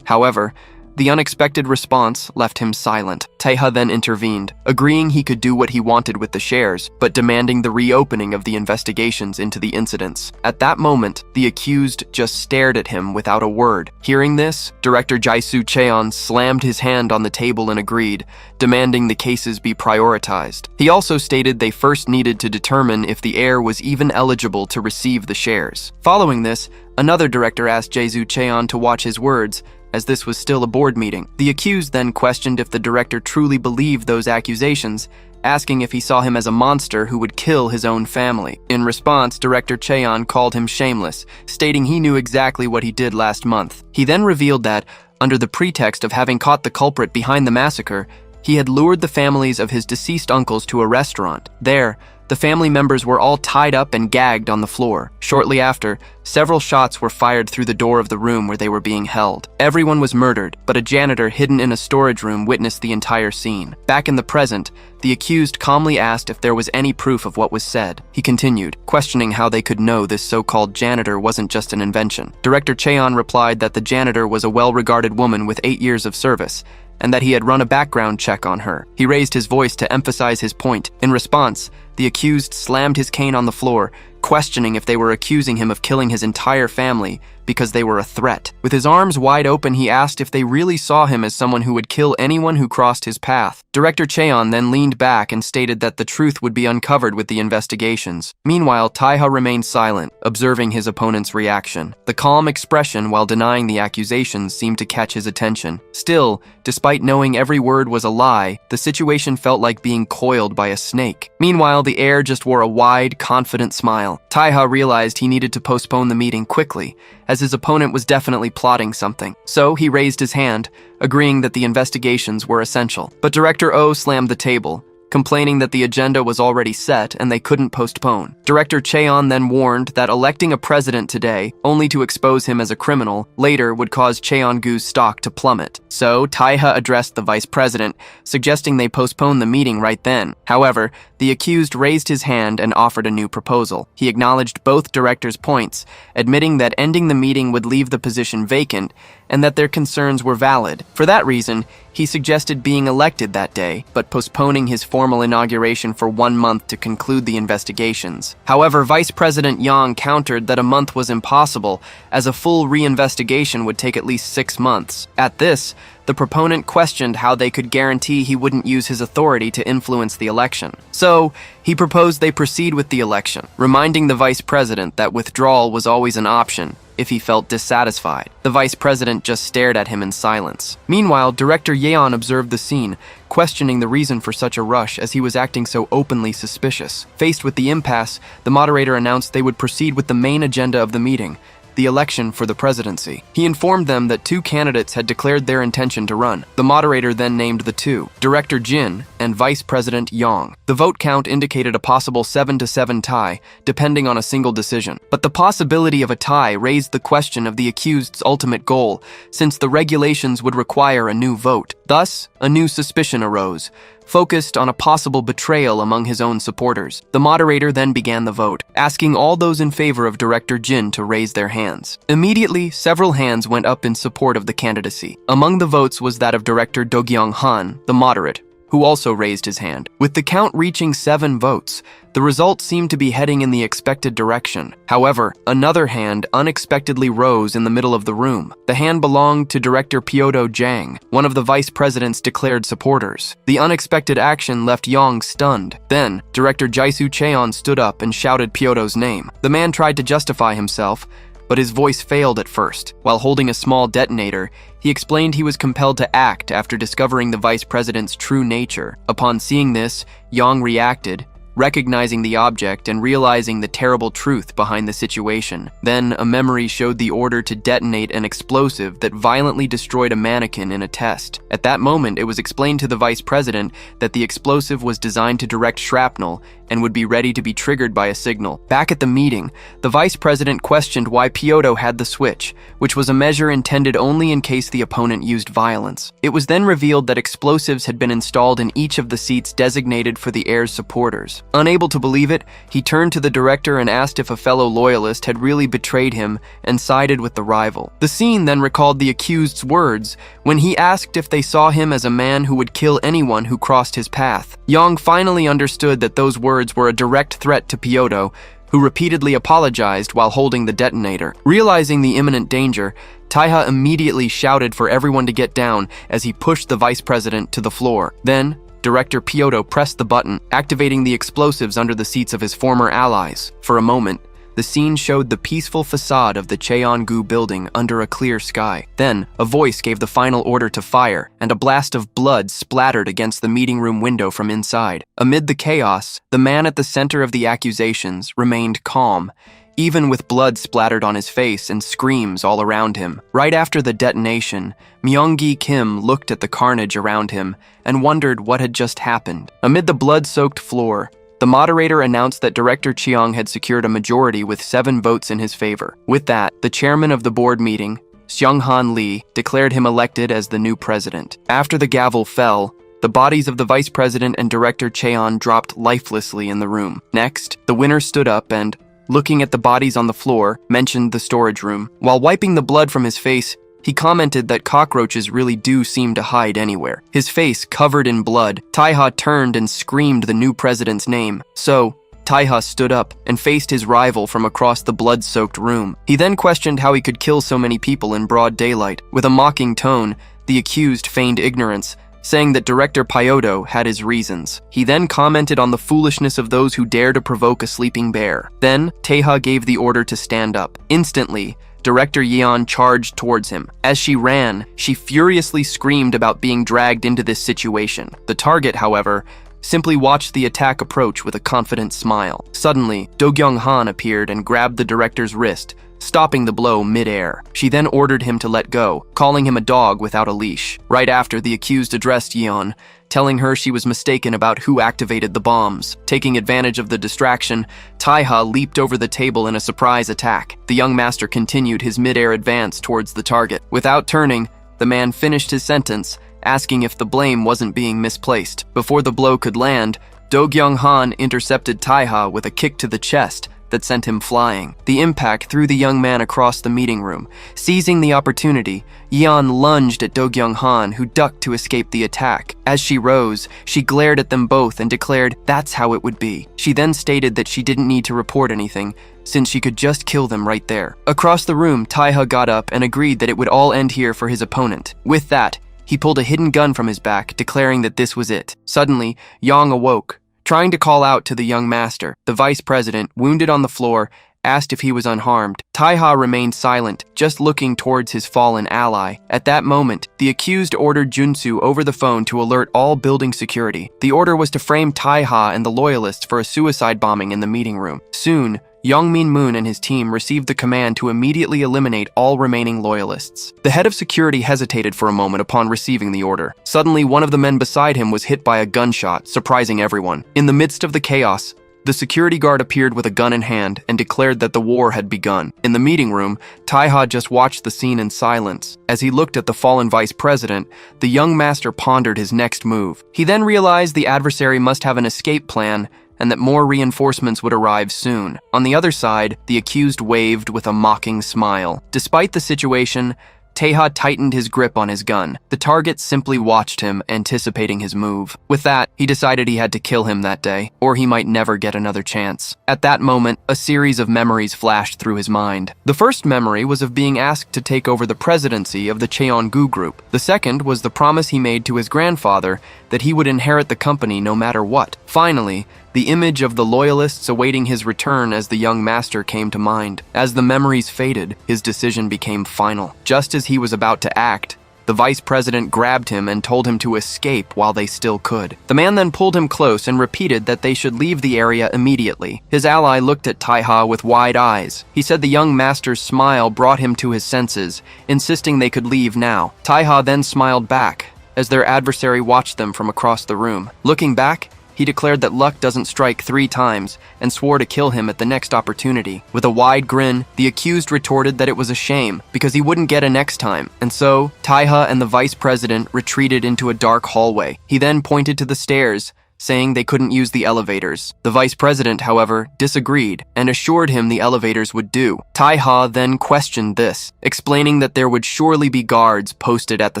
Speaker 1: However, the unexpected response left him silent. Taeha then intervened, agreeing he could do what he wanted with the shares, but demanding the reopening of the investigations into the incidents. At that moment, the accused just stared at him without a word. Hearing this, Director Jaisu Cheon slammed his hand on the table and agreed, demanding the cases be prioritized. He also stated they first needed to determine if the heir was even eligible to receive the shares. Following this, another director asked Jaisu Cheon to watch his words, as this was still a board meeting. The accused then questioned if the director truly believed those accusations, asking if he saw him as a monster who would kill his own family. In response, Director Cheon called him shameless, stating he knew exactly what he did last month. He then revealed that, under the pretext of having caught the culprit behind the massacre, he had lured the families of his deceased uncles to a restaurant. There, the family members were all tied up and gagged on the floor. Shortly after, several shots were fired through the door of the room where they were being held. Everyone was murdered, but a janitor hidden in a storage room witnessed the entire scene. Back in the present, the accused calmly asked if there was any proof of what was said. He continued, questioning how they could know this so-called janitor wasn't just an invention. Director Cheon replied that the janitor was a well-regarded woman with 8 years of service, and that he had run a background check on her. He raised his voice to emphasize his point. In response, the accused slammed his cane on the floor, questioning if they were accusing him of killing his entire family because they were a threat. With his arms wide open, he asked if they really saw him as someone who would kill anyone who crossed his path. Director Cheon then leaned back and stated that the truth would be uncovered with the investigations. Meanwhile, Taeha remained silent, observing his opponent's reaction. The calm expression while denying the accusations seemed to catch his attention. Still, despite knowing every word was a lie, the situation felt like being coiled by a snake. Meanwhile, the heir just wore a wide, confident smile. Taeha realized he needed to postpone the meeting quickly, as his opponent was definitely plotting something. So he raised his hand, agreeing that the investigations were essential. But Director Oh slammed the table, complaining that the agenda was already set and they couldn't postpone. Director Cheon then warned that electing a president today, only to expose him as a criminal, later would cause Cheongu's stock to plummet. So Taeha addressed the vice president, suggesting they postpone the meeting right then. However, the accused raised his hand and offered a new proposal. He acknowledged both directors' points, admitting that ending the meeting would leave the position vacant and that their concerns were valid. For that reason, he suggested being elected that day, but postponing his formal inauguration for 1 month to conclude the investigations. However, Vice President Yang countered that a month was impossible, as a full reinvestigation would take at least 6 months. At this, the proponent questioned how they could guarantee he wouldn't use his authority to influence the election. So, he proposed they proceed with the election, reminding the vice president that withdrawal was always an option if he felt dissatisfied. The vice president just stared at him in silence. Meanwhile, Director Yeon observed the scene, questioning the reason for such a rush as he was acting so openly suspicious. Faced with the impasse, the moderator announced they would proceed with the main agenda of the meeting, the election for the presidency. He informed them that 2 candidates had declared their intention to run. The moderator then named the 2, Director Jin and Vice President Yang. The vote count indicated a possible 7-7 tie, depending on a single decision. But the possibility of a tie raised the question of the accused's ultimate goal, since the regulations would require a new vote. Thus, a new suspicion arose, focused on a possible betrayal among his own supporters. The moderator then began the vote, asking all those in favor of Director Jin to raise their hands. Immediately, several hands went up in support of the candidacy. Among the votes was that of Director Do-kyung-han, the moderate, who also raised his hand. With the count reaching 7 votes, the result seemed to be heading in the expected direction. However, another hand unexpectedly rose in the middle of the room. The hand belonged to Director Pyodo Jang, one of the vice president's declared supporters. The unexpected action left Yang stunned. Then, Director Jaisu Cheon stood up and shouted Pyodo's name. The man tried to justify himself, but his voice failed at first. While holding a small detonator, he explained he was compelled to act after discovering the vice president's true nature. Upon seeing this, Yang reacted, recognizing the object and realizing the terrible truth behind the situation. Then, a memory showed the order to detonate an explosive that violently destroyed a mannequin in a test. At that moment, it was explained to the vice president that the explosive was designed to direct shrapnel and would be ready to be triggered by a signal. Back at the meeting, the vice president questioned why Pyodo had the switch, which was a measure intended only in case the opponent used violence. It was then revealed that explosives had been installed in each of the seats designated for the heir's supporters. Unable to believe it, he turned to the director and asked if a fellow loyalist had really betrayed him and sided with the rival. The scene then recalled the accused's words when he asked if they saw him as a man who would kill anyone who crossed his path. Yang finally understood that those words were a direct threat to Pyodo, who repeatedly apologized while holding the detonator. Realizing the imminent danger, Taiha immediately shouted for everyone to get down as he pushed the vice president to the floor. Then, Director Pyodo pressed the button, activating the explosives under the seats of his former allies. For a moment, the scene showed the peaceful facade of the Cheongu building under a clear sky. Then, a voice gave the final order to fire, and a blast of blood splattered against the meeting room window from inside. Amid the chaos, the man at the center of the accusations remained calm, even with blood splattered on his face and screams all around him. Right after the detonation, Myung-gi Kim looked at the carnage around him and wondered what had just happened. Amid the blood-soaked floor, the moderator announced that Director Chiang had secured a majority with 7 votes in his favor. With that, the chairman of the board meeting, Seung-han Lee, declared him elected as the new president. After the gavel fell, the bodies of the vice president and Director Cheon dropped lifelessly in the room. Next, the winner stood up and, looking at the bodies on the floor, mentioned the storage room. While wiping the blood from his face, he commented that cockroaches really do seem to hide anywhere. His face covered in blood, Taiha turned and screamed the new president's name. So, Taiha stood up and faced his rival from across the blood-soaked room. He then questioned how he could kill so many people in broad daylight. With a mocking tone, the accused feigned ignorance, saying that Director Pyodo had his reasons. He then commented on the foolishness of those who dare to provoke a sleeping bear. Then, Taiha gave the order to stand up. Instantly, Director Yeon charged towards him. As she ran, she furiously screamed about being dragged into this situation. The target, however, simply watched the attack approach with a confident smile. Suddenly, Do-kyung-han appeared and grabbed the director's wrist, stopping the blow mid-air. She then ordered him to let go, calling him a dog without a leash. Right after, the accused addressed Yeon, telling her she was mistaken about who activated the bombs. Taking advantage of the distraction, Taiha leaped over the table in a surprise attack. The young master continued his mid-air advance towards the target. Without turning, the man finished his sentence, asking if the blame wasn't being misplaced. Before the blow could land, Do-kyung-han intercepted Taiha with a kick to the chest that sent him flying. The impact threw the young man across the meeting room. Seizing the opportunity, Yeon lunged at Do-kyung-han, who ducked to escape the attack. As she rose, she glared at them both and declared that's how it would be. She then stated that she didn't need to report anything, since she could just kill them right there. Across the room, Taiha got up and agreed that it would all end here for his opponent. With that, he pulled a hidden gun from his back, declaring that this was it. Suddenly, Yang awoke, trying to call out to the young master. The vice president, wounded on the floor, asked if he was unharmed. Taiha remained silent, just looking towards his fallen ally. At that moment, the accused ordered Junsu over the phone to alert all building security. The order was to frame Taiha and the loyalists for a suicide bombing in the meeting room. Soon, Young Min-moon and his team received the command to immediately eliminate all remaining loyalists. The head of security hesitated for a moment upon receiving the order. Suddenly, one of the men beside him was hit by a gunshot, surprising everyone. In the midst of the chaos, the security guard appeared with a gun in hand and declared that the war had begun. In the meeting room, Taiha just watched the scene in silence. As he looked at the fallen vice president, the young master pondered his next move. He then realized the adversary must have an escape plan and that more reinforcements would arrive soon. On the other side, the accused waved with a mocking smile. Despite the situation, Taiha tightened his grip on his gun. The target simply watched him, anticipating his move. With that, he decided he had to kill him that day, or he might never get another chance. At that moment, a series of memories flashed through his mind. The first memory was of being asked to take over the presidency of the Cheongu group. The second was the promise he made to his grandfather that he would inherit the company no matter what. Finally, the image of the loyalists awaiting his return as the young master came to mind. As the memories faded, his decision became final. Just as he was about to act, the vice president grabbed him and told him to escape while they still could. The man then pulled him close and repeated that they should leave the area immediately. His ally looked at Taiha with wide eyes. He said the young master's smile brought him to his senses, insisting they could leave now. Taiha then smiled back as their adversary watched them from across the room. Looking back, he declared that luck doesn't strike 3 times and swore to kill him at the next opportunity. With a wide grin, the accused retorted that it was a shame because he wouldn't get a next time. And so, Taiha and the vice president retreated into a dark hallway. He then pointed to the stairs, saying they couldn't use the elevators. The vice president, however, disagreed and assured him the elevators would do. Taiha then questioned this, explaining that there would surely be guards posted at the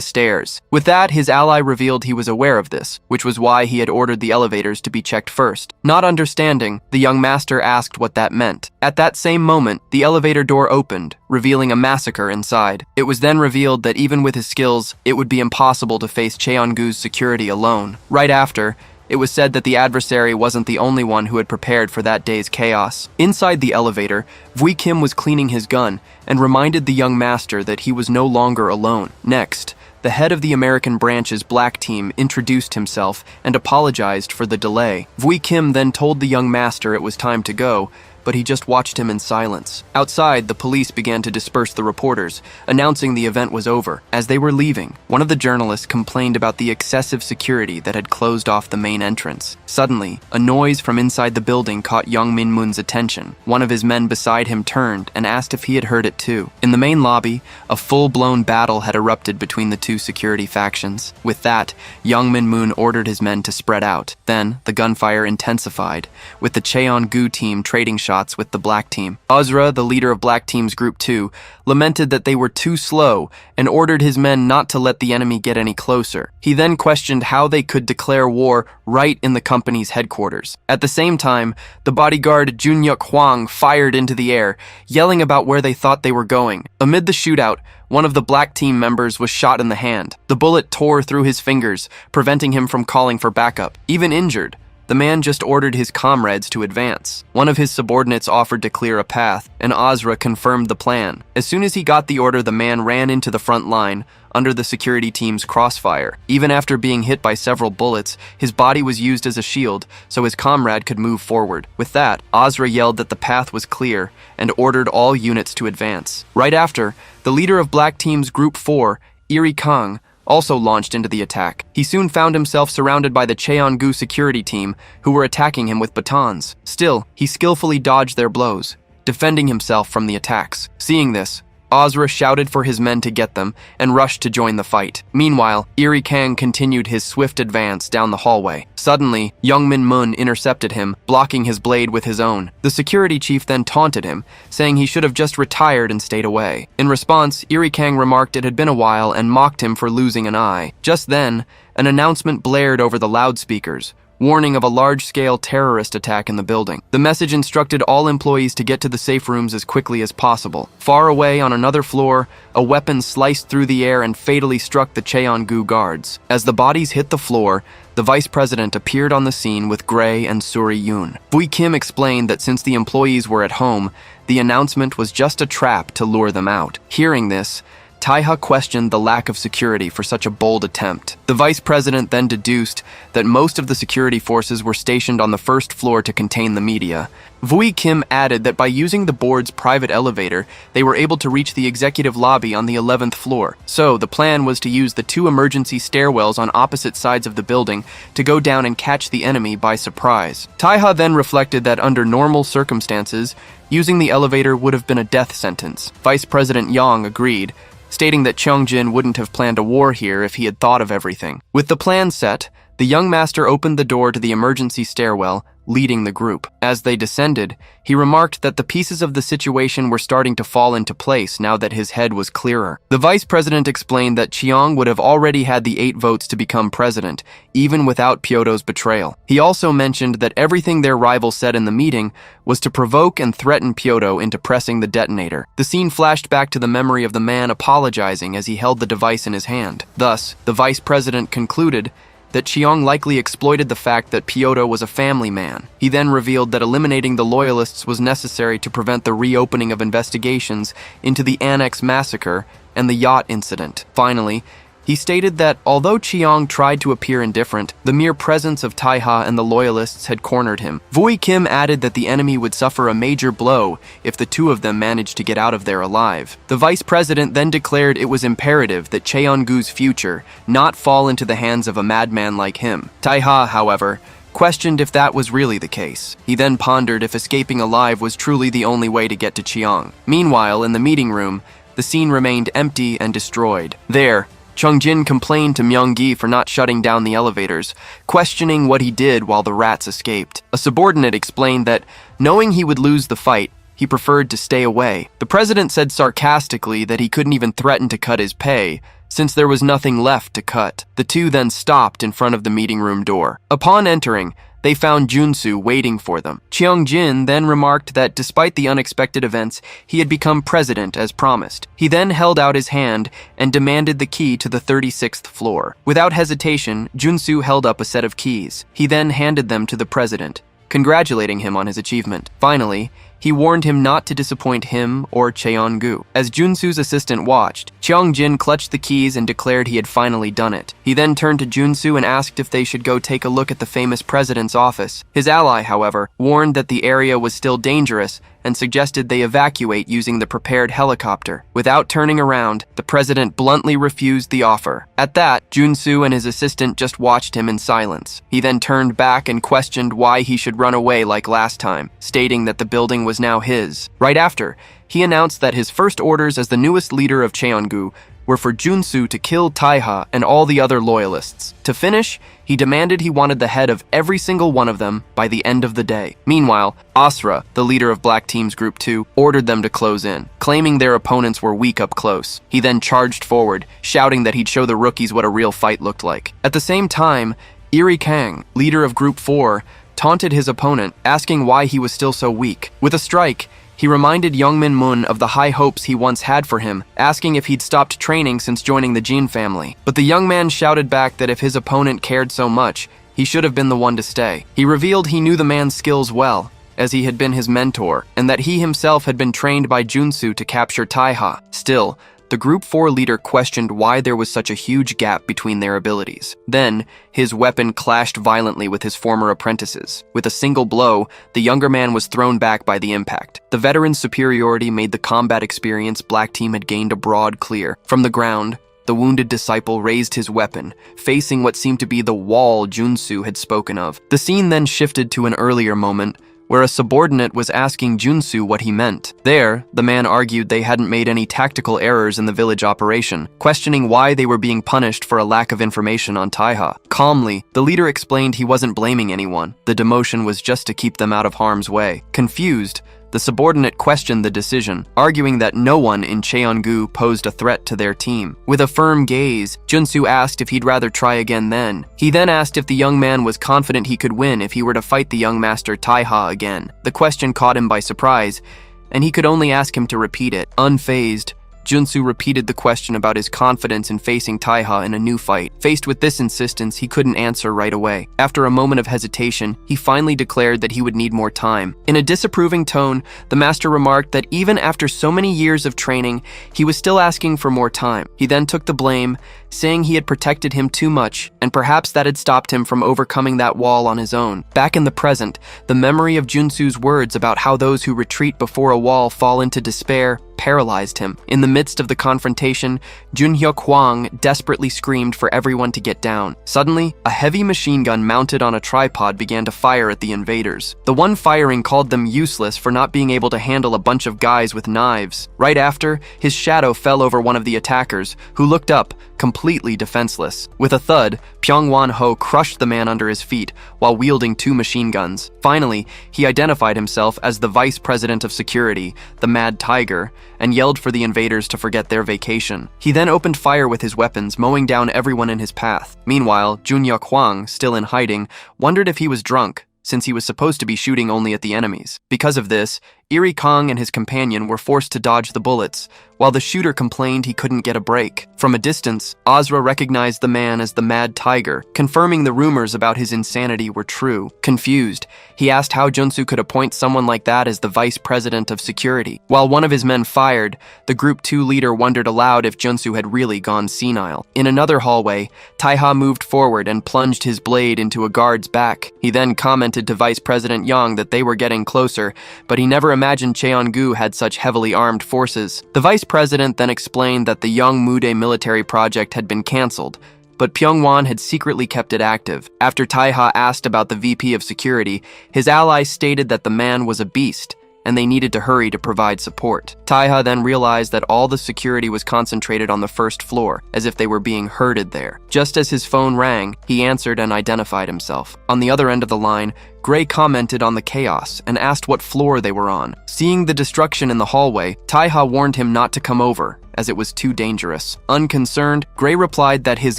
Speaker 1: stairs. With that, his ally revealed he was aware of this, which was why he had ordered the elevators to be checked first. Not understanding, the young master asked what that meant. At that same moment, the elevator door opened, revealing a massacre inside. It was then revealed that even with his skills, it would be impossible to face Cheongu's security alone. Right after, it was said that the adversary wasn't the only one who had prepared for that day's chaos. Inside the elevator, Vui Kim was cleaning his gun and reminded the young master that he was no longer alone. Next, the head of the American branch's black team introduced himself and apologized for the delay. Vui Kim then told the young master it was time to go, but he just watched him in silence. Outside, the police began to disperse the reporters, announcing the event was over. As they were leaving, one of the journalists complained about the excessive security that had closed off the main entrance. Suddenly, a noise from inside the building caught young Min-moon's attention. One of his men beside him turned and asked if he had heard it too. In the main lobby, a full-blown battle had erupted between the 2 security factions. With that, young Min-moon ordered his men to spread out. Then, the gunfire intensified, with the Cheongu team trading shots with the black team. Asura, the leader of black team's group 2, lamented that they were too slow and ordered his men not to let the enemy get any closer. He then questioned how they could declare war right in the company's headquarters. At the same time, the bodyguard Junyuk Hwang fired into the air, yelling about where they thought they were going. Amid the shootout, one of the black team members was shot in the hand. The bullet tore through his fingers, preventing him from calling for backup. Even injured, the man just ordered his comrades to advance. One of his subordinates offered to clear a path, and Asura confirmed the plan. As soon as he got the order, the man ran into the front line, under the security team's crossfire. Even after being hit by several bullets, his body was used as a shield, so his comrade could move forward. With that, Asura yelled that the path was clear, and ordered all units to advance. Right after, the leader of Black Team's Group 4, Iri Kang, also launched into the attack. He soon found himself surrounded by the Cheongu security team, who were attacking him with batons. Still, he skillfully dodged their blows, defending himself from the attacks. Seeing this, Asura shouted for his men to get them and rushed to join the fight. Meanwhile, Iri Kang continued his swift advance down the hallway. Suddenly, young Min-moon intercepted him, blocking his blade with his own. The security chief then taunted him, saying he should have just retired and stayed away. In response, Iri Kang remarked it had been a while and mocked him for losing an eye. Just then, an announcement blared over the loudspeakers, warning of a large-scale terrorist attack in the building. The message instructed all employees to get to the safe rooms as quickly as possible. Far away on another floor, a weapon sliced through the air and fatally struck the Cheongu guards. As the bodies hit the floor, the vice president appeared on the scene with Gray and Suri Yoon. Vui Kim explained that since the employees were at home, the announcement was just a trap to lure them out. Hearing this, Taiha questioned the lack of security for such a bold attempt. The vice president then deduced that most of the security forces were stationed on the first floor to contain the media. Vui Kim added that by using the board's private elevator, they were able to reach the executive lobby on the 11th floor. So, the plan was to use the 2 emergency stairwells on opposite sides of the building to go down and catch the enemy by surprise. Taiha then reflected that under normal circumstances, using the elevator would have been a death sentence. Vice President Yang agreed, stating that Cheongjin wouldn't have planned a war here if he had thought of everything. With the plan set, the young master opened the door to the emergency stairwell, leading the group. As they descended, he remarked that the pieces of the situation were starting to fall into place now that his head was clearer. The vice president explained that Cheong would have already had the 8 votes to become president, even without Pyoto's betrayal. He also mentioned that everything their rival said in the meeting was to provoke and threaten Pyoto into pressing the detonator. The scene flashed back to the memory of the man apologizing as he held the device in his hand. Thus, the vice president concluded that Cheong likely exploited the fact that Pyoto was a family man. He then revealed that eliminating the loyalists was necessary to prevent the reopening of investigations into the Annex massacre and the yacht incident. Finally, he stated that although Cheong tried to appear indifferent, the mere presence of Taiha and the loyalists had cornered him. Vui Kim added that the enemy would suffer a major blow if the 2 of them managed to get out of there alive. The vice president then declared it was imperative that Cheon-gu's future not fall into the hands of a madman like him. Taiha, however, questioned if that was really the case. He then pondered if escaping alive was truly the only way to get to Cheong. Meanwhile, in the meeting room, the scene remained empty and destroyed. There, Cheongjin complained to Myung-gi for not shutting down the elevators, questioning what he did while the rats escaped. A subordinate explained that, knowing he would lose the fight, he preferred to stay away. The president said sarcastically that he couldn't even threaten to cut his pay, since there was nothing left to cut. The 2 then stopped in front of the meeting room door. Upon entering, they found Junsu waiting for them. Cheongjin then remarked that despite the unexpected events, he had become president as promised. He then held out his hand and demanded the key to the 36th floor. Without hesitation, Junsu held up a set of keys. He then handed them to the president, congratulating him on his achievement. Finally, he warned him not to disappoint him or Cheon-gu. As Junsu's assistant watched, Cheongjin clutched the keys and declared he had finally done it. He then turned to Junsu and asked if they should go take a look at the famous president's office. His ally, however, warned that the area was still dangerous and suggested they evacuate using the prepared helicopter. Without turning around, the president bluntly refused the offer. At that, Junsu and his assistant just watched him in silence. He then turned back and questioned why he should run away like last time, stating that the building was now his. Right after, he announced that his first orders as the newest leader of Cheon-gu were for Junsu to kill Taiha and all the other loyalists. To finish, he demanded he wanted the head of every single one of them by the end of the day. Meanwhile, Asura, the leader of Black Team's Group 2, ordered them to close in, claiming their opponents were weak up close. He then charged forward, shouting that he'd show the rookies what a real fight looked like. At the same time, Iri Kang, leader of Group 4, taunted his opponent, asking why he was still so weak. With a strike, he reminded Youngmin Moon of the high hopes he once had for him, asking if he'd stopped training since joining the Jin family. But the young man shouted back that if his opponent cared so much, he should have been the one to stay. He revealed he knew the man's skills well, as he had been his mentor, and that he himself had been trained by Junsu to capture Taiha. Still, the Group 4 leader questioned why there was such a huge gap between their abilities. Then, his weapon clashed violently with his former apprentices. With a single blow, the younger man was thrown back by the impact. The veteran's superiority made the combat experience Black Team had gained a broad clear. From the ground, the wounded disciple raised his weapon, facing what seemed to be the wall Junsu had spoken of. The scene then shifted to an earlier moment, where a subordinate was asking Junsu what he meant. There, the man argued they hadn't made any tactical errors in the village operation, questioning why they were being punished for a lack of information on Taiha. Calmly, the leader explained he wasn't blaming anyone. The demotion was just to keep them out of harm's way. Confused, the subordinate questioned the decision, arguing that no one in Cheon-gu posed a threat to their team. With a firm gaze, Junsu asked if he'd rather try again then. He then asked if the young man was confident he could win if he were to fight the young master Taiha again. The question caught him by surprise, and he could only ask him to repeat it. Unfazed, Junsu repeated the question about his confidence in facing Taiha in a new fight. Faced with this insistence, he couldn't answer right away. After a moment of hesitation, he finally declared that he would need more time. In a disapproving tone, the master remarked that even after so many years of training, he was still asking for more time. He then took the blame, saying he had protected him too much, and perhaps that had stopped him from overcoming that wall on his own. Back in the present, the memory of Junsu's words about how those who retreat before a wall fall into despair paralyzed him. In the midst of the confrontation, Junhyo Kwang desperately screamed for everyone to get down. Suddenly, a heavy machine gun mounted on a tripod began to fire at the invaders. The one firing called them useless for not being able to handle a bunch of guys with knives. Right after, his shadow fell over one of the attackers, who looked up, completely defenseless. With a thud, Pyong-won-ho crushed the man under his feet while wielding 2 machine guns. Finally, he identified himself as the Vice President of Security, the Mad Tiger, and yelled for the invaders to forget their vacation. He then opened fire with his weapons, mowing down everyone in his path. Meanwhile, Junhyo Kwang, still in hiding, wondered if he was drunk, since he was supposed to be shooting only at the enemies. Because of this, Iri Kong and his companion were forced to dodge the bullets, while the shooter complained he couldn't get a break. From a distance, Asura recognized the man as the Mad Tiger, confirming the rumors about his insanity were true. Confused, he asked how Junsu could appoint someone like that as the Vice President of Security. While one of his men fired, the Group 2 leader wondered aloud if Junsu had really gone senile. In another hallway, Taiha moved forward and plunged his blade into a guard's back. He then commented to Vice President Yang that they were getting closer, but he never imagined Cheongu had such heavily armed forces. The Vice President then explained that the Yongmudae military project had been cancelled, but Pyongwon had secretly kept it active. After Taiha asked about the VP of Security, his allies stated that the man was a beast, and they needed to hurry to provide support. Taiha then realized that all the security was concentrated on the first floor, as if they were being herded there. Just as his phone rang, he answered and identified himself. On the other end of the line, Gray commented on the chaos and asked what floor they were on. Seeing the destruction in the hallway, Taiha warned him not to come over, as it was too dangerous. Unconcerned, Gray replied that his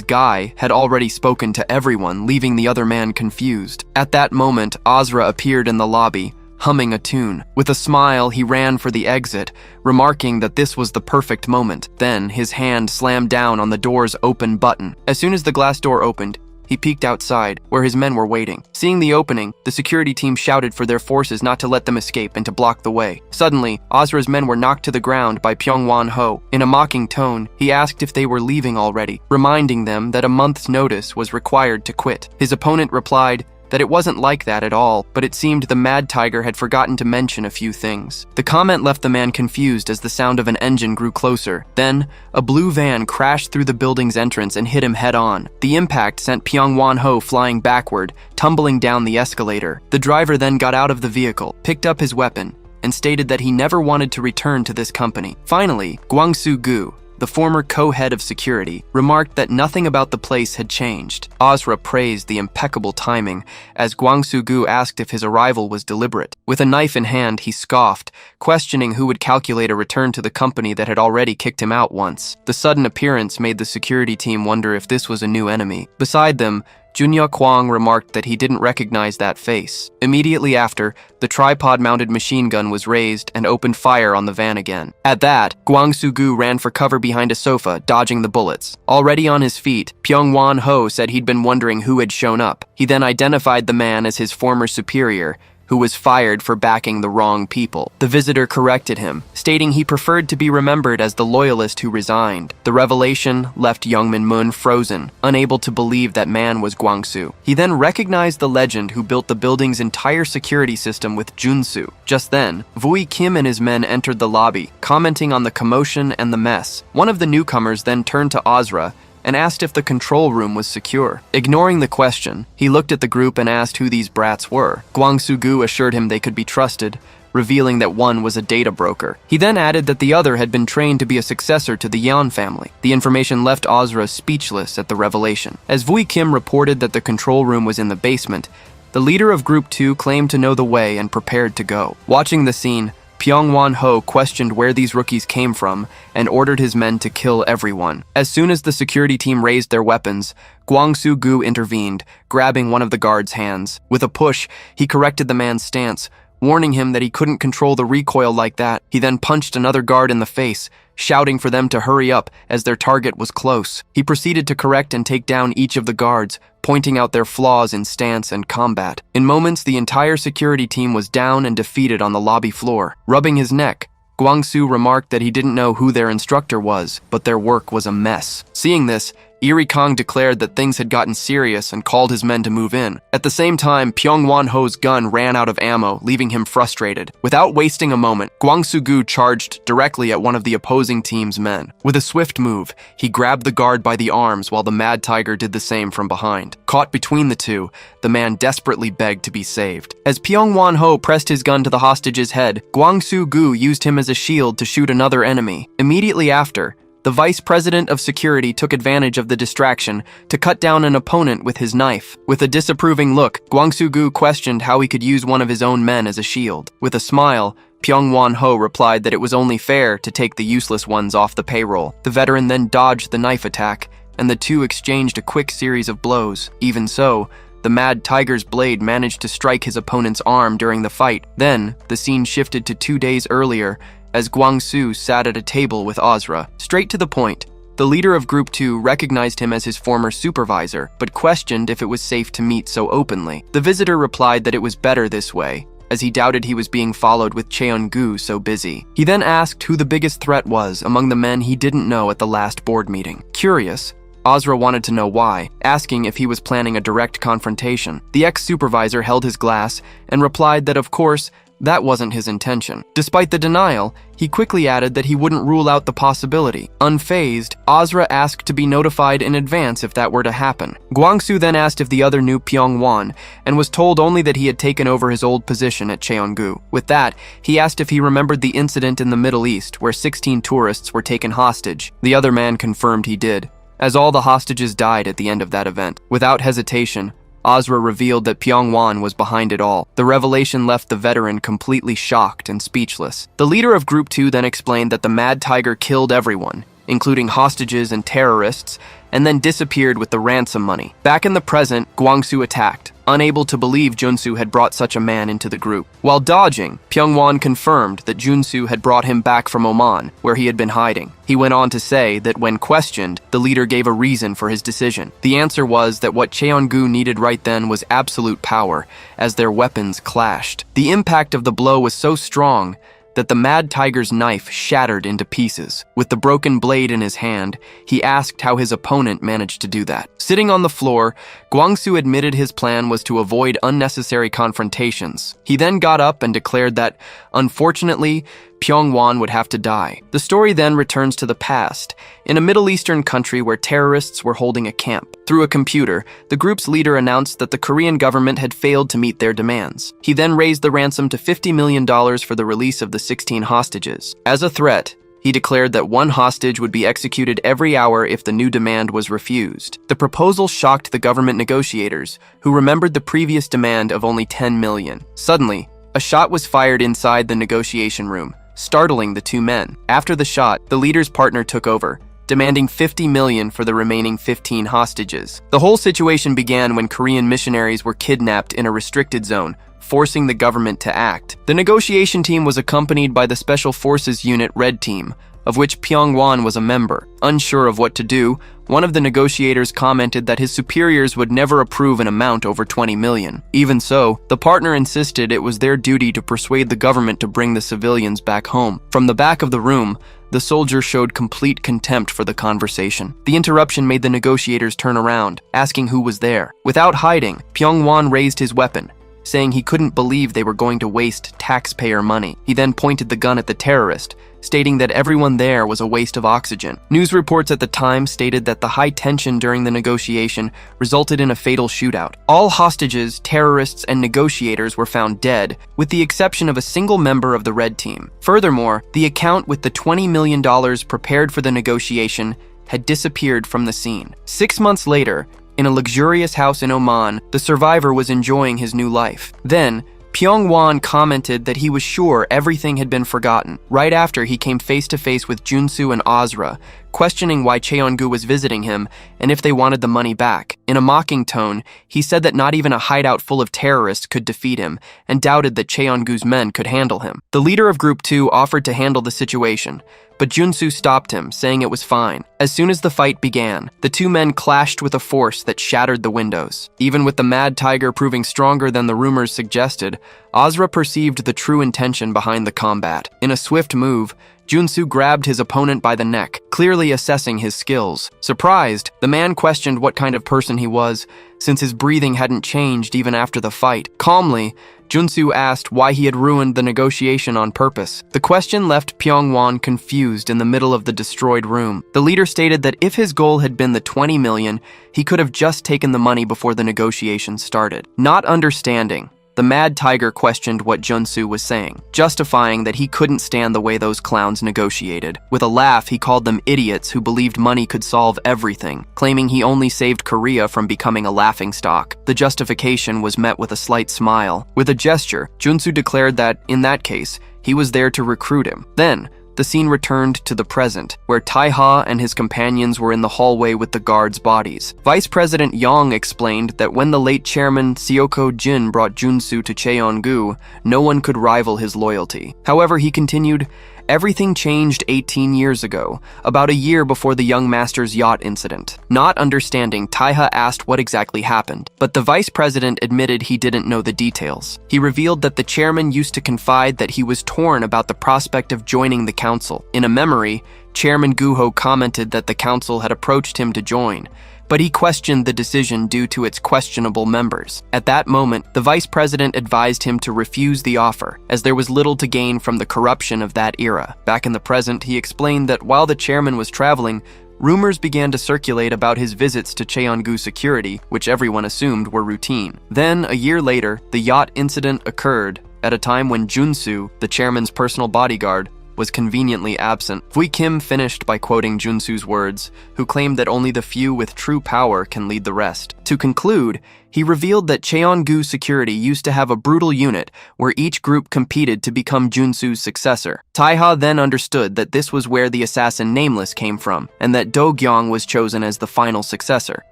Speaker 1: guy had already spoken to everyone, leaving the other man confused. At that moment, Asura appeared in the lobby, humming a tune. With a smile, he ran for the exit, remarking that this was the perfect moment. Then, his hand slammed down on the door's open button. As soon as the glass door opened, he peeked outside, where his men were waiting. Seeing the opening, the security team shouted for their forces not to let them escape and to block the way. Suddenly, Asura's men were knocked to the ground by Pyong-won-ho. In a mocking tone, he asked if they were leaving already, reminding them that a month's notice was required to quit. His opponent replied that it wasn't like that at all, but it seemed the Mad Tiger had forgotten to mention a few things. The comment left the man confused as the sound of an engine grew closer. Then, a blue van crashed through the building's entrance and hit him head-on. The impact sent Pyong-won-ho flying backward, tumbling down the escalator. The driver then got out of the vehicle, picked up his weapon, and stated that he never wanted to return to this company. Finally, Gwangsu-gu, the former co-head of security, remarked that nothing about the place had changed. Asura praised the impeccable timing as Gwangsu-gu asked if his arrival was deliberate. With a knife in hand, he scoffed, questioning who would calculate a return to the company that had already kicked him out once. The sudden appearance made the security team wonder if this was a new enemy. Beside them, Junhyo Kwang remarked that he didn't recognize that face. Immediately after, the tripod-mounted machine gun was raised and opened fire on the van again. At that, Gwangsu-gu ran for cover behind a sofa, dodging the bullets. Already on his feet, Pyong-won-ho said he'd been wondering who had shown up. He then identified the man as his former superior, who was fired for backing the wrong people. The visitor corrected him, stating he preferred to be remembered as the loyalist who resigned. The revelation left Young Min-mun frozen, unable to believe that man was Gwangsu. He then recognized the legend who built the building's entire security system with Junsu. Just then, Vui Kim and his men entered the lobby, commenting on the commotion and the mess. One of the newcomers then turned to Asura and asked if the control room was secure. Ignoring the question, he looked at the group and asked who these brats were. Gwangsu-gu assured him they could be trusted, revealing that one was a data broker. He then added that the other had been trained to be a successor to the Yan family. The information left Asura speechless at the revelation. As Vui Kim reported that the control room was in the basement, the leader of Group 2 claimed to know the way and prepared to go. Watching the scene, Pyong-won-ho questioned where these rookies came from and ordered his men to kill everyone. As soon as the security team raised their weapons, Gwangsu-gu intervened, grabbing one of the guards' hands. With a push, he corrected the man's stance, warning him that he couldn't control the recoil like that. He then punched another guard in the face, shouting for them to hurry up as their target was close. He proceeded to correct and take down each of the guards, pointing out their flaws in stance and combat. In moments, the entire security team was down and defeated on the lobby floor. Rubbing his neck, Guangsu remarked that he didn't know who their instructor was, but their work was a mess. Seeing this, Eri Kong declared that things had gotten serious and called his men to move in. At the same time, Pyong Wan-ho's gun ran out of ammo, leaving him frustrated. Without wasting a moment, Guangsu Gu charged directly at one of the opposing team's men. With a swift move, he grabbed the guard by the arms while the Mad Tiger did the same from behind. Caught between the two, the man desperately begged to be saved. As Pyong Wan-ho pressed his gun to the hostage's head, Guangsu Gu used him as a shield to shoot another enemy. Immediately after, the vice president of security took advantage of the distraction to cut down an opponent with his knife. With a disapproving look, Guangsu Gu questioned how he could use one of his own men as a shield. With a smile, Pyong Wan-ho replied that it was only fair to take the useless ones off the payroll. The veteran then dodged the knife attack, and the two exchanged a quick series of blows. Even so, the Mad Tiger's blade managed to strike his opponent's arm during the fight. Then, the scene shifted to 2 days earlier, as Guangsu sat at a table with Asura. Straight to the point, the leader of Group 2 recognized him as his former supervisor, but questioned if it was safe to meet so openly. The visitor replied that it was better this way, as he doubted he was being followed with Cheon-gu so busy. He then asked who the biggest threat was among the men he didn't know at the last board meeting. Curious, Asura wanted to know why, asking if he was planning a direct confrontation. The ex-supervisor held his glass and replied that of course, that wasn't his intention. Despite the denial, he quickly added that he wouldn't rule out the possibility. Unfazed, Asura asked to be notified in advance if that were to happen. Guangsu then asked if the other knew Pyong-wan, and was told only that he had taken over his old position at Cheon-gu. With that, he asked if he remembered the incident in the Middle East where 16 tourists were taken hostage. The other man confirmed he did, as all the hostages died at the end of that event. Without hesitation, Asura revealed that Pyong-wan was behind it all. The revelation left the veteran completely shocked and speechless. The leader of Group 2 then explained that the Mad Tiger killed everyone, including hostages and terrorists, and then disappeared with the ransom money. Back in the present, Guangsu attacked, unable to believe Junsu had brought such a man into the group. While dodging, Pyong-wan confirmed that Junsu had brought him back from Oman, where he had been hiding. He went on to say that when questioned, the leader gave a reason for his decision. The answer was that what Cheon-gu needed right then was absolute power, as their weapons clashed. The impact of the blow was so strong that the Mad Tiger's knife shattered into pieces. With the broken blade in his hand, he asked how his opponent managed to do that. Sitting on the floor, Guangsu admitted his plan was to avoid unnecessary confrontations. He then got up and declared that, unfortunately, Pyong-wan would have to die. The story then returns to the past, in a Middle Eastern country where terrorists were holding a camp. Through a computer, the group's leader announced that the Korean government had failed to meet their demands. He then raised the ransom to $50 million for the release of the 16 hostages. As a threat, he declared that one hostage would be executed every hour if the new demand was refused. The proposal shocked the government negotiators, who remembered the previous demand of only $10 million. Suddenly, a shot was fired inside the negotiation room, startling the two men. After the shot, the leader's partner took over, demanding $50 million for the remaining 15 hostages. The whole situation began when Korean missionaries were kidnapped in a restricted zone, forcing the government to act. The negotiation team was accompanied by the Special Forces Unit Red Team, of which Pyong-wan was a member. Unsure of what to do, one of the negotiators commented that his superiors would never approve an amount over $20 million. Even so, the partner insisted it was their duty to persuade the government to bring the civilians back home. From the back of the room, the soldier showed complete contempt for the conversation. The interruption made the negotiators turn around, asking who was there. Without hiding, Pyong-wan raised his weapon, saying he couldn't believe they were going to waste taxpayer money. He then pointed the gun at the terrorist, stating that everyone there was a waste of oxygen. News reports at the time stated that the high tension during the negotiation resulted in a fatal shootout. All hostages, terrorists, and negotiators were found dead, with the exception of a single member of the Red Team. Furthermore, the account with the $20 million prepared for the negotiation had disappeared from the scene. 6 months later, in a luxurious house in Oman, the survivor was enjoying his new life. Then, Pyong-wan commented that he was sure everything had been forgotten. Right after, he came face to face with Junsu and Asura, questioning why Cheongu was visiting him and if they wanted the money back. In a mocking tone, he said that not even a hideout full of terrorists could defeat him and doubted that Cheongu's men could handle him. The leader of Group 2 offered to handle the situation, but Junsu stopped him, saying it was fine. As soon as the fight began, the two men clashed with a force that shattered the windows. Even with the Mad Tiger proving stronger than the rumors suggested, Asura perceived the true intention behind the combat. In a swift move, Junsu grabbed his opponent by the neck, clearly assessing his skills. Surprised, the man questioned what kind of person he was, since his breathing hadn't changed even after the fight. Calmly, Junsu asked why he had ruined the negotiation on purpose. The question left Pyongwon confused in the middle of the destroyed room. The leader stated that if his goal had been the 20 million, he could have just taken the money before the negotiations started. Not understanding, the Mad Tiger questioned what Junsu was saying, justifying that he couldn't stand the way those clowns negotiated. With a laugh, he called them idiots who believed money could solve everything, claiming he only saved Korea from becoming a laughingstock. The justification was met with a slight smile. With a gesture, Junsu declared that, in that case, he was there to recruit him. Then, the scene returned to the present, where Taiha and his companions were in the hallway with the guards' bodies. Vice President Yang explained that when the late chairman Seoko Jin brought Junsu to Cheongu, no one could rival his loyalty. However, he continued, everything changed 18 years ago, about a year before the young master's yacht incident. Not understanding, Taiha asked what exactly happened, but the vice president admitted he didn't know the details. He revealed that the chairman used to confide that he was torn about the prospect of joining the council. In a memory, Chairman Guho commented that the council had approached him to join, but he questioned the decision due to its questionable members. At that moment, the vice president advised him to refuse the offer, as there was little to gain from the corruption of that era. Back in the present, he explained that while the chairman was traveling, rumors began to circulate about his visits to Cheongu security, which everyone assumed were routine. Then, a year later, the yacht incident occurred, at a time when Junsu, the chairman's personal bodyguard, was conveniently absent. Fui Kim finished by quoting Junsu's words, who claimed that only the few with true power can lead the rest. To conclude, he revealed that Cheongu security used to have a brutal unit where each group competed to become Junsu's successor. Taiha then understood that this was where the assassin Nameless came from, and that Do Gyeong was chosen as the final successor.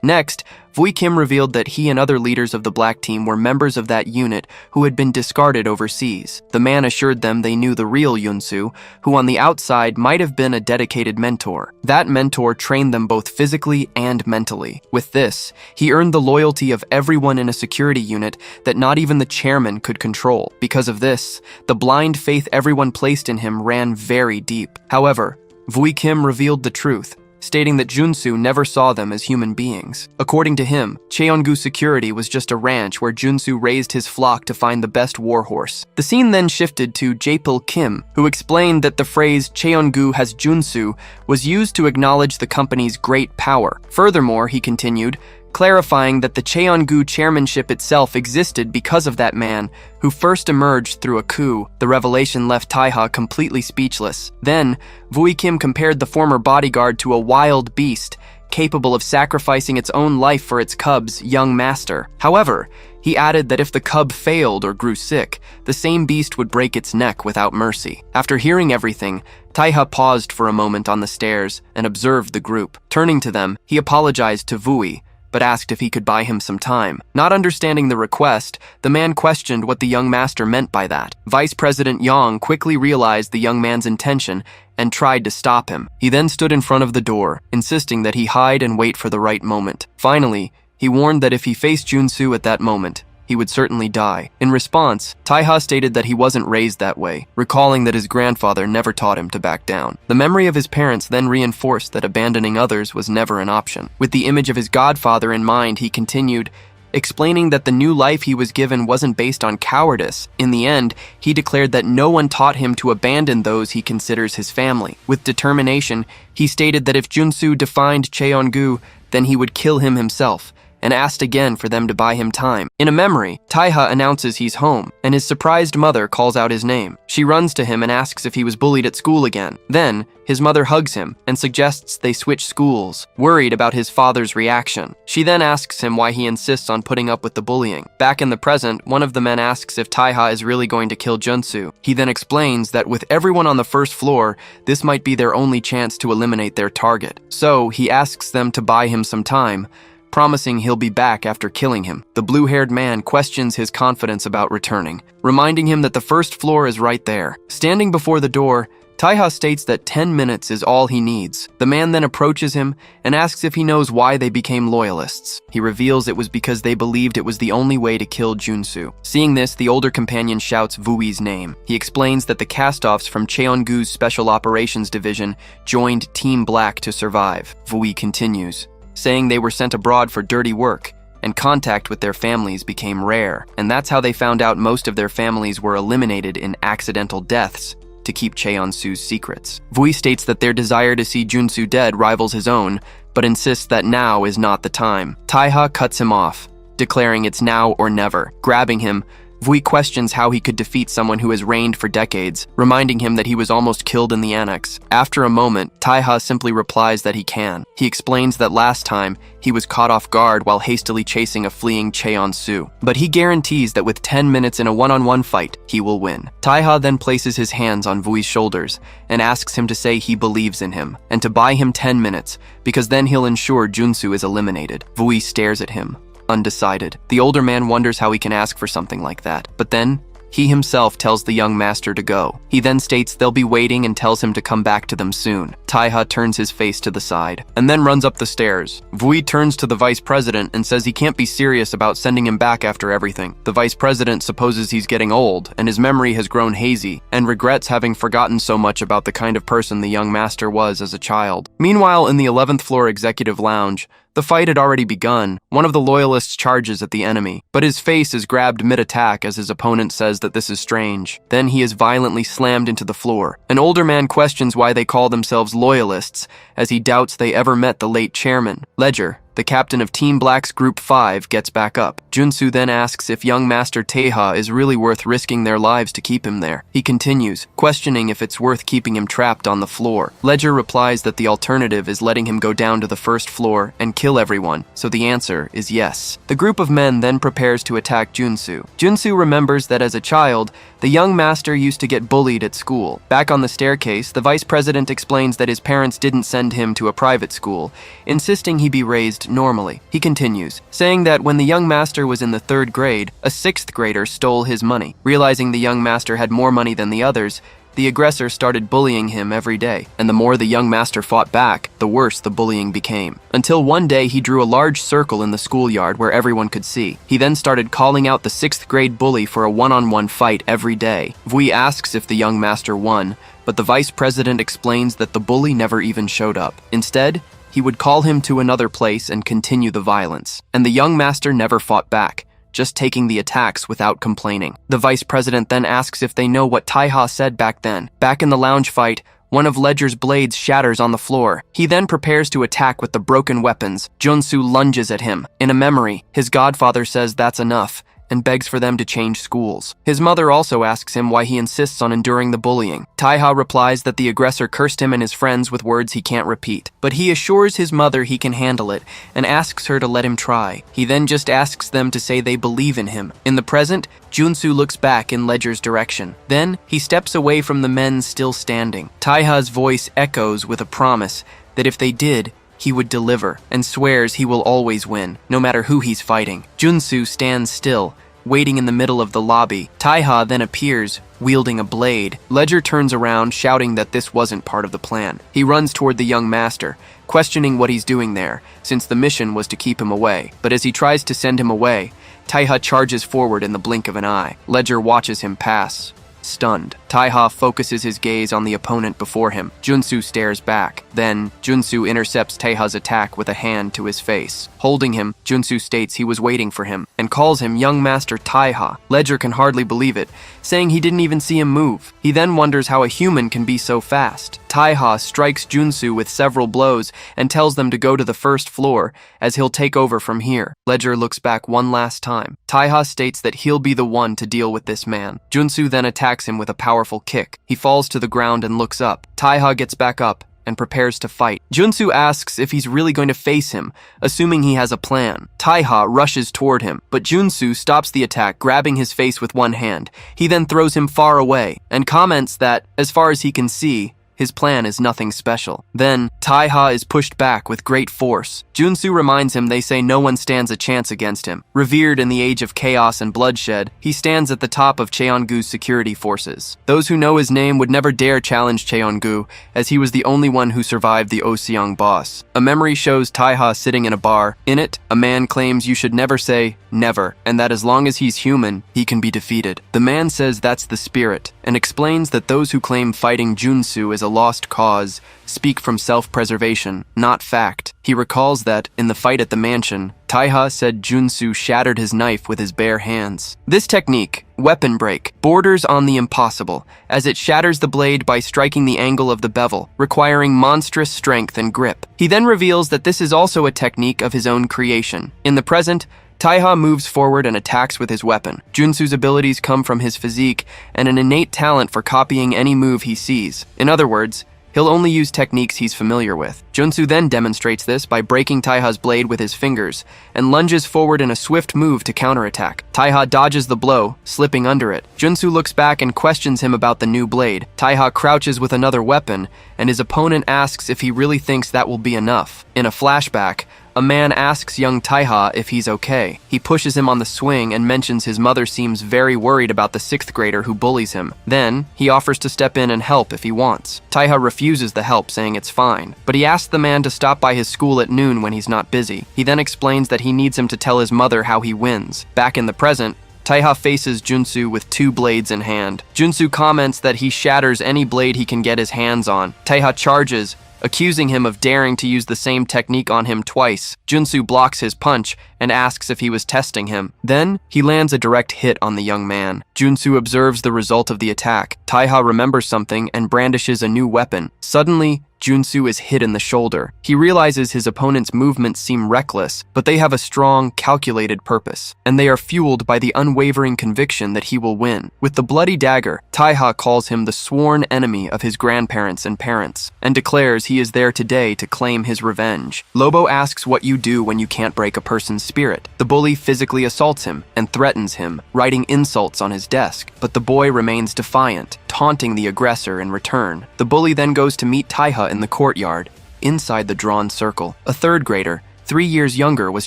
Speaker 1: Next, Fui Kim revealed that he and other leaders of the Black Team were members of that unit who had been discarded overseas. The man assured them they knew the real Yunsu, who on the outside might have been a dedicated mentor. That mentor trained them both physically and mentally. With this, he earned the loyalty of everyone in a security unit that not even the chairman could control. Because of this, the blind faith everyone placed in him ran very deep. However, Fui Kim revealed the truth, stating that Junsu never saw them as human beings. According to him, Cheongu security was just a ranch where Junsu raised his flock to find the best warhorse. The scene then shifted to Jaepil Kim, who explained that the phrase Cheongu has Junsu was used to acknowledge the company's great power. Furthermore, he continued, clarifying that the Cheongu chairmanship itself existed because of that man, who first emerged through a coup. The revelation left Taiha completely speechless. Then, Fui Kim compared the former bodyguard to a wild beast, capable of sacrificing its own life for its cub's young master. However, he added that if the cub failed or grew sick, the same beast would break its neck without mercy. After hearing everything, Taiha paused for a moment on the stairs and observed the group. Turning to them, he apologized to Fui, but asked if he could buy him some time. Not understanding the request, the man questioned what the young master meant by that. Vice President Yang quickly realized the young man's intention and tried to stop him. He then stood in front of the door, insisting that he hide and wait for the right moment. Finally, he warned that if he faced Junsu at that moment, he would certainly die. In response, Taiha stated that he wasn't raised that way, recalling that his grandfather never taught him to back down. The memory of his parents then reinforced that abandoning others was never an option. With the image of his godfather in mind, he continued, explaining that the new life he was given wasn't based on cowardice. In the end, he declared that no one taught him to abandon those he considers his family. With determination, he stated that if Junsu defined Cheongu, then he would kill him himself, and asked again for them to buy him time. In a memory, Taiha announces he's home, and his surprised mother calls out his name. She runs to him and asks if he was bullied at school again. Then, his mother hugs him and suggests they switch schools, worried about his father's reaction. She then asks him why he insists on putting up with the bullying. Back in the present, one of the men asks if Taiha is really going to kill Junsu. He then explains that with everyone on the first floor, this might be their only chance to eliminate their target. So, he asks them to buy him some time, promising he'll be back after killing him. The blue-haired man questions his confidence about returning, reminding him that the first floor is right there. Standing before the door, Taiha states that 10 minutes is all he needs. The man then approaches him and asks if he knows why they became loyalists. He reveals it was because they believed it was the only way to kill Junsu. Seeing this, the older companion shouts Vui's name. He explains that the cast-offs from Cheongu's Special Operations Division joined Team Black to survive. Vui continues, saying they were sent abroad for dirty work, and contact with their families became rare. And that's how they found out most of their families were eliminated in accidental deaths to keep Cheonsu's secrets. Vui states that their desire to see Junsu dead rivals his own, but insists that now is not the time. Taiha cuts him off, declaring it's now or never. Grabbing him, Vui questions how he could defeat someone who has reigned for decades, reminding him that he was almost killed in the annex. After a moment, Taiha simply replies that he can. He explains that last time, he was caught off guard while hastily chasing a fleeing Cheonsu. But he guarantees that with 10 minutes in a one-on-one fight, he will win. Taiha then places his hands on Vui's shoulders and asks him to say he believes in him, and to buy him 10 minutes, because then he'll ensure Junsu is eliminated. Vui stares at him, undecided. The older man wonders how he can ask for something like that, but then he himself tells the young master to go. He then states they'll be waiting and tells him to come back to them soon. Taiha turns his face to the side and then runs up the stairs. Vui turns to the vice president and says he can't be serious about sending him back after everything. The vice president supposes he's getting old and his memory has grown hazy and regrets having forgotten so much about the kind of person the young master was as a child. Meanwhile, in the 11th floor executive lounge, the fight had already begun. One of the loyalists charges at the enemy, but his face is grabbed mid-attack as his opponent says that this is strange. Then he is violently slammed into the floor. An older man questions why they call themselves loyalists, as he doubts they ever met the late chairman. Ledger, the captain of Team Black's Group 5, gets back up. Junsu then asks if young Master Taiha is really worth risking their lives to keep him there. He continues, questioning if it's worth keeping him trapped on the floor. Ledger replies that the alternative is letting him go down to the first floor and kill everyone, so the answer is yes. The group of men then prepares to attack Junsu. Junsu remembers that as a child, the young master used to get bullied at school. Back on the staircase, the vice president explains that his parents didn't send him to a private school, insisting he be raised normally. He continues, saying that when the young master was in the 3rd grade, a 6th grader stole his money. Realizing the young master had more money than the others, the aggressor started bullying him every day, and the more the young master fought back, the worse the bullying became. Until one day he drew a large circle in the schoolyard where everyone could see. He then started calling out the 6th grade bully for a one-on-one fight every day. Vui asks if the young master won, but the vice president explains that the bully never even showed up. Instead, he would call him to another place and continue the violence. And the young master never fought back, just taking the attacks without complaining. The vice president then asks if they know what Taiha said back then. Back in the lounge fight, one of Ledger's blades shatters on the floor. He then prepares to attack with the broken weapons. Junsu lunges at him. In a memory, his godfather says that's enough, and begs for them to change schools. His mother also asks him why he insists on enduring the bullying. Taiha replies that the aggressor cursed him and his friends with words he can't repeat, but he assures his mother he can handle it and asks her to let him try. He then just asks them to say they believe in him. In the present, Junsu looks back in Ledger's direction. Then, he steps away from the men still standing. Taiha's voice echoes with a promise that if they did, he would deliver, and swears he will always win, no matter who he's fighting. Junsu stands still, waiting in the middle of the lobby. Taiha then appears, wielding a blade. Ledger turns around, shouting that this wasn't part of the plan. He runs toward the young master, questioning what he's doing there, since the mission was to keep him away. But as he tries to send him away, Taiha charges forward in the blink of an eye. Ledger watches him pass, stunned. Taiha focuses his gaze on the opponent before him. Junsu stares back. Then, Junsu intercepts Taiha's attack with a hand to his face. Holding him, Junsu states he was waiting for him and calls him young master Taiha. Ledger can hardly believe it, saying he didn't even see him move. He then wonders how a human can be so fast. Taiha strikes Junsu with several blows and tells them to go to the first floor, as he'll take over from here. Ledger looks back one last time. Taiha states that he'll be the one to deal with this man. Junsu then attacks him with a powerful kick. He falls to the ground and looks up. Taiha gets back up and prepares to fight. Junsu asks if he's really going to face him, assuming he has a plan. Taiha rushes toward him, but Junsu stops the attack, grabbing his face with one hand. He then throws him far away and comments that, as far as he can see, his plan is nothing special. Then, Taiha is pushed back with great force. Junsu reminds him they say no one stands a chance against him. Revered in the age of chaos and bloodshed, he stands at the top of Cheongu's security forces. Those who know his name would never dare challenge Cheongu, as he was the only one who survived the Oseong boss. A memory shows Taiha sitting in a bar. In it, a man claims you should never say never, and that as long as he's human, he can be defeated. The man says that's the spirit, and explains that those who claim fighting Junsu is a lost cause speak from self-preservation, not fact. He recalls that, in the fight at the mansion, Taiha said Junsu shattered his knife with his bare hands. This technique, weapon break, borders on the impossible, as it shatters the blade by striking the angle of the bevel, requiring monstrous strength and grip. He then reveals that this is also a technique of his own creation. In the present, Taiha moves forward and attacks with his weapon. Junsu's abilities come from his physique and an innate talent for copying any move he sees. In other words, he'll only use techniques he's familiar with. Junsu then demonstrates this by breaking Taiha's blade with his fingers and lunges forward in a swift move to counterattack. Taiha dodges the blow, slipping under it. Junsu looks back and questions him about the new blade. Taiha crouches with another weapon, and his opponent asks if he really thinks that will be enough. In a flashback, a man asks young Taiha if he's okay. He pushes him on the swing and mentions his mother seems very worried about the 6th grader who bullies him. Then, he offers to step in and help if he wants. Taiha refuses the help, saying it's fine, but he asks the man to stop by his school at noon when he's not busy. He then explains that he needs him to tell his mother how he wins. Back in the present, Taiha faces Junsu with 2 blades in hand. Junsu comments that he shatters any blade he can get his hands on. Taiha charges, accusing him of daring to use the same technique on him twice. Junsu blocks his punch and asks if he was testing him. Then, he lands a direct hit on the young man. Junsu observes the result of the attack. Taiha remembers something and brandishes a new weapon. Suddenly, Junsu is hit in the shoulder. He realizes his opponent's movements seem reckless, but they have a strong, calculated purpose, and they are fueled by the unwavering conviction that he will win. With the bloody dagger, Taiha calls him the sworn enemy of his grandparents and parents, and declares he is there today to claim his revenge. Lobo asks what you do when you can't break a person's spirit. The bully physically assaults him and threatens him, writing insults on his desk, but the boy remains defiant, taunting the aggressor in return. The bully then goes to meet Taiha in the courtyard, inside the drawn circle. A 3rd grader, 3 years younger, was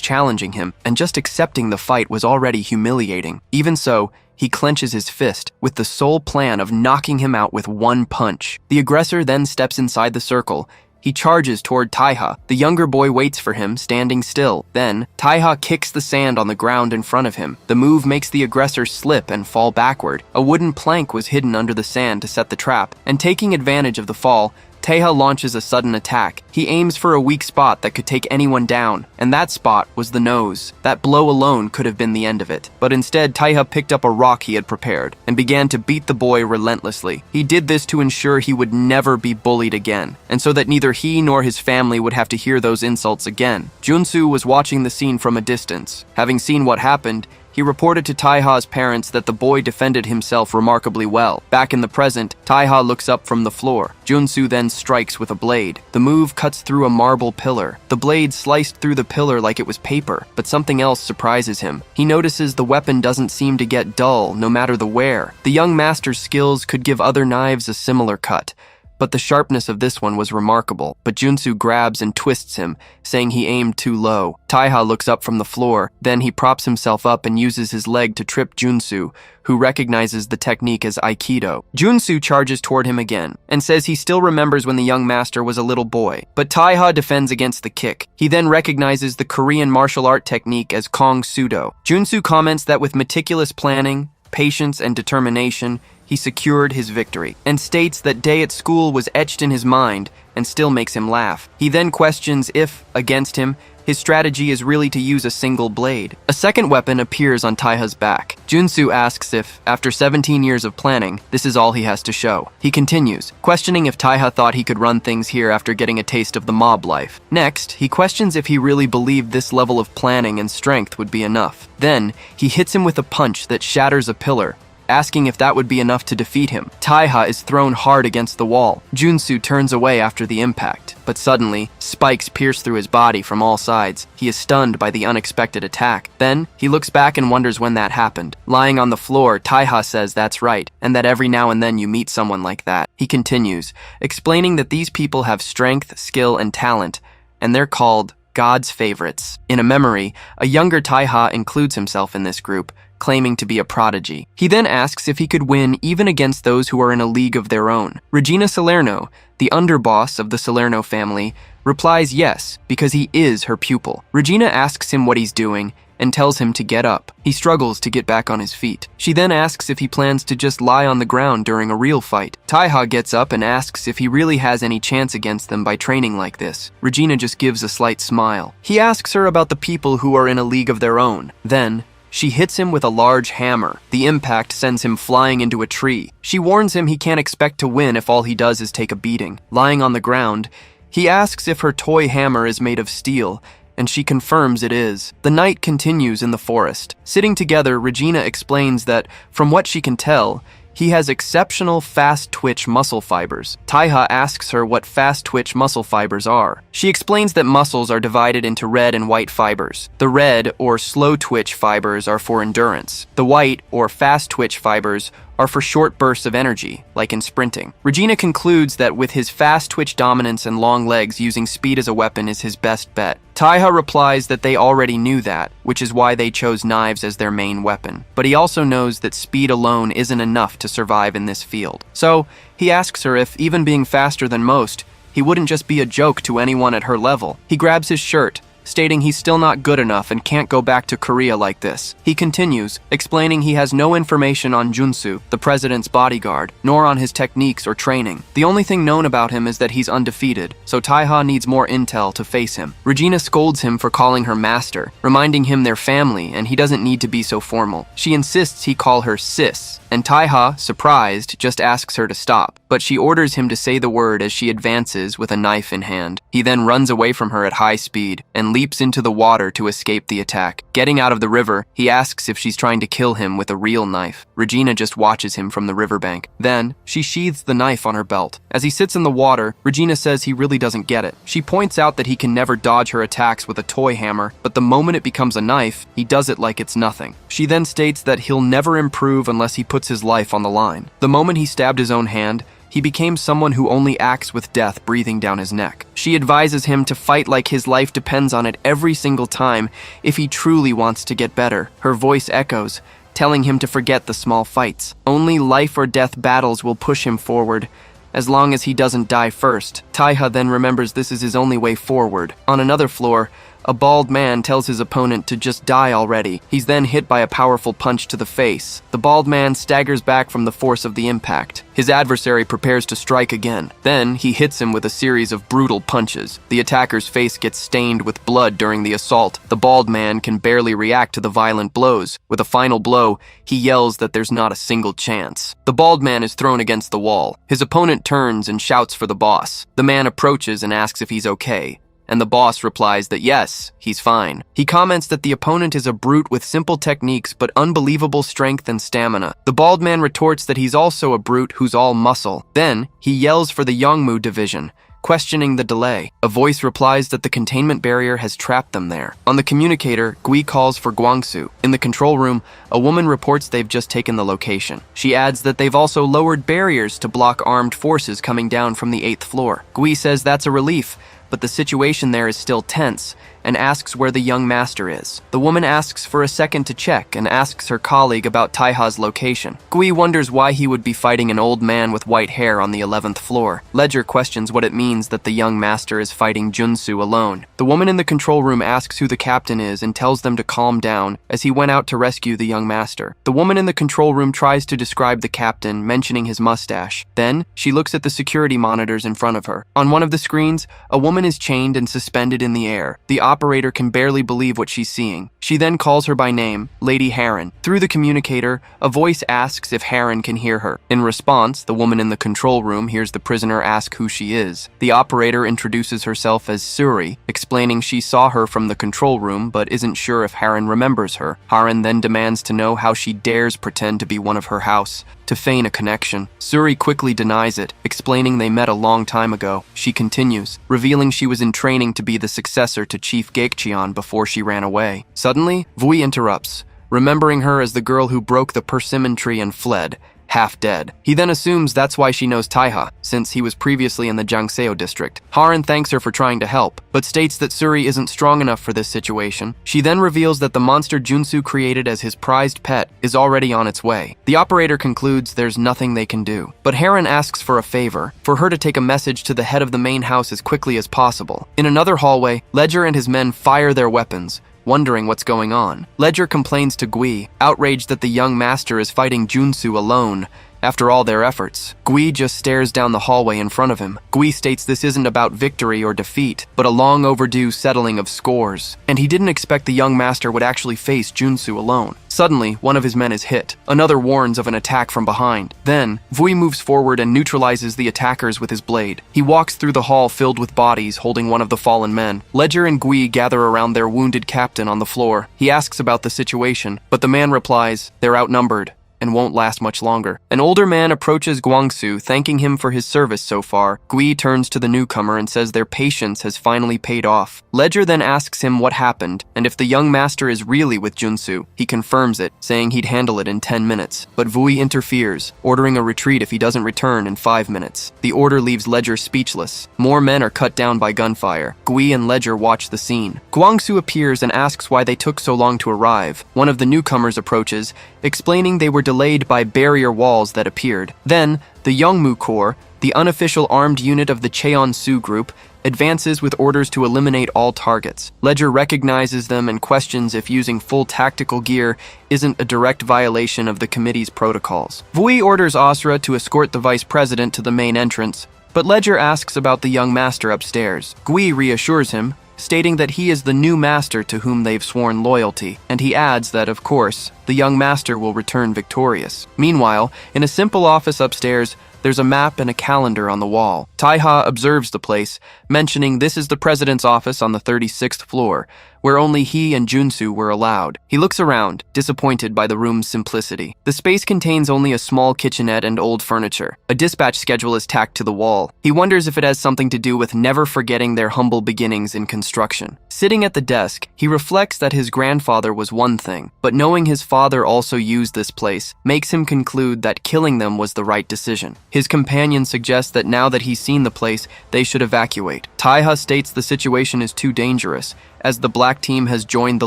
Speaker 1: challenging him, and just accepting the fight was already humiliating. Even so, he clenches his fist, with the sole plan of knocking him out with one punch. The aggressor then steps inside the circle. He charges toward Taiha. The younger boy waits for him, standing still. Then, Taiha kicks the sand on the ground in front of him. The move makes the aggressor slip and fall backward. A wooden plank was hidden under the sand to set the trap, and taking advantage of the fall, Taiha launches a sudden attack. He aims for a weak spot that could take anyone down, and that spot was the nose. That blow alone could have been the end of it. But instead, Taiha picked up a rock he had prepared and began to beat the boy relentlessly. He did this to ensure he would never be bullied again, and so that neither he nor his family would have to hear those insults again. Junsu was watching the scene from a distance. Having seen what happened, he reported to Taiha's parents that the boy defended himself remarkably well. Back in the present, Taiha looks up from the floor. Junsu then strikes with a blade. The move cuts through a marble pillar. The blade sliced through the pillar like it was paper, but something else surprises him. He notices the weapon doesn't seem to get dull, no matter the wear. The young master's skills could give other knives a similar cut, but the sharpness of this one was remarkable. But Junsu grabs and twists him, saying he aimed too low. Taiha looks up from the floor. Then he props himself up and uses his leg to trip Junsu, who recognizes the technique as Aikido. Junsu charges toward him again and says he still remembers when the young master was a little boy. But Taiha defends against the kick. He then recognizes the Korean martial art technique as Kong Sudo. Junsu comments that with meticulous planning, patience, and determination, he secured his victory, and states that day at school was etched in his mind and still makes him laugh. He then questions if, against him, His strategy is really to use a single blade. A second weapon appears on Taiha's back. Junsu asks if, after 17 years of planning, this is all he has to show. He continues, questioning if Taiha thought he could run things here after getting a taste of the mob life. Next, he questions if he really believed this level of planning and strength would be enough. Then, he hits him with a punch that shatters a pillar, asking if that would be enough to defeat him. Taiha is thrown hard against the wall. Junsu turns away after the impact, but suddenly, spikes pierce through his body from all sides. He is stunned by the unexpected attack. Then, he looks back and wonders when that happened. Lying on the floor, Taiha says that's right, and that every now and then you meet someone like that. He continues, explaining that these people have strength, skill, and talent, and they're called God's favorites. In a memory, a younger Taiha includes himself in this group, claiming to be a prodigy. He then asks if he could win even against those who are in a league of their own. Regina Salerno, the underboss of the Salerno family, replies yes, because he is her pupil. Regina asks him what he's doing and tells him to get up. He struggles to get back on his feet. She then asks if he plans to just lie on the ground during a real fight. Taiha gets up and asks if he really has any chance against them by training like this. Regina just gives a slight smile. He asks her about the people who are in a league of their own. Then, she hits him with a large hammer. The impact sends him flying into a tree. She warns him he can't expect to win if all he does is take a beating. Lying on the ground, he asks if her toy hammer is made of steel, and she confirms it is. The night continues in the forest. Sitting together, Regina explains that, from what she can tell, he has exceptional fast-twitch muscle fibers. Taiha asks her what fast-twitch muscle fibers are. She explains that muscles are divided into red and white fibers. The red, or slow-twitch fibers, are for endurance. The white, or fast-twitch fibers, are for short bursts of energy, like in sprinting. Regina concludes that with his fast-twitch dominance and long legs, using speed as a weapon is his best bet. Taiha replies that they already knew that, which is why they chose knives as their main weapon. But he also knows that speed alone isn't enough to survive in this field. So, he asks her if, even being faster than most, he wouldn't just be a joke to anyone at her level. He grabs his shirt, stating he's still not good enough and can't go back to Korea like this. He continues, explaining he has no information on Junsu, the president's bodyguard, nor on his techniques or training. The only thing known about him is that he's undefeated, so Taiha needs more intel to face him. Regina scolds him for calling her master, reminding him they're family and he doesn't need to be so formal. She insists he call her sis, and Taiha, surprised, just asks her to stop, but she orders him to say the word as she advances with a knife in hand. He then runs away from her at high speed and leaps into the water to escape the attack. Getting out of the river, he asks if she's trying to kill him with a real knife. Regina just watches him from the riverbank. Then, she sheathes the knife on her belt. As he sits in the water, Regina says he really doesn't get it. She points out that he can never dodge her attacks with a toy hammer, but the moment it becomes a knife, he does it like it's nothing. She then states that he'll never improve unless he puts his life on the line. The moment he stabbed his own hand, he became someone who only acts with death breathing down his neck. She advises him to fight like his life depends on it every single time if he truly wants to get better. Her voice echoes, telling him to forget the small fights. Only life or death battles will push him forward, as long as he doesn't die first. Taiha then remembers this is his only way forward. On another floor, a bald man tells his opponent to just die already. He's then hit by a powerful punch to the face. The bald man staggers back from the force of the impact. His adversary prepares to strike again. Then, he hits him with a series of brutal punches. The attacker's face gets stained with blood during the assault. The bald man can barely react to the violent blows. With a final blow, he yells that there's not a single chance. The bald man is thrown against the wall. His opponent turns and shouts for the boss. The man approaches and asks if he's okay, and the boss replies that yes, he's fine. He comments that the opponent is a brute with simple techniques but unbelievable strength and stamina. The bald man retorts that he's also a brute who's all muscle. Then, he yells for the Yongmu division, questioning the delay. A voice replies that the containment barrier has trapped them there. On the communicator, Gui calls for Guangsu. In the control room, a woman reports they've just taken the location. She adds that they've also lowered barriers to block armed forces coming down from the 8th floor. Gui says that's a relief, but the situation there is still tense, and asks where the young master is. The woman asks for a second to check and asks her colleague about Taiha's location. Gui wonders why he would be fighting an old man with white hair on the 11th floor. Ledger questions what it means that the young master is fighting Junsu alone. The woman in the control room asks who the captain is and tells them to calm down as he went out to rescue the young master. The woman in the control room tries to describe the captain, mentioning his mustache. Then, she looks at the security monitors in front of her. On one of the screens, a woman woman is chained and suspended in the air. The operator can barely believe what she's seeing. She then calls her by name, Lady Heron. Through the communicator, a voice asks if Heron can hear her. In response, the woman in the control room hears the prisoner ask who she is. The operator introduces herself as Suri, explaining she saw her from the control room but isn't sure if Heron remembers her. Heron then demands to know how she dares pretend to be one of her house, to feign a connection. Suri quickly denies it, explaining they met a long time ago. She continues, revealing she was in training to be the successor to Chief Gaekcheon before she ran away. Suddenly, Vui interrupts, remembering her as the girl who broke the persimmon tree and fled, half dead. He then assumes that's why she knows Taiha, since he was previously in the Jangseo district. Heron thanks her for trying to help, but states that Suri isn't strong enough for this situation. She then reveals that the monster Junsu created as his prized pet is already on its way. The operator concludes there's nothing they can do, but Heron asks for a favor, for her to take a message to the head of the main house as quickly as possible. In another hallway, Ledger and his men fire their weapons, wondering what's going on. Ledger complains to Gui, outraged that the young master is fighting Junsu alone. After all their efforts, Gui just stares down the hallway in front of him. Gui states this isn't about victory or defeat, but a long overdue settling of scores, and he didn't expect the young master would actually face Junsu alone. Suddenly, one of his men is hit. Another warns of an attack from behind. Then, Vui moves forward and neutralizes the attackers with his blade. He walks through the hall filled with bodies, holding one of the fallen men. Ledger and Gui gather around their wounded captain on the floor. He asks about the situation, but the man replies, they're outnumbered and won't last much longer. An older man approaches Guangsu, thanking him for his service so far. Gui turns to the newcomer and says their patience has finally paid off. Ledger then asks him what happened, and if the young master is really with Junsu. He confirms it, saying he'd handle it in 10 minutes. But Vui interferes, ordering a retreat if he doesn't return in 5 minutes. The order leaves Ledger speechless. More men are cut down by gunfire. Gui and Ledger watch the scene. Guangsu appears and asks why they took so long to arrive. One of the newcomers approaches, explaining they were delayed by barrier walls that appeared. Then, the Yongmu Corps, the unofficial armed unit of the Cheon-su group, advances with orders to eliminate all targets. Ledger recognizes them and questions if using full tactical gear isn't a direct violation of the committee's protocols. Vui orders Asura to escort the vice president to the main entrance, but Ledger asks about the young master upstairs. Gui reassures him, stating that he is the new master to whom they've sworn loyalty, and he adds that, of course, the young master will return victorious. Meanwhile, in a simple office upstairs, there's a map and a calendar on the wall. Taiha observes the place, mentioning this is the president's office on the 36th floor, where only he and Junsu were allowed. He looks around, disappointed by the room's simplicity. The space contains only a small kitchenette and old furniture. A dispatch schedule is tacked to the wall. He wonders if it has something to do with never forgetting their humble beginnings in construction. Sitting at the desk, he reflects that his grandfather was one thing, but knowing his father also used this place makes him conclude that killing them was the right decision. His companion suggests that now that he's seen the place, they should evacuate. Taiha states the situation is too dangerous, as the black team has joined the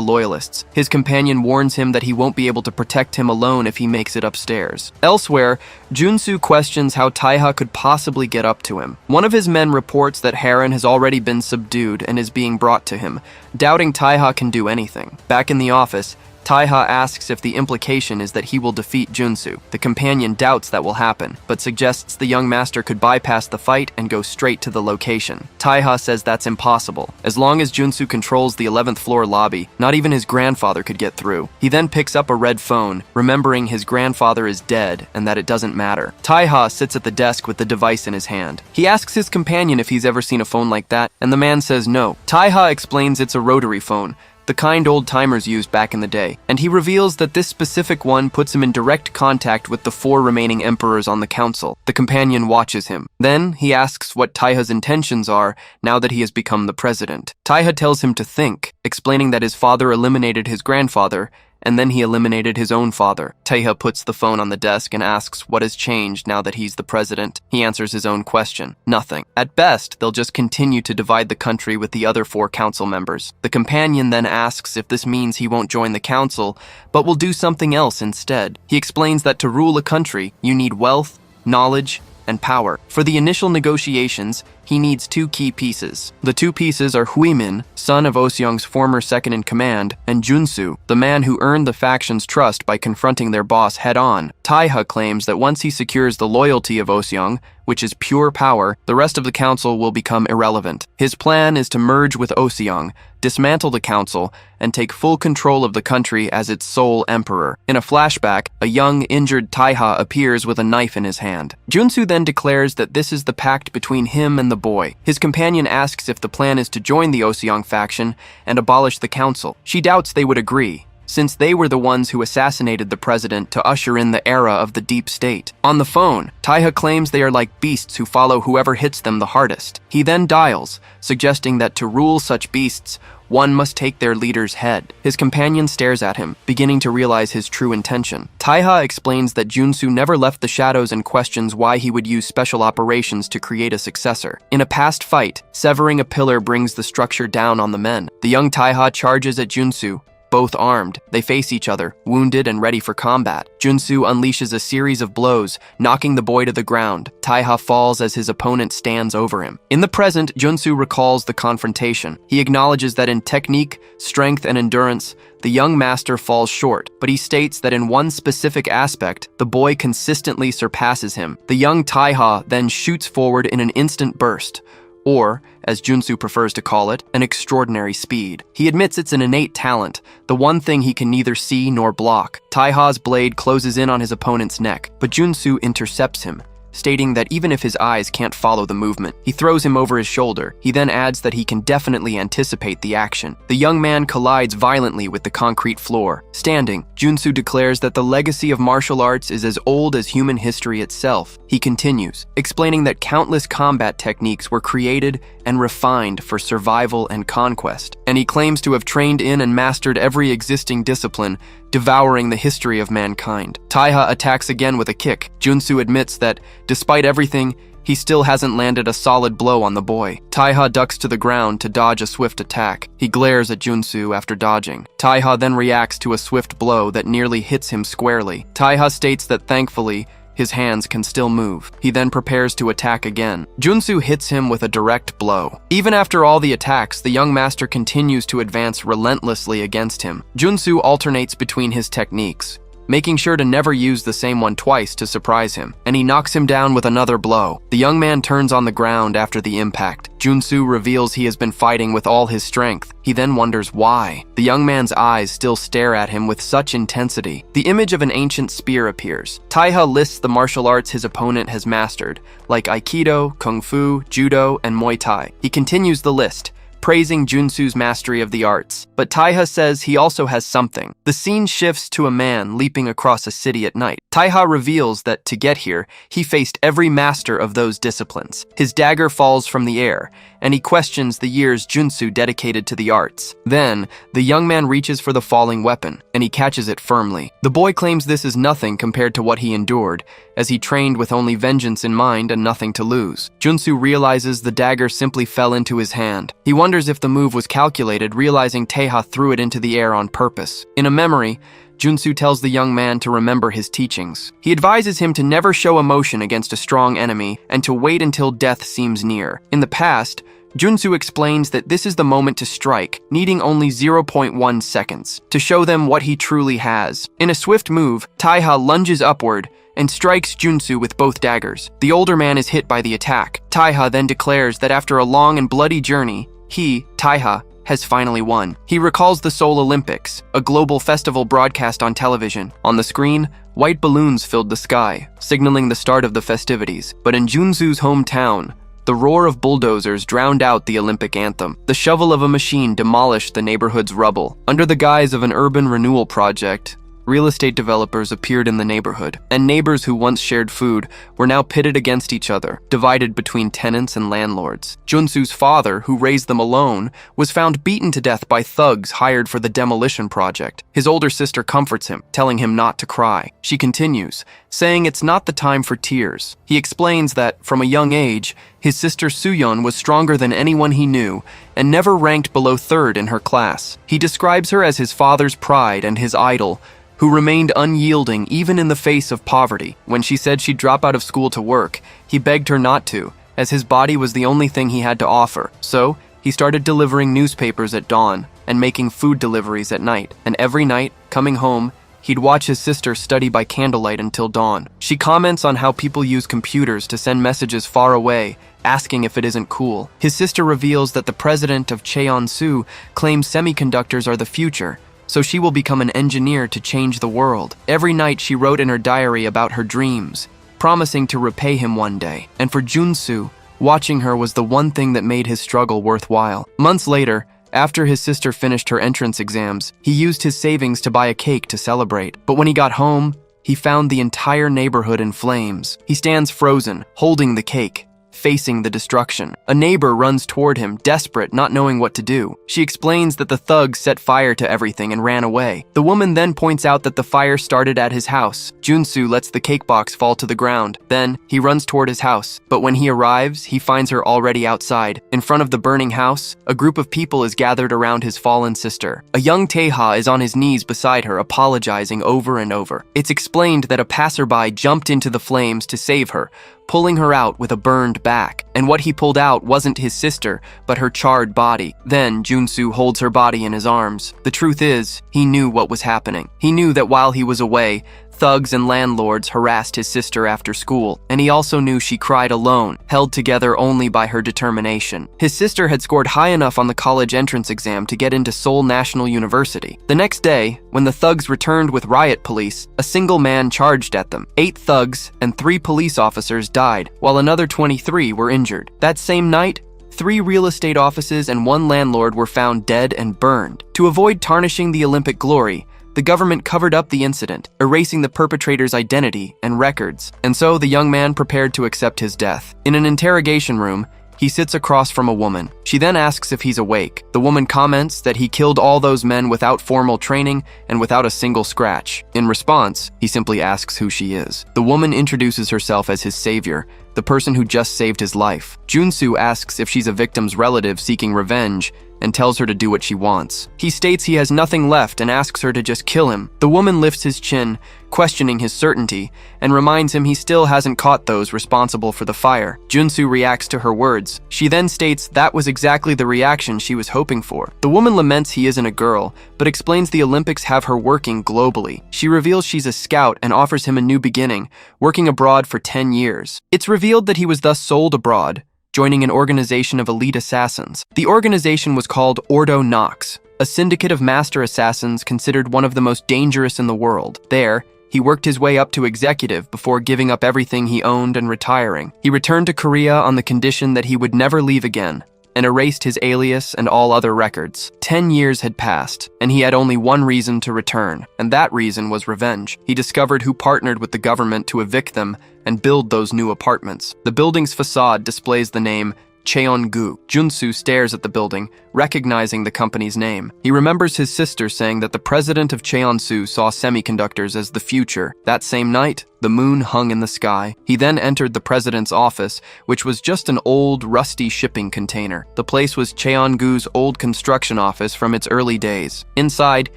Speaker 1: loyalists. His companion warns him that he won't be able to protect him alone if he makes it upstairs. Elsewhere, Junsu questions how Taiha could possibly get up to him. One of his men reports that Heron has already been subdued and is being brought to him, doubting Taiha can do anything. Back in the office, Taiha asks if the implication is that he will defeat Junsu. The companion doubts that will happen, but suggests the young master could bypass the fight and go straight to the location. Taiha says that's impossible. As long as Junsu controls the 11th floor lobby, not even his grandfather could get through. He then picks up a red phone, remembering his grandfather is dead and that it doesn't matter. Taiha sits at the desk with the device in his hand. He asks his companion if he's ever seen a phone like that, and the man says no. Taiha explains it's a rotary phone, the kind old-timers used back in the day, and he reveals that this specific one puts him in direct contact with the 4 remaining emperors on the council. The companion watches him. Then, he asks what Taiha's intentions are now that he has become the president. Taiha tells him to think, explaining that his father eliminated his grandfather, and then he eliminated his own father. Taiha puts the phone on the desk and asks what has changed now that he's the president. He answers his own question. Nothing. At best, they'll just continue to divide the country with the other 4 council members. The companion then asks if this means he won't join the council, but will do something else instead. He explains that to rule a country, you need wealth, knowledge, and power. For the initial negotiations, he needs two key pieces. The two pieces are Huimin, son of Oseong's former second-in-command, and Junsu, the man who earned the faction's trust by confronting their boss head-on. Taiha claims that once he secures the loyalty of Oseong, which is pure power, the rest of the council will become irrelevant. His plan is to merge with Oseong, dismantle the council, and take full control of the country as its sole emperor. In a flashback, a young, injured Taiha appears with a knife in his hand. Junsu then declares that this is the pact between him and the boy. His companion asks if the plan is to join the Oseong faction and abolish the council. She doubts they would agree, since they were the ones who assassinated the president to usher in the era of the deep state. On the phone, Taiha claims they are like beasts who follow whoever hits them the hardest. He then dials, suggesting that to rule such beasts, one must take their leader's head. His companion stares at him, beginning to realize his true intention. Taiha explains that Junsu never left the shadows and questions why he would use special operations to create a successor. In a past fight, severing a pillar brings the structure down on the men. The young Taiha charges at Junsu, both armed. They face each other, wounded and ready for combat. Junsu unleashes a series of blows, knocking the boy to the ground. Taiha falls as his opponent stands over him. In the present, Junsu recalls the confrontation. He acknowledges that in technique, strength, and endurance, the young master falls short, but he states that in one specific aspect, the boy consistently surpasses him. The young Taiha then shoots forward in an instant burst, or, as Junsu prefers to call it, an extraordinary speed. He admits it's an innate talent, the one thing he can neither see nor block. Taiha's blade closes in on his opponent's neck, but Junsu intercepts him, stating that even if his eyes can't follow the movement, he throws him over his shoulder. He then adds that he can definitely anticipate the action. The young man collides violently with the concrete floor. Standing, Junsu declares that the legacy of martial arts is as old as human history itself. He continues, explaining that countless combat techniques were created and refined for survival and conquest, and he claims to have trained in and mastered every existing discipline, devouring the history of mankind. Taiha attacks again with a kick. Junsu admits that, despite everything, he still hasn't landed a solid blow on the boy. Taiha ducks to the ground to dodge a swift attack. He glares at Junsu after dodging. Taiha then reacts to a swift blow that nearly hits him squarely. Taiha states that thankfully, his hands can still move. He then prepares to attack again. Junsu hits him with a direct blow. Even after all the attacks, the young master continues to advance relentlessly against him. Junsu alternates between his techniques, making sure to never use the same one twice to surprise him, and he knocks him down with another blow. The young man turns on the ground after the impact. Junsu reveals he has been fighting with all his strength. He then wonders why. The young man's eyes still stare at him with such intensity. The image of an ancient spear appears. Taiha lists the martial arts his opponent has mastered, like Aikido, Kung Fu, Judo, and Muay Thai. He continues the list, praising Junsu's mastery of the arts. But Taiha says he also has something. The scene shifts to a man leaping across a city at night. Taiha reveals that to get here, he faced every master of those disciplines. His dagger falls from the air, and he questions the years Junsu dedicated to the arts. Then, the young man reaches for the falling weapon, and he catches it firmly. The boy claims this is nothing compared to what he endured, as he trained with only vengeance in mind and nothing to lose. Junsu realizes the dagger simply fell into his hand. He wonders if the move was calculated, realizing Taiha threw it into the air on purpose. In a memory, Junsu tells the young man to remember his teachings. He advises him to never show emotion against a strong enemy and to wait until death seems near. In the past, Junsu explains that this is the moment to strike, needing only 0.1 seconds, to show them what he truly has. In a swift move, Taiha lunges upward and strikes Junsu with both daggers. The older man is hit by the attack. Taiha then declares that after a long and bloody journey, he, Taiha, has finally won. He recalls the Seoul Olympics, a global festival broadcast on television. On the screen, white balloons filled the sky, signaling the start of the festivities. But in Junsu's hometown, the roar of bulldozers drowned out the Olympic anthem. The shovel of a machine demolished the neighborhood's rubble. Under the guise of an urban renewal project, real estate developers appeared in the neighborhood, and neighbors who once shared food were now pitted against each other, divided between tenants and landlords. Junsu's father, who raised them alone, was found beaten to death by thugs hired for the demolition project. His older sister comforts him, telling him not to cry. She continues, saying it's not the time for tears. He explains that, from a young age, his sister Suyeon was stronger than anyone he knew and never ranked below third in her class. He describes her as his father's pride and his idol, who remained unyielding even in the face of poverty. When she said she'd drop out of school to work, he begged her not to, as his body was the only thing he had to offer. So, he started delivering newspapers at dawn and making food deliveries at night. And every night, coming home, he'd watch his sister study by candlelight until dawn. She comments on how people use computers to send messages far away, asking if it isn't cool. His sister reveals that the president of Cheonsu claims semiconductors are the future, so she will become an engineer to change the world. Every night she wrote in her diary about her dreams, promising to repay him one day. And for Junsu, watching her was the one thing that made his struggle worthwhile. Months later, after his sister finished her entrance exams, he used his savings to buy a cake to celebrate. But when he got home, he found the entire neighborhood in flames. He stands frozen, holding the cake, facing the destruction. A neighbor runs toward him, desperate, not knowing what to do. She explains that the thugs set fire to everything and ran away. The woman then points out that the fire started at his house. Junsu lets the cake box fall to the ground. Then, he runs toward his house. But when he arrives, he finds her already outside. In front of the burning house, a group of people is gathered around his fallen sister. A young Taeha is on his knees beside her, apologizing over and over. It's explained that a passerby jumped into the flames to save her, pulling her out with a burned back. And what he pulled out wasn't his sister, but her charred body. Then Junsu holds her body in his arms. The truth is, he knew what was happening. He knew that while he was away, thugs and landlords harassed his sister after school, and he also knew she cried alone, held together only by her determination. His sister had scored high enough on the college entrance exam to get into Seoul National University. The next day, when the thugs returned with riot police, a single man charged at them. 8 thugs and 3 police officers died, while another 23 were injured. That same night, 3 real estate offices and 1 landlord were found dead and burned. To avoid tarnishing the Olympic glory, the government covered up the incident, erasing the perpetrator's identity and records. And so the young man prepared to accept his death. In an interrogation room, he sits across from a woman. She then asks if he's awake. The woman comments that he killed all those men without formal training and without a single scratch. In response, he simply asks who she is. The woman introduces herself as his savior, the person who just saved his life. Junsu asks if she's a victim's relative seeking revenge, and tells her to do what she wants. He states he has nothing left and asks her to just kill him. The woman lifts his chin, questioning his certainty, and reminds him he still hasn't caught those responsible for the fire. Junsu reacts to her words. She then states that was exactly the reaction she was hoping for. The woman laments he isn't a girl, but explains the Olympics have her working globally. She reveals she's a scout and offers him a new beginning, working abroad for 10 years. It's revealed that he was thus sold abroad, joining an organization of elite assassins. The organization was called Ordo Nox, a syndicate of master assassins considered one of the most dangerous in the world. There, he worked his way up to executive before giving up everything he owned and retiring. He returned to Korea on the condition that he would never leave again, and erased his alias and all other records. 10 years had passed, and he had only one reason to return, and that reason was revenge. He discovered who partnered with the government to evict them and build those new apartments. The building's facade displays the name Cheongu. Junsu stares at the building, recognizing the company's name. He remembers his sister saying that the president of Cheonsu saw semiconductors as the future. That same night, the moon hung in the sky. He then entered the president's office, which was just an old, rusty shipping container. The place was Cheongu's old construction office from its early days. Inside,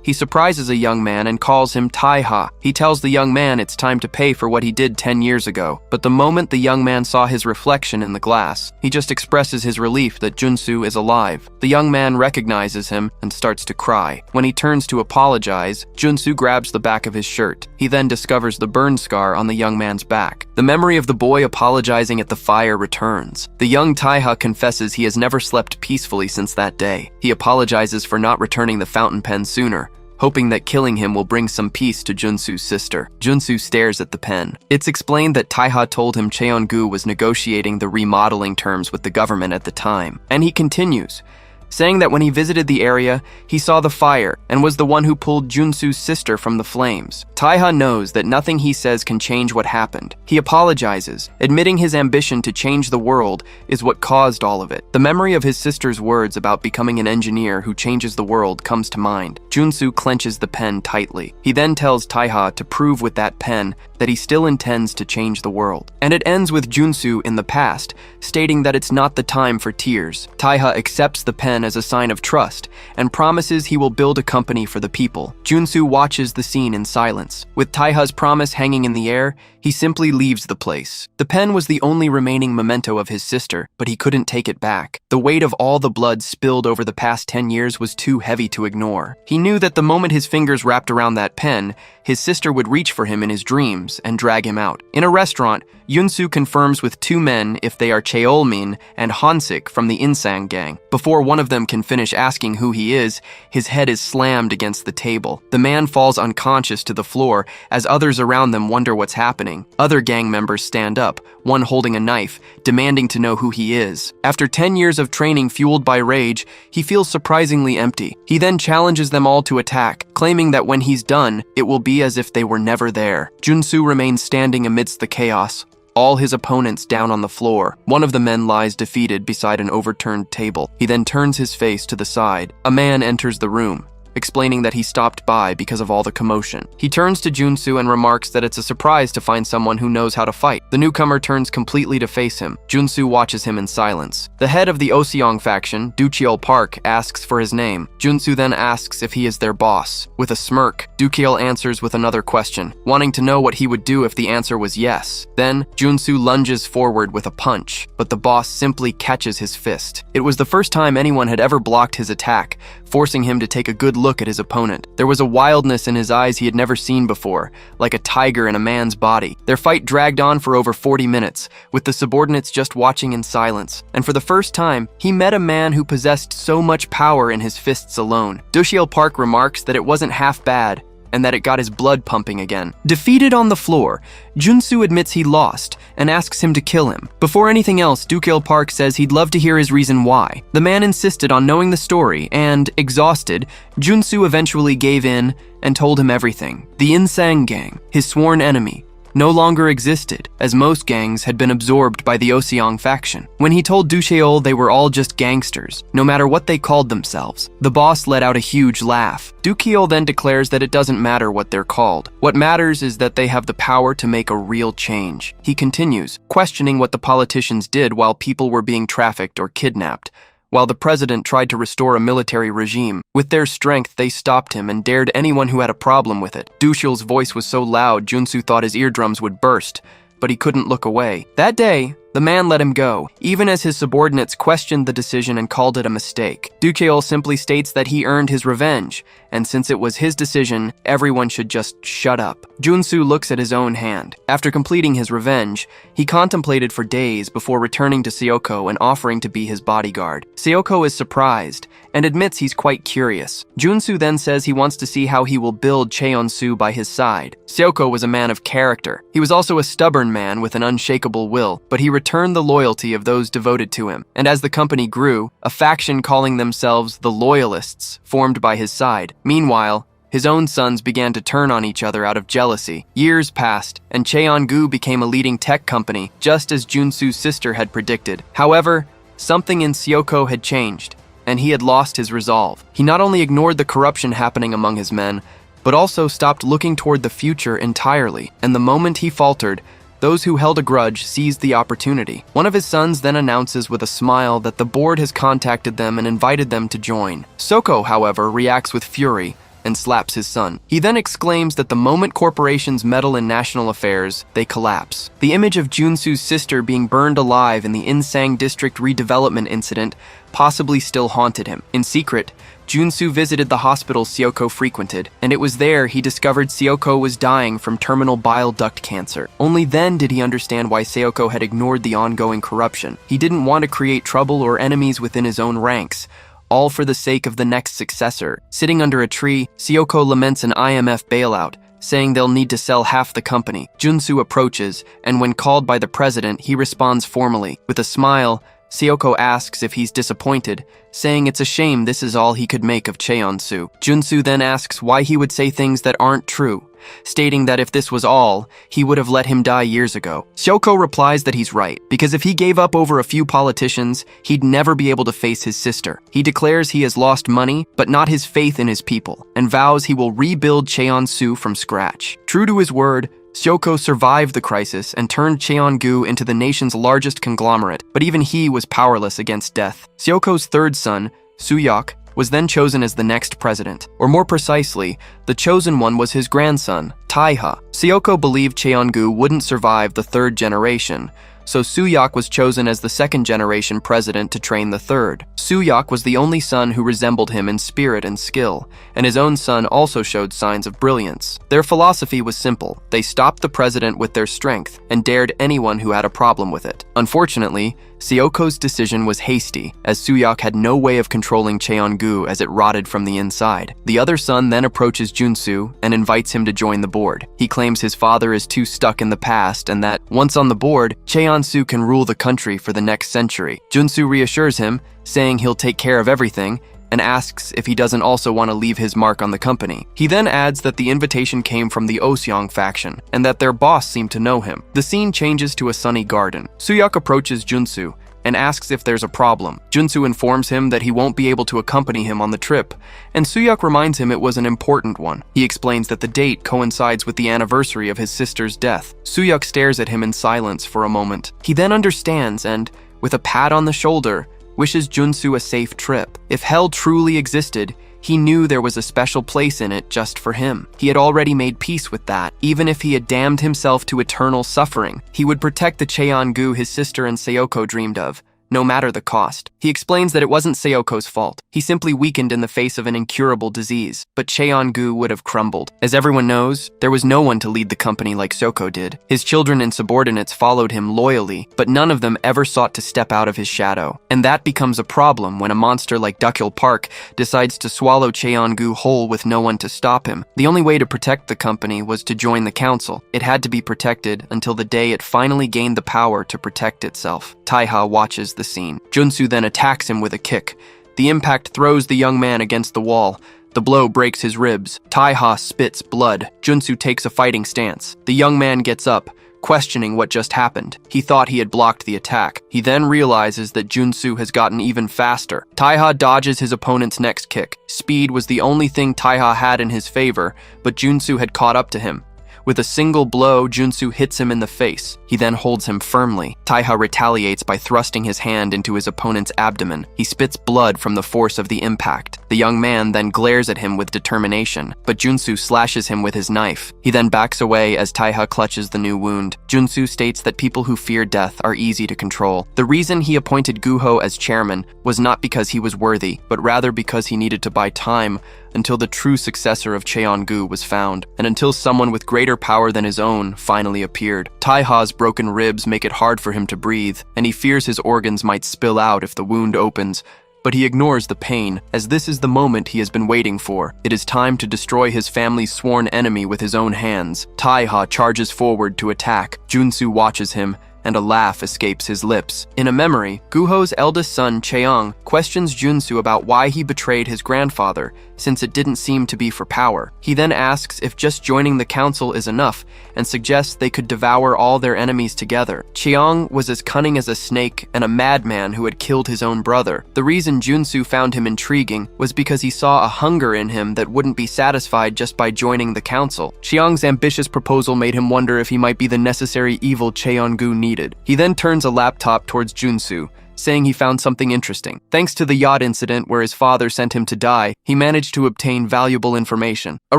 Speaker 1: he surprises a young man and calls him Taeha. He tells the young man it's time to pay for what he did 10 years ago. But the moment the young man saw his reflection in the glass, he just expresses his relief that Junsu is alive. The young man recognizes him and starts to cry. When he turns to apologize, Junsu grabs the back of his shirt. He then discovers the burn scar on the young man's back. The memory of the boy apologizing at the fire returns. The young Taeha confesses he has never slept peacefully since that day. He apologizes for not returning the fountain pen sooner, hoping that killing him will bring some peace to Junsu's sister. Junsu stares at the pen. It's explained that Taeha told him Cheongu was negotiating the remodeling terms with the government at the time. And he continues, saying that when he visited the area, he saw the fire and was the one who pulled Junsu's sister from the flames. Taeha knows that nothing he says can change what happened. He apologizes, admitting his ambition to change the world is what caused all of it. The memory of his sister's words about becoming an engineer who changes the world comes to mind. Junsu clenches the pen tightly. He then tells Taeha to prove with that pen that he still intends to change the world. And it ends with Junsu in the past, stating that it's not the time for tears. Taeha accepts the pen as a sign of trust and promises he will build a company for the people. Junsu watches the scene in silence. With Taeha's promise hanging in the air, he simply leaves the place. The pen was the only remaining memento of his sister, but he couldn't take it back. The weight of all the blood spilled over the past 10 years was too heavy to ignore. He knew that the moment his fingers wrapped around that pen, his sister would reach for him in his dreams and drag him out. In a restaurant, Yunsu confirms with two men if they are Cheolmin and Hansik from the Insang gang. Before one of them can finish asking who he is, his head is slammed against the table. The man falls unconscious to the floor as others around them wonder what's happening. Other gang members stand up, one holding a knife, demanding to know who he is. After 10 years of training fueled by rage, he feels surprisingly empty. He then challenges them all to attack, claiming that when he's done, it will be as if they were never there. Junsu remains standing amidst the chaos, all his opponents down on the floor. One of the men lies defeated beside an overturned table. He then turns his face to the side. A man enters the room, explaining that he stopped by because of all the commotion. He turns to Junsu and remarks that it's a surprise to find someone who knows how to fight. The newcomer turns completely to face him. Junsu watches him in silence. The head of the Oseong faction, Ducheol Park, asks for his name. Junsu then asks if he is their boss. With a smirk, Ducheol answers with another question, wanting to know what he would do if the answer was yes. Then, Junsu lunges forward with a punch, but the boss simply catches his fist. It was the first time anyone had ever blocked his attack, forcing him to take a good look at his opponent. There was a wildness in his eyes he had never seen before, like a tiger in a man's body. Their fight dragged on for over 40 minutes, with the subordinates just watching in silence. And for the first time, he met a man who possessed so much power in his fists alone. Ducheol Park remarks that it wasn't half bad, and that it got his blood pumping again. Defeated on the floor, Junsu admits he lost and asks him to kill him. Before anything else, Ducheol Park says he'd love to hear his reason why. The man insisted on knowing the story, and, exhausted, Junsu eventually gave in and told him everything. The Insang gang, his sworn enemy, no longer existed, as most gangs had been absorbed by the Oseong faction. When he told Ducheol they were all just gangsters, no matter what they called themselves, the boss let out a huge laugh. Ducheol then declares that it doesn't matter what they're called. What matters is that they have the power to make a real change. He continues, questioning what the politicians did while people were being trafficked or kidnapped, while the president tried to restore a military regime. With their strength, they stopped him and dared anyone who had a problem with it. Ducheol's voice was so loud, Junsu thought his eardrums would burst, but he couldn't look away. That day, the man let him go, even as his subordinates questioned the decision and called it a mistake. Ducheol simply states that he earned his revenge, and since it was his decision, everyone should just shut up. Junsu looks at his own hand. After completing his revenge, he contemplated for days before returning to Seoko and offering to be his bodyguard. Seoko is surprised and admits he's quite curious. Junsu then says he wants to see how he will build Cheonsu by his side. Seoko was a man of character. He was also a stubborn man with an unshakable will, but he returned the loyalty of those devoted to him. And as the company grew, a faction calling themselves the Loyalists formed by his side. Meanwhile, his own sons began to turn on each other out of jealousy. Years passed, and Cheongu became a leading tech company, just as Junsu's sister had predicted. However, something in Seoko had changed, and he had lost his resolve. He not only ignored the corruption happening among his men, but also stopped looking toward the future entirely. And the moment he faltered, those who held a grudge seized the opportunity. One of his sons then announces with a smile that the board has contacted them and invited them to join. Soko, however, reacts with fury and slaps his son. He then exclaims that the moment corporations meddle in national affairs, they collapse. The image of Junsu's sister being burned alive in the Insang district redevelopment incident possibly still haunted him. In secret, Junsu visited the hospital Seoko frequented, and it was there he discovered Seoko was dying from terminal bile duct cancer. Only then did he understand why Seoko had ignored the ongoing corruption. He didn't want to create trouble or enemies within his own ranks, all for the sake of the next successor. Sitting under a tree, Seoko laments an IMF bailout, saying they'll need to sell half the company. Junsu approaches, and when called by the president, he responds formally. With a smile, Seoko asks if he's disappointed, saying it's a shame this is all he could make of Cheonsu. Junsu then asks why he would say things that aren't true, stating that if this was all, he would have let him die years ago. Seoko replies that he's right, because if he gave up over a few politicians, he'd never be able to face his sister. He declares he has lost money, but not his faith in his people, and vows he will rebuild Cheonsu from scratch. True to his word, Seoko survived the crisis and turned Cheongu into the nation's largest conglomerate, but even he was powerless against death. Seoko's third son, Suyok, was then chosen as the next president. Or more precisely, the chosen one was his grandson, Taiha. Seoko believed Cheongu wouldn't survive the third generation, so Suyok was chosen as the second-generation president to train the third. Suyok was the only son who resembled him in spirit and skill, and his own son also showed signs of brilliance. Their philosophy was simple. They stopped the president with their strength and dared anyone who had a problem with it. Unfortunately, Seoko's decision was hasty, as Suyok had no way of controlling Cheongu as it rotted from the inside. The other son then approaches Junsu and invites him to join the board. He claims his father is too stuck in the past and that, once on the board, Cheonsu can rule the country for the next century. Junsu reassures him, saying he'll take care of everything, and asks if he doesn't also want to leave his mark on the company. He then adds that the invitation came from the Oseong faction, and that their boss seemed to know him. The scene changes to a sunny garden. Suyok approaches Junsu and asks if there's a problem. Junsu informs him that he won't be able to accompany him on the trip, and Suyok reminds him it was an important one. He explains that the date coincides with the anniversary of his sister's death. Suyok stares at him in silence for a moment. He then understands and, with a pat on the shoulder, wishes Junsu a safe trip. If hell truly existed, he knew there was a special place in it just for him. He had already made peace with that. Even if he had damned himself to eternal suffering, he would protect the Cheongu his sister and Seoko dreamed of, no matter the cost. He explains that it wasn't Seoko's fault. He simply weakened in the face of an incurable disease, but Cheongu would have crumbled. As everyone knows, there was no one to lead the company like Seoko did. His children and subordinates followed him loyally, but none of them ever sought to step out of his shadow. And that becomes a problem when a monster like Duckhill Park decides to swallow Cheongu whole with no one to stop him. The only way to protect the company was to join the council. It had to be protected until the day it finally gained the power to protect itself. Taiha watches the scene. Junsu then attacks him with a kick. The impact throws the young man against the wall. The blow breaks his ribs. Taiha spits blood. Junsu takes a fighting stance. The young man gets up, questioning what just happened. He thought he had blocked the attack. He then realizes that Junsu has gotten even faster. Taiha dodges his opponent's next kick. Speed was the only thing Taiha had in his favor, but Junsu had caught up to him. With a single blow, Junsu hits him in the face. He then holds him firmly. Taiha retaliates by thrusting his hand into his opponent's abdomen. He spits blood from the force of the impact. The young man then glares at him with determination, but Junsu slashes him with his knife. He then backs away as Taiha clutches the new wound. Junsu states that people who fear death are easy to control. The reason he appointed Guho as chairman was not because he was worthy, but rather because he needed to buy time until the true successor of Cheongu was found, and until someone with greater power than his own finally appeared. Taiha's broken ribs make it hard for him to breathe, and he fears his organs might spill out if the wound opens. But he ignores the pain, as this is the moment he has been waiting for. It is time to destroy his family's sworn enemy with his own hands. Taiha charges forward to attack. Junsu watches him, and a laugh escapes his lips. In a memory, Guho's eldest son, Cheong, questions Junsu about why he betrayed his grandfather, since it didn't seem to be for power. He then asks if just joining the council is enough, and suggests they could devour all their enemies together. Cheong was as cunning as a snake and a madman who had killed his own brother. The reason Junsu found him intriguing was because he saw a hunger in him that wouldn't be satisfied just by joining the council. Cheong's ambitious proposal made him wonder if he might be the necessary evil Cheongu needed. He then turns a laptop towards Junsu, saying he found something interesting. Thanks to the yacht incident where his father sent him to die, he managed to obtain valuable information. A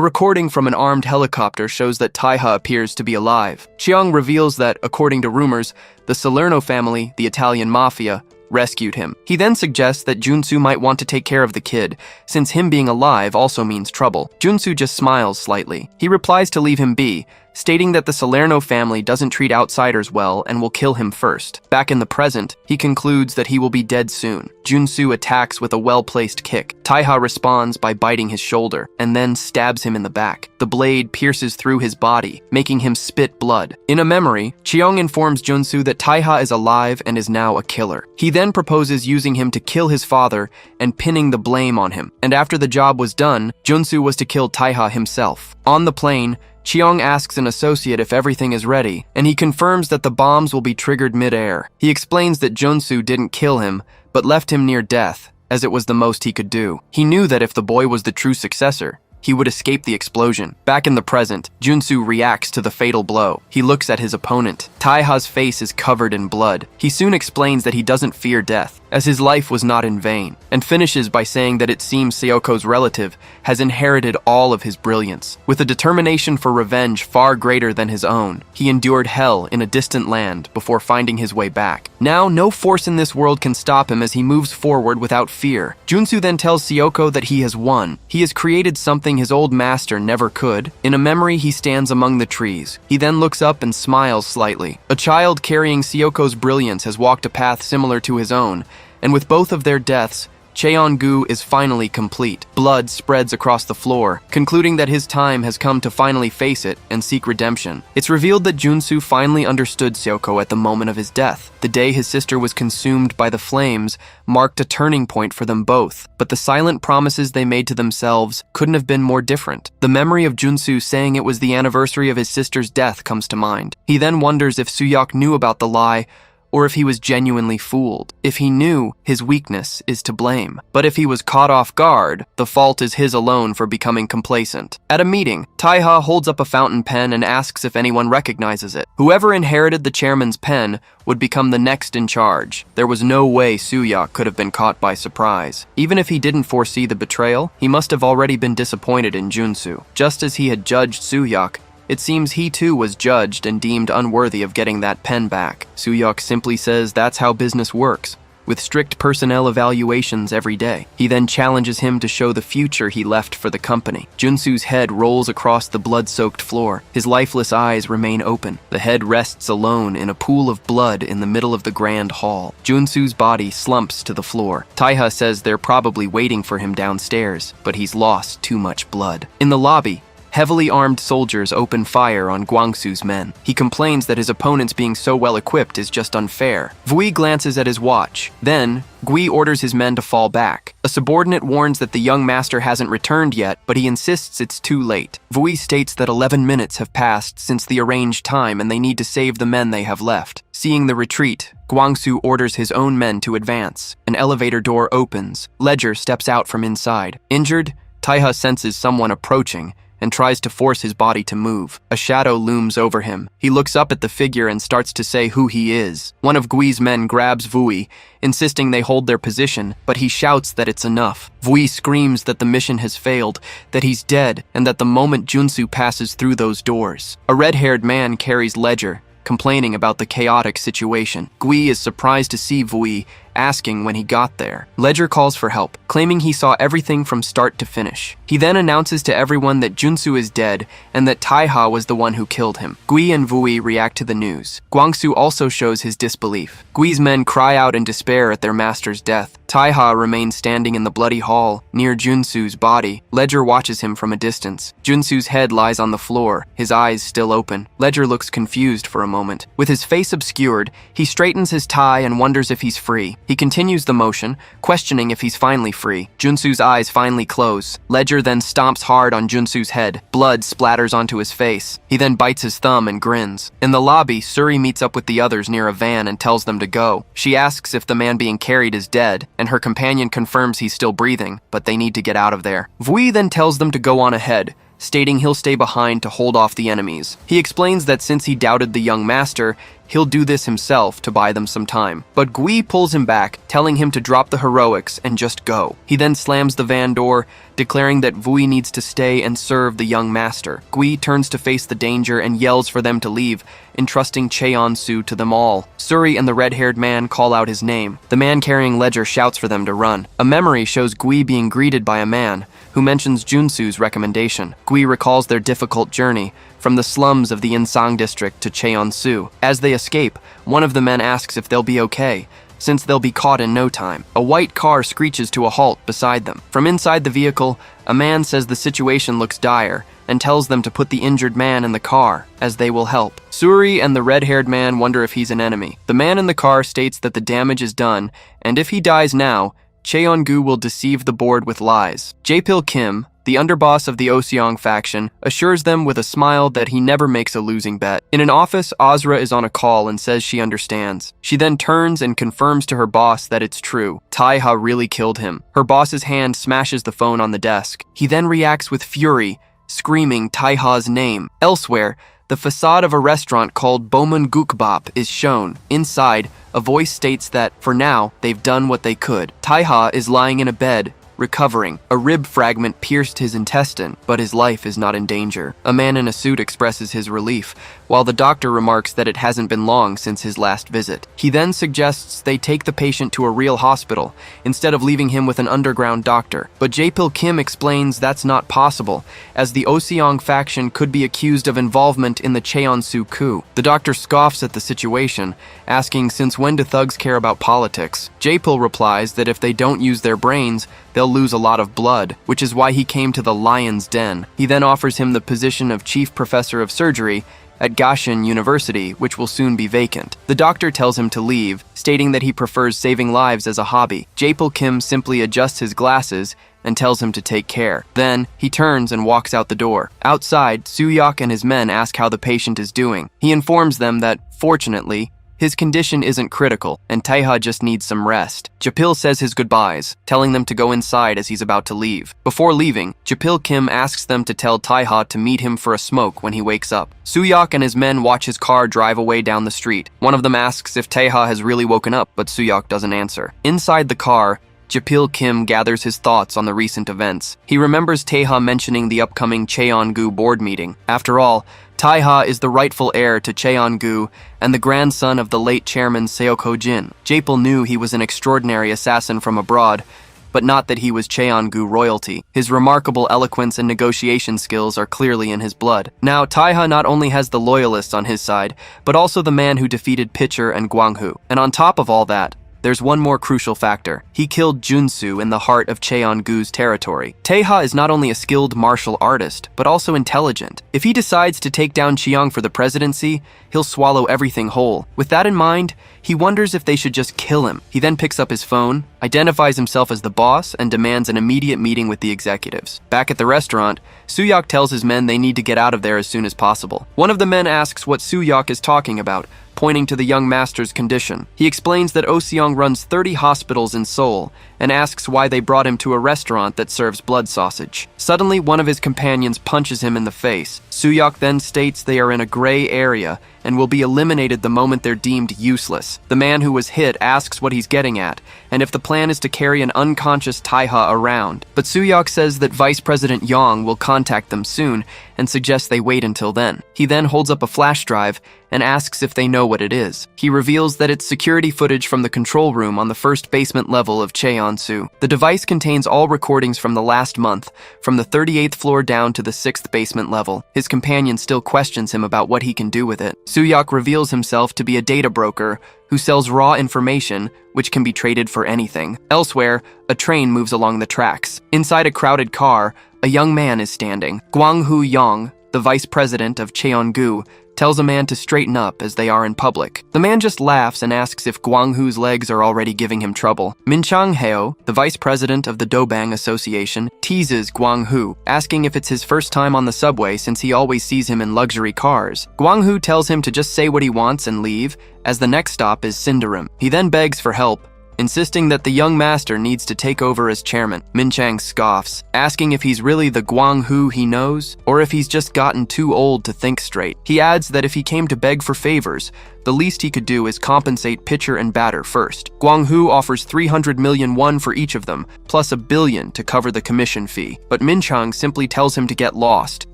Speaker 1: recording from an armed helicopter shows that Taiha appears to be alive. Cheong reveals that, according to rumors, the Salerno family, the Italian mafia, rescued him. He then suggests that Junsu might want to take care of the kid, since him being alive also means trouble. Junsu just smiles slightly. He replies to leave him be, stating that the Salerno family doesn't treat outsiders well and will kill him first. Back in the present, he concludes that he will be dead soon. Junsu attacks with a well-placed kick. Taiha responds by biting his shoulder, and then stabs him in the back. The blade pierces through his body, making him spit blood. In a memory, Cheong informs Junsu that Taiha is alive and is now a killer. He then proposes using him to kill his father and pinning the blame on him. And after the job was done, Junsu was to kill Taiha himself. On the plane, Cheong asks an associate if everything is ready, and he confirms that the bombs will be triggered mid-air. He explains that Junsu didn't kill him, but left him near death, as it was the most he could do. He knew that if the boy was the true successor, he would escape the explosion. Back in the present, Junsu reacts to the fatal blow. He looks at his opponent. Taiha's face is covered in blood. He soon explains that he doesn't fear death, as his life was not in vain, and finishes by saying that it seems Sayoko's relative has inherited all of his brilliance. With a determination for revenge far greater than his own, he endured hell in a distant land before finding his way back. Now, no force in this world can stop him as he moves forward without fear. Junsu then tells Sayoko that he has won. He has created something his old master never could. In a memory, he stands among the trees. He then looks up and smiles slightly. A child carrying Sayoko's brilliance has walked a path similar to his own, and with both of their deaths, Cheon-gu is finally complete. Blood spreads across the floor, concluding that his time has come to finally face it and seek redemption. It's revealed that Junsu finally understood Sayoko at the moment of his death. The day his sister was consumed by the flames marked a turning point for them both, but the silent promises they made to themselves couldn't have been more different. The memory of Junsu saying it was the anniversary of his sister's death comes to mind. He then wonders if Suyok knew about the lie, or if he was genuinely fooled. If he knew, his weakness is to blame. But if he was caught off guard, the fault is his alone for becoming complacent. At a meeting, Taiha holds up a fountain pen and asks if anyone recognizes it. Whoever inherited the chairman's pen would become the next in charge. There was no way Suyok could have been caught by surprise. Even if he didn't foresee the betrayal, he must have already been disappointed in Junsu. Just as he had judged Suyok, it seems he too was judged and deemed unworthy of getting that pen back. Suyok simply says that's how business works, with strict personnel evaluations every day. He then challenges him to show the future he left for the company. Junsu's head rolls across the blood-soaked floor. His lifeless eyes remain open. The head rests alone in a pool of blood in the middle of the grand hall. Junsu's body slumps to the floor. Taiha says they're probably waiting for him downstairs, but he's lost too much blood. In the lobby, heavily armed soldiers open fire on Guangsu's men. He complains that his opponents being so well equipped is just unfair. Vui glances at his watch. Then, Gui orders his men to fall back. A subordinate warns that the young master hasn't returned yet, but he insists it's too late. Vui states that 11 minutes have passed since the arranged time and they need to save the men they have left. Seeing the retreat, Guangsu orders his own men to advance. An elevator door opens. Ledger steps out from inside. Injured, Taiha senses someone approaching and tries to force his body to move. A shadow looms over him. He looks up at the figure and starts to say who he is. One of Gui's men grabs Vui, insisting they hold their position, but he shouts that it's enough. Vui screams that the mission has failed, that he's dead, and that the moment Junsu passes through those doors. A red-haired man carries Ledger, complaining about the chaotic situation. Gui is surprised to see Vui, asking when he got there. Ledger calls for help, claiming he saw everything from start to finish. He then announces to everyone that Junsu is dead and that Taiha was the one who killed him. Gui and Vui react to the news. Guangsu also shows his disbelief. Gui's men cry out in despair at their master's death. Taiha remains standing in the bloody hall, near Junsu's body. Ledger watches him from a distance. Junsu's head lies on the floor, his eyes still open. Ledger looks confused for a moment. With his face obscured, he straightens his tie and wonders if he's free. He continues the motion, questioning if he's finally free. Junsu's eyes finally close. Ledger then stomps hard on Junsu's head. Blood splatters onto his face. He then bites his thumb and grins. In the lobby, Suri meets up with the others near a van and tells them to go. She asks if the man being carried is dead, and her companion confirms he's still breathing, but they need to get out of there. Vui then tells them to go on ahead, stating he'll stay behind to hold off the enemies. He explains that since he doubted the young master, he'll do this himself to buy them some time. But Gui pulls him back, telling him to drop the heroics and just go. He then slams the van door, declaring that Vui needs to stay and serve the young master. Gui turns to face the danger and yells for them to leave, entrusting Cheon-su to them all. Suri and the red-haired man call out his name. The man carrying Ledger shouts for them to run. A memory shows Gui being greeted by a man, who mentions Junsu's recommendation. Gui recalls their difficult journey from the slums of the Insang district to Cheon-su. As they escape, one of the men asks if they'll be okay, since they'll be caught in no time. A white car screeches to a halt beside them. From inside the vehicle, a man says the situation looks dire and tells them to put the injured man in the car, as they will help. Suri and the red-haired man wonder if he's an enemy. The man in the car states that the damage is done, and if he dies now, Cheon-gu will deceive the board with lies. Jae-pil Kim, the underboss of the Oseong faction, assures them with a smile that he never makes a losing bet. In an office, Asura is on a call and says she understands. She then turns and confirms to her boss that it's true. Taiha really killed him. Her boss's hand smashes the phone on the desk. He then reacts with fury, screaming Taiha's name. Elsewhere, the facade of a restaurant called Bomungukbap is shown. Inside, a voice states that, for now, they've done what they could. Taiha is lying in a bed, recovering. A rib fragment pierced his intestine, but his life is not in danger. A man in a suit expresses his relief, while the doctor remarks that it hasn't been long since his last visit. He then suggests they take the patient to a real hospital, instead of leaving him with an underground doctor. But Jae-pil Kim explains that's not possible, as the Oseong faction could be accused of involvement in the Cheonsu coup. The doctor scoffs at the situation, asking since when do thugs care about politics. Jae-pil replies that if they don't use their brains, they'll lose a lot of blood, which is why he came to the lion's den. He then offers him the position of chief professor of surgery at Gashin University, which will soon be vacant. The doctor tells him to leave, stating that he prefers saving lives as a hobby. Jae-pil Kim simply adjusts his glasses and tells him to take care. Then, he turns and walks out the door. Outside, Soo-yok and his men ask how the patient is doing. He informs them that, fortunately, his condition isn't critical, and Taiha just needs some rest. Jae-pil says his goodbyes, telling them to go inside as he's about to leave. Before leaving, Jae-pil Kim asks them to tell Taiha to meet him for a smoke when he wakes up. Soo-yok and his men watch his car drive away down the street. One of them asks if Taiha has really woken up, but Soo-yok doesn't answer. Inside the car, Jae-pil Kim gathers his thoughts on the recent events. He remembers Taiha mentioning the upcoming Cheon-gu board meeting. After all, Taiha is the rightful heir to Cheon-gu and the grandson of the late chairman Seoko Jin. Jae-pil knew he was an extraordinary assassin from abroad, but not that he was Cheon-gu royalty. His remarkable eloquence and negotiation skills are clearly in his blood. Now, Taiha not only has the loyalists on his side, but also the man who defeated Pitcher and Gwang-hu. And on top of all that, there's one more crucial factor. He killed Junsu in the heart of Cheon-gu's territory. Taiha is not only a skilled martial artist, but also intelligent. If he decides to take down Chiang for the presidency, he'll swallow everything whole. With that in mind, he wonders if they should just kill him. He then picks up his phone, identifies himself as the boss, and demands an immediate meeting with the executives. Back at the restaurant, Soo-yok tells his men they need to get out of there as soon as possible. One of the men asks what Soo-yok is talking about, pointing to the young master's condition. He explains that Oseong runs 30 hospitals in Seoul and asks why they brought him to a restaurant that serves blood sausage. Suddenly, one of his companions punches him in the face. Soo-yok then states they are in a gray area and will be eliminated the moment they're deemed useless. The man who was hit asks what he's getting at, and if the plan is to carry an unconscious Taiha around. But Soo-yok says that Vice President Yang will contact them soon and suggests they wait until then. He then holds up a flash drive and asks if they know what it is. He reveals that it's security footage from the control room on the first basement level of Cheonsu. The device contains all recordings from the last month, from the 38th floor down to the 6th basement level. His companion still questions him about what he can do with it. Soo-yok reveals himself to be a data broker who sells raw information, which can be traded for anything. Elsewhere, a train moves along the tracks. Inside a crowded car, a young man is standing. Gwang-hu Yang, the vice president of Cheon-gu, tells a man to straighten up as they are in public. The man just laughs and asks if Gwang-hu's legs are already giving him trouble. Min Chang-heo, the vice president of the Dobang Association, teases Gwang-hu, asking if it's his first time on the subway since he always sees him in luxury cars. Gwang-hu tells him to just say what he wants and leave, as the next stop is Sindarim. He then begs for help, insisting that the young master needs to take over as chairman. Min Chang scoffs, asking if he's really the Gwang-hu he knows, or if he's just gotten too old to think straight. He adds that if he came to beg for favors, the least he could do is compensate pitcher and batter first. Gwang-hu offers 300 million won for each of them, plus $1 billion to cover the commission fee. But Min Chang simply tells him to get lost,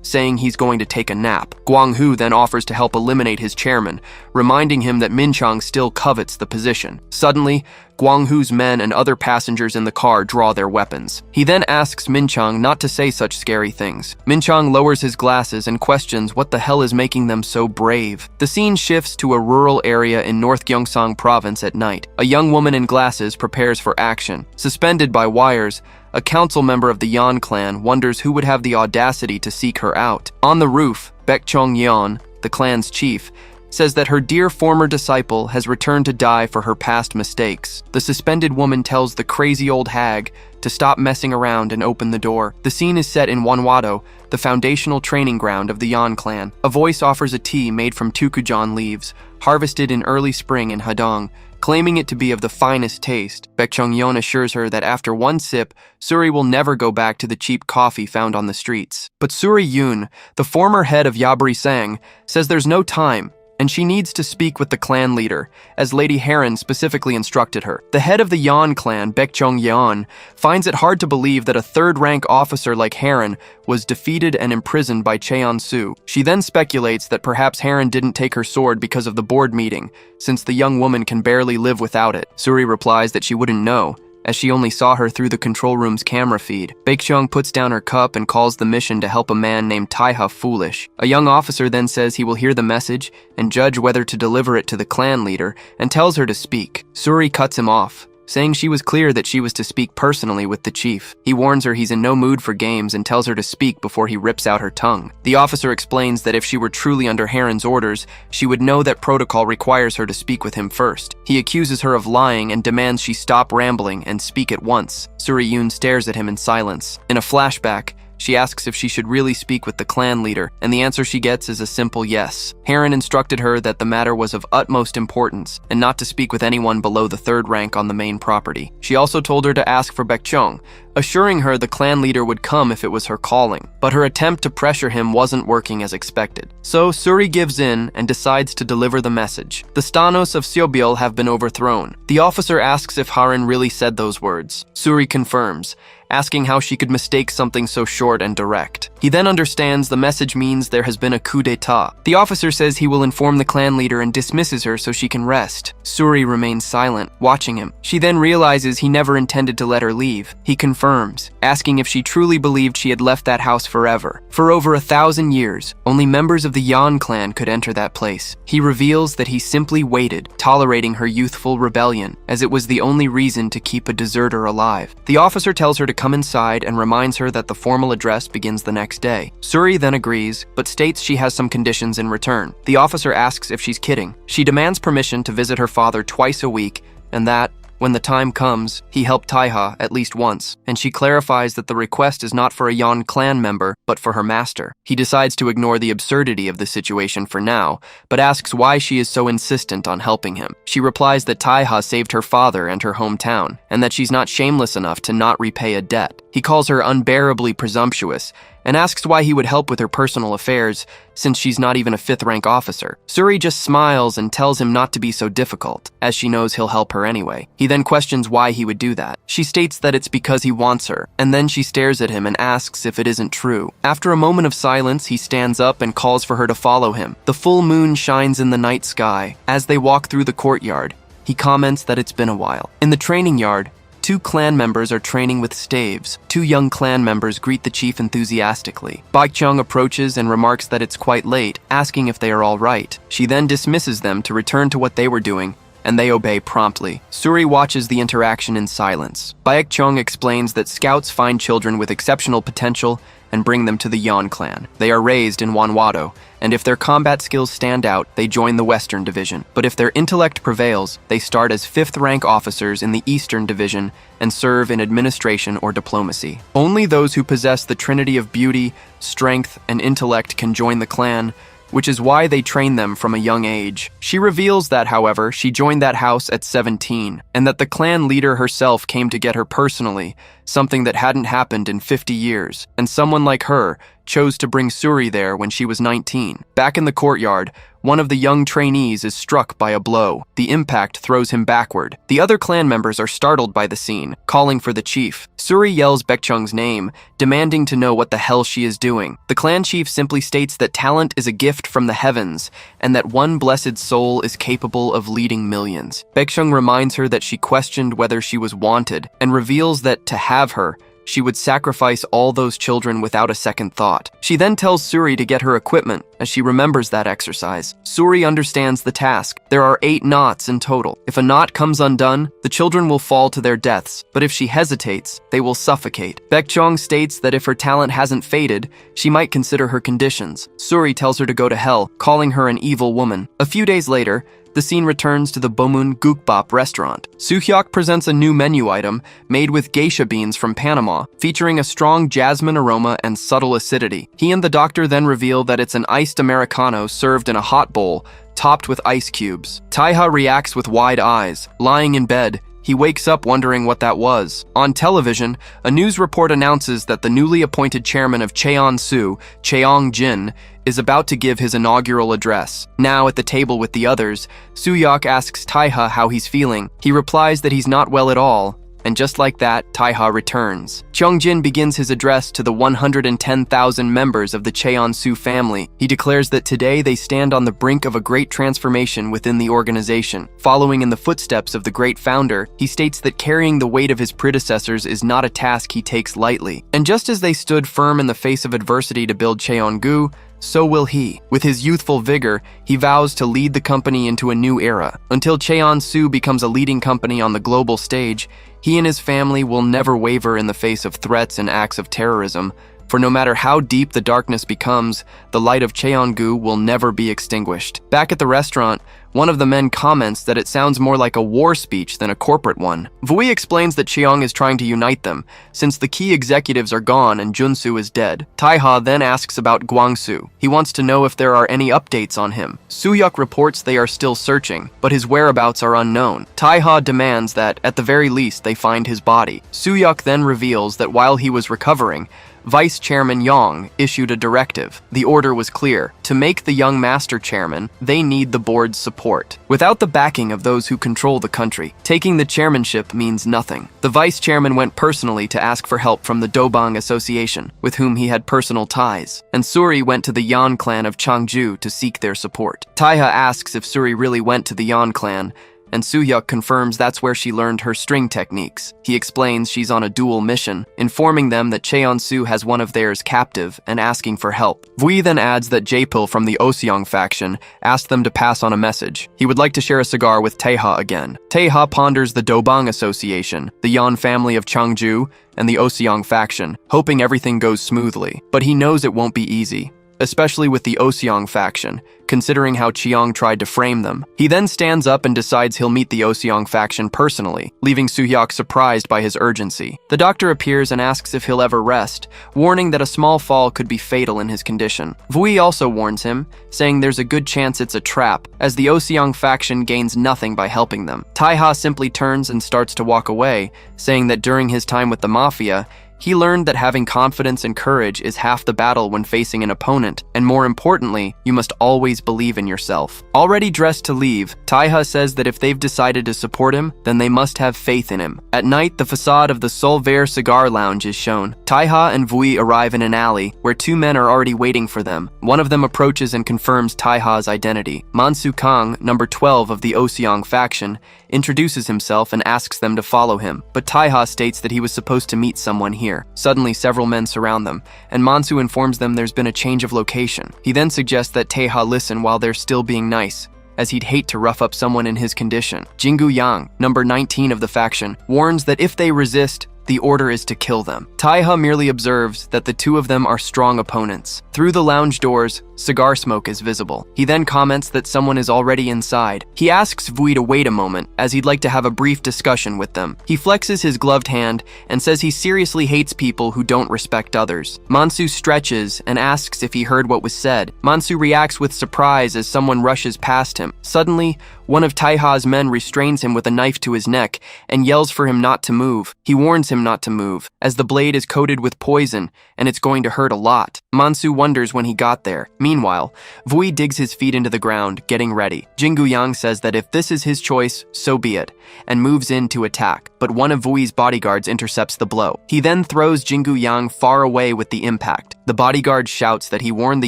Speaker 1: saying he's going to take a nap. Gwang-hu then offers to help eliminate his chairman, reminding him that Min Chang still covets the position. Suddenly, Gwang-hu's men and other passengers in the car draw their weapons. He then asks Min Chang not to say such scary things. Min Chang lowers his glasses and questions what the hell is making them so brave. The scene shifts to a rural area in North Gyeongsang province at night. A young woman in glasses prepares for action. Suspended by wires, a council member of the Yeon clan wonders who would have the audacity to seek her out. On the roof, Baek Chong-yeon, the clan's chief, says that her dear former disciple has returned to die for her past mistakes. The suspended woman tells the crazy old hag to stop messing around and open the door. The scene is set in Wanwado, the foundational training ground of the Yan clan. A voice offers a tea made from tukujan leaves, harvested in early spring in Hadong, claiming it to be of the finest taste. Baekjeong assures her that after one sip, Suri will never go back to the cheap coffee found on the streets. But Suri Yoon, the former head of Yabri Sang, says there's no time, and she needs to speak with the clan leader, as Lady Heron specifically instructed her. The head of the Yan clan, Baekjeong Yeon, finds it hard to believe that a third-rank officer like Heron was defeated and imprisoned by Cheon-su. She then speculates that perhaps Heron didn't take her sword because of the board meeting, since the young woman can barely live without it. Suri replies that she wouldn't know, as she only saw her through the control room's camera feed. Baekjeong puts down her cup and calls the mission to help a man named Taiha foolish. A young officer then says he will hear the message and judge whether to deliver it to the clan leader, and tells her to speak. Suri cuts him off, saying she was clear that she was to speak personally with the chief. He warns her he's in no mood for games and tells her to speak before he rips out her tongue. The officer explains that if she were truly under Heron's orders, she would know that protocol requires her to speak with him first. He accuses her of lying and demands she stop rambling and speak at once. Suri Yoon stares at him in silence. In a flashback, she asks if she should really speak with the clan leader, and the answer she gets is a simple yes. Heron instructed her that the matter was of utmost importance, and not to speak with anyone below the third rank on the main property. She also told her to ask for Baekjeong, assuring her the clan leader would come if it was her calling. But her attempt to pressure him wasn't working as expected. So Suri gives in and decides to deliver the message. The Stanos of Seobil have been overthrown. The officer asks if Heron really said those words. Suri confirms, asking how she could mistake something so short and direct. He then understands the message means there has been a coup d'etat. The officer says he will inform the clan leader and dismisses her so she can rest. Suri remains silent, watching him. She then realizes he never intended to let her leave. He confirms, asking if she truly believed she had left that house forever. For over 1,000 years, only members of the Yan clan could enter that place. He reveals that he simply waited, tolerating her youthful rebellion, as it was the only reason to keep a deserter alive. The officer tells her to come inside and reminds her that the formal address begins the next day. Suri then agrees, but states she has some conditions in return. The officer asks if she's kidding. She demands permission to visit her father twice a week, and that, when the time comes, he helped Taiha at least once, and she clarifies that the request is not for a Yan clan member, but for her master. He decides to ignore the absurdity of the situation for now, but asks why she is so insistent on helping him. She replies that Taiha saved her father and her hometown, and that she's not shameless enough to not repay a debt. He calls her unbearably presumptuous, and asks why he would help with her personal affairs, since she's not even a 5th-rank officer. Suri just smiles and tells him not to be so difficult, as she knows he'll help her anyway. He then questions why he would do that. She states that it's because he wants her, and then she stares at him and asks if it isn't true. After a moment of silence, he stands up and calls for her to follow him. The full moon shines in the night sky. As they walk through the courtyard, he comments that it's been a while. In the training yard, 2 clan members are training with staves. 2 young clan members greet the chief enthusiastically. Baekjeong approaches and remarks that it's quite late, asking if they are all right. She then dismisses them to return to what they were doing, and they obey promptly. Suri watches the interaction in silence. Baekjeong explains that scouts find children with exceptional potential and bring them to the Yan clan. They are raised in Wanwado, and if their combat skills stand out, they join the Western Division. But if their intellect prevails, they start as 5th-rank officers in the Eastern Division and serve in administration or diplomacy. Only those who possess the trinity of beauty, strength, and intellect can join the clan, which is why they train them from a young age. She reveals that, however, she joined that house at 17, and that the clan leader herself came to get her personally, something that hadn't happened in 50 years, and someone like her chose to bring Suri there when she was 19. Back in the courtyard, one of the young trainees is struck by a blow. The impact throws him backward. The other clan members are startled by the scene, calling for the chief. Suri yells Baekjeong's name, demanding to know what the hell she is doing. The clan chief simply states that talent is a gift from the heavens, and that one blessed soul is capable of leading millions. Baekjeong reminds her that she questioned whether she was wanted, and reveals that to have her, she would sacrifice all those children without a second thought. She then tells Suri to get her equipment, as she remembers that exercise. Suri understands the task. There are 8 knots in total. If a knot comes undone, the children will fall to their deaths, but if she hesitates, they will suffocate. Baekjeong states that if her talent hasn't faded, she might consider her conditions. Suri tells her to go to hell, calling her an evil woman. A few days later, the scene returns to the Bomun Gukbap restaurant. Soo-hyuk presents a new menu item made with geisha beans from Panama, featuring a strong jasmine aroma and subtle acidity. He and the doctor then reveal that it's an iced Americano served in a hot bowl, topped with ice cubes. Taiha reacts with wide eyes. Lying in bed, he wakes up wondering what that was. On television, a news report announces that the newly appointed chairman of Cheon-su, Cheong-jin, is about to give his inaugural address. Now at the table with the others, Soo-hyuk asks Taiha how he's feeling. He replies that he's not well at all, and just like that, Taiha returns. Cheong-jin begins his address to the 110,000 members of the Cheon-su family. He declares that today they stand on the brink of a great transformation within the organization. Following in the footsteps of the great founder, he states that carrying the weight of his predecessors is not a task he takes lightly. And just as they stood firm in the face of adversity to build Cheon-gu, so will he. With his youthful vigor, he vows to lead the company into a new era. Until Cheon-su becomes a leading company on the global stage, he and his family will never waver in the face of threats and acts of terrorism, for no matter how deep the darkness becomes, the light of Cheon-gu will never be extinguished. Back at the restaurant, one of the men comments that it sounds more like a war speech than a corporate one. Vui explains that Cheong is trying to unite them, since the key executives are gone and Junsu is dead. Taiha then asks about Gwangsu. He wants to know if there are any updates on him. Soo-hyuk reports they are still searching, but his whereabouts are unknown. Taiha demands that, at the very least, they find his body. Soo-hyuk then reveals that while he was recovering, Vice Chairman Yang issued a directive. The order was clear. To make the young master chairman, they need the board's support. Without the backing of those who control the country, taking the chairmanship means nothing. The vice chairman went personally to ask for help from the Dobang Association, with whom he had personal ties, and Suri went to the Yan clan of Changju to seek their support. Taiha asks if Suri really went to the Yan clan, and Soo-hyuk confirms that's where she learned her string techniques. He explains she's on a dual mission, informing them that Cheon-su has one of theirs captive and asking for help. Vui then adds that Jaepil from the Oseong faction asked them to pass on a message. He would like to share a cigar with Taeha again. Taeha ponders the Dobang Association, the Yan family of Changju, and the Oseong faction, hoping everything goes smoothly. But he knows it won't be easy, especially with the Oseong faction, considering how Cheong tried to frame them. He then stands up and decides he'll meet the Oseong faction personally, leaving Soo-hyuk surprised by his urgency. The doctor appears and asks if he'll ever rest, warning that a small fall could be fatal in his condition. Vui also warns him, saying there's a good chance it's a trap, as the Oseong faction gains nothing by helping them. Taiha simply turns and starts to walk away, saying that during his time with the Mafia, he learned that having confidence and courage is half the battle when facing an opponent, and more importantly, you must always believe in yourself. Already dressed to leave, Taiha says that if they've decided to support him, then they must have faith in him. At night, the facade of the Solver cigar lounge is shown. Taiha and Vui arrive in an alley, where 2 men are already waiting for them. One of them approaches and confirms Taiha's identity. Mansu Kang, number 12 of the Oseong faction, introduces himself and asks them to follow him, but Taiha states that he was supposed to meet someone here. Suddenly, several men surround them, and Mansu informs them there's been a change of location. He then suggests that Taeha listen while they're still being nice, as he'd hate to rough up someone in his condition. Jingu Yang, number 19 of the faction, warns that if they resist, the order is to kill them. Taiha merely observes that the 2 of them are strong opponents. Through the lounge doors, cigar smoke is visible. He then comments that someone is already inside. He asks Vui to wait a moment, as he'd like to have a brief discussion with them. He flexes his gloved hand and says he seriously hates people who don't respect others. Mansu stretches and asks if he heard what was said. Mansu reacts with surprise as someone rushes past him. Suddenly, one of Taiha's men restrains him with a knife to his neck and yells for him not to move. He warns him not to move, as the blade is coated with poison and it's going to hurt a lot. Mansu wonders when he got there. Meanwhile, Vui digs his feet into the ground, getting ready. Jingu Yang says that if this is his choice, so be it, and moves in to attack, but one of Vui's bodyguards intercepts the blow. He then throws Jingu Yang far away with the impact. The bodyguard shouts that he warned the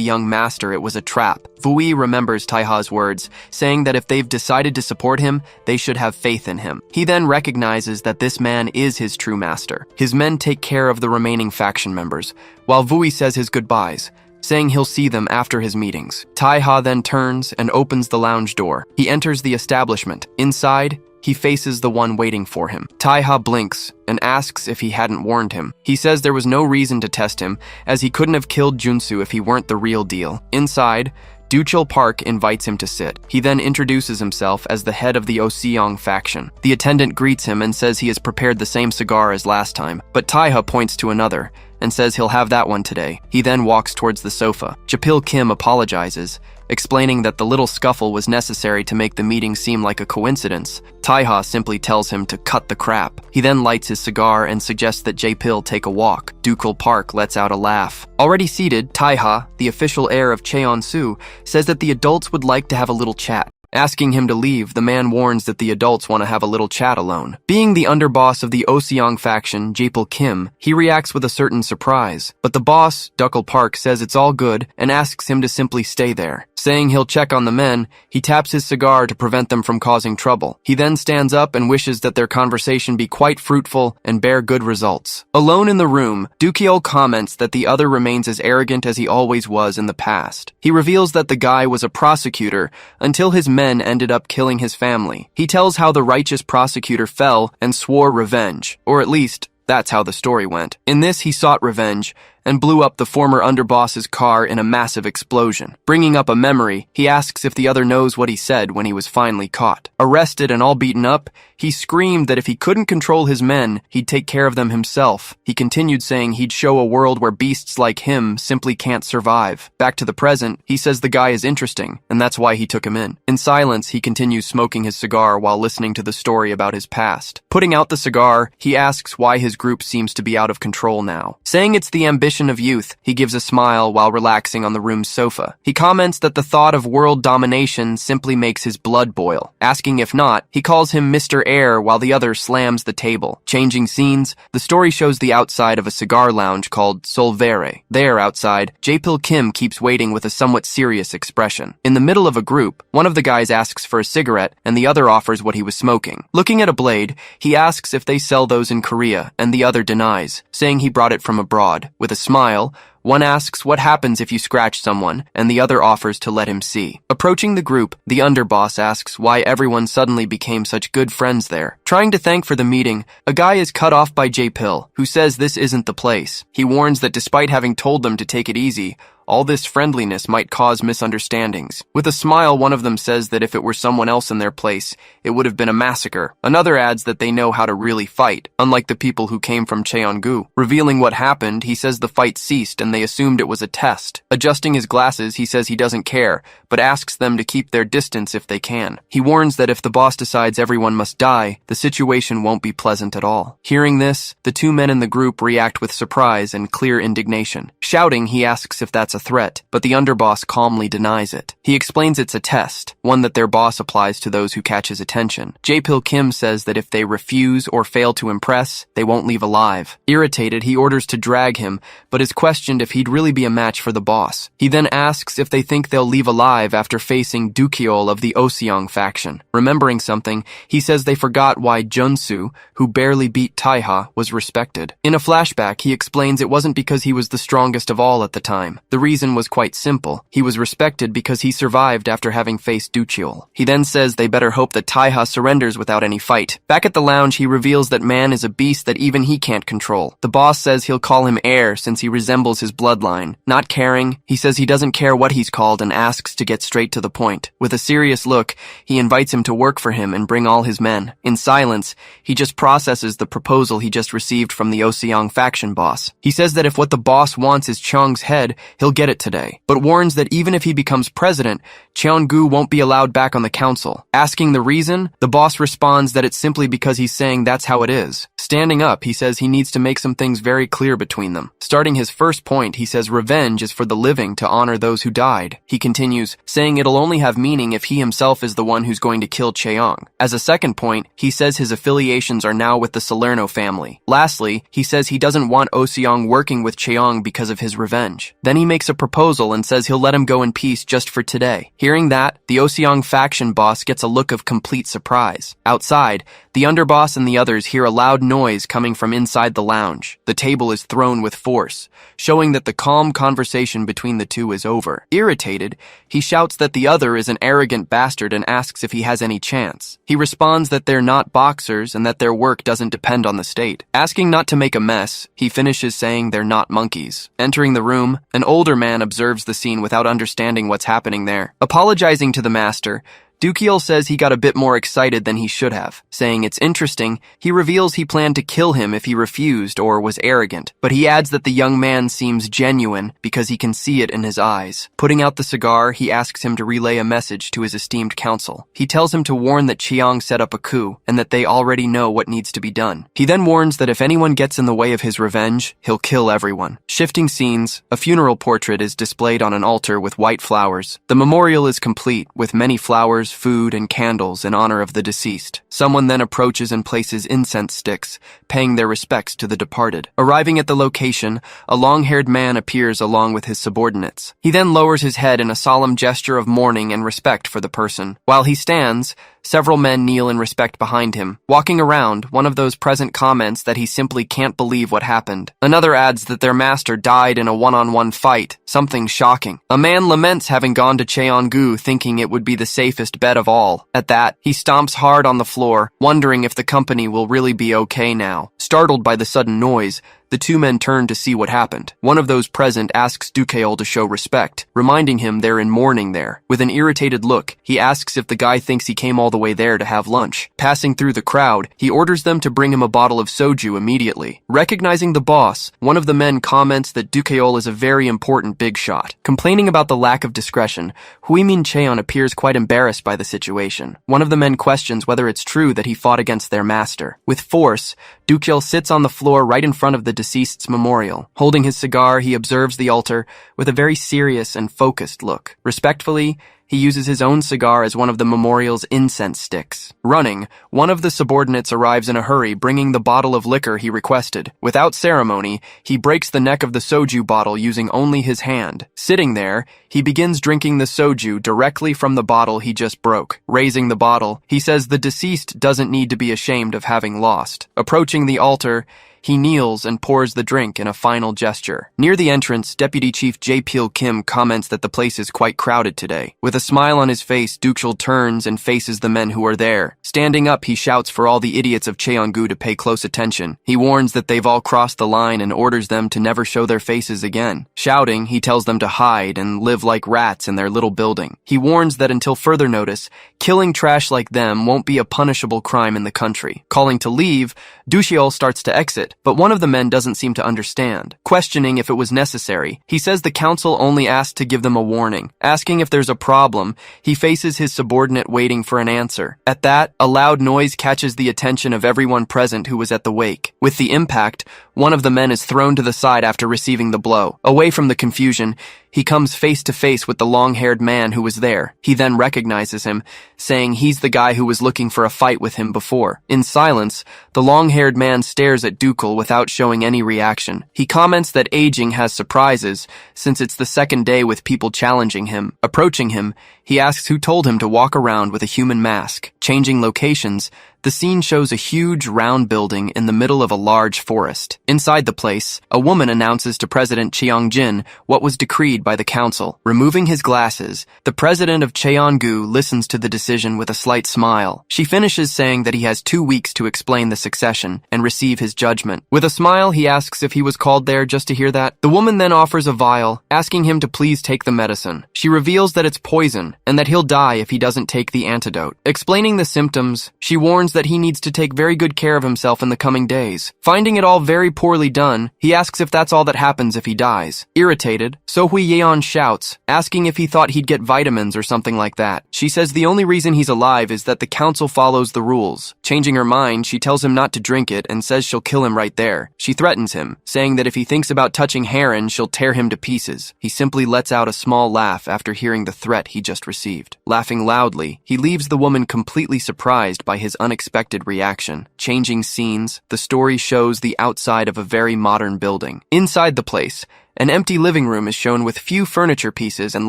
Speaker 1: young master it was a trap. Vui remembers Taiha's words, saying that if they've decided decided to support him, they should have faith in him. He then recognizes that this man is his true master. His men take care of the remaining faction members, while Vui says his goodbyes, saying he'll see them after his meetings. Taiha then turns and opens the lounge door. He enters the establishment. Inside, he faces the one waiting for him. Taiha blinks and asks if he hadn't warned him. He says there was no reason to test him, as he couldn't have killed Junsu if he weren't the real deal. Inside, Duchil Park invites him to sit. He then introduces himself as the head of the Oseong faction. The attendant greets him and says he has prepared the same cigar as last time, but Taiha points to another and says he'll have that one today. He then walks towards the sofa. Japil Kim apologizes, explaining that the little scuffle was necessary to make the meeting seem like a coincidence. Taiha simply tells him to cut the crap. He then lights his cigar and suggests that Japil take a walk. Ducal Park lets out a laugh. Already seated, Taiha, the official heir of Cheon-su, says that the adults would like to have a little chat. Asking him to leave, the man warns that the adults want to have a little chat alone. Being the underboss of the Oseong faction, Japil Kim, he reacts with a certain surprise. But the boss, Ducal Park, says it's all good and asks him to simply stay there. Saying he'll check on the men, he taps his cigar to prevent them from causing trouble. He then stands up and wishes that their conversation be quite fruitful and bear good results. Alone in the room, Dukiol comments that the other remains as arrogant as he always was in the past. He reveals that the guy was a prosecutor until his men ended up killing his family. He tells how the righteous prosecutor fell and swore revenge, or at least, that's how the story went. In this, he sought revenge and blew up the former underboss's car in a massive explosion. Bringing up a memory, he asks if the other knows what he said when he was finally caught. Arrested and all beaten up, he screamed that if he couldn't control his men, he'd take care of them himself. He continued saying he'd show a world where beasts like him simply can't survive. Back to the present, he says the guy is interesting, and that's why he took him in. In silence, he continues smoking his cigar while listening to the story about his past. Putting out the cigar, he asks why his group seems to be out of control now. Saying it's the ambition of youth, he gives a smile while relaxing on the room's sofa. He comments that the thought of world domination simply makes his blood boil. Asking if not, he calls him Mr. Air while the other slams the table. Changing scenes, the story shows the outside of a cigar lounge called Solvere. There, outside, Japil Kim keeps waiting with a somewhat serious expression. In the middle of a group, one of the guys asks for a cigarette and the other offers what he was smoking. Looking at a blade, he asks if they sell those in Korea, and the other denies, saying he brought it from abroad. With a smile, one asks what happens if you scratch someone, and the other offers to let him see. Approaching the group, the underboss asks why everyone suddenly became such good friends there. Trying to thank for the meeting, a guy is cut off by Japil, who says this isn't the place. He warns that despite having told them to take it easy, all this friendliness might cause misunderstandings. With a smile, one of them says that if it were someone else in their place, it would have been a massacre. Another adds that they know how to really fight, unlike the people who came from Cheongu. Revealing what happened, he says the fight ceased and they assumed it was a test. Adjusting his glasses, he says he doesn't care, but asks them to keep their distance if they can. He warns that if the boss decides everyone must die, the situation won't be pleasant at all. Hearing this, the two men in the group react with surprise and clear indignation. Shouting, he asks if that's a threat, but the underboss calmly denies it. He explains it's a test, one that their boss applies to those who catch his attention. Japil Kim says that if they refuse or fail to impress, they won't leave alive. Irritated, he orders to drag him, but is questioned if he'd really be a match for the boss. He then asks if they think they'll leave alive after facing Dukiol of the Oseong faction. Remembering something, he says they forgot why Junsu, who barely beat Taiha, was respected. In a flashback, he explains it wasn't because he was the strongest of all at the time. The reason was quite simple. He was respected because he survived after having faced Duchiol. He then says they better hope that Taiha surrenders without any fight. Back at the lounge, he reveals that man is a beast that even he can't control. The boss says he'll call him heir since he resembles his bloodline. Not caring, he says he doesn't care what he's called and asks to get straight to the point. With a serious look, he invites him to work for him and bring all his men. In silence, he just processes the proposal he just received from the Oseong faction boss. He says that if what the boss wants is Chong's head, he'll get it today, but warns that even if he becomes president, Cheongu won't be allowed back on the council. Asking the reason, the boss responds that it's simply because he's saying that's how it is. Standing up, he says he needs to make some things very clear between them. Starting his first point, he says revenge is for the living to honor those who died. He continues, saying it'll only have meaning if he himself is the one who's going to kill Cheong. As a second point, he says his affiliations are now with the Salerno family. Lastly, he says he doesn't want Oseong working with Cheong because of his revenge. Then he makes makes a proposal and says he'll let him go in peace just for today. Hearing that, the Oseong faction boss gets a look of complete surprise. Outside, the underboss and the others hear a loud noise coming from inside the lounge. The table is thrown with force, showing that the calm conversation between the two is over. Irritated, he shouts that the other is an arrogant bastard and asks if he has any chance. He responds that they're not boxers and that their work doesn't depend on the state. Asking not to make a mess, he finishes saying they're not monkeys. Entering the room, an older man observes the scene without understanding what's happening there. Apologizing to the master, Dukiel says he got a bit more excited than he should have. Saying it's interesting, he reveals he planned to kill him if he refused or was arrogant, but he adds that the young man seems genuine because he can see it in his eyes. Putting out the cigar, he asks him to relay a message to his esteemed council. He tells him to warn that Chiang set up a coup and that they already know what needs to be done. He then warns that if anyone gets in the way of his revenge, he'll kill everyone. Shifting scenes, a funeral portrait is displayed on an altar with white flowers. The memorial is complete with many flowers, food, and candles in honor of the deceased. Someone then approaches and places incense sticks, paying their respects to the departed. Arriving at the location, a long-haired man appears along with his subordinates. He then lowers his head in a solemn gesture of mourning and respect for the person. While he stands, several men kneel in respect behind him. Walking around, one of those present comments that he simply can't believe what happened. Another adds that their master died in a one-on-one fight, something shocking. A man laments having gone to Cheongu thinking it would be the safest bet of all. At that, he stomps hard on the floor, wondering if the company will really be okay now. Startled by the sudden noise, the two men turn to see what happened. One of those present asks Dukeol to show respect, reminding him they're in mourning there. With an irritated look, he asks if the guy thinks he came all the way there to have lunch. Passing through the crowd, he orders them to bring him a bottle of soju immediately. Recognizing the boss, one of the men comments that Dukeol is a very important big shot. Complaining about the lack of discretion, Huimin Cheon appears quite embarrassed by the situation. One of the men questions whether it's true that he fought against their master. With force, Dukeol sits on the floor right in front of the deceased's memorial. Holding his cigar, he observes the altar with a very serious and focused look. Respectfully, he uses his own cigar as one of the memorial's incense sticks. Running, one of the subordinates arrives in a hurry, bringing the bottle of liquor he requested. Without ceremony, he breaks the neck of the soju bottle using only his hand. Sitting there, he begins drinking the soju directly from the bottle he just broke. Raising the bottle, he says the deceased doesn't need to be ashamed of having lost. Approaching the altar, he kneels and pours the drink in a final gesture. Near the entrance, Deputy Chief Jae-pil Kim comments that the place is quite crowded today. With a smile on his face, Dukshul turns and faces the men who are there. Standing up, he shouts for all the idiots of Cheongu to pay close attention. He warns that they've all crossed the line and orders them to never show their faces again. Shouting, he tells them to hide and live like rats in their little building. He warns that until further notice, killing trash like them won't be a punishable crime in the country. Calling to leave, Dushiol starts to exit, but one of the men doesn't seem to understand. Questioning if it was necessary, he says the council only asked to give them a warning. Asking if there's a problem, he faces his subordinate waiting for an answer. At that, a loud noise catches the attention of everyone present who was at the wake. With the impact, one of the men is thrown to the side after receiving the blow. Away from the confusion, he comes face to face with the long-haired man who was there. He then recognizes him, saying he's the guy who was looking for a fight with him before. In silence, the long-haired man stares at Dukel without showing any reaction. He comments that aging has surprises, since it's the second day with people challenging him. Approaching him, he asks who told him to walk around with a human mask. Changing locations, the scene shows a huge, round building in the middle of a large forest. Inside the place, a woman announces to President Cheongjin what was decreed by the council. Removing his glasses, the president of Cheongu listens to the decision with a slight smile. She finishes saying that he has 2 weeks to explain the succession and receive his judgment. With a smile, he asks if he was called there just to hear that. The woman then offers a vial, asking him to please take the medicine. She reveals that it's poison and that he'll die if he doesn't take the antidote. Explaining the symptoms, she warns that he needs to take very good care of himself in the coming days. Finding it all very poorly done, he asks if that's all that happens if he dies. Irritated, Sohui Yeon shouts, asking if he thought he'd get vitamins or something like that. She says the only reason he's alive is that the council follows the rules. Changing her mind, she tells him not to drink it and says she'll kill him right there. She threatens him, saying that if he thinks about touching Heron, she'll tear him to pieces. He simply lets out a small laugh after hearing the threat he just received. Laughing loudly, he leaves the woman completely surprised by his unexpected reaction. Changing scenes, the story shows the outside of a very modern building. Inside the place, An empty living room is shown with few furniture pieces and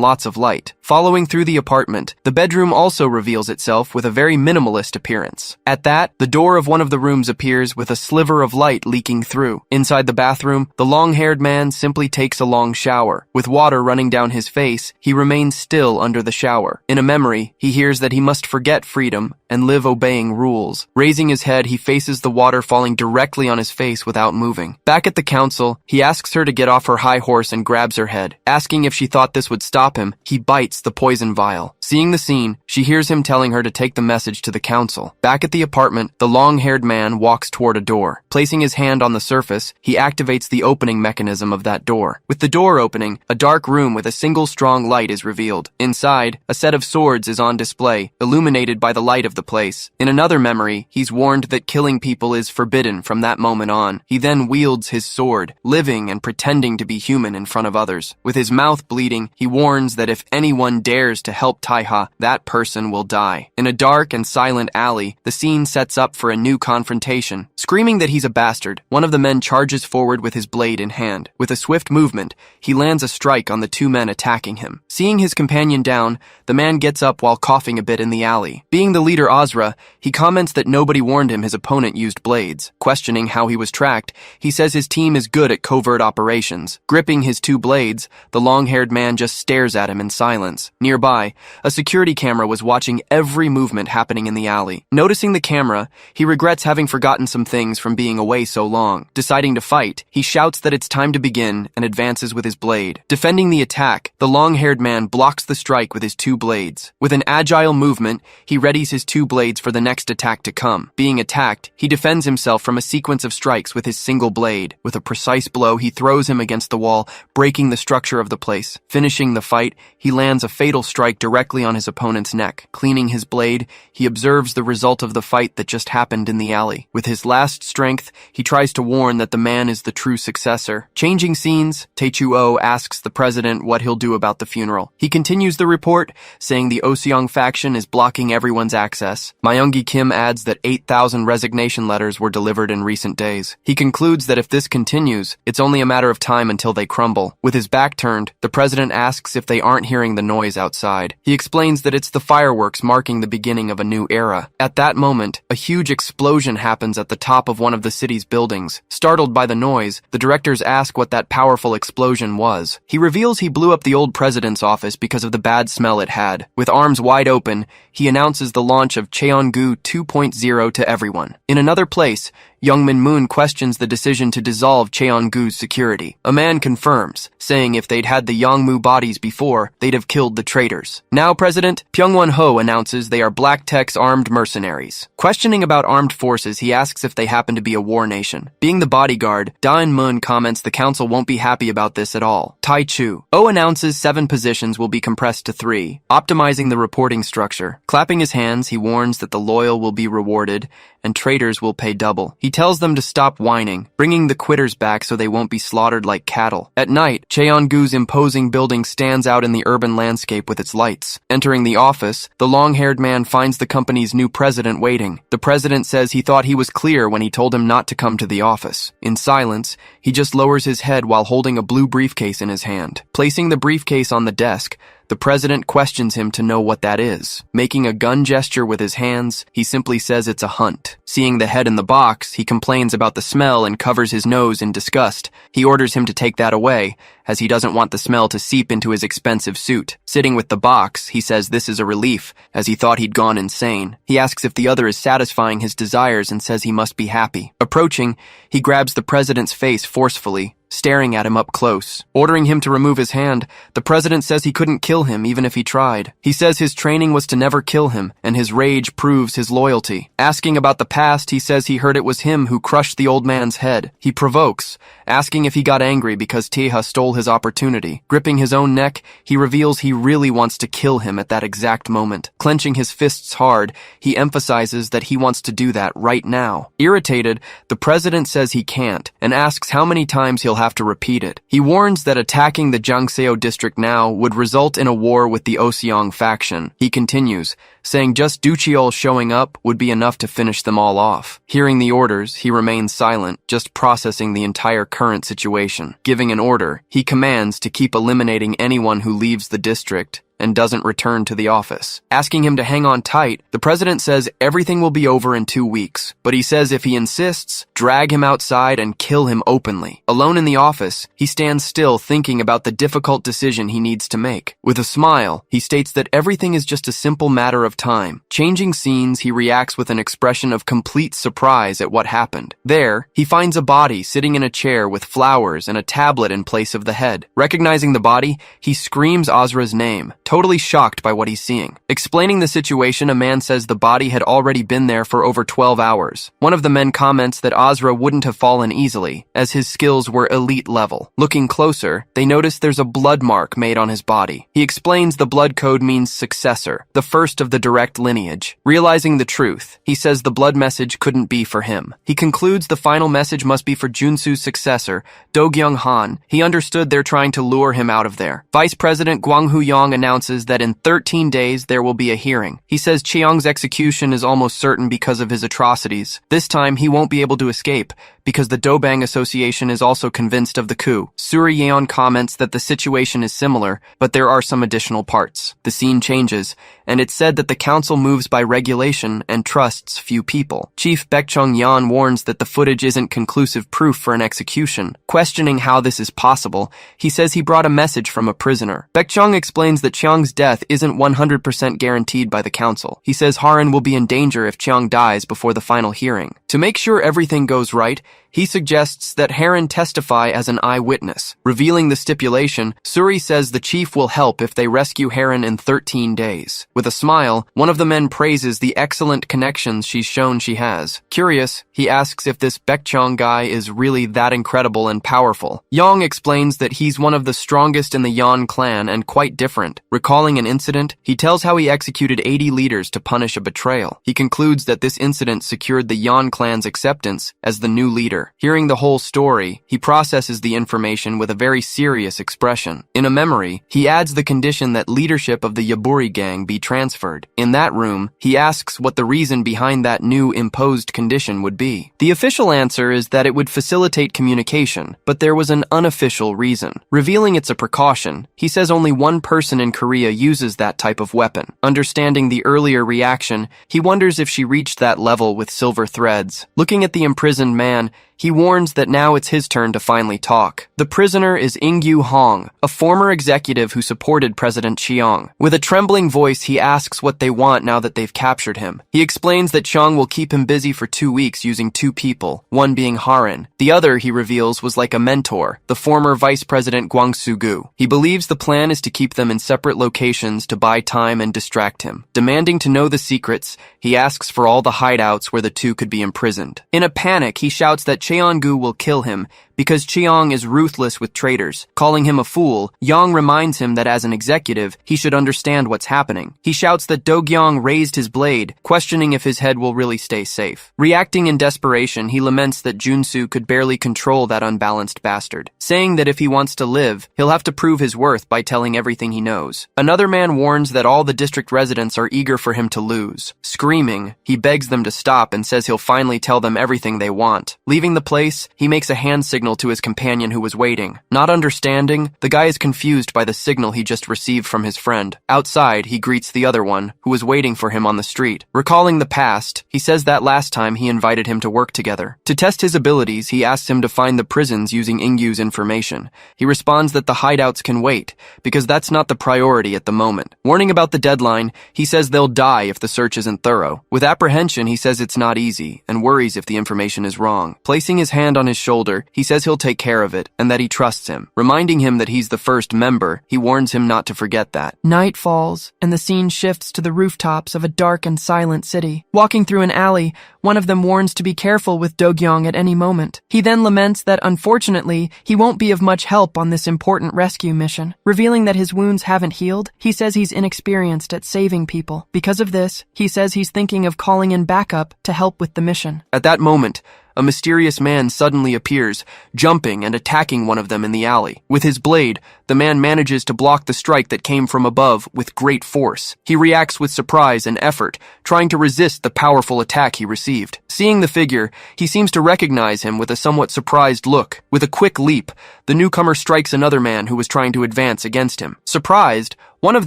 Speaker 1: lots of light. Following through the apartment, the bedroom also reveals itself with a very minimalist appearance. At that, the door of one of the rooms appears with a sliver of light leaking through. Inside the bathroom, the long-haired man simply takes a long shower. With water running down his face, he remains still under the shower. In a memory, he hears that he must forget freedom and live obeying rules. Raising his head, he faces the water falling directly on his face without moving. Back at the council, he asks her to get off her high horse and grabs her head. Asking if she thought this would stop him, he bites the poison vial. Seeing the scene, she hears him telling her to take the message to the council. Back at the apartment, the long-haired man walks toward a door. Placing his hand on the surface, he activates the opening mechanism of that door. With the door opening, a dark room with a single strong light is revealed. Inside, a set of swords is on display, illuminated by the light of the place. In another memory, he's warned that killing people is forbidden from that moment on. He then wields his sword, living and pretending to be human in front of others. With his mouth bleeding, he warns that if anyone dares to help Taiha, that person will die. In a dark and silent alley, the scene sets up for a new confrontation. Screaming that he's a bastard, one of the men charges forward with his blade in hand. With a swift movement, he lands a strike on the two men attacking him. Seeing his companion down, the man gets up while coughing a bit in the alley. Being the leader Asura, he comments that nobody warned him his opponent used blades. Questioning how he was tracked, he says his team is good at covert operations. Gripping his two blades, the long-haired man just stares at him in silence. Nearby, a security camera was watching every movement happening in the alley. Noticing the camera, he regrets having forgotten some things from being away so long. Deciding to fight, he shouts that it's time to begin and advances with his blade. Defending the attack, the long-haired man blocks the strike with his two blades. With an agile movement, he readies his two blades for the next attack to come. Being attacked, he defends himself from a sequence of strikes with his single blade. With a precise blow, he throws him against the wall, breaking the structure of the place. Finishing the fight, he lands a fatal strike directly on his opponent's neck. Cleaning his blade, he observes the result of the fight that just happened in the alley. With his last strength, he tries to warn that the man is the true successor. Changing scenes, Taechuo asks the president what he'll do about the funeral. He continues the report, saying the Oseong faction is blocking everyone's access. Myungi Kim adds that 8,000 resignation letters were delivered in recent days. He concludes that if this continues, it's only a matter of time until they crumble. With his back turned, the president asks if they aren't hearing the noise outside. He explains that it's the fireworks marking the beginning of a new era. At that moment, a huge explosion happens at the top of one of the city's buildings. Startled by the noise, the directors ask what that powerful explosion was. He reveals he blew up the old president's office because of the bad smell it had. With arms wide open, he announces the launch of Cheongu 2.0 to everyone. In another place, Young Min Moon questions the decision to dissolve Cheongu's security. A man confirms, saying if they'd had the Yongmu bodies before, they'd have killed the traitors. Now President Pyongwon Ho announces they are Black Tech's armed mercenaries. Questioning about armed forces, he asks if they happen to be a war nation. Being the bodyguard, Da Moon comments the council won't be happy about this at all. Tai Chu. O announces 7 positions will be compressed to 3, optimizing the reporting structure. Clapping his hands, he warns that the loyal will be rewarded and traitors will pay double. He tells them to stop whining, bringing the quitters back so they won't be slaughtered like cattle. At night, Cheongu's imposing building stands out in the urban landscape with its lights. Entering the office, the long-haired man finds the company's new president waiting. The president says he thought he was clear when he told him not to come to the office. In silence, he just lowers his head while holding a blue briefcase in his hand. Placing the briefcase on the desk, the president questions him to know what that is. Making a gun gesture with his hands, he simply says it's a hunt. Seeing the head in the box, he complains about the smell and covers his nose in disgust. He orders him to take that away, as he doesn't want the smell to seep into his expensive suit. Sitting with the box, he says this is a relief, as he thought he'd gone insane. He asks if the other is satisfying his desires and says he must be happy. Approaching, he grabs the president's face forcefully, staring at him up close. Ordering him to remove his hand, the president says he couldn't kill him even if he tried. He says his training was to never kill him, and his rage proves his loyalty. Asking about the past, he says he heard it was him who crushed the old man's head. He provokes, asking if he got angry because Teha stole his opportunity. Gripping his own neck, he reveals he really wants to kill him at that exact moment. Clenching his fists hard, he emphasizes that he wants to do that right now. Irritated, the president says he can't, and asks how many times he'll have to repeat it. He warns that attacking the Jangseo district now would result in a war with the Oseong faction. He continues, saying just Duchiol showing up would be enough to finish them all off. Hearing the orders, he remains silent, just processing the entire current situation. Giving an order, he commands to keep eliminating anyone who leaves the district and doesn't return to the office. Asking him to hang on tight, the president says everything will be over in 2 weeks, but he says if he insists, drag him outside and kill him openly. Alone in the office, he stands still thinking about the difficult decision he needs to make. With a smile, he states that everything is just a simple matter of time. Changing scenes, he reacts with an expression of complete surprise at what happened. There, he finds a body sitting in a chair with flowers and a tablet in place of the head. Recognizing the body, he screams Asura's name, totally shocked by what he's seeing. Explaining the situation, a man says the body had already been there for over 12 hours. One of the men comments that Asura wouldn't have fallen easily, as his skills were elite level. Looking closer, they notice there's a blood mark made on his body. He explains the blood code means successor, the first of the direct lineage. Realizing the truth, he says the blood message couldn't be for him. He concludes the final message must be for Junsu's successor, Do-gyung Han. He understood they're trying to lure him out of there. Vice President Gwang Hu-yong announces that in 13 days there will be a hearing. He says Chiang's execution is almost certain because of his atrocities. This time he won't be able to escape because the Dobang Association is also convinced of the coup. Suri Yeon comments that the situation is similar, but there are some additional parts. The scene changes, and it's said that the council moves by regulation and trusts few people. Chief Baekchung Yan warns that the footage isn't conclusive proof for an execution. Questioning how this is possible, he says he brought a message from a prisoner. Baekchung explains that Chiang's death isn't 100% guaranteed by the council. He says Haran will be in danger if Chiang dies before the final hearing. To make sure everything goes right, he suggests that Haran testify as an eyewitness. Revealing the stipulation, Suri says the chief will help if they rescue Haran in 13 days. With a smile, one of the men praises the excellent connections she's shown she has. Curious, he asks if this Baekchung guy is really that incredible and powerful. Yong explains that he's one of the strongest in the Yan clan and quite different. Recalling an incident, he tells how he executed 80 leaders to punish a betrayal. He concludes that this incident secured the Yan clan's acceptance as the new leader. Hearing the whole story, he processes the information with a very serious expression. In a memory, he adds the condition that leadership of the Yaburi gang be transferred. In that room, he asks what the reason behind that new imposed condition would be. The official answer is that it would facilitate communication, but there was an unofficial reason. Revealing it's a precaution, he says only one person in Korea uses that type of weapon. Understanding the earlier reaction, he wonders if she reached that level with silver threads. Looking at the imprisoned man, he warns that now it's his turn to finally talk. The prisoner is Ingyu Hong, a former executive who supported President Chiang. With a trembling voice, he asks what they want now that they've captured him. He explains that Chiang will keep him busy for 2 weeks using 2 people, one being Haran. The other, he reveals, was like a mentor, the former Vice President Gwang Soo-gu. He believes the plan is to keep them in separate locations to buy time and distract him. Demanding to know the secrets, he asks for all the hideouts where the two could be imprisoned. In a panic, he shouts that Cheon-gu will kill him because Cheong is ruthless with traitors. Calling him a fool, Yang reminds him that as an executive, he should understand what's happening. He shouts that Do-gyung raised his blade, questioning if his head will really stay safe. Reacting in desperation, he laments that Junsu could barely control that unbalanced bastard, saying that if he wants to live, he'll have to prove his worth by telling everything he knows. Another man warns that all the district residents are eager for him to lose. Screaming, he begs them to stop and says he'll finally tell them everything they want. Leaving the place, he makes a hand signal to his companion who was waiting. Not understanding, the guy is confused by the signal he just received from his friend. Outside, he greets the other one, who was waiting for him on the street. Recalling the past, he says that last time he invited him to work together. To test his abilities, he asks him to find the prisons using Ingyu's information. He responds that the hideouts can wait, because that's not the priority at the moment. Warning about the deadline, he says they'll die if the search isn't thorough. With apprehension, he says it's not easy, and worries if the information is wrong. Placing his hand on his shoulder, he says he'll take care of it, and that he trusts him. Reminding him that he's the first member, he warns him not to forget that. Night falls, and the scene shifts to the rooftops of a dark and silent city. Walking through an alley, one of them warns to be careful with Do-gyung at any moment. He then laments that, unfortunately, he won't be of much help on this important rescue mission. Revealing that his wounds haven't healed, he says he's inexperienced at saving people. Because of this, he says he's thinking of calling in backup to help with the mission. At that moment, a mysterious man suddenly appears, jumping and attacking one of them in the alley. With his blade, the man manages to block the strike that came from above with great force. He reacts with surprise and effort, trying to resist the powerful attack he received. Seeing the figure, he seems to recognize him with a somewhat surprised look. With a quick leap, the newcomer strikes another man who was trying to advance against him. Surprised, one of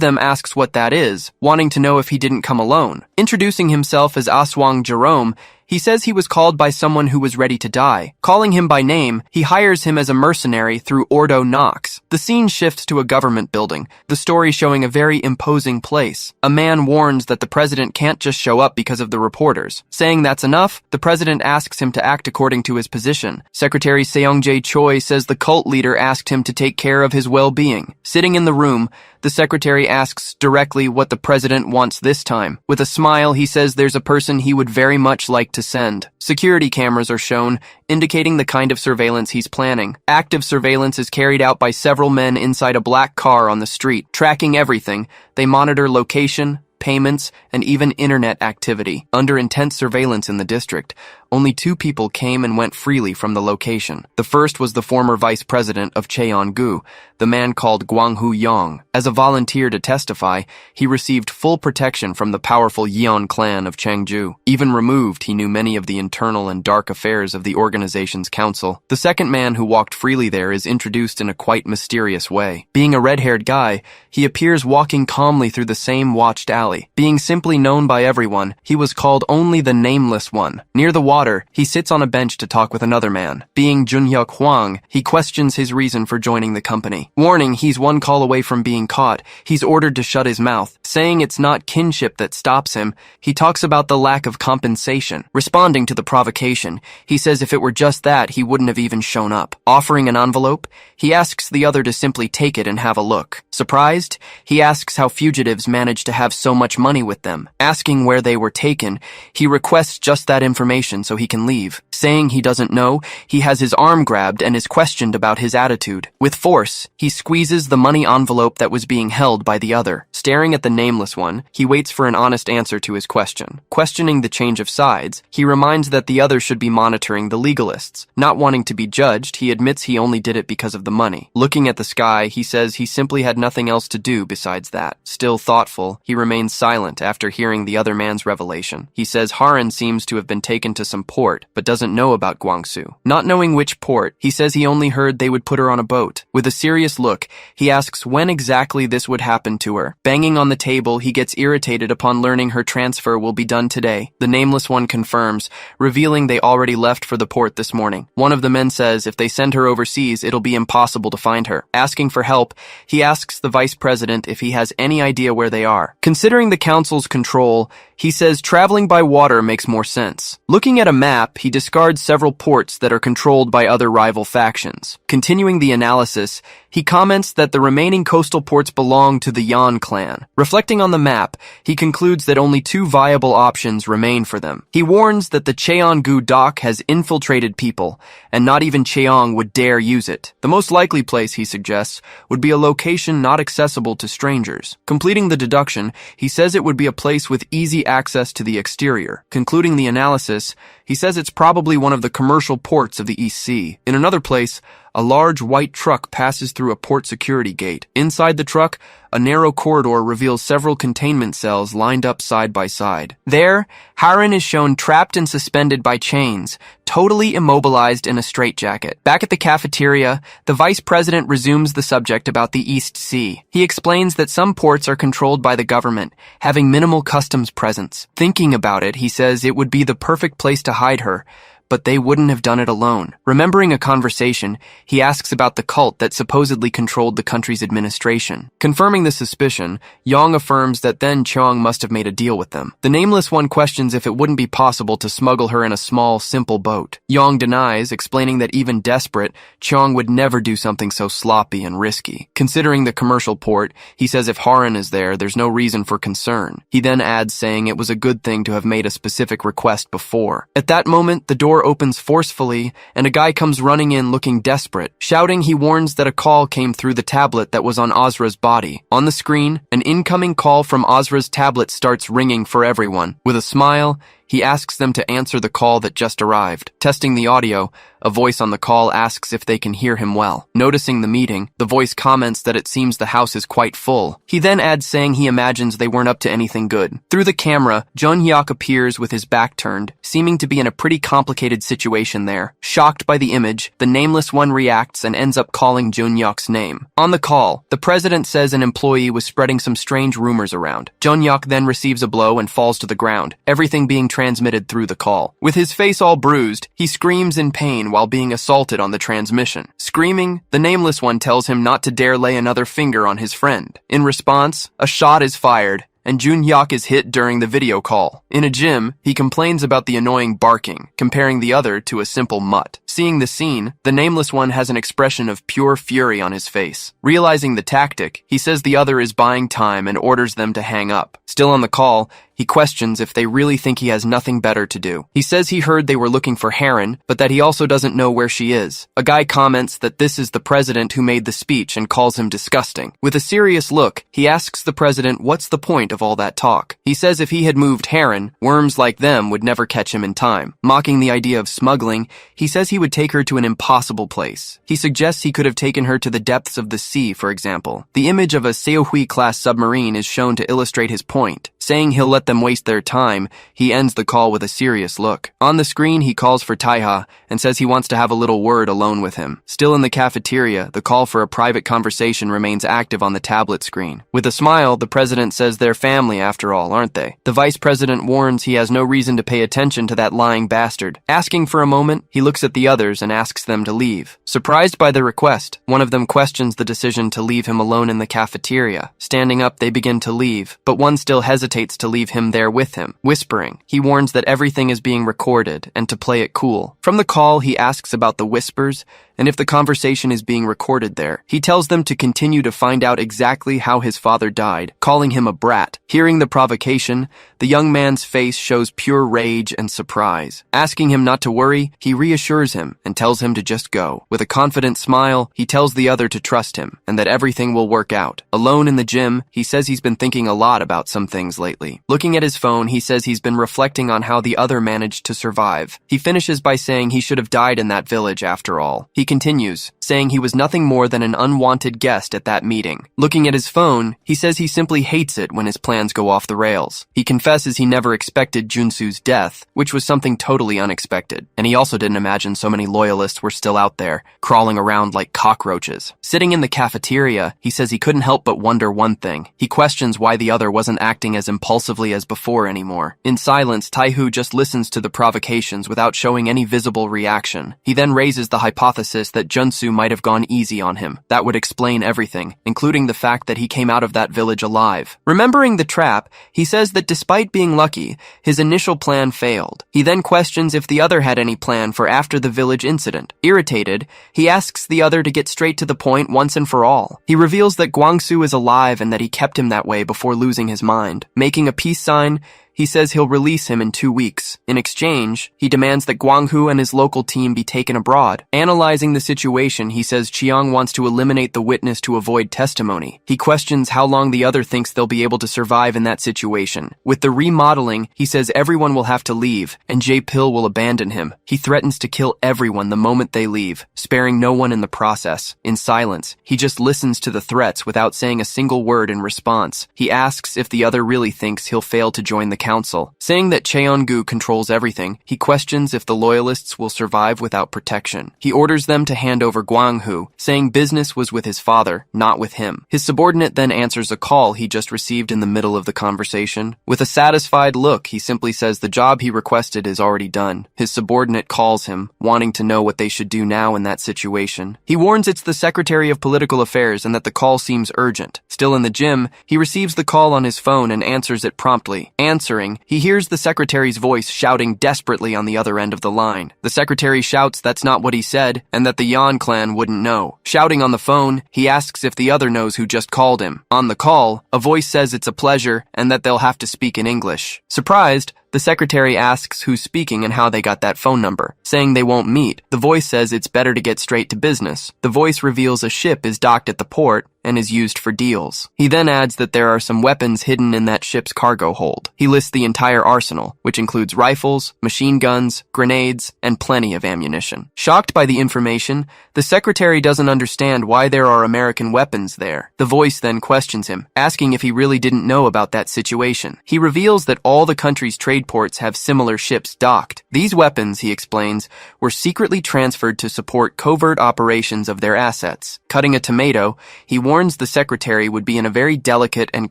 Speaker 1: them asks what that is, wanting to know if he didn't come alone. Introducing himself as Aswang Jerome, he says he was called by someone who was ready to die. Calling him by name, he hires him as a mercenary through Ordo Knox. The scene shifts to a government building, the story showing a very imposing place. A man warns that the president can't just show up because of the reporters. Saying that's enough, the president asks him to act according to his position. Secretary Seongjae Choi says the cult leader asked him to take care of his well-being. Sitting in the room, the secretary asks directly what the president wants this time. With a smile, he says there's a person he would very much like to send. Security cameras are shown, indicating the kind of surveillance he's planning. Active surveillance is carried out by several men inside a black car on the street. Tracking everything, they monitor location, payments, and even internet activity. Under intense surveillance in the district, only 2 people came and went freely from the location. The first was the former vice president of Cheongu, the man called Gwanghu Yong. As a volunteer to testify, he received full protection from the powerful Yeon clan of Changju. Even removed, he knew many of the internal and dark affairs of the organization's council. The second man who walked freely there is introduced in a quite mysterious way. Being a red-haired guy, he appears walking calmly through the same watched alley. Being simply known by everyone, he was called only the Nameless One. Near the water, he sits on a bench to talk with another man. Being Junhyuk Hwang, he questions his reason for joining the company. Warning, he's one call away from being caught. He's ordered to shut his mouth. Saying it's not kinship that stops him, he talks about the lack of compensation. Responding to the provocation, he says if it were just that, he wouldn't have even shown up. Offering an envelope, he asks the other to simply take it and have a look. Surprised, he asks how fugitives managed to have so much money with them. Asking where they were taken, he requests just that information so he can leave. Saying he doesn't know, he has his arm grabbed and is questioned about his attitude. With force, he squeezes the money envelope that was being held by the other. Staring at the Nameless One, he waits for an honest answer to his question. Questioning the change of sides, he reminds that the other should be monitoring the legalists. Not wanting to be judged, he admits he only did it because of the money. Looking at the sky, he says he simply had nothing else to do besides that. Still thoughtful, he remains silent after hearing the other man's revelation. He says Haran seems to have been taken to some port, but doesn't know about Guangzhou. Not knowing which port, he says he only heard they would put her on a boat. With a serious look, he asks when exactly this would happen to her. Banging on the table, he gets irritated upon learning her transfer will be done today. The Nameless One confirms, revealing they already left for the port this morning. One of the men says if they send her overseas, it'll be impossible to find her. Asking for help, he asks the vice president if he has any idea where they are. Considering the council's control, he says traveling by water makes more sense. Looking at a map, he discards several ports that are controlled by other rival factions. Continuing the analysis, he comments that the remaining coastal ports belong to the Yan clan. Reflecting on the map, he concludes that only 2 viable options remain for them. He warns that the Cheongu dock has infiltrated people, and not even Cheong would dare use it. The most likely place, he suggests, would be a location not accessible to strangers. Completing the deduction, he says it would be a place with easy access to the exterior. Concluding the analysis, he says it's probably one of the commercial ports of the East Sea. In another place, a large white truck passes through a port security gate. Inside the truck, a narrow corridor reveals several containment cells lined up side by side. There, Haran is shown trapped and suspended by chains, totally immobilized in a straitjacket. Back at the cafeteria, the vice president resumes the subject about the East Sea. He explains that some ports are controlled by the government, having minimal customs presence. Thinking about it, he says it would be the perfect place to hide her, but they wouldn't have done it alone. Remembering a conversation, he asks about the cult that supposedly controlled the country's administration. Confirming the suspicion, Yong affirms that then Cheong must have made a deal with them. The Nameless One questions if it wouldn't be possible to smuggle her in a small, simple boat. Yong denies, explaining that even desperate, Cheong would never do something so sloppy and risky. Considering the commercial port, he says if Haran is there, there's no reason for concern. He then adds saying it was a good thing to have made a specific request before. At that moment, the door opens forcefully, and a guy comes running in looking desperate. Shouting, he warns that a call came through the tablet that was on Asura's body. On the screen, an incoming call from Asura's tablet starts ringing for everyone. With a smile, He asks them to answer the call that just arrived. Testing the audio, a voice on the call asks if they can hear him well. Noticing the meeting, the voice comments that it seems the house is quite full. He then adds saying he imagines they weren't up to anything good. Through the camera, Junhyuk appears with his back turned, seeming to be in a pretty complicated situation there. Shocked by the image, the nameless one reacts and ends up calling Junhyuk's name. On the call, the president says an employee was spreading some strange rumors around. Junhyuk then receives a blow and falls to the ground, everything being transmitted through the call. With his face all bruised, he screams in pain while being assaulted on the transmission. Screaming, the nameless one tells him not to dare lay another finger on his friend. In response, a shot is fired, and Junhyuk is hit during the video call. In a gym, he complains about the annoying barking, comparing the other to a simple mutt. Seeing the scene, the nameless one has an expression of pure fury on his face. Realizing the tactic, he says the other is buying time and orders them to hang up. Still on the call, he questions if they really think he has nothing better to do. He says he heard they were looking for Heron, but that he also doesn't know where she is. A guy comments that this is the president who made the speech and calls him disgusting. With a serious look, he asks the president what's the point of all that talk. He says if he had moved Heron, worms like them would never catch him in time. Mocking the idea of smuggling, he says he would take her to an impossible place. He suggests he could have taken her to the depths of the sea, for example. The image of a Seohui-class submarine is shown to illustrate his point. Saying he'll let them waste their time, he ends the call with a serious look. On the screen, he calls for Taiha and says he wants to have a little word alone with him. Still in the cafeteria, the call for a private conversation remains active on the tablet screen. With a smile, the president says they're family after all, aren't they? The vice president warns he has no reason to pay attention to that lying bastard. Asking for a moment, he looks at the others and asks them to leave. Surprised by the request, one of them questions the decision to leave him alone in the cafeteria. Standing up, they begin to leave, but one still hesitates to leave him there with him. Whispering, he warns that everything is being recorded and to play it cool. From the call, he asks about the whispers and if the conversation is being recorded there. He tells them to continue to find out exactly how his father died, calling him a brat. Hearing the provocation, the young man's face shows pure rage and surprise. Asking him not to worry, he reassures him and tells him to just go. With a confident smile, he tells the other to trust him and that everything will work out. Alone in the gym, he says he's been thinking a lot about some things lately. Looking at his phone, he says he's been reflecting on how the other managed to survive. He finishes by saying he should have died in that village after all. He continues, saying he was nothing more than an unwanted guest at that meeting. Looking at his phone, he says he simply hates it when his plans go off the rails. He confesses he never expected Junsu's death, which was something totally unexpected. And he also didn't imagine so many loyalists were still out there, crawling around like cockroaches. Sitting in the cafeteria, he says he couldn't help but wonder one thing. He questions why the other wasn't acting as impulsively as before anymore. In silence, Taihu just listens to the provocations without showing any visible reaction. He then raises the hypothesis that Junsu might have gone easy on him. That would explain everything, including the fact that he came out of that village alive. Remembering the trap, he says that despite being lucky, his initial plan failed. He then questions if the other had any plan for after the village incident. Irritated, he asks the other to get straight to the point once and for all. He reveals that Guangsu is alive and that he kept him that way before losing his mind. Making a peace sign, he says he'll release him in 2 weeks. In exchange, he demands that Guanghu and his local team be taken abroad. Analyzing the situation, he says Chiang wants to eliminate the witness to avoid testimony. He questions how long the other thinks they'll be able to survive in that situation. With the remodeling, he says everyone will have to leave, and J-Pill will abandon him. He threatens to kill everyone the moment they leave, sparing no one in the process. In silence, he just listens to the threats without saying a single word in response. He asks if the other really thinks he'll fail to join the council. Saying that Cheon-gu controls everything, he questions if the loyalists will survive without protection. He orders them to hand over Guanghu, saying business was with his father, not with him. His subordinate then answers a call he just received in the middle of the conversation. With a satisfied look, he simply says the job he requested is already done. His subordinate calls him, wanting to know what they should do now in that situation. He warns it's the Secretary of Political Affairs and that the call seems urgent. Still in the gym, he receives the call on his phone and answers it promptly. Answering, he hears the secretary's voice shouting desperately on the other end of the line. The secretary shouts that's not what he said, and that the Yan clan wouldn't know. Shouting on the phone, he asks if the other knows who just called him. On the call, a voice says it's a pleasure, and that they'll have to speak in English. Surprised, the secretary asks who's speaking and how they got that phone number. Saying they won't meet, the voice says it's better to get straight to business. The voice reveals a ship is docked at the port, and is used for deals. He then adds that there are some weapons hidden in that ship's cargo hold. He lists the entire arsenal, which includes rifles, machine guns, grenades, and plenty of ammunition. Shocked by the information, the secretary doesn't understand why there are American weapons there. The voice then questions him, asking if he really didn't know about that situation. He reveals that all the country's trade ports have similar ships docked. These weapons, he explains, were secretly transferred to support covert operations of their assets. Cutting a tomato, he warns the secretary would be in a very delicate and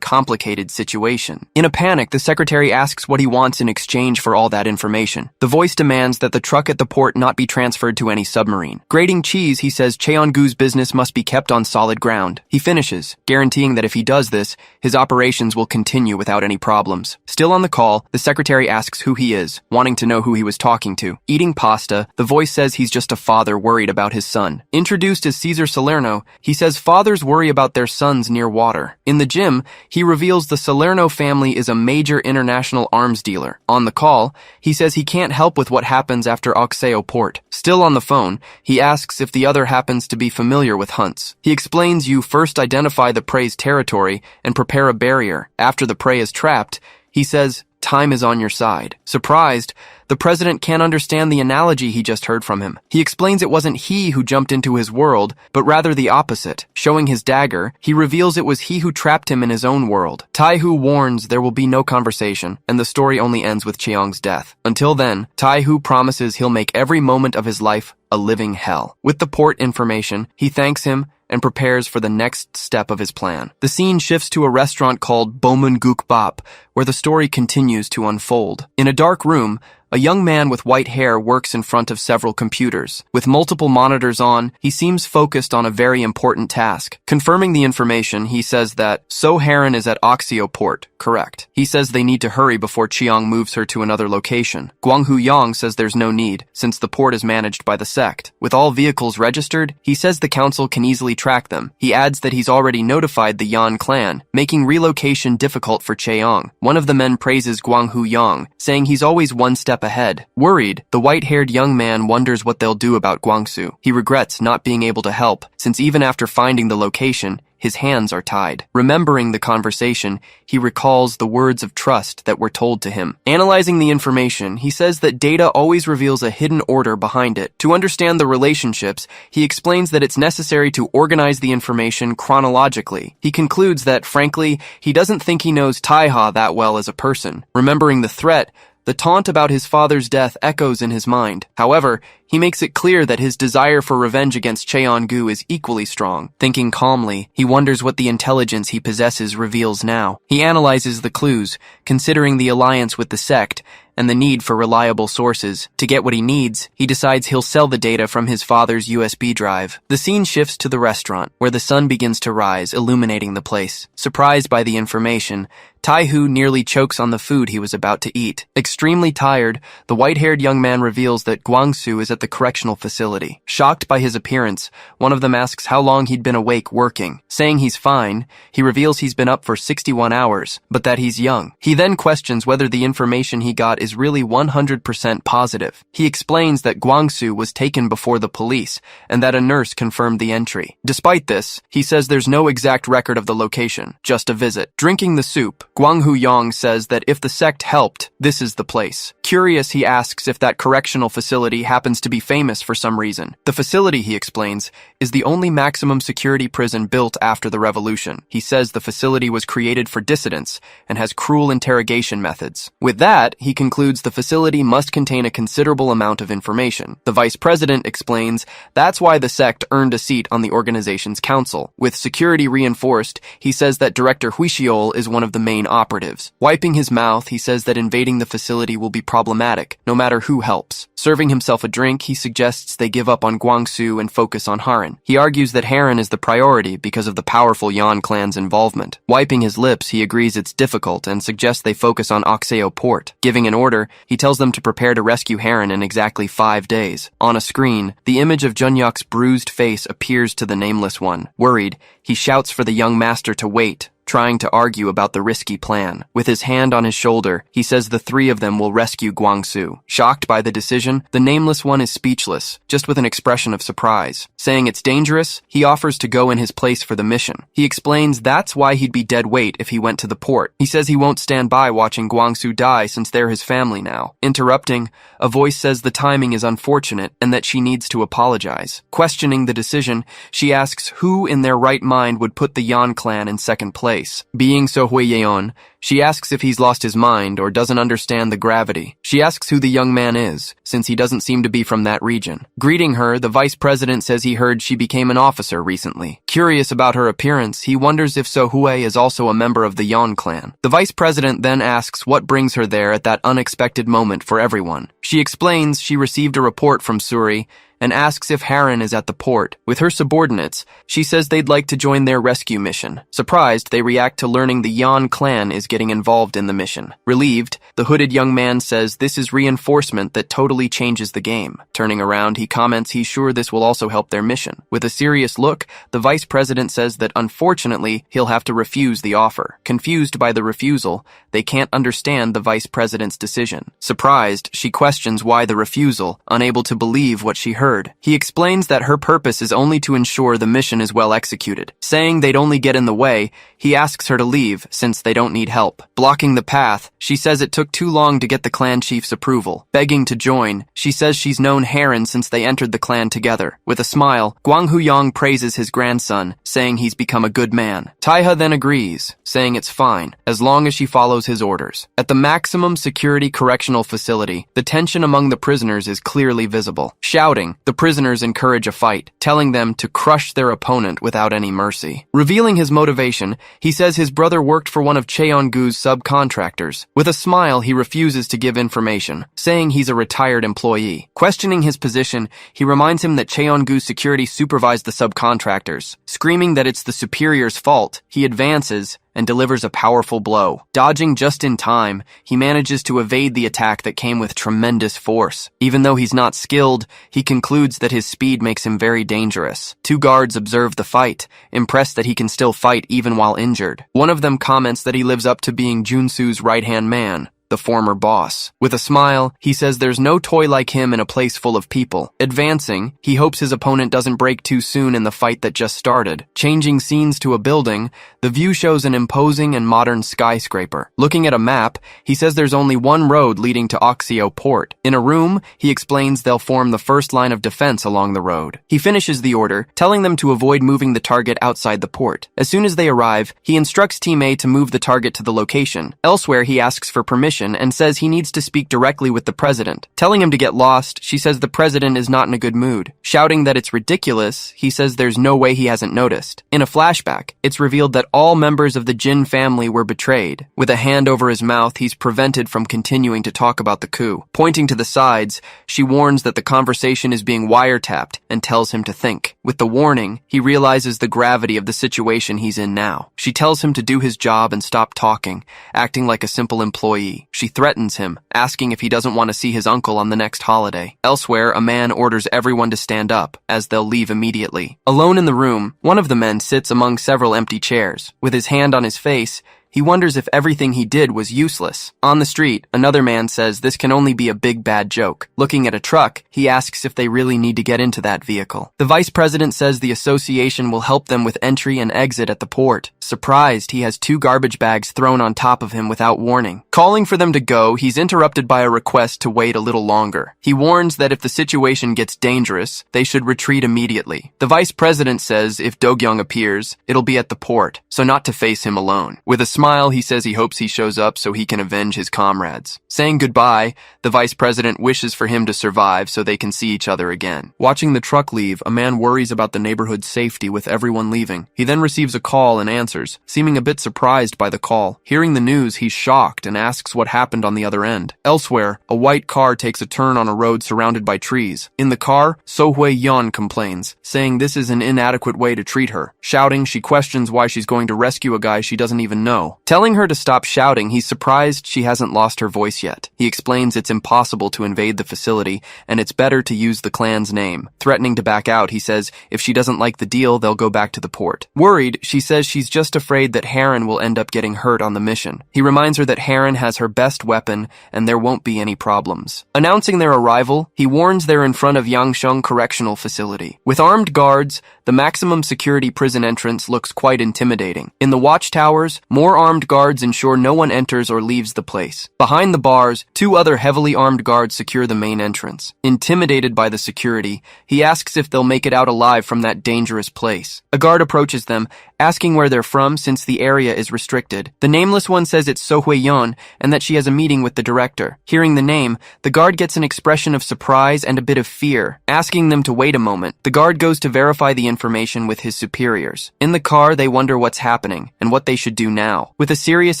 Speaker 1: complicated situation. In a panic, the secretary asks what he wants in exchange for all that information. The voice demands that the truck at the port not be transferred to any submarine. Grating cheese, he says Cheongu's business must be kept on solid ground. He finishes, guaranteeing that if he does this, his operations will continue without any problems. Still on the call, the secretary asks who he is, wanting to know who he was talking to. Eating pasta, the voice says he's just a father worried about his son. Introduced as Caesar Salerno, he says fathers worry about their sons near water. In the gym, he reveals the Salerno family is a major international arms dealer. On the call, he says he can't help with what happens after Oxeo Port. Still on the phone, he asks if the other happens to be familiar with hunts. He explains you first identify the prey's territory and prepare a barrier. After the prey is trapped, he says, time is on your side. Surprised, the president can't understand the analogy he just heard from him. He explains it wasn't he who jumped into his world, but rather the opposite. Showing his dagger, he reveals it was he who trapped him in his own world. Tai-Hu warns there will be no conversation, and the story only ends with Cheong's death. Until then, Tai-Hu promises he'll make every moment of his life a living hell. With the port information, he thanks him and prepares for the next step of his plan. The scene shifts to a restaurant called Bomun Guk Bap, where the story continues to unfold. In a dark room, a young man with white hair works in front of several computers. With multiple monitors on, he seems focused on a very important task. Confirming the information, he says that So Heron is at Oxeo Port, correct. He says they need to hurry before Cheong moves her to another location. Guanghu Yang says there's no need, since the port is managed by the sect. With all vehicles registered, he says the council can easily track them. He adds that he's already notified the Yan clan, making relocation difficult for Cheong. One of the men praises Guanghu Yang, saying he's always one step ahead. Worried, the white-haired young man wonders what they'll do about Guangsu. He regrets not being able to help, since even after finding the location, his hands are tied. Remembering the conversation, he recalls the words of trust that were told to him. Analyzing the information, he says that data always reveals a hidden order behind it. To understand the relationships, he explains that it's necessary to organize the information chronologically. He concludes that, frankly, he doesn't think he knows Taiha that well as a person. Remembering the threat, the taunt about his father's death echoes in his mind. However, he makes it clear that his desire for revenge against Cheon-gu is equally strong. Thinking calmly, he wonders what the intelligence he possesses reveals now. He analyzes the clues, considering the alliance with the sect and the need for reliable sources. To get what he needs, he decides he'll sell the data from his father's USB drive. The scene shifts to the restaurant, where the sun begins to rise, illuminating the place. Surprised by the information, Tai-Hu nearly chokes on the food he was about to eat. Extremely tired, the white-haired young man reveals that Guangsu is at the correctional facility. Shocked by his appearance, one of them asks how long he'd been awake working. Saying he's fine, he reveals he's been up for 61 hours, but that he's young. He then questions whether the information he got is really 100% positive. He explains that Guangsu was taken before the police, and that a nurse confirmed the entry. Despite this, he says there's no exact record of the location, just a visit. Drinking the soup, Guanghu Yang says that if the sect helped, this is the place. Curious, he asks if that correctional facility happens to be famous for some reason. The facility, he explains, is the only maximum security prison built after the revolution. He says the facility was created for dissidents and has cruel interrogation methods. With that, he concludes the facility must contain a considerable amount of information. The vice president explains that's why the sect earned a seat on the organization's council. With security reinforced, he says that Director Huishiol is one of the main operatives. Wiping his mouth, he says that invading the facility will be problematic, no matter who helps. Serving himself a drink, he suggests they give up on Guangsu and focus on Haran. He argues that Haran is the priority because of the powerful Yan clan's involvement. Wiping his lips, he agrees it's difficult and suggests they focus on Oxeo Port. Giving an order, he tells them to prepare to rescue Haran in exactly 5 days. On a screen, the image of Junyuk's bruised face appears to the nameless one. Worried, he shouts for the young master to wait, trying to argue about the risky plan. With his hand on his shoulder, he says the three of them will rescue Guangsu. Shocked by the decision, the nameless one is speechless, just with an expression of surprise. Saying it's dangerous, he offers to go in his place for the mission. He explains that's why he'd be dead weight if he went to the port. He says he won't stand by watching Guangsu die since they're his family now. Interrupting, a voice says the timing is unfortunate and that she needs to apologize. Questioning the decision, she asks who in their right mind would put the Yan clan in second place. Being So Yeon, she asks if he's lost his mind or doesn't understand the gravity. She asks who the young man is, since he doesn't seem to be from that region. Greeting her, the vice president says he heard she became an officer recently. Curious about her appearance, he wonders if Sohue is also a member of the Yan clan. The vice president then asks what brings her there at that unexpected moment for everyone. She explains she received a report from Suri and asks if Harren is at the port. With her subordinates, she says they'd like to join their rescue mission. Surprised, they react to learning the Yan clan is getting involved in the mission. Relieved, the hooded young man says this is reinforcement that totally changes the game. Turning around, he comments he's sure this will also help their mission. With a serious look, the vice president says that unfortunately, he'll have to refuse the offer. Confused by the refusal, they can't understand the vice president's decision. Surprised, she questions why the refusal, unable to believe what she heard. He explains that her purpose is only to ensure the mission is well executed. Saying they'd only get in the way, he asks her to leave since they don't need help. Blocking the path, she says it took too long to get the clan chief's approval. Begging to join, she says she's known Harren since they entered the clan together. With a smile, Guang Huyang praises his grandson, saying he's become a good man. Taiha then agrees, saying it's fine, as long as she follows his orders. At the maximum security correctional facility, the tension among the prisoners is clearly visible. Shouting, the prisoners encourage a fight, telling them to crush their opponent without any mercy. Revealing his motivation, he says his brother worked for one of Cheongu's subcontractors. With a smile, he refuses to give information, saying he's a retired employee. Questioning his position, he reminds him that Cheongu's security supervised the subcontractors. Screaming that it's the superior's fault, he advances and delivers a powerful blow. Dodging just in time, he manages to evade the attack that came with tremendous force. Even though he's not skilled, he concludes that his speed makes him very dangerous. Two guards observe the fight, impressed that he can still fight even while injured. One of them comments that he lives up to being Junsu's right-hand man, the former boss. With a smile, he says there's no toy like him in a place full of people. Advancing, he hopes his opponent doesn't break too soon in the fight that just started. Changing scenes to a building, the view shows an imposing and modern skyscraper. Looking at a map, he says there's only one road leading to Oxio Port. In a room, he explains they'll form the first line of defense along the road. He finishes the order, telling them to avoid moving the target outside the port. As soon as they arrive, he instructs Team A to move the target to the location. Elsewhere, he asks for permission and says he needs to speak directly with the president. Telling him to get lost, she says the president is not in a good mood. Shouting that it's ridiculous, he says there's no way he hasn't noticed. In a flashback, it's revealed that all members of the Jin family were betrayed. With a hand over his mouth, he's prevented from continuing to talk about the coup. Pointing to the sides, she warns that the conversation is being wiretapped and tells him to think. With the warning, he realizes the gravity of the situation he's in now. She tells him to do his job and stop talking, acting like a simple employee. She threatens him, asking if he doesn't want to see his uncle on the next holiday. Elsewhere, a man orders everyone to stand up, as they'll leave immediately. Alone in the room, one of the men sits among several empty chairs. With his hand on his face, he wonders if everything he did was useless. On the street, another man says this can only be a big bad joke. Looking at a truck, he asks if they really need to get into that vehicle. The vice president says the association will help them with entry and exit at the port. Surprised, he has two garbage bags thrown on top of him without warning. Calling for them to go, he's interrupted by a request to wait a little longer. He warns that if the situation gets dangerous, they should retreat immediately. The vice president says if Do-kyung appears, it'll be at the port, so not to face him alone. With a smile, he says he hopes he shows up so he can avenge his comrades. Saying goodbye, the vice president wishes for him to survive so they can see each other again. Watching the truck leave, a man worries about the neighborhood's safety with everyone leaving. He then receives a call and answers, seeming a bit surprised by the call. Hearing the news, he's shocked and asks what happened on the other end. Elsewhere, a white car takes a turn on a road surrounded by trees. In the car, So-hui Yeon complains, saying this is an inadequate way to treat her. Shouting, she questions why she's going to rescue a guy she doesn't even know. no. Telling her to stop shouting, he's surprised she hasn't lost her voice yet. He explains it's impossible to invade the facility, and it's better to use the clan's name. Threatening to back out, he says if she doesn't like the deal, they'll go back to the port. Worried, she says she's just afraid that Heron will end up getting hurt on the mission. He reminds her that Heron has her best weapon, and there won't be any problems. Announcing their arrival, he warns they're in front of Yangsheng Correctional Facility. With armed guards, the maximum security prison entrance looks quite intimidating. In the watchtowers, more armed guards ensure no one enters or leaves the place. Behind the bars, 2 other heavily armed guards secure the main entrance. Intimidated by the security, he asks if they'll make it out alive from that dangerous place. A guard approaches them, asking where they're from since the area is restricted. The nameless one says it's So Hui-yeon and that she has a meeting with the director. Hearing the name, the guard gets an expression of surprise and a bit of fear, asking them to wait a moment. The guard goes to verify the information with his superiors. In the car, they wonder what's happening and what they should do now. With a serious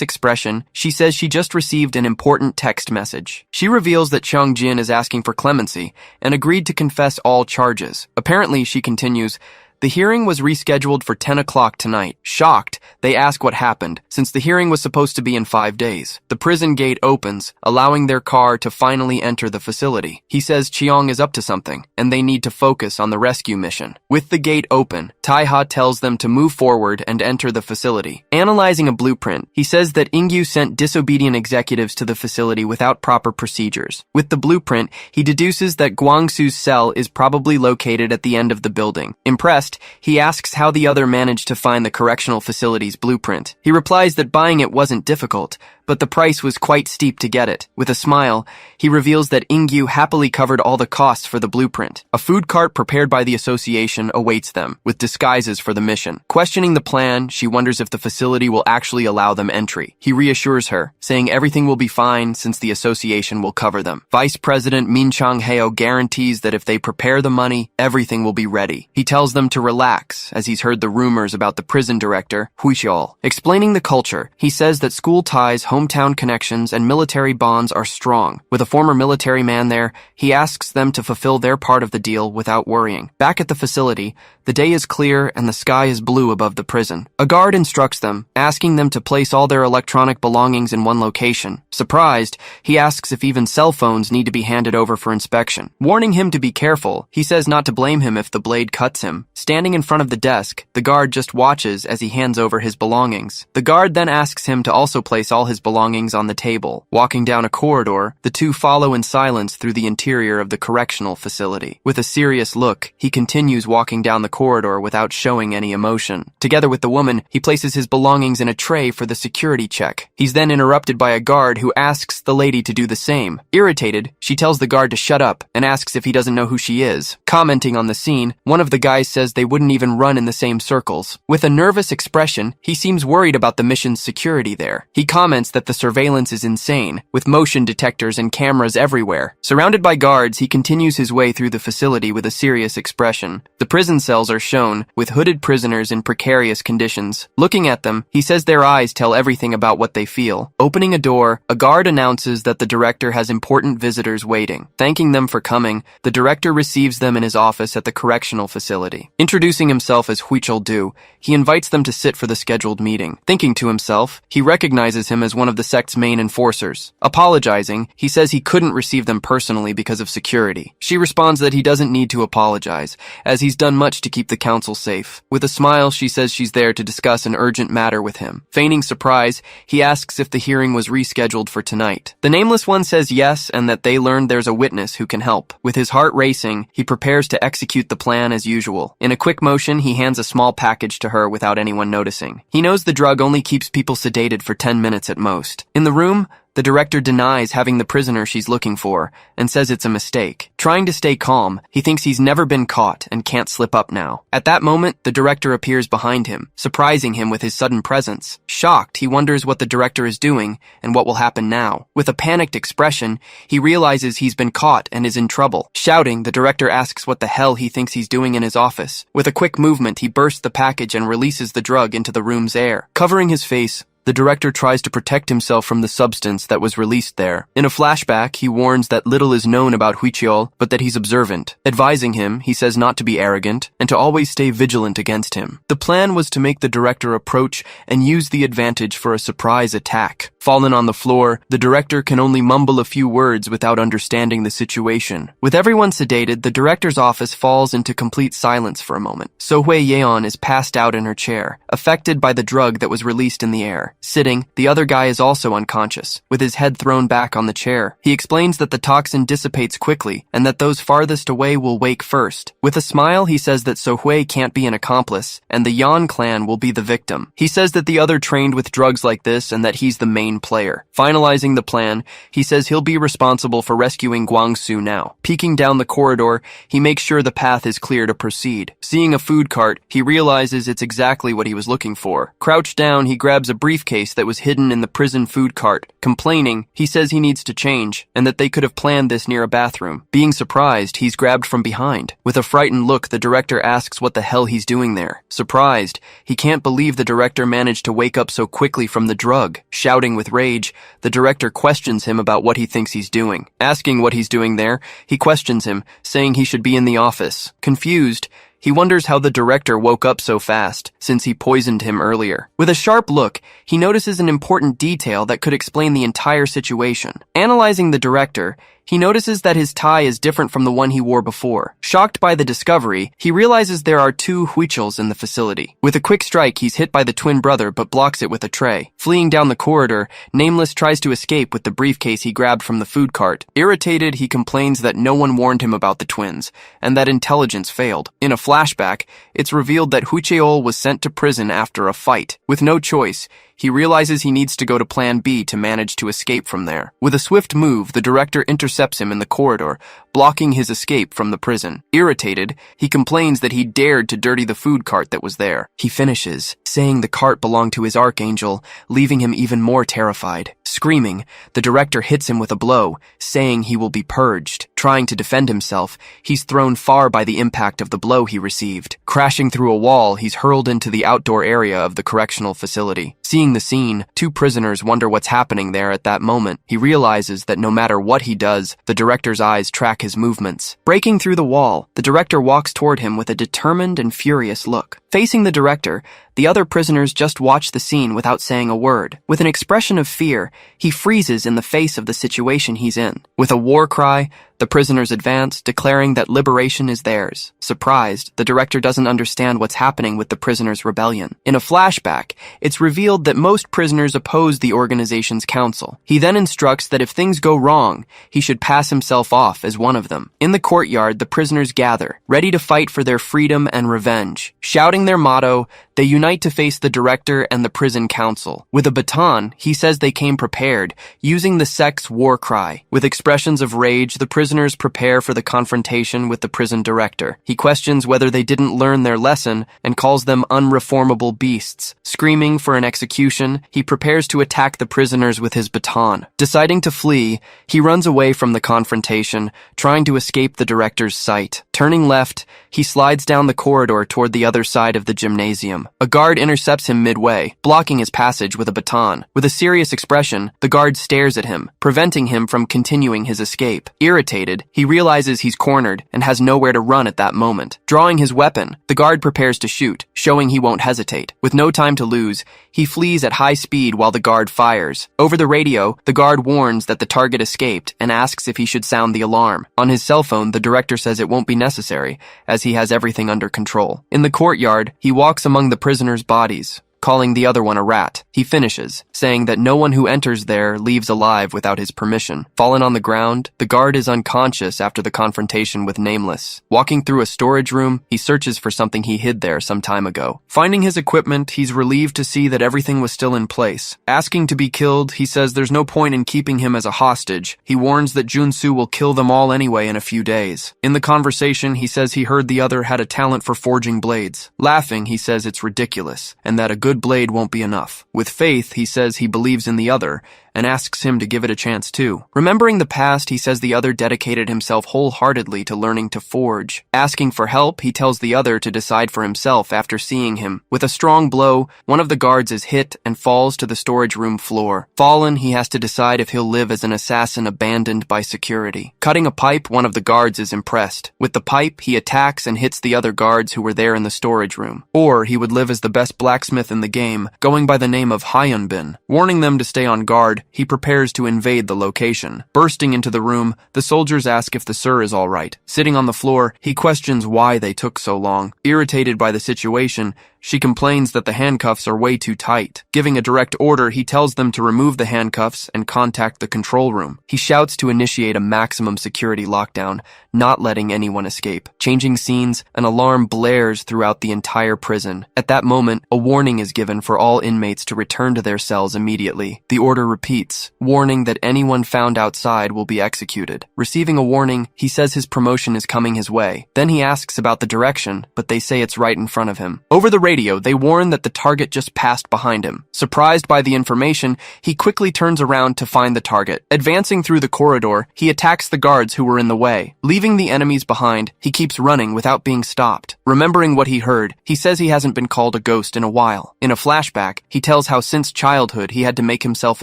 Speaker 1: expression, she says she just received an important text message. She reveals that Chung Jin is asking for clemency and agreed to confess all charges. Apparently, she continues, the hearing was rescheduled for 10 o'clock tonight. Shocked, they ask what happened, since the hearing was supposed to be in 5 days. The prison gate opens, allowing their car to finally enter the facility. He says Cheong is up to something, and they need to focus on the rescue mission. With the gate open, Taiha tells them to move forward and enter the facility. Analyzing a blueprint, he says that Ingyu sent disobedient executives to the facility without proper procedures. With the blueprint, he deduces that Guangsu's cell is probably located at the end of the building. Impressed, he asks how the other managed to find the correctional facility's blueprint. He replies that buying it wasn't difficult, but the price was quite steep to get it. With a smile, he reveals that Ingyu happily covered all the costs for the blueprint. A food cart prepared by the association awaits them, with disguises for the mission. Questioning the plan, she wonders if the facility will actually allow them entry. He reassures her, saying everything will be fine since the association will cover them. Vice President Min Chang-heo guarantees that if they prepare the money, everything will be ready. He tells them to relax, as he's heard the rumors about the prison director, Hui Xiao. Explaining the culture, he says that school ties, hometown connections, and military bonds are strong. With a former military man there, he asks them to fulfill their part of the deal without worrying. Back at the facility, the day is clear and the sky is blue above the prison. A guard instructs them, asking them to place all their electronic belongings in one location. Surprised, he asks if even cell phones need to be handed over for inspection. Warning him to be careful, he says not to blame him if the blade cuts him. Standing in front of the desk, the guard just watches as he hands over his belongings. The guard then asks him to also place all his belongings on the table. Walking down a corridor, the two follow in silence through the interior of the correctional facility. With a serious look, he continues walking down the corridor without showing any emotion. Together with the woman, he places his belongings in a tray for the security check. He's then interrupted by a guard who asks the lady to do the same. Irritated, she tells the guard to shut up and asks if he doesn't know who she is. Commenting on the scene, one of the guys says they wouldn't even run in the same circles. With a nervous expression, he seems worried about the mission's security there. He comments that the surveillance is insane, with motion detectors and cameras everywhere. Surrounded by guards, he continues his way through the facility with a serious expression. The prison cells are shown, with hooded prisoners in precarious conditions. Looking at them, he says their eyes tell everything about what they feel. Opening a door, a guard announces that the director has important visitors waiting. Thanking them for coming, the director receives them in his office at the correctional facility. Introducing himself as Huichol-du, he invites them to sit for the scheduled meeting. Thinking to himself, he recognizes him as one of the sect's main enforcers. Apologizing, he says he couldn't receive them personally because of security. She responds that he doesn't need to apologize, as he's done much to keep the council safe. With a smile, she says she's there to discuss an urgent matter with him. Feigning surprise, he asks if the hearing was rescheduled for tonight. The nameless one says yes, and that they learned there's a witness who can help. With his heart racing, he prepares to execute the plan as usual. In a quick motion, he hands a small package to her without anyone noticing. He knows the drug only keeps people sedated for 10 minutes at most. In the room, the director denies having the prisoner she's looking for and says it's a mistake. Trying to stay calm, he thinks he's never been caught and can't slip up now. At that moment, the director appears behind him, surprising him with his sudden presence. Shocked, he wonders what the director is doing and what will happen now. With a panicked expression, he realizes he's been caught and is in trouble. Shouting, the director asks what the hell he thinks he's doing in his office. With a quick movement, he bursts the package and releases the drug into the room's air. Covering his face, the director tries to protect himself from the substance that was released there. In a flashback, he warns that little is known about Huicheol, but that he's observant. Advising him, he says not to be arrogant and to always stay vigilant against him. The plan was to make the director approach and use the advantage for a surprise attack. Fallen on the floor, the director can only mumble a few words without understanding the situation. With everyone sedated, the director's office falls into complete silence for a moment. Sohui Yeon is passed out in her chair, affected by the drug that was released in the air. Sitting, the other guy is also unconscious, with his head thrown back on the chair. He explains that the toxin dissipates quickly, and that those farthest away will wake first. With a smile, he says that Sohui can't be an accomplice, and the Yan clan will be the victim. He says that the other trained with drugs like this and that he's the main player. Finalizing the plan, he says he'll be responsible for rescuing Guangsu now. Peeking down the corridor, he makes sure the path is clear to proceed. Seeing a food cart, he realizes it's exactly what he was looking for. Crouched down, he grabs a briefcase that was hidden in the prison food cart. Complaining, he says he needs to change, and that they could have planned this near a bathroom. Being surprised, he's grabbed from behind. With a frightened look, the director asks what the hell he's doing there. Surprised, he can't believe the director managed to wake up so quickly from the drug. Shouting with rage, the director questions him about what he thinks he's doing. Asking what he's doing there, he questions him, saying he should be in the office. Confused, he wonders how the director woke up so fast, since he poisoned him earlier. With a sharp look, he notices an important detail that could explain the entire situation. Analyzing the director, he notices that his tie is different from the one he wore before. Shocked by the discovery, he realizes there are two Huicheols in the facility. With a quick strike, he's hit by the twin brother but blocks it with a tray. Fleeing down the corridor, Nameless tries to escape with the briefcase he grabbed from the food cart. Irritated, he complains that no one warned him about the twins, and that intelligence failed. In a flashback, it's revealed that Huicheol was sent to prison after a fight. With no choice, he realizes he needs to go to Plan B to manage to escape from there. With a swift move, the director intercepts him in the corridor, blocking his escape from the prison. Irritated, he complains that he dared to dirty the food cart that was there. He finishes, saying the cart belonged to his archangel, leaving him even more terrified. Screaming, the director hits him with a blow, saying he will be purged. Trying to defend himself, he's thrown far by the impact of the blow he received. Crashing through a wall, he's hurled into the outdoor area of the correctional facility. Seeing the scene, two prisoners wonder what's happening there at that moment. He realizes that no matter what he does, the director's eyes track his movements. Breaking through the wall, the director walks toward him with a determined and furious look. Facing the director, the other prisoners just watch the scene without saying a word. With an expression of fear, he freezes in the face of the situation he's in. With a war cry, the prisoners advance, declaring that liberation is theirs. Surprised, the director doesn't understand what's happening with the prisoners' rebellion. In a flashback, it's revealed that most prisoners oppose the organization's council. He then instructs that if things go wrong, he should pass himself off as one of them. In the courtyard, the prisoners gather, ready to fight for their freedom and revenge. Shouting their motto, they unite to face the director and the prison council. With a baton, he says they came prepared, using the sect's war cry. With expressions of rage, the prisoners prepare for the confrontation with the prison director. He questions whether they didn't learn their lesson and calls them unreformable beasts. Screaming for an execution, he prepares to attack the prisoners with his baton. Deciding to flee, he runs away from the confrontation, trying to escape the director's sight. Turning left, he slides down the corridor toward the other side of the gymnasium. A guard intercepts him midway, blocking his passage with a baton. With a serious expression, the guard stares at him, preventing him from continuing his escape. Irritated, he realizes he's cornered and has nowhere to run at that moment. Drawing his weapon, the guard prepares to shoot, showing he won't hesitate. With no time to lose, he flees at high speed while the guard fires. Over the radio, the guard warns that the target escaped and asks if he should sound the alarm. On his cell phone, the director says it won't be necessary, as he has everything under control. In the courtyard, he walks among the prisoners' bodies, calling the other one a rat. He finishes, saying that no one who enters there leaves alive without his permission. Fallen on the ground, the guard is unconscious after the confrontation with Nameless. Walking through a storage room, he searches for something he hid there some time ago. Finding his equipment, he's relieved to see that everything was still in place. Asking to be killed, he says there's no point in keeping him as a hostage. He warns that Junsu will kill them all anyway in a few days. In the conversation, he says he heard the other had a talent for forging blades. Laughing, he says it's ridiculous, and that a good blade won't be enough. With faith, he says he believes in the other, and asks him to give it a chance too. Remembering the past, he says the other dedicated himself wholeheartedly to learning to forge. Asking for help, he tells the other to decide for himself after seeing him. With a strong blow, one of the guards is hit and falls to the storage room floor. Fallen, he has to decide if he'll live as an assassin abandoned by security. Cutting a pipe, one of the guards is impressed. With the pipe, he attacks and hits the other guards who were there in the storage room. Or he would live as the best blacksmith in the game, going by the name of Hyunbin. Warning them to stay on guard, he prepares to invade the location. Bursting into the room, the soldiers ask if the sir is all right. Sitting on the floor, he questions why they took so long. Irritated by the situation, she complains that the handcuffs are way too tight. Giving a direct order, he tells them to remove the handcuffs and contact the control room. He shouts to initiate a maximum security lockdown, not letting anyone escape. Changing scenes, an alarm blares throughout the entire prison. At that moment, a warning is given for all inmates to return to their cells immediately. The order repeats, warning that anyone found outside will be executed. Receiving a warning, he says his promotion is coming his way. Then he asks about the direction, but they say it's right in front of him. Over the radio, they warn that the target just passed behind him. Surprised by the information, he quickly turns around to find the target. Advancing through the corridor, he attacks the guards who were in the way. Leaving the enemies behind, he keeps running without being stopped. Remembering what he heard, he says he hasn't been called a ghost in a while. In a flashback, he tells how since childhood he had to make himself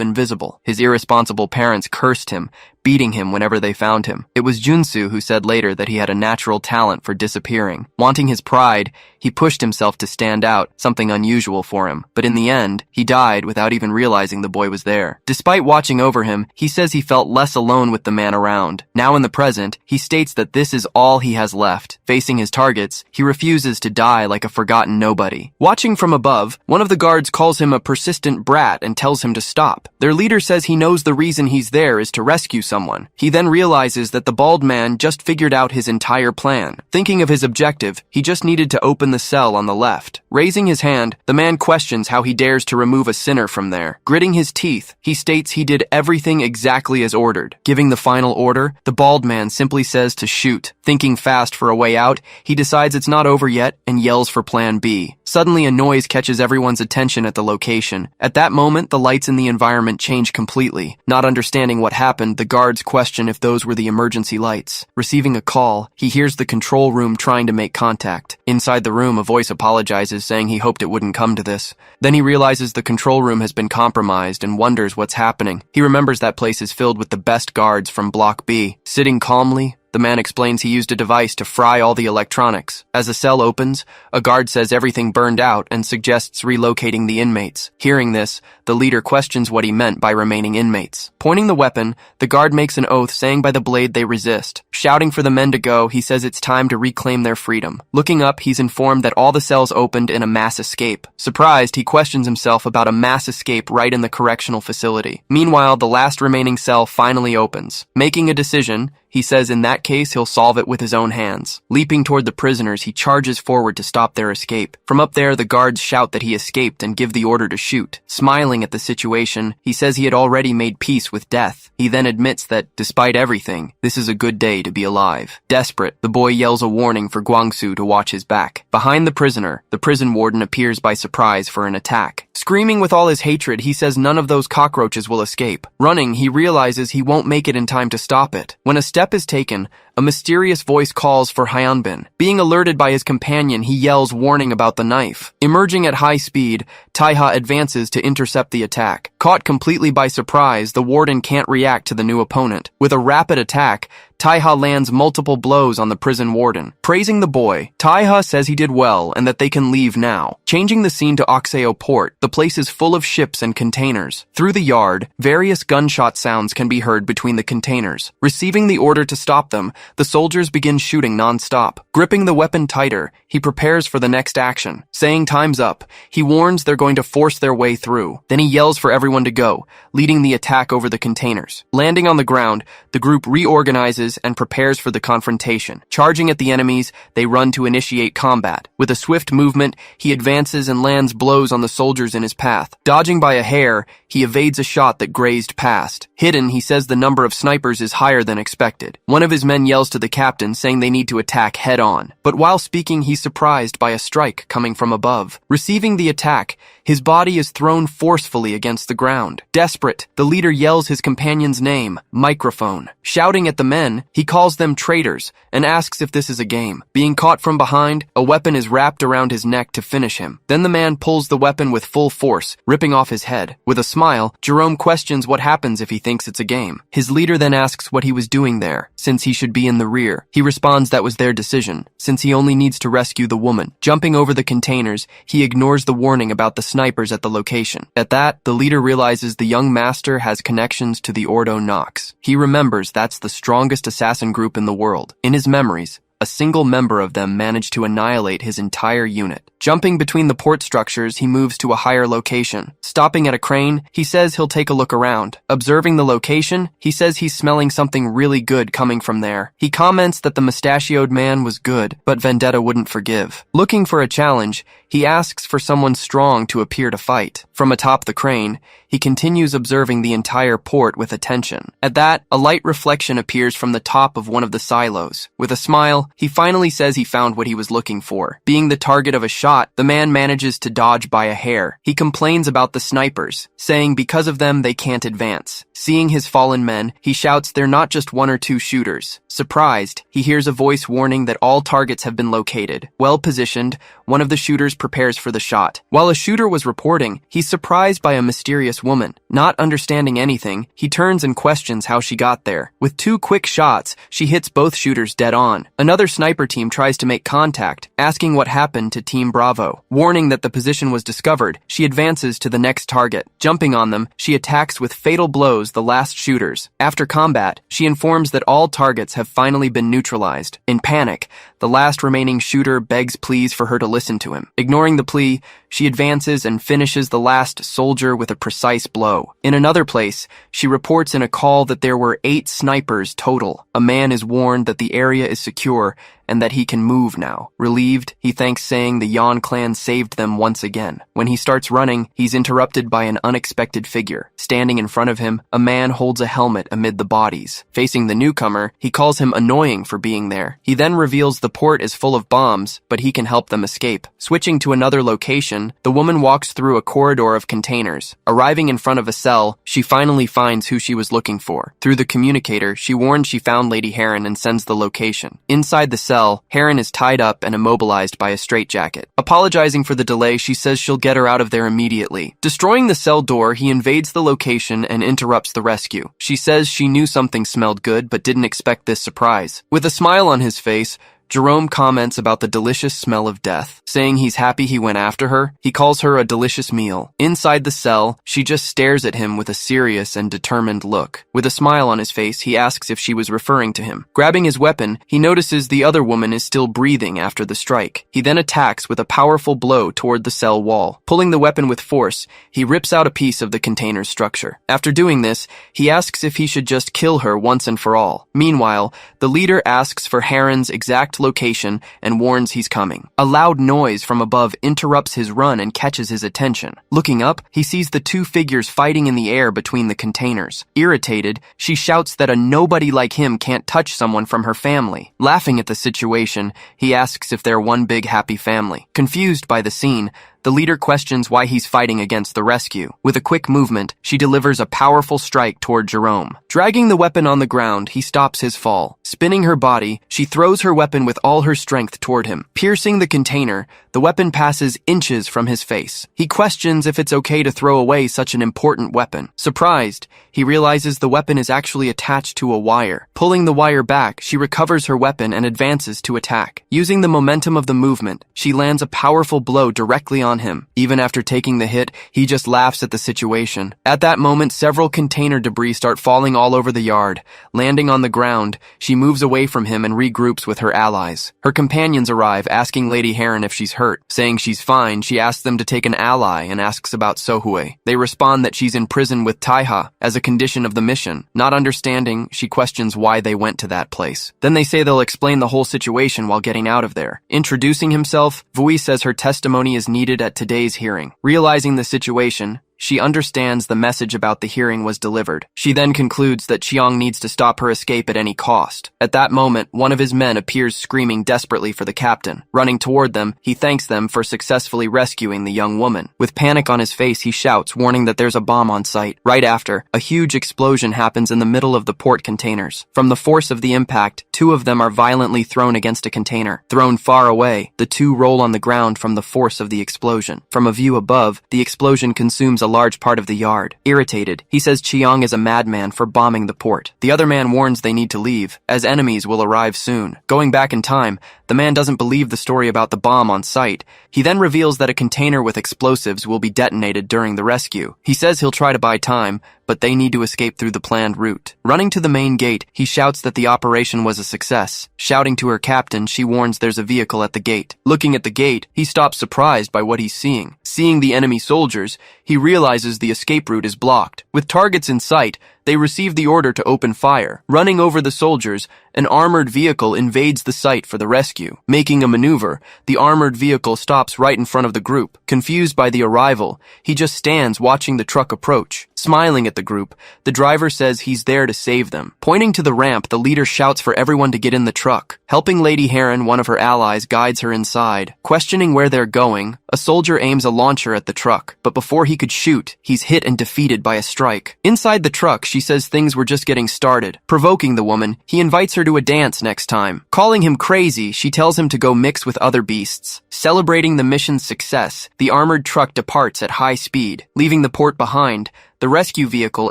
Speaker 1: invisible. His irresponsible parents cursed him, beating him whenever they found him. It was Junsu who said later that he had a natural talent for disappearing. Wanting his pride, he pushed himself to stand out, something unusual for him. But in the end, he died without even realizing the boy was there. Despite watching over him, he says he felt less alone with the man around. Now in the present, he states that this is all he has left. Facing his targets, he refuses to die like a forgotten nobody. Watching from above, one of the guards calls him a persistent brat and tells him to stop. Their leader says he knows the reason he's there is to rescue someone. He then realizes that the bald man just figured out his entire plan. Thinking of his objective, he just needed to open the cell on the left. Raising his hand, the man questions how he dares to remove a sinner from there. Gritting his teeth, he states he did everything exactly as ordered. Giving the final order, the bald man simply says to shoot. Thinking fast for a way out, he decides it's not over yet and yells for plan B. Suddenly a noise catches everyone's attention at the location. At that moment, the lights in the environment change completely. Not understanding what happened, the guards question if those were the emergency lights. Receiving a call, he hears the control room trying to make contact. Inside the room, a voice apologizes, saying he hoped it wouldn't come to this. Then he realizes the control room has been compromised and wonders what's happening. He remembers that place is filled with the best guards from Block B. Sitting calmly, the man explains he used a device to fry all the electronics. As a cell opens, a guard says everything burned out and suggests relocating the inmates. Hearing this, the leader questions what he meant by remaining inmates. Pointing the weapon, the guard makes an oath saying by the blade they resist. Shouting for the men to go, he says it's time to reclaim their freedom. Looking up, he's informed that all the cells opened in a mass escape. Surprised, he questions himself about a mass escape right in the correctional facility. Meanwhile, the last remaining cell finally opens. Making a decision, he says in that case he'll solve it with his own hands. Leaping toward the prisoners, he charges forward to stop their escape. From up there, the guards shout that he escaped and give the order to shoot. Smiling at the situation, he says he had already made peace with death. He then admits that, despite everything, this is a good day to be alive. Desperate, the boy yells a warning for Guangsu to watch his back. Behind the prisoner, the prison warden appears by surprise for an attack. Screaming with all his hatred, he says none of those cockroaches will escape. Running, he realizes he won't make it in time to stop it. When a step is taken, a mysterious voice calls for Hyunbin. Being alerted by his companion, he yells warning about the knife. Emerging at high speed, Taiha advances to intercept the attack. Caught completely by surprise, the warden can't react to the new opponent. With a rapid attack, Taiha lands multiple blows on the prison warden. Praising the boy, Taiha says he did well and that they can leave now. Changing the scene to Okseo Port, the place is full of ships and containers. Through the yard, various gunshot sounds can be heard between the containers. Receiving the order to stop them, the soldiers begin shooting non-stop. Gripping the weapon tighter, he prepares for the next action. Saying time's up, he warns they're going to force their way through. Then he yells for everyone to go, leading the attack over the containers. Landing on the ground, the group reorganizes advances and prepares for the confrontation. Charging at the enemies, they run to initiate combat. With a swift movement, he advances and lands blows on the soldiers in his path. Dodging by a hair, he evades a shot that grazed past. Hidden, he says the number of snipers is higher than expected. One of his men yells to the captain, saying they need to attack head-on. But while speaking, he's surprised by a strike coming from above. Receiving the attack, his body is thrown forcefully against the ground. Desperate, the leader yells his companion's name, Microphone. Shouting at the men, he calls them traitors and asks if this is a game. Being caught from behind, a weapon is wrapped around his neck to finish him. Then the man pulls the weapon with full force, ripping off his head. With a smile, Jerome questions what happens if he thinks it's a game. His leader then asks what he was doing there, since he should be in the rear. He responds that was their decision, since he only needs to rescue the woman. Jumping over the containers, he ignores the warning about the snipers at the location. At that, the leader realizes the young master has connections to the Ordo Nox. He remembers that's the strongest assassin group in the world. In his memories, a single member of them managed to annihilate his entire unit. Jumping between the port structures, he moves to a higher location. Stopping at a crane, he says he'll take a look around. Observing the location, he says he's smelling something really good coming from there. He comments that the mustachioed man was good, but Vendetta wouldn't forgive. Looking for a challenge, he asks for someone strong to appear to fight. From atop the crane, he continues observing the entire port with attention. At that, a light reflection appears from the top of one of the silos. With a smile, he finally says he found what he was looking for. Being the target of a shot, the man manages to dodge by a hair. He complains about the snipers, saying because of them they can't advance. Seeing his fallen men, he shouts they're not just one or two shooters. Surprised, he hears a voice warning that all targets have been located. Well positioned, one of the shooters prepares for the shot. While a shooter was reporting, he's surprised by a mysterious woman. Not understanding anything, he turns and questions how she got there. With 2 quick shots, she hits both shooters dead on. Another sniper team tries to make contact, asking what happened to Team Bravo. Warning that the position was discovered, she advances to the next target. Jumping on them, she attacks with fatal blows the last shooters. After combat, she informs that all targets have finally been neutralized. In panic, the last remaining shooter begs pleas for her to listen to him. Ignoring the plea, she advances and finishes the last soldier with a precise blow. In another place, she reports in a call that there were 8 snipers total. A man is warned that the area is secure and that he can move now. Relieved, he thanks, saying the Yan clan saved them once again. When he starts running, he's interrupted by an unexpected figure. Standing in front of him, a man holds a helmet amid the bodies. Facing the newcomer, he calls him annoying for being there. He then reveals the port is full of bombs, but he can help them escape. Switching to another location, the woman walks through a corridor of containers. Arriving in front of a cell, she finally finds who she was looking for. Through the communicator, she warns she found Lady Heron and sends the location. Inside the cell, Heron is tied up and immobilized by a straitjacket. Apologizing for the delay, she says she'll get her out of there immediately. Destroying the cell door, he invades the location and interrupts the rescue. She says she knew something smelled good but didn't expect this surprise. With a smile on his face, Jerome comments about the delicious smell of death, saying he's happy he went after her. He calls her a delicious meal. Inside the cell, she just stares at him with a serious and determined look. With a smile on his face, he asks if she was referring to him. Grabbing his weapon, he notices the other woman is still breathing after the strike. He then attacks with a powerful blow toward the cell wall. Pulling the weapon with force, he rips out a piece of the container's structure. After doing this, he asks if he should just kill her once and for all. Meanwhile, the leader asks for Heron's exact location and warns he's coming. A loud noise from above interrupts his run and catches his attention. Looking up, he sees the 2 figures fighting in the air between the containers. Irritated, she shouts that a nobody like him can't touch someone from her family. Laughing at the situation, he asks if they're one big happy family. Confused by the scene, the leader questions why he's fighting against the rescue. With a quick movement, she delivers a powerful strike toward Jerome. Dragging the weapon on the ground, he stops his fall. Spinning her body, she throws her weapon with all her strength toward him. Piercing the container, the weapon passes inches from his face. He questions if it's okay to throw away such an important weapon. Surprised, he realizes the weapon is actually attached to a wire. Pulling the wire back, she recovers her weapon and advances to attack. Using the momentum of the movement, she lands a powerful blow directly on on him. Even after taking the hit, he just laughs at the situation. At that moment, several container debris start falling all over the yard. Landing on the ground, she moves away from him and regroups with her allies. Her companions arrive, asking Lady Heron if she's hurt. Saying she's fine, she asks them to take an ally and asks about Sohue. They respond that she's in prison with Taiha as a condition of the mission. Not understanding, she questions why they went to that place. Then they say they'll explain the whole situation while getting out of there. Introducing himself, Vui says her testimony is needed at today's hearing. Realizing the situation, she understands the message about the hearing was delivered. She then concludes that Chiang needs to stop her escape at any cost. At that moment, one of his men appears screaming desperately for the captain. Running toward them, he thanks them for successfully rescuing the young woman. With panic on his face, he shouts, warning that there's a bomb on site. Right after, a huge explosion happens in the middle of the port containers. From the force of the impact, 2 of them are violently thrown against a container. Thrown far away, the 2 roll on the ground from the force of the explosion. From a view above, the explosion consumes a large part of the yard. Irritated, he says Chiang is a madman for bombing the port. The other man warns they need to leave, as enemies will arrive soon. Going back in time, the man doesn't believe the story about the bomb on site. He then reveals that a container with explosives will be detonated during the rescue. He says he'll try to buy time, but they need to escape through the planned route. Running to the main gate, he shouts that the operation was a success. Shouting to her captain, she warns there's a vehicle at the gate. Looking at the gate, he stops surprised by what he's seeing. Seeing the enemy soldiers, he realizes the escape route is blocked. With targets in sight, they receive the order to open fire. Running over the soldiers, an armored vehicle invades the site for the rescue. Making a maneuver, the armored vehicle stops right in front of the group. Confused by the arrival, he just stands watching the truck approach. Smiling at the group, the driver says he's there to save them. Pointing to the ramp, the leader shouts for everyone to get in the truck. Helping Lady Heron, one of her allies, guides her inside. Questioning where they're going, a soldier aims a launcher at the truck, but before he could shoot, he's hit and defeated by a strike. Inside the truck, she says things were just getting started. Provoking the woman, he invites her to a dance next time. Calling him crazy, she tells him to go mix with other beasts. Celebrating the mission's success, the armored truck departs at high speed. Leaving the port behind, the rescue vehicle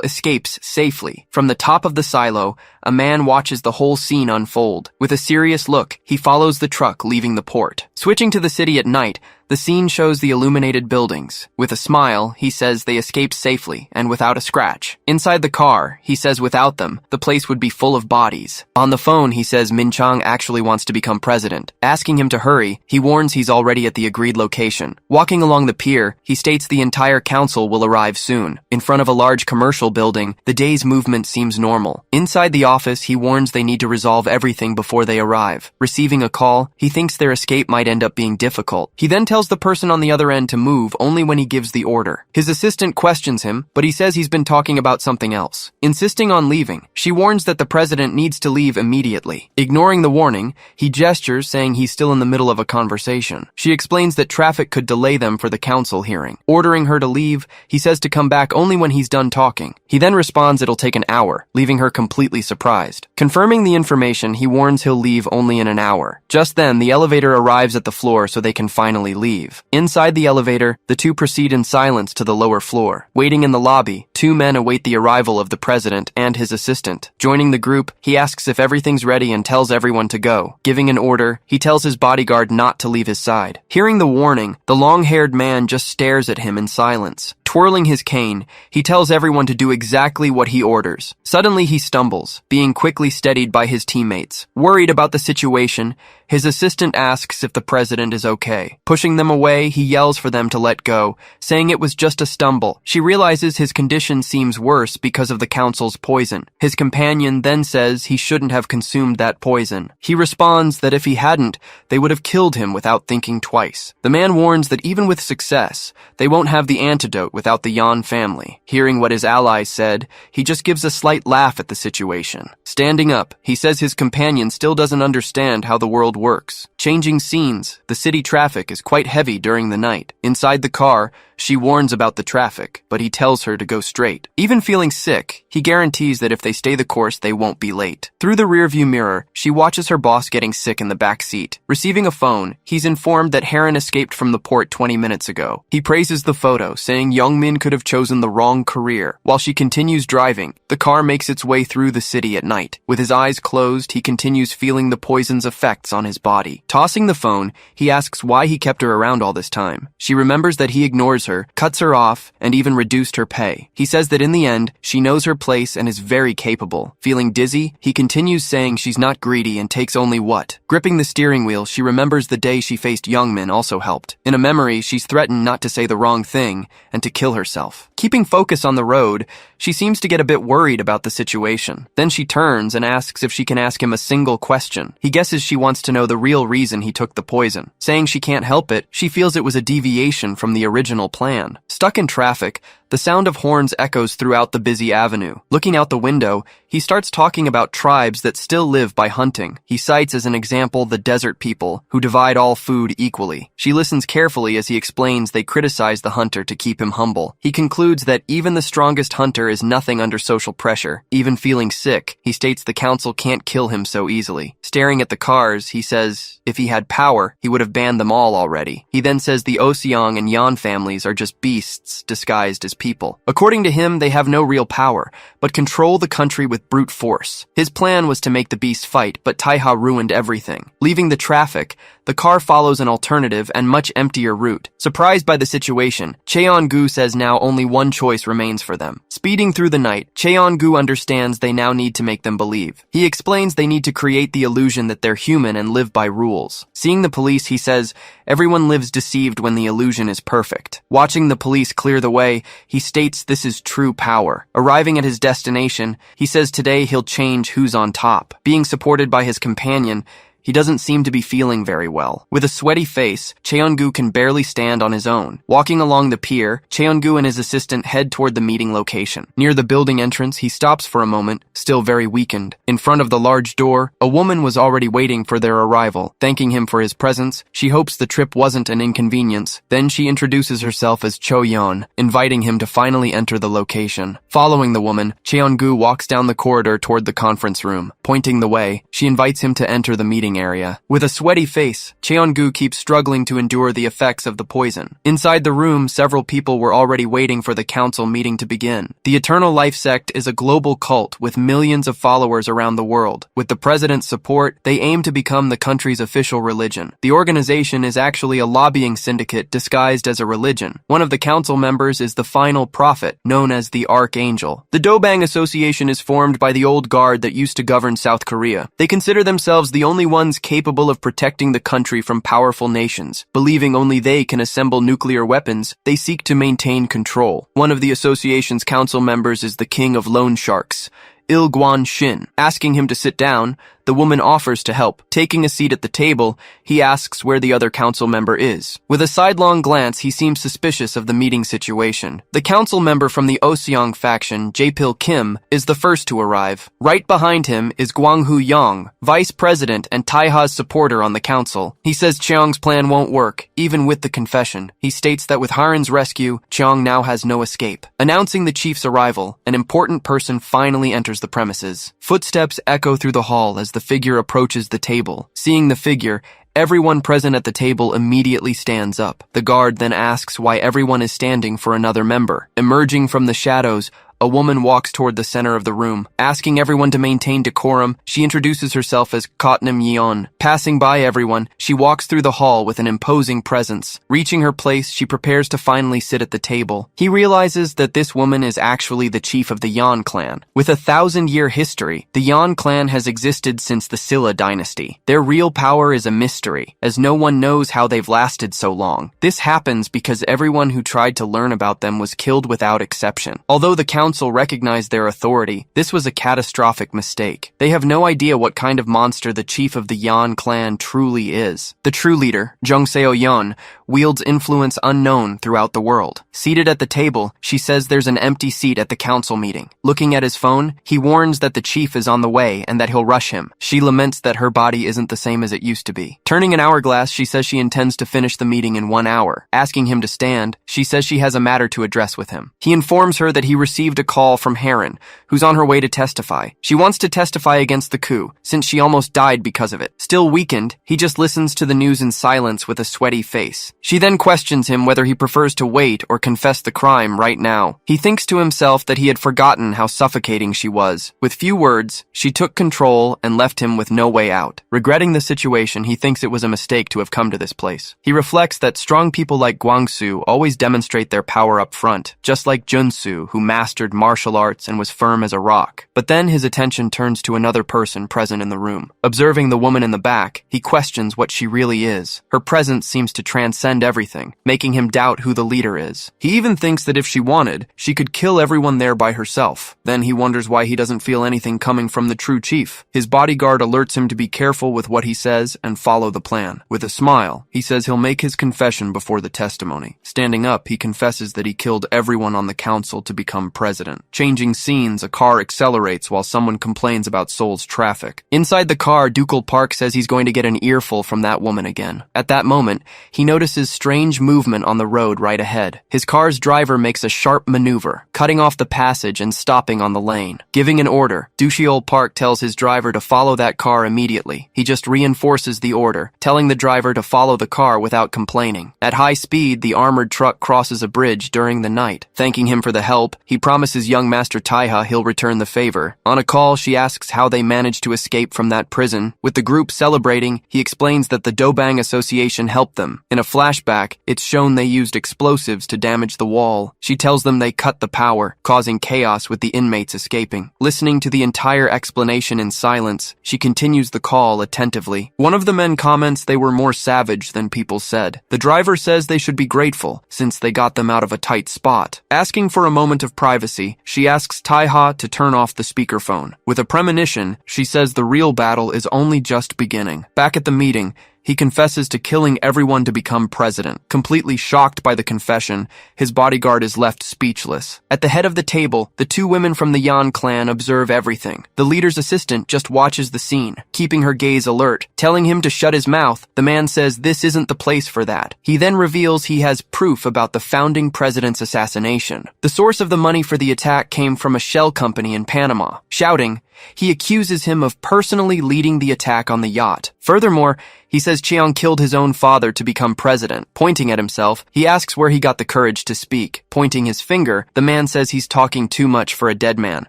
Speaker 1: escapes safely. From the top of the silo, a man watches the whole scene unfold. With a serious look, he follows the truck leaving the port. Switching to the city at night, the scene shows the illuminated buildings. With a smile, he says they escaped safely and without a scratch. Inside the car, he says without them, the place would be full of bodies. On the phone, he says Min Chang actually wants to become president. Asking him to hurry, he warns he's already at the agreed location. Walking along the pier, he states the entire council will arrive soon. In front of a large commercial building, the day's movement seems normal. Inside the office, he warns they need to resolve everything before they arrive. Receiving a call, he thinks their escape might end up being difficult. He then tells the person on the other end to move only when he gives the order. His assistant questions him, but he says he's been talking about something else. Insisting on leaving, she warns that the president needs to leave immediately. Ignoring the warning, he gestures, saying he's still in the middle of a conversation. She explains that traffic could delay them for the council hearing. Ordering her to leave, he says to come back only when he's done talking. He then responds it'll take an hour, leaving her completely surprised. Confirming the information, he warns he'll leave only in an hour. Just then, the elevator arrives at the floor so they can finally leave. Inside the elevator, the two proceed in silence to the lower floor. Waiting in the lobby, 2 men await the arrival of the president and his assistant. Joining the group, he asks if everything's ready and tells everyone to go. Giving an order, he tells his bodyguard not to leave his side. Hearing the warning, the long-haired man just stares at him in silence. Twirling his cane, he tells everyone to do exactly what he orders. Suddenly he stumbles, being quickly steadied by his teammates. Worried about the situation, his assistant asks if the president is okay. Pushing them away, he yells for them to let go, saying it was just a stumble. She realizes his condition seems worse because of the council's poison. His companion then says he shouldn't have consumed that poison. He responds that if he hadn't, they would have killed him without thinking twice. The man warns that even with success, they won't have the antidote without the Yan family. Hearing what his allies said, he just gives a slight laugh at the situation. Standing up, he says his companion still doesn't understand how the world works. Changing scenes, the city traffic is quite heavy during the night. Inside the car, She warns about the traffic, but he tells her to go straight. Even feeling sick, he guarantees that if they stay the course, they won't be late. Through the rearview mirror, she watches her boss getting sick in the back seat. Receiving a phone, he's informed that Heron escaped from the port 20 minutes ago. He praises the photo, saying Youngmin could have chosen the wrong career. While she continues driving, the car makes its way through the city at night. With his eyes closed, he continues feeling the poison's effects on his body. Tossing the phone, he asks why he kept her around all this time. She remembers that he ignores her, cuts her off, and even reduced her pay. He says that in the end, she knows her place and is very capable. Feeling dizzy, he continues saying she's not greedy and takes only what. Gripping the steering wheel, she remembers the day she faced Youngmin also helped. In a memory, she's threatened not to say the wrong thing and to kill herself. Keeping focus on the road, she seems to get a bit worried about the situation. Then she turns and asks if she can ask him a single question. He guesses she wants to know the real reason he took the poison. Saying she can't help it, she feels it was a deviation from the original plan. Stuck in traffic, the sound of horns echoes throughout the busy avenue. Looking out the window, he starts talking about tribes that still live by hunting. He cites as an example the desert people, who divide all food equally. She listens carefully as he explains they criticize the hunter to keep him humble. He concludes that even the strongest hunter is nothing under social pressure. Even feeling sick, he states the council can't kill him so easily. Staring at the cars, he says if he had power, he would have banned them all already. He then says the Oseong and Yan families are just beasts disguised as people. According to him, they have no real power, but control the country with brute force. His plan was to make the beast fight, but Taiha ruined everything. Leaving the traffic, the car follows an alternative and much emptier route. Surprised by the situation, Cheon-gu says now only one choice remains for them. Speeding through the night, Cheon-gu understands they now need to make them believe. He explains they need to create the illusion that they're human and live by rules. Seeing the police, he says, everyone lives deceived when the illusion is perfect. Watching the police clear the way, he states this is true power. Arriving at his destination, he says today he'll change who's on top. Being supported by his companion, he doesn't seem to be feeling very well. With a sweaty face, Cheon-gu can barely stand on his own. Walking along the pier, Cheon-gu and his assistant head toward the meeting location. Near the building entrance, he stops for a moment, still very weakened. In front of the large door, a woman was already waiting for their arrival. Thanking him for his presence, she hopes the trip wasn't an inconvenience. Then she introduces herself as Cho-yeon, inviting him to finally enter the location. Following the woman, Cheon-gu walks down the corridor toward the conference room. Pointing the way, she invites him to enter the meeting area. With a sweaty face, Cheon-gu keeps struggling to endure the effects of the poison. Inside the room, several people were already waiting for the council meeting to begin. The Eternal Life Sect is a global cult with millions of followers around the world. With the president's support, they aim to become the country's official religion. The organization is actually a lobbying syndicate disguised as a religion. One of the council members is the final prophet, known as the Archangel. The Dobang Association is formed by the old guard that used to govern South Korea. They consider themselves the only ones capable of protecting the country from powerful nations. Believing only they can assemble nuclear weapons, they seek to maintain control. One of the association's council members is the king of loan sharks, Il Guan-shin. Asking him to sit down, the woman offers to help. Taking a seat at the table, he asks where the other council member is. With a sidelong glance, he seems suspicious of the meeting situation. The council member from the Oseong faction, Jae-pil Kim, is the first to arrive. Right behind him is Gwang-hoo Young, vice president and Taiha's supporter on the council. He says Cheong's plan won't work, even with the confession. He states that with Haren's rescue, Cheong now has no escape. Announcing the chief's arrival, an important person finally enters the premises. Footsteps echo through the hall as the figure approaches the table. Seeing the figure, everyone present at the table immediately stands up. The guard then asks why everyone is standing for another member. Emerging from the shadows, a woman walks toward the center of the room. Asking everyone to maintain decorum, she introduces herself as Kotnam Yeon. Passing by everyone, she walks through the hall with an imposing presence. Reaching her place, she prepares to finally sit at the table. He realizes that this woman is actually the chief of the Yan clan. With a 1,000-year history, the Yan clan has existed since the Silla dynasty. Their real power is a mystery, as no one knows how they've lasted so long. This happens because everyone who tried to learn about them was killed without exception. Although the council recognized their authority, this was a catastrophic mistake. They have no idea what kind of monster the chief of the Yan clan truly is. The true leader, Jongseo Yeon, wields influence unknown throughout the world. Seated at the table, she says there's an empty seat at the council meeting. Looking at his phone, he warns that the chief is on the way and that he'll rush him. She laments that her body isn't the same as it used to be. Turning an hourglass, she says she intends to finish the meeting in 1 hour. Asking him to stand, she says she has a matter to address with him. He informs her that he received a call from Heron, who's on her way to testify. She wants to testify against the coup, since she almost died because of it. Still weakened, he just listens to the news in silence with a sweaty face. She then questions him whether he prefers to wait or confess the crime right now. He thinks to himself that he had forgotten how suffocating she was. With few words, she took control and left him with no way out. Regretting the situation, he thinks it was a mistake to have come to this place. He reflects that strong people like Gwangsu always demonstrate their power up front, just like Junsu, who mastered martial arts and was firm as a rock. But then his attention turns to another person present in the room. Observing the woman in the back, he questions what she really is. Her presence seems to transcend everything, making him doubt who the leader is. He even thinks that if she wanted, she could kill everyone there by herself. Then he wonders why he doesn't feel anything coming from the true chief. His bodyguard alerts him to be careful with what he says and follow the plan. With a smile, he says he'll make his confession before the testimony. Standing up, he confesses that he killed everyone on the council to become president. Changing scenes, a car accelerates while someone complains about Seoul's traffic. Inside the car, Dukal Park says he's going to get an earful from that woman again. At that moment, he notices strange movement on the road right ahead. His car's driver makes a sharp maneuver, cutting off the passage and stopping on the lane. Giving an order, Dukal Park tells his driver to follow that car immediately. He just reinforces the order, telling the driver to follow the car without complaining. At high speed, the armored truck crosses a bridge during the night. Thanking him for the help, he promises young Master Taiha he'll return the favor. On a call, she asks how they managed to escape from that prison. With the group celebrating, he explains that the Dobang Association helped them. In a flashback, it's shown they used explosives to damage the wall. She tells them they cut the power, causing chaos with the inmates escaping. Listening to the entire explanation in silence, she continues the call attentively. One of the men comments they were more savage than people said. The driver says they should be grateful, since they got them out of a tight spot. Asking for a moment of privacy, she asks Taiha to turn off the speakerphone. With a premonition, she says the real battle is only just beginning. Back at the meeting, he confesses to killing everyone to become president. Completely shocked by the confession, his bodyguard is left speechless. At the head of the table, the two women from the Yan clan observe everything. The leader's assistant just watches the scene, keeping her gaze alert. Telling him to shut his mouth, the man says this isn't the place for that. He then reveals he has proof about the founding president's assassination. The source of the money for the attack came from a shell company in Panama. Shouting, he accuses him of personally leading the attack on the yacht. Furthermore, he says Cheong killed his own father to become president. Pointing at himself, he asks where he got the courage to speak. Pointing his finger, the man says he's talking too much for a dead man.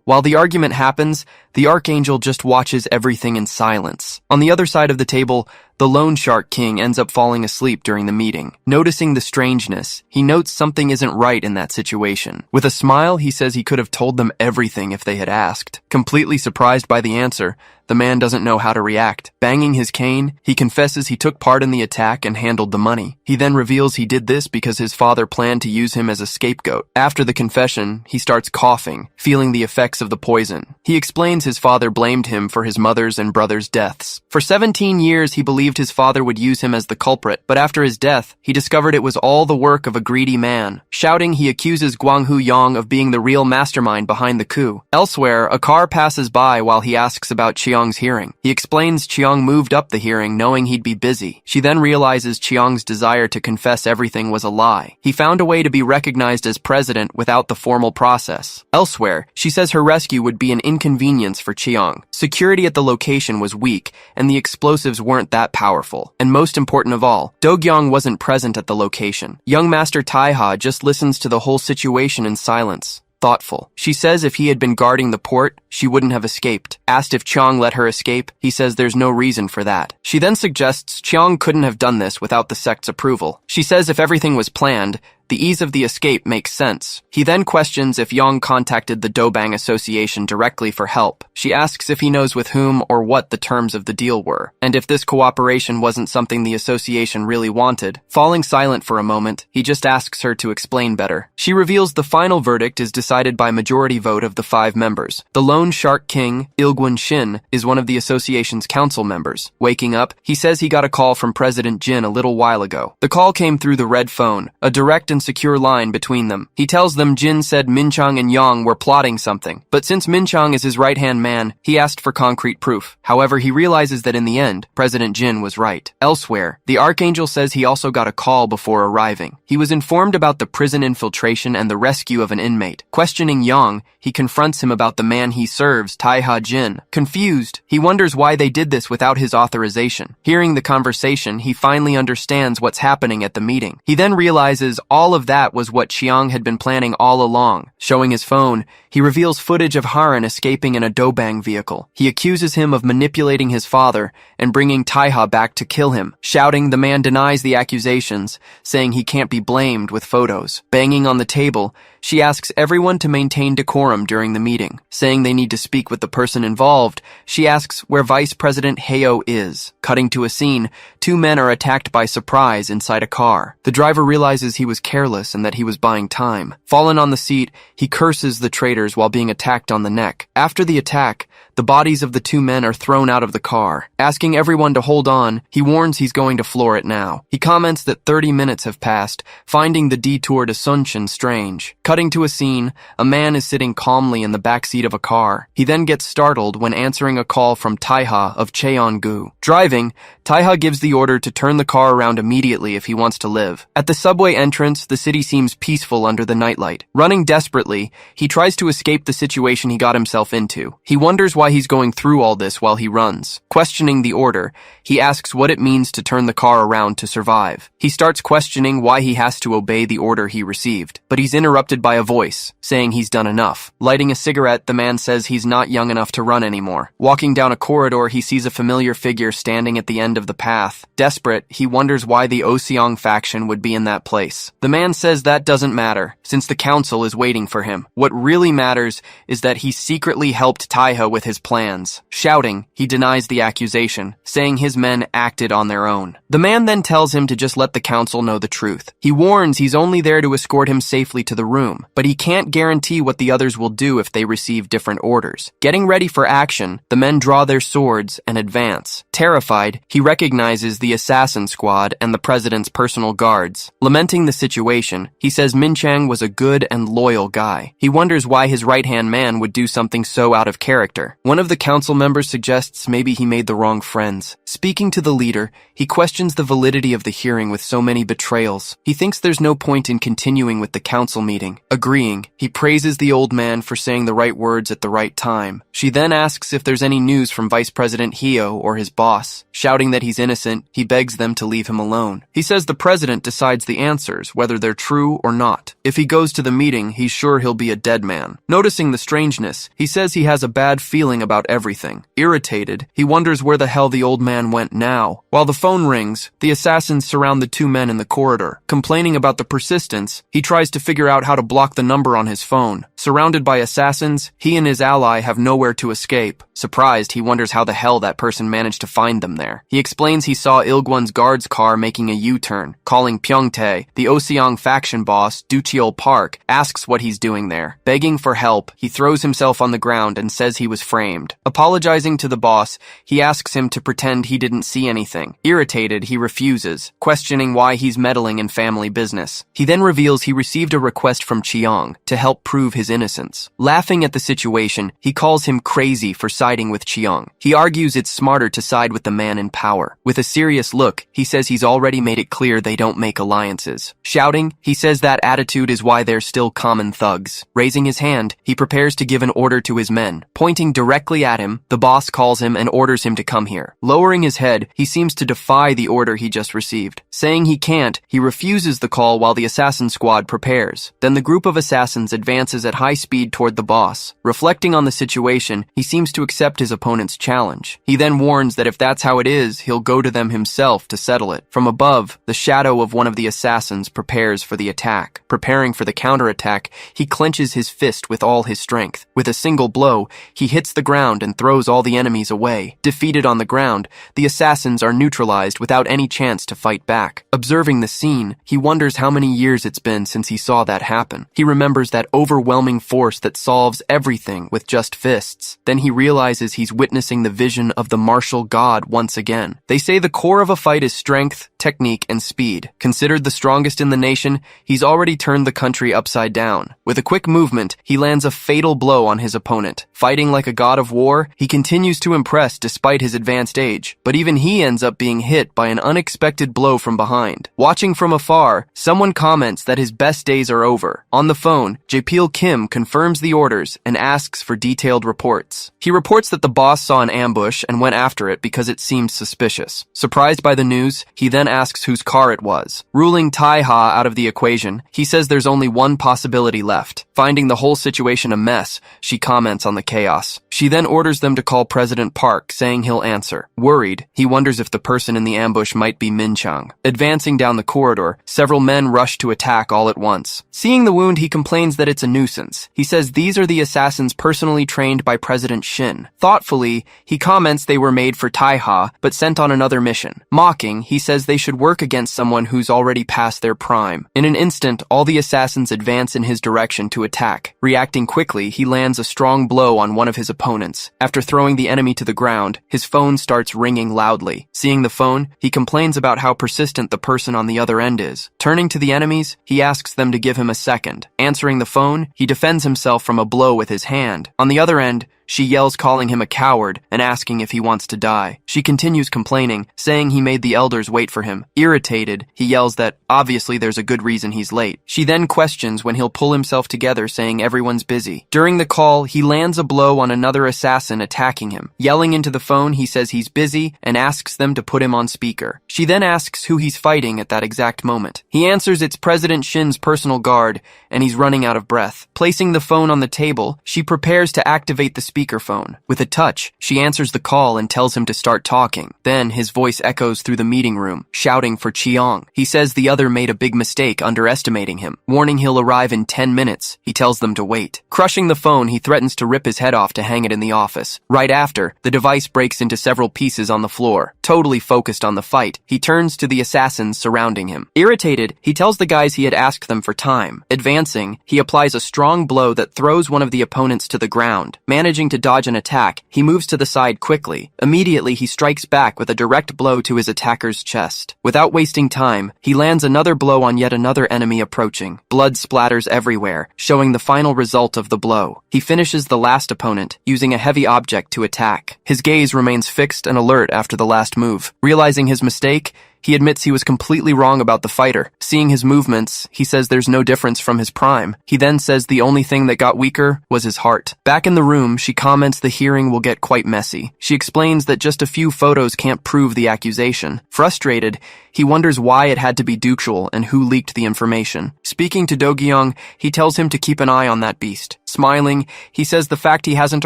Speaker 1: While the argument happens, the Archangel just watches everything in silence. On the other side of the table, the Lone Shark King ends up falling asleep during the meeting. Noticing the strangeness, he notes something isn't right in that situation. With a smile, he says he could have told them everything if they had asked. Completely surprised by the answer, the man doesn't know how to react. Banging his cane, he confesses he took part in the attack and handled the money. He then reveals he did this because his father planned to use him as a scapegoat. After the confession, he starts coughing, feeling the effects of the poison. He explains his father blamed him for his mother's and brother's deaths. For 17 years, he believed his father would use him as the culprit, but after his death, he discovered it was all the work of a greedy man. Shouting, he accuses Gwanghu Yong of being the real mastermind behind the coup. Elsewhere, a car passes by while he asks about Cheong's hearing. He explains Cheong moved up the hearing knowing he'd be busy. She then realizes Cheong's desire to confess everything was a lie. He found a way to be recognized as president without the formal process. Elsewhere, she says her rescue would be an inconvenience for Cheong. Security at the location was weak, and the explosives weren't that powerful. And most important of all, Do-gyong wasn't present at the location. Young Master Taiha just listens to the whole situation in silence. Thoughtful. She says if he had been guarding the port, she wouldn't have escaped. Asked if Cheong let her escape, he says there's no reason for that. She then suggests Cheong couldn't have done this without the sect's approval. She says if everything was planned, The ease of the escape makes sense. He then questions if Yang contacted the Dobang Association directly for help. She asks if he knows with whom or what the terms of the deal were, and if this cooperation wasn't something the association really wanted. Falling silent for a moment, he just asks her to explain better. She reveals the final verdict is decided by majority vote of the 5 members. The lone Shark King, Ilgwon Shin, is one of the association's council members. Waking up, he says he got a call from President Jin a little while ago. The call came through the red phone, a direct and secure line between them. He tells them Jin said Minchang and Yang were plotting something, but since Minchang is his right-hand man, he asked for concrete proof. However, he realizes that in the end, President Jin was right. Elsewhere, the Archangel says he also got a call before arriving. He was informed about the prison infiltration and the rescue of an inmate. Questioning Yang, he confronts him about the man he serves, Taiha Jin. Confused, he wonders why they did this without his authorization. Hearing the conversation, he finally understands what's happening at the meeting. He then realizes all of that was what Chiang had been planning all along. Showing his phone, he reveals footage of Haran escaping in a Dobang vehicle. He accuses him of manipulating his father and bringing Taiha back to kill him. Shouting, the man denies the accusations, saying he can't be blamed with photos. Banging on the table, she asks everyone to maintain decorum during the meeting. Saying they need to speak with the person involved, she asks where Vice President HEIR is. Cutting to a scene, 2 men are attacked by surprise inside a car. The driver realizes he was careless and that he was buying time. Fallen on the seat, he curses the traitors while being attacked on the neck. After the attack, the bodies of the 2 men are thrown out of the car. Asking everyone to hold on, he warns he's going to floor it now. He comments that 30 minutes have passed, finding the detour to Sunshin strange. Cutting to a scene, a man is sitting calmly in the backseat of a car. He then gets startled when answering a call from Taiha of Cheongu. Driving, Taiha gives the order to turn the car around immediately if he wants to live. At the subway entrance, the city seems peaceful under the nightlight. Running desperately, he tries to escape the situation he got himself into. He wonders why he's going through all this while he runs. Questioning the order, he asks what it means to turn the car around to survive. He starts questioning why he has to obey the order he received, but he's interrupted by a voice, saying he's done enough. Lighting a cigarette, the man says he's not young enough to run anymore. Walking down a corridor, he sees a familiar figure standing at the end of the path. Desperate, he wonders why the Oseong faction would be in that place. The man says that doesn't matter, since the council is waiting for him. What really matters is that he secretly helped Taiha with his plans. Shouting, he denies the accusation, saying his men acted on their own. The man then tells him to just let the council know the truth. He warns he's only there to escort him safely to the room, but he can't guarantee what the others will do if they receive different orders. Getting ready for action, the men draw their swords and advance. Terrified, he recognizes the assassin squad and the president's personal guards. Lamenting the situation, he says Minchang was a good and loyal guy. He wonders why his right-hand man would do something so out of character. One of the council members suggests maybe he made the wrong friends. Speaking to the leader, he questions the validity of the hearing with so many betrayals. He thinks there's no point in continuing with the council meeting. Agreeing, he praises the old man for saying the right words at the right time. She then asks if there's any news from Vice President HEIR or his boss. Shouting that he's innocent, he begs them to leave him alone. He says the president decides the answers, whether they're true or not. If he goes to the meeting, he's sure he'll be a dead man. Noticing the strangeness, he says he has a bad feeling about everything. Irritated, he wonders where the hell the old man went now. While the phone rings, the assassins surround the 2 men in the corridor. Complaining about the persistence, he tries to figure out how to block the number on his phone. Surrounded by assassins, he and his ally have nowhere to escape. Surprised, he wonders how the hell that person managed to find them there. He explains he saw Ilgwon's guard's car making a U-turn. Calling Pyeongtae, the Oseong faction boss, Ducheol Park, asks what he's doing there. Begging for help, he throws himself on the ground and says he was framed. Apologizing to the boss, he asks him to pretend he didn't see anything. Irritated, he refuses, questioning why he's meddling in family business. He then reveals he received a request from Chiang to help prove his innocence. Laughing at the situation, he calls him crazy for siding with Chiang. He argues it's smarter to side with the man in power. With a serious look, he says he's already made it clear they don't make alliances. Shouting, he says that attitude is why they're still common thugs. Raising his hand, he prepares to give an order to his men. Pointing directly at him, the boss calls him and orders him to come here. Lowering his head, he seems to defy the order he just received. Saying he can't, he refuses the call while the assassin squad prepares. Then the group of assassins advances at high speed toward the boss. Reflecting on the situation, he seems to accept his opponent's challenge. He then warns that if that's how it is, arises, he'll go to them himself to settle it. From above, the shadow of one of the assassins prepares for the attack. Preparing for the counterattack, he clenches his fist with all his strength. With a single blow, he hits the ground and throws all the enemies away. Defeated on the ground, the assassins are neutralized without any chance to fight back. Observing the scene, he wonders how many years it's been since he saw that happen. He remembers that overwhelming force that solves everything with just fists. Then he realizes he's witnessing the vision of the martial god once again. They say the core of a fight is strength, technique, and speed. Considered the strongest in the nation, he's already turned the country upside down. With a quick movement, he lands a fatal blow on his opponent. Fighting like a god of war, he continues to impress despite his advanced age, but even he ends up being hit by an unexpected blow from behind. Watching from afar, someone comments that his best days are over. On the phone, Jae-pil Kim confirms the orders and asks for detailed reports. He reports that the boss saw an ambush and went after it because it seemed suspicious. Surprised by the news, he then asks whose car it was. Ruling Tai-ha out of the equation, he says there's only one possibility left. Finding the whole situation a mess, she comments on the chaos. She then orders them to call President Park, saying he'll answer. Worried, he wonders if the person in the ambush might be Min Chang. Advancing down the corridor, several men rush to attack all at once. Seeing the wound, he complains that it's a nuisance. He says these are the assassins personally trained by President Shin. Thoughtfully, he comments they were made for Tai-ha, but sent on another mission. Mocking, he says they should work against someone who's already past their prime. In an instant, all the assassins advance in his direction to attack. Reacting quickly, he lands a strong blow on one of his opponents. After throwing the enemy to the ground, his phone starts ringing loudly. Seeing the phone, he complains about how persistent the person on the other end is. Turning to the enemies, he asks them to give him a second. Answering the phone, he defends himself from a blow with his hand. On the other end, she yells calling him a coward and asking if he wants to die. She continues complaining, saying he made the elders wait for him. Irritated, he yells that obviously there's a good reason he's late. She then questions when he'll pull himself together, saying everyone's busy. During the call, he lands a blow on another assassin attacking him. Yelling into the phone, he says he's busy and asks them to put him on speaker. She then asks who he's fighting at that exact moment. He answers it's President Shin's personal guard, and he's running out of breath. Placing the phone on the table, she prepares to activate the speakerphone. With a touch, she answers the call and tells him to start talking. Then his voice echoes through the meeting room, shouting for Chiang. He says the other made a big mistake underestimating him. Warning he'll arrive in 10 minutes, he tells them to wait. Crushing the phone, he threatens to rip his head off to hang it in the office. Right after, the device breaks into several pieces on the floor. Totally focused on the fight, he turns to the assassins surrounding him. Irritated, he tells the guys he had asked them for time. Advancing, he applies a strong blow that throws one of the opponents to the ground. Managing to dodge an attack, he moves to the side quickly. Immediately, he strikes back with a direct blow to his attacker's chest. Without wasting time, he lands another blow on yet another enemy approaching. Blood splatters everywhere, showing the final result of the blow. He finishes the last opponent, using a heavy object to attack. His gaze remains fixed and alert after the last move. Realizing his mistake, he admits he was completely wrong about the fighter. Seeing his movements, he says there's no difference from his prime. He then says the only thing that got weaker was his heart. Back in the room, she comments the hearing will get quite messy. She explains that just a few photos can't prove the accusation. Frustrated, he wonders why it had to be Dukeal and who leaked the information. Speaking to Do-gyeong, he tells him to keep an eye on that beast. Smiling, he says the fact he hasn't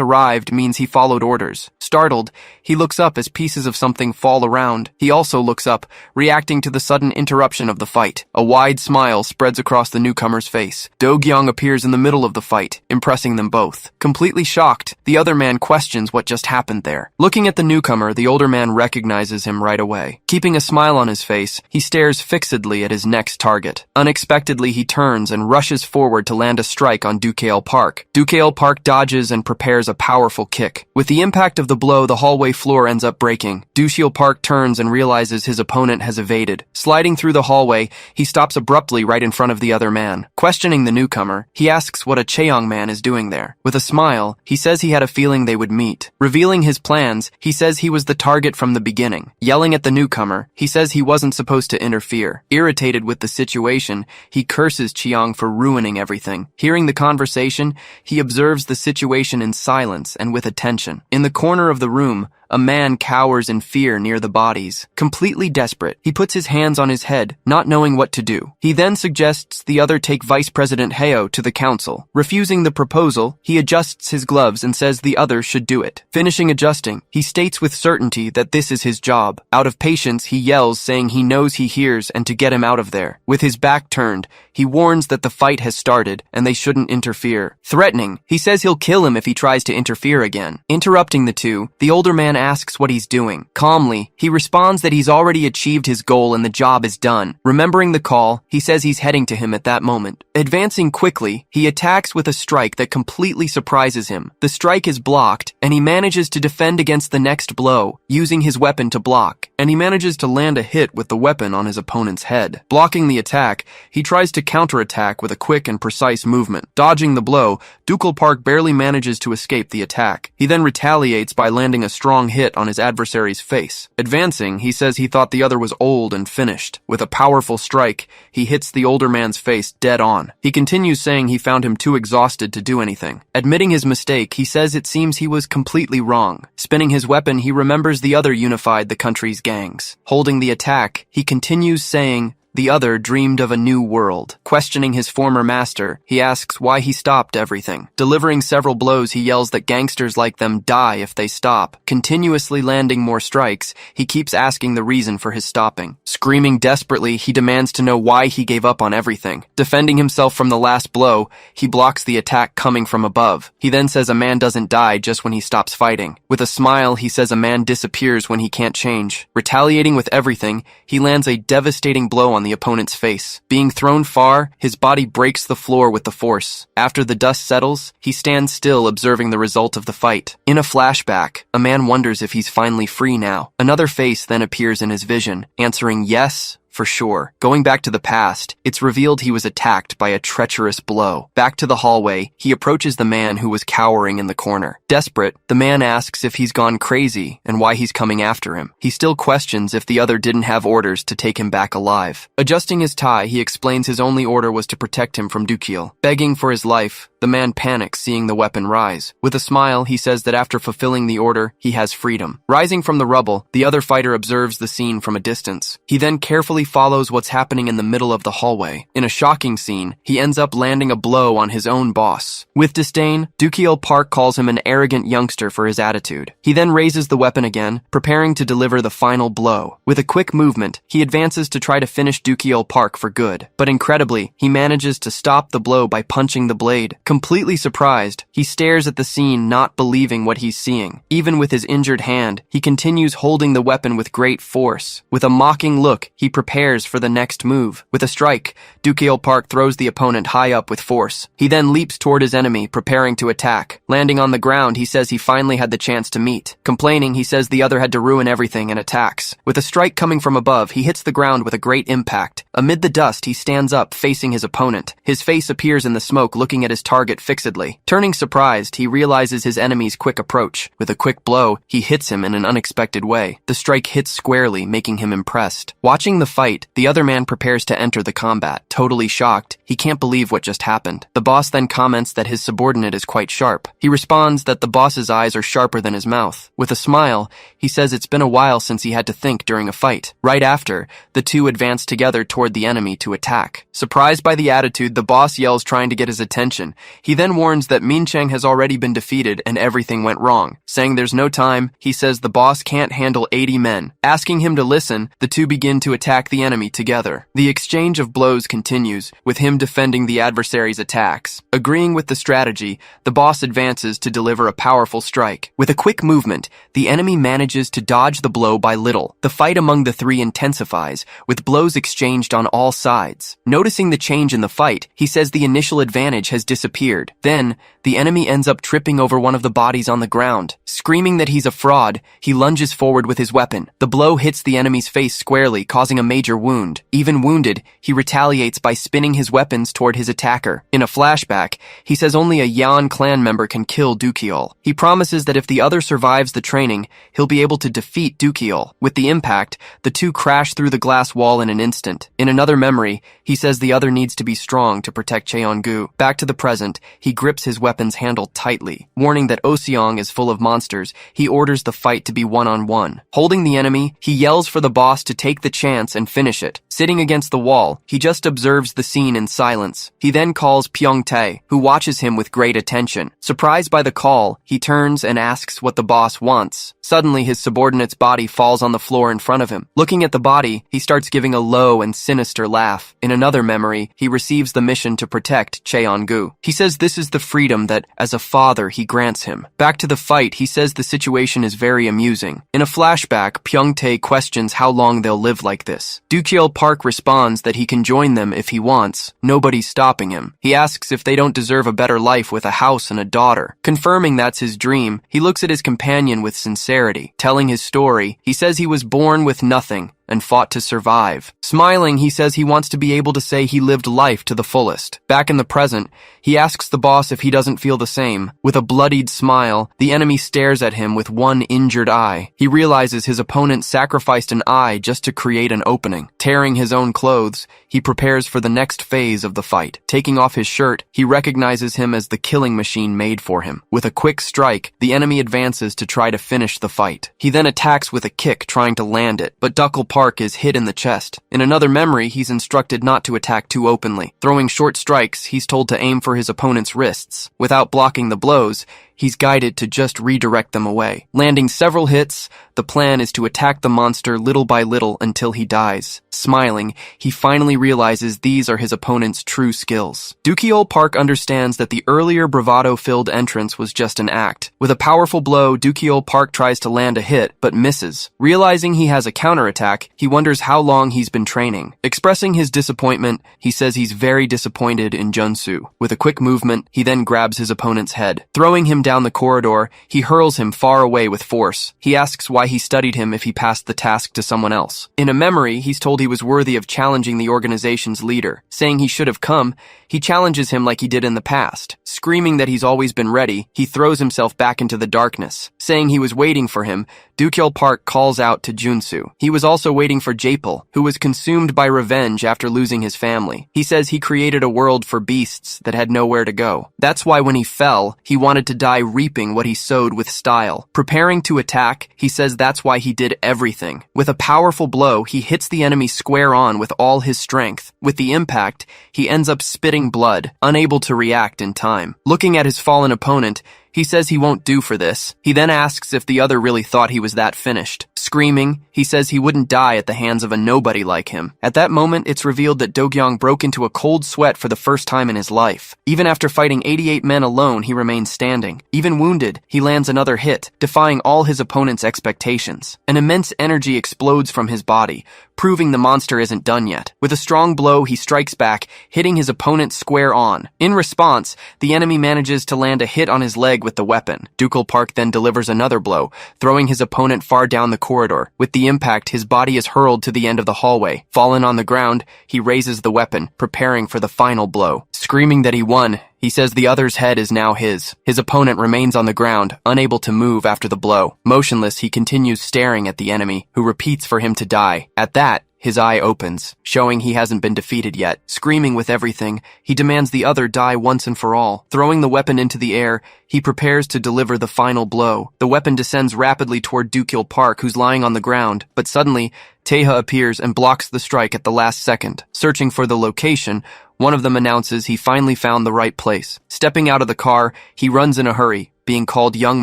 Speaker 1: arrived means he followed orders. Startled, he looks up as pieces of something fall around. He also looks up, reacting to the sudden interruption of the fight. A wide smile spreads across the newcomer's face. Do-gyeong appears in the middle of the fight, impressing them both. Completely shocked, the other man questions what just happened there. Looking at the newcomer, the older man recognizes him right away. Keeping a smile on his face, he stares fixedly at his next target. Unexpectedly, he turns and rushes forward to land a strike on Dukeal Park. Dukeal Park dodges and prepares a powerful kick. With the impact of the blow, the hallway floor ends up breaking. Dukeal Park turns and realizes his opponent has evaded. Sliding through the hallway, he stops abruptly right in front of the other man. Questioning the newcomer, he asks what a Cheong man is doing there. With a smile, he says he had a feeling they would meet. Revealing his plans, he says he was the target from the beginning. Yelling at the newcomer, he says he wasn't supposed to interfere. Irritated with the situation, he curses Cheong for ruining everything. Hearing the conversation, he observes the situation in silence and with attention. In the corner of the room, A man cowers in fear near the bodies. Completely desperate, he puts his hands on his head, not knowing what to do. He then suggests the other take Vice President HEIR to the council. Refusing the proposal, he adjusts his gloves and says the other should do it. Finishing adjusting, he states with certainty that this is his job. Out of patience, he yells, saying he knows he hears and to get him out of there. With his back turned, he warns that the fight has started and they shouldn't interfere. Threatening, he says he'll kill him if he tries to interfere again. Interrupting the two, the older man asks what he's doing. Calmly, he responds that he's already achieved his goal and the job is done. Remembering the call, he says he's heading to him at that moment. Advancing quickly, he attacks with a strike that completely surprises him. The strike is blocked, and he manages to defend against the next blow, using his weapon to block, and he manages to land a hit with the weapon on his opponent's head. Blocking the attack, he tries to counterattack with a quick and precise movement. Dodging the blow, Dukal Park barely manages to escape the attack. He then retaliates by landing a strong hit on his adversary's face. Advancing, he says he thought the other was old and finished. With a powerful strike, he hits the older man's face dead on. He continues saying he found him too exhausted to do anything. Admitting his mistake, he says it seems he was completely wrong. Spinning his weapon, he remembers the other unified the country's gangs. Holding the attack, he continues saying, the other dreamed of a new world. Questioning his former master, he asks why he stopped everything. Delivering several blows, he yells that gangsters like them die if they stop. Continuously landing more strikes, he keeps asking the reason for his stopping. Screaming desperately, he demands to know why he gave up on everything. Defending himself from the last blow, he blocks the attack coming from above. He then says a man doesn't die just when he stops fighting. With a smile, he says a man disappears when he can't change. Retaliating with everything, he lands a devastating blow on the opponent's face. Being thrown far, his body breaks the floor with the force. After the dust settles, he stands still observing the result of the fight. In a flashback, a man wonders if he's finally free now. Another face then appears in his vision, answering yes, for sure. Going back to the past, it's revealed he was attacked by a treacherous blow. Back to the hallway, he approaches the man who was cowering in the corner. Desperate, the man asks if he's gone crazy and why he's coming after him. He still questions if the other didn't have orders to take him back alive. Adjusting his tie, he explains his only order was to protect him from Dukil. Begging for his life, the man panics seeing the weapon rise. With a smile, he says that after fulfilling the order, he has freedom. Rising from the rubble, the other fighter observes the scene from a distance. He then carefully follows what's happening in the middle of the hallway. In a shocking scene, he ends up landing a blow on his own boss. With disdain, Dukil Park calls him an arrogant youngster for his attitude. He then raises the weapon again, preparing to deliver the final blow. With a quick movement, he advances to try to finish Dukil Park for good. But incredibly, he manages to stop the blow by punching the blade. Completely surprised, he stares at the scene, not believing what he's seeing. Even with his injured hand, he continues holding the weapon with great force. With a mocking look, he prepares for the next move. With a strike, Dukil Park throws the opponent high up with force. He then leaps toward his enemy, preparing to attack. Landing on the ground, he says he finally had the chance to meet. Complaining, he says the other had to ruin everything and attacks. With a strike coming from above, he hits the ground with a great impact. Amid the dust, he stands up, facing his opponent. His face appears in the smoke, looking at his target fixedly. Turning surprised, he realizes his enemy's quick approach. With a quick blow, he hits him in an unexpected way. The strike hits squarely, making him impressed. Watching the fight, the other man prepares to enter the combat. Totally shocked, he can't believe what just happened. The boss then comments that his subordinate is quite sharp. He responds that the boss's eyes are sharper than his mouth. With a smile, he says it's been a while since he had to think during a fight. Right after, the two advance together toward the enemy to attack. Surprised by the attitude, the boss yells, trying to get his attention. He then warns that Mincheng has already been defeated and everything went wrong. Saying there's no time, he says the boss can't handle 80 men. Asking him to listen, the two begin to attack the enemy together. The exchange of blows continues, with him defending the adversary's attacks. Agreeing with the strategy, the boss advances to deliver a powerful strike. With a quick movement, the enemy manages to dodge the blow by little. The fight among the three intensifies, with blows exchanged on all sides. Noticing the change in the fight, he says the initial advantage has disappeared. Then, the enemy ends up tripping over one of the bodies on the ground. Screaming that he's a fraud, he lunges forward with his weapon. The blow hits the enemy's face squarely, causing a major wound. Even wounded, he retaliates by spinning his weapon weapons toward his attacker. In a flashback, he says only a Yan clan member can kill Dukiol. He promises that if the other survives the training, he'll be able to defeat Dukiol. With the impact, the two crash through the glass wall in an instant. In another memory, he says the other needs to be strong to protect Cheongu. Back to the present, he grips his weapon's handle tightly. Warning that Oseong is full of monsters, he orders the fight to be one-on-one. Holding the enemy, he yells for the boss to take the chance and finish it. Sitting against the wall, he just observes the scene in silence. He then calls Pyeongtae, who watches him with great attention. Surprised by the call, he turns and asks what the boss wants. Suddenly, his subordinate's body falls on the floor in front of him. Looking at the body, he starts giving a low and sinister laugh. In another memory, he receives the mission to protect Cheongu. He says this is the freedom that, as a father, he grants him. Back to the fight, he says the situation is very amusing. In a flashback, Pyeongtae questions how long they'll live like this. Dukiol Park responds that he can join them if he wants. Nobody's stopping him. He asks if they don't deserve a better life with a house and a daughter. Confirming that's his dream, he looks at his companion with sincerity. Telling his story, he says he was born with nothing and fought to survive. Smiling, he says he wants to be able to say he lived life to the fullest. Back in the present, he asks the boss if he doesn't feel the same. With a bloodied smile, the enemy stares at him with one injured eye. He realizes his opponent sacrificed an eye just to create an opening. Tearing his own clothes, he prepares for the next phase of the fight. Taking off his shirt, he recognizes him as the killing machine made for him. With a quick strike, the enemy advances to try to finish the fight. He then attacks with a kick, trying to land it, but Duckle Park is hit in the chest. In another memory, he's instructed not to attack too openly. Throwing short strikes, he's told to aim for his opponent's wrists. Without blocking the blows, he's guided to just redirect them away. Landing several hits, the plan is to attack the monster little by little until he dies. Smiling, he finally realizes these are his opponent's true skills. Dukiol Park understands that the earlier bravado-filled entrance was just an act. With a powerful blow, Dukiol Park tries to land a hit, but misses. Realizing he has a counterattack, he wonders how long he's been training. Expressing his disappointment, he says he's very disappointed in Junsu. With a quick movement, he then grabs his opponent's head. Throwing him down the corridor, he hurls him far away with force. He asks why he studied him if he passed the task to someone else. In a memory, he's told he was worthy of challenging the organization's leader. Saying he should have come, he challenges him like he did in the past. Screaming that he's always been ready, he throws himself back into the darkness. Saying he was waiting for him, Dukiol Park calls out to Junsu. He was also waiting for Japel, who was consumed by revenge after losing his family. He says he created a world for beasts that had nowhere to go. That's why when he fell, he wanted to die reaping what he sowed with style. Preparing to attack, he says that's why he did everything. With a powerful blow, he hits the enemy square on with all his strength. With the impact, he ends up spitting blood, unable to react in time. Looking at his fallen opponent, he says he won't do for this. He then asks if the other really thought he was that finished. Screaming, he says he wouldn't die at the hands of a nobody like him. At that moment, it's revealed that Do-kyung broke into a cold sweat for the first time in his life. Even after fighting 88 men alone, he remains standing. Even wounded, he lands another hit, defying all his opponent's expectations. An immense energy explodes from his body, proving the monster isn't done yet. With a strong blow, he strikes back, hitting his opponent square on. In response, the enemy manages to land a hit on his leg with the weapon. Dukiol Park then delivers another blow, throwing his opponent far down the corridor. With the impact, his body is hurled to the end of the hallway. Fallen on the ground, he raises the weapon, preparing for the final blow. Screaming that he won, he says the other's head is now his. His opponent remains on the ground, unable to move after the blow. Motionless, he continues staring at the enemy, who repeats for him to die. At that, his eye opens, showing he hasn't been defeated yet. Screaming with everything, he demands the other die once and for all. Throwing the weapon into the air, he prepares to deliver the final blow. The weapon descends rapidly toward Dukiol Park, who's lying on the ground, but suddenly, Taeha appears and blocks the strike at the last second. Searching for the location, one of them announces he finally found the right place. Stepping out of the car, he runs in a hurry, being called Young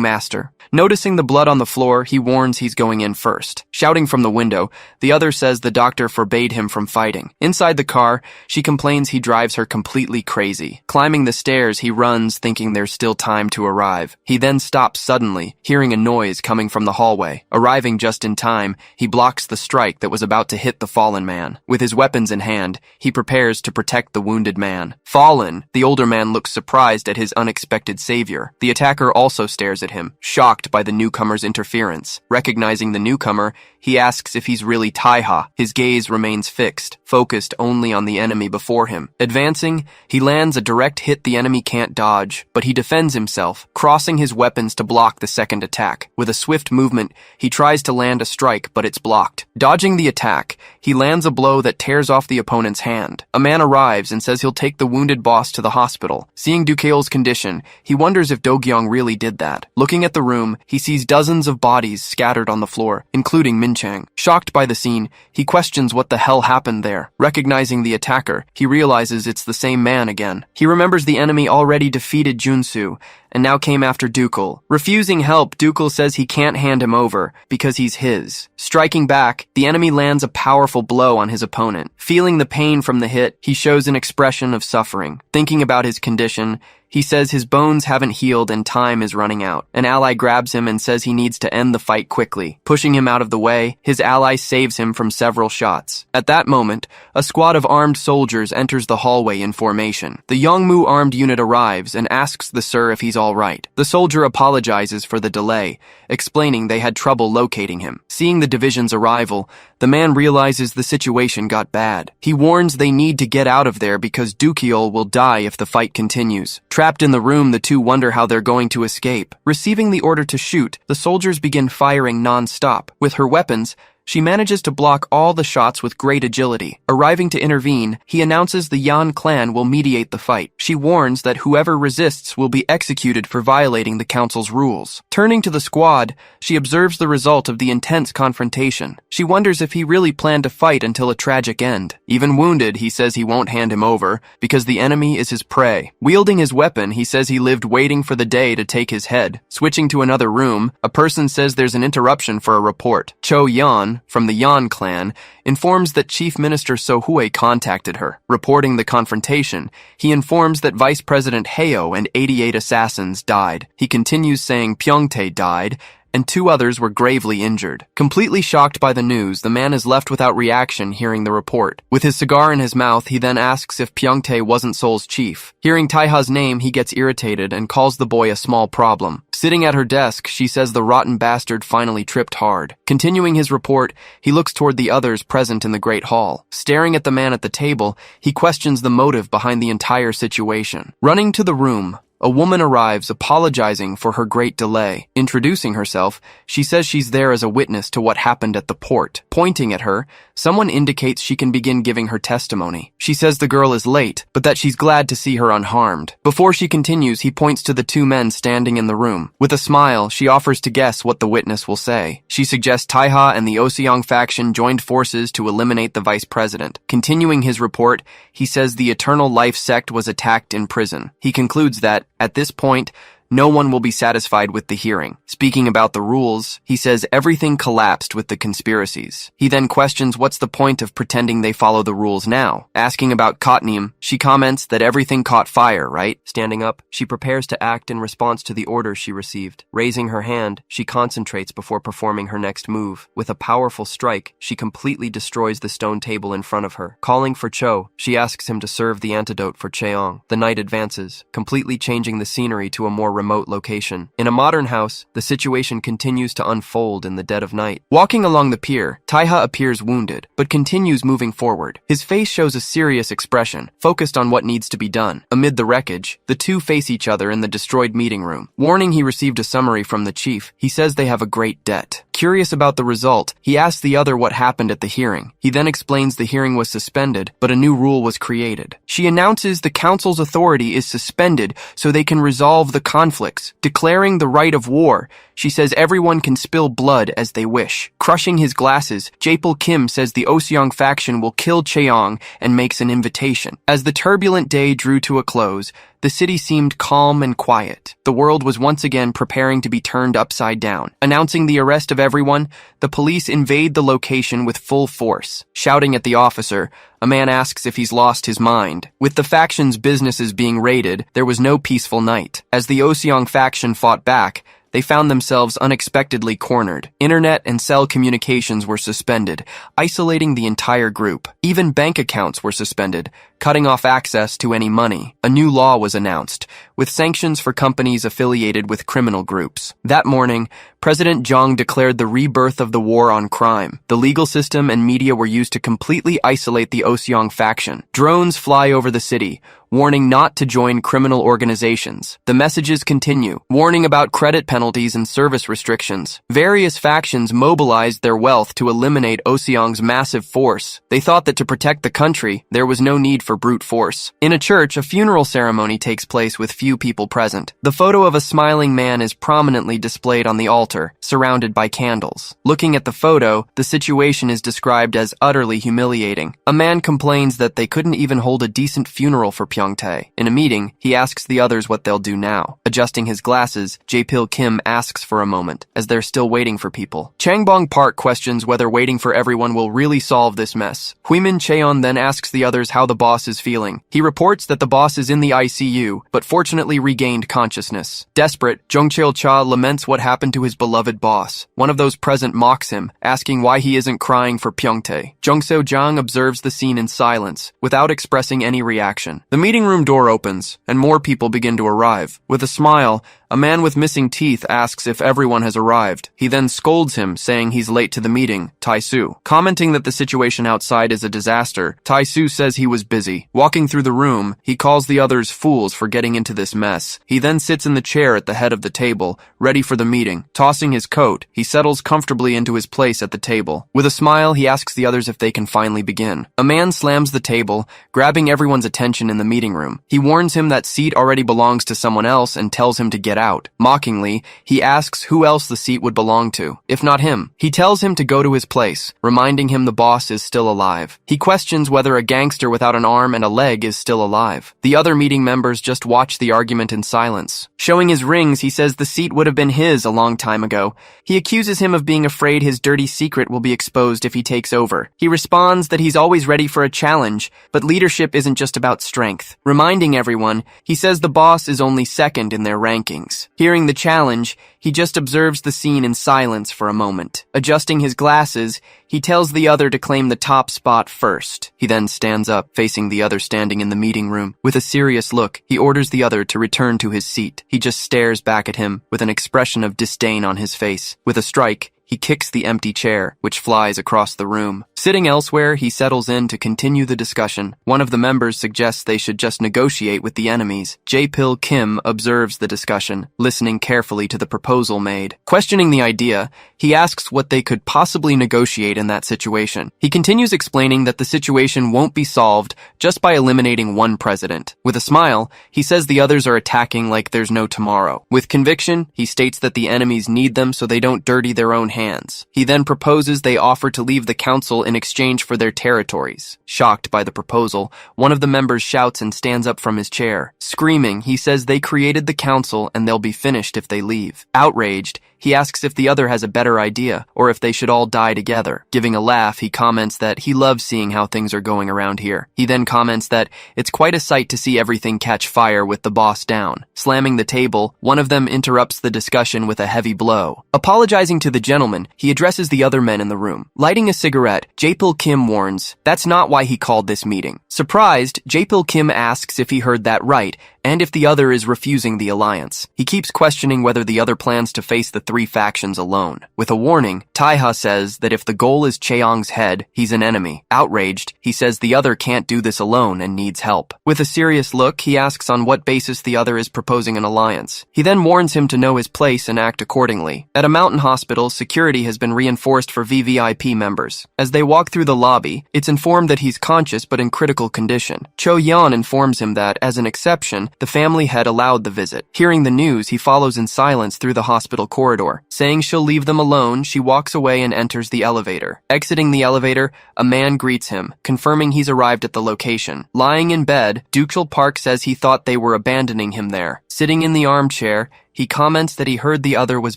Speaker 1: Master. Noticing the blood on the floor, he warns he's going in first. Shouting from the window, the other says the doctor forbade him from fighting. Inside the car, she complains he drives her completely crazy. Climbing the stairs, he runs, thinking there's still time to arrive. He then stops suddenly, hearing a noise coming from the hallway. Arriving just in time, he blocks the strike that was about to hit the fallen man. With his weapons in hand, he prepares to protect the wounded man. Fallen, the older man looks surprised at his unexpected savior. The attacker also stares at him, shocked by the newcomer's interference. Recognizing the newcomer, he asks if he's really Taiha. His gaze remains fixed, focused only on the enemy before him. Advancing, he lands a direct hit the enemy can't dodge, but he defends himself, crossing his weapons to block the second attack. With a swift movement, he tries to land a strike, but it's blocked. Dodging the attack, he lands a blow that tears off the opponent's hand. A man arrives and says he'll take the wounded boss to the hospital. Seeing Dukeol's condition, he wonders if Do-gyeong really did that. Looking at the room, he sees dozens of bodies scattered on the floor, including Min-chang. Shocked by the scene, he questions what the hell happened there. Recognizing the attacker, he realizes it's the same man again. He remembers the enemy already defeated Junsu, and now came after Dukeol. Refusing help, Dukeol says he can't hand him over because he's his. Striking back, the enemy lands a powerful blow on his opponent. Feeling the pain from the hit, he shows an expression of suffering. Thinking about his condition, he says his bones haven't healed and time is running out. An ally grabs him and says he needs to end the fight quickly. Pushing him out of the way, his ally saves him from several shots. At that moment, a squad of armed soldiers enters the hallway in formation. The Yongmu armed unit arrives and asks the sir if he's all right. The soldier apologizes for the delay, explaining they had trouble locating him. Seeing the division's arrival, the man realizes the situation got bad. He warns they need to get out of there because Dukeol will die if the fight continues. Trapped in the room, the two wonder how they're going to escape. Receiving the order to shoot, the soldiers begin firing non-stop. With her weapons, she manages to block all the shots with great agility. Arriving to intervene, he announces the Yan clan will mediate the fight. She warns that whoever resists will be executed for violating the council's rules. Turning to the squad, she observes the result of the intense confrontation. She wonders if he really planned to fight until a tragic end. Even wounded, he says he won't hand him over because the enemy is his prey. Wielding his weapon, he says he lived waiting for the day to take his head. Switching to another room, a person says there's an interruption for a report. Cho Yan, from the Yan clan, informs that Chief Minister So-hui contacted her. Reporting the confrontation, he informs that Vice President Hayo and 88 assassins died. He continues saying Pyeongtae died, and 2 others were gravely injured. Completely shocked by the news, the man is left without reaction hearing the report. With his cigar in his mouth, he then asks if Pyeongtae wasn't Seoul's chief. Hearing Taiha's name, he gets irritated and calls the boy a small problem. Sitting at her desk, she says the rotten bastard finally tripped hard. Continuing his report, he looks toward the others present in the Great Hall. Staring at the man at the table, he questions the motive behind the entire situation. Running to the room, a woman arrives apologizing for her great delay. Introducing herself, she says she's there as a witness to what happened at the port. Pointing at her, someone indicates she can begin giving her testimony. She says the girl is late, but that she's glad to see her unharmed. Before she continues, he points to the 2 men standing in the room. With a smile, she offers to guess what the witness will say. She suggests Taiha and the Oseong faction joined forces to eliminate the vice president. Continuing his report, he says the Eternal Life sect was attacked in prison. He concludes that, at this point, no one will be satisfied with the hearing. Speaking about the rules, he says everything collapsed with the conspiracies. He then questions what's the point of pretending they follow the rules now. Asking about Kotneum, she comments that everything caught fire, right? Standing up, she prepares to act in response to the order she received. Raising her hand, she concentrates before performing her next move. With a powerful strike, she completely destroys the stone table in front of her. Calling for Cho, she asks him to serve the antidote for Cheong. The night advances, completely changing the scenery to a more remote location. In a modern house, the situation continues to unfold in the dead of night. Walking along the pier, Taiha appears wounded, but continues moving forward. His face shows a serious expression, focused on what needs to be done. Amid the wreckage, the 2 face each other in the destroyed meeting room. Warning he received a summary from the chief, he says they have a great debt. Curious about the result, he asks the other what happened at the hearing. He then explains the hearing was suspended, but a new rule was created. She announces the council's authority is suspended so they can resolve the conflicts. Declaring the right of war, she says everyone can spill blood as they wish. Crushing his glasses, Japal Kim says the Oseong faction will kill Cheong and makes an invitation. As the turbulent day drew to a close, the city seemed calm and quiet. The world was once again preparing to be turned upside down. Announcing the arrest of everyone, the police invade the location with full force. Shouting at the officer, a man asks if he's lost his mind. With the faction's businesses being raided, there was no peaceful night. As the Oseong faction fought back, they found themselves unexpectedly cornered. Internet and cell communications were suspended, isolating the entire group. Even bank accounts were suspended, cutting off access to any money. A new law was announced, with sanctions for companies affiliated with criminal groups. That morning, President Zhang declared the rebirth of the war on crime. The legal system and media were used to completely isolate the Oseong faction. Drones fly over the city, warning not to join criminal organizations. The messages continue, warning about credit penalties and service restrictions. Various factions mobilized their wealth to eliminate Oseong's massive force. They thought that to protect the country, there was no need for brute force. In a church, a funeral ceremony takes place with few people present. The photo of a smiling man is prominently displayed on the altar, surrounded by candles. Looking at the photo, the situation is described as utterly humiliating. A man complains that they couldn't even hold a decent funeral for Pyeongtae. In a meeting, he asks the others what they'll do now. Adjusting his glasses, Jae-pil Kim asks for a moment, as they're still waiting for people. Changbong Park questions whether waiting for everyone will really solve this mess. Huimin Cheon then asks the others how the boss is feeling. He reports that the boss is in the ICU, but fortunately regained consciousness. Desperate, Jung Cheol-cha laments what happened to his beloved boss. One of those present mocks him, asking why he isn't crying for Pyeongtae. Jung Seo-jang observes the scene in silence, without expressing any reaction. The meeting room door opens, and more people begin to arrive. With a smile, a man with missing teeth asks if everyone has arrived. He then scolds him, saying he's late to the meeting, Tai-soo. Commenting that the situation outside is a disaster, Tai-soo says he was busy. Walking through the room, he calls the others fools for getting into this mess. He then sits in the chair at the head of the table, ready for the meeting. Tossing his coat, he settles comfortably into his place at the table. With a smile, he asks the others if they can finally begin. A man slams the table, grabbing everyone's attention in the meeting room. He warns him that seat already belongs to someone else and tells him to get out. Mockingly, he asks who else the seat would belong to, if not him. He tells him to go to his place, reminding him the boss is still alive. He questions whether a gangster without an arm and a leg is still alive. The other meeting members just watch the argument in silence. Showing his rings, he says the seat would have been his a long time ago. He accuses him of being afraid his dirty secret will be exposed if he takes over. He responds that he's always ready for a challenge, but leadership isn't just about strength. Reminding everyone, he says the boss is only second in their rankings. Hearing the challenge, he just observes the scene in silence for a moment. Adjusting his glasses, he tells the other to claim the top spot first. He then stands up, facing the other standing in the meeting room. With a serious look, he orders the other to return to his seat. He just stares back at him, with an expression of disdain on his face. With a strike, he kicks the empty chair, which flies across the room. Sitting elsewhere, he settles in to continue the discussion. One of the members suggests they should just negotiate with the enemies. Jae-pil Kim observes the discussion, listening carefully to the proposal made. Questioning the idea, he asks what they could possibly negotiate in that situation. He continues explaining that the situation won't be solved just by eliminating one president. With a smile, he says the others are attacking like there's no tomorrow. With conviction, he states that the enemies need them so they don't dirty their own hands. He then proposes they offer to leave the council in exchange for their territories. Shocked by the proposal, one of the members shouts and stands up from his chair. Screaming, he says they created the council and they'll be finished if they leave. Outraged, he asks if the other has a better idea, or if they should all die together. Giving a laugh, he comments that he loves seeing how things are going around here. He then comments that it's quite a sight to see everything catch fire with the boss down. Slamming the table, one of them interrupts the discussion with a heavy blow. Apologizing to the gentleman, he addresses the other men in the room. Lighting a cigarette, Jae-pil Kim warns that's not why he called this meeting. Surprised, Jae-pil Kim asks if he heard that right, and if the other is refusing the alliance. He keeps questioning whether the other plans to face the three factions alone. With a warning, Taeha says that if the goal is Cheong's head, he's an enemy. Outraged, he says the other can't do this alone and needs help. With a serious look, he asks on what basis the other is proposing an alliance. He then warns him to know his place and act accordingly. At a mountain hospital, security has been reinforced for VVIP members. As they walk through the lobby, it's informed that he's conscious but in critical condition. Cho Yeon informs him that, as an exception, the family had allowed the visit. Hearing the news, he follows in silence through the hospital corridor. Saying she'll leave them alone, she walks away and enters the elevator. Exiting the elevator, a man greets him, confirming he's arrived at the location. Lying in bed, Dukshul Park says he thought they were abandoning him there. Sitting in the armchair, he comments that he heard the other was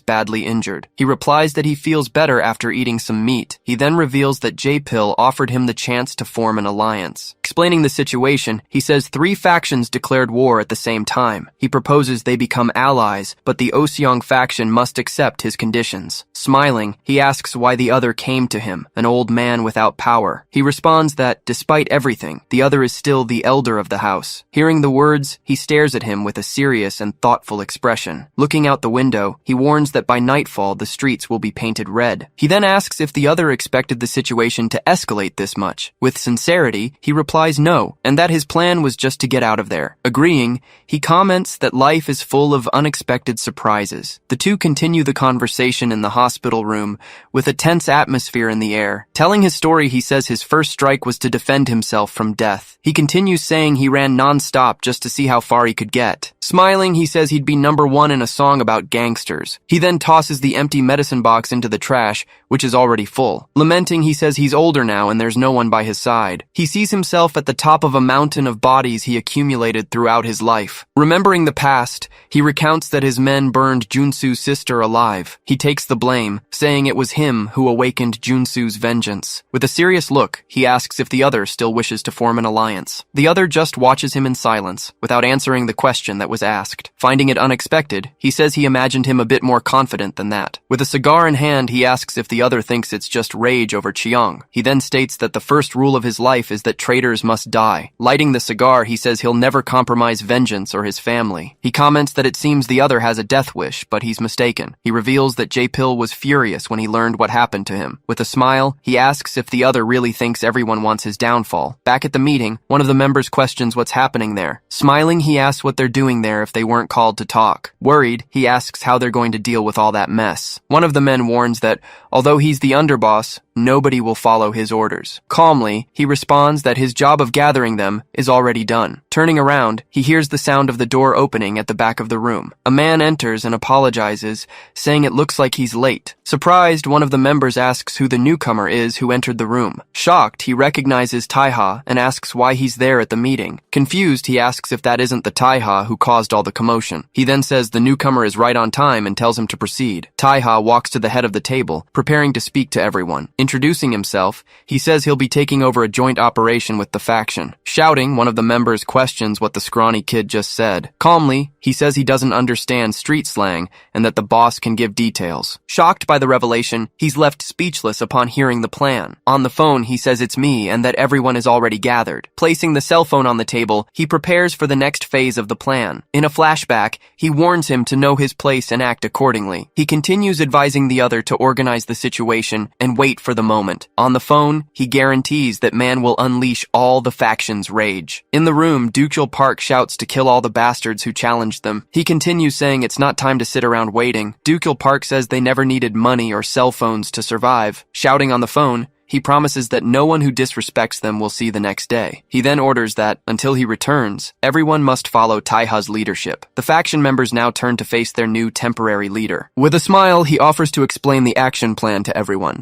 Speaker 1: badly injured. He replies that he feels better after eating some meat. He then reveals that J-Pill offered him the chance to form an alliance. Explaining the situation, he says 3 factions declared war at the same time. He proposes they become allies, but the Oseong faction must accept his conditions. Smiling, he asks why the other came to him, an old man without power. He responds that, despite everything, the other is still the elder of the house. Hearing the words, he stares at him with a serious and thoughtful expression. Looking out the window, he warns that by nightfall the streets will be painted red. He then asks if the other expected the situation to escalate this much. With sincerity, he replies no, and that his plan was just to get out of there. Agreeing, he comments that life is full of unexpected surprises. The two continue the conversation in the hospital room, with a tense atmosphere in the air. Telling his story, he says his first strike was to defend himself from death. He continues saying he ran non-stop just to see how far he could get. Smiling, he says he'd be #1 in a song about gangsters. He then tosses the empty medicine box into the trash, which is already full. Lamenting, he says he's older now and there's no one by his side. He sees himself at the top of a mountain of bodies he accumulated throughout his life. Remembering the past, he recounts that his men burned Junsu's sister alive. He takes the blame, saying it was him who awakened Junsu's vengeance. With a serious look, he asks if the other still wishes to form an alliance. The other just watches him in silence, without answering the question that was asked. Finding it unexpected, he says he imagined him a bit more confident than that. With a cigar in hand, he asks if the other thinks it's just rage over Chiang. He then states that the first rule of his life is that traitors must die. Lighting the cigar, he says he'll never compromise vengeance or his family. He comments that it seems the other has a death wish, but he's mistaken. He reveals that J-Pill was furious when he learned what happened to him. With a smile, he asks if the other really thinks everyone wants his downfall. Back at the meeting, one of the members questions what's happening there. Smiling, he asks what they're doing there if they weren't called to talk. Worried, he asks how they're going to deal with all that mess. One of the men warns that, although he's the underboss, nobody will follow his orders. Calmly, he responds that his job of gathering them is already done. Turning around, he hears the sound of the door opening at the back of the room. A man enters and apologizes, saying it looks like he's late. Surprised, one of the members asks who the newcomer is who entered the room. Shocked, he recognizes Taiha and asks why he's there at the meeting. Confused, he asks if that isn't the Taiha who caused all the commotion. He then says the newcomer is right on time and tells him to proceed. Taiha walks to the head of the table, preparing to speak to everyone. Introducing himself, he says he'll be taking over a joint operation with the faction. Shouting, one of the members questions what the scrawny kid just said. Calmly, he says he doesn't understand street slang and that the boss can give details. Shocked by the revelation, he's left speechless upon hearing the plan. On the phone, he says it's me and that everyone is already gathered. Placing the cell phone on the table, he prepares for the next phase of the plan. In a flashback, he warns him to know his place and act accordingly. He continues advising the other to organize the situation and wait for the moment. On the phone, he guarantees that man will unleash all the faction's rage. In the room, Dukul Park shouts to kill all the bastards who challenged them. He continues saying it's not time to sit around waiting. Dukul Park says they never needed money or cell phones to survive. Shouting on the phone, he promises that no one who disrespects them will see the next day. He then orders that, until he returns, everyone must follow Taiha's leadership. The faction members now turn to face their new temporary leader. With a smile, he offers to explain the action plan to everyone.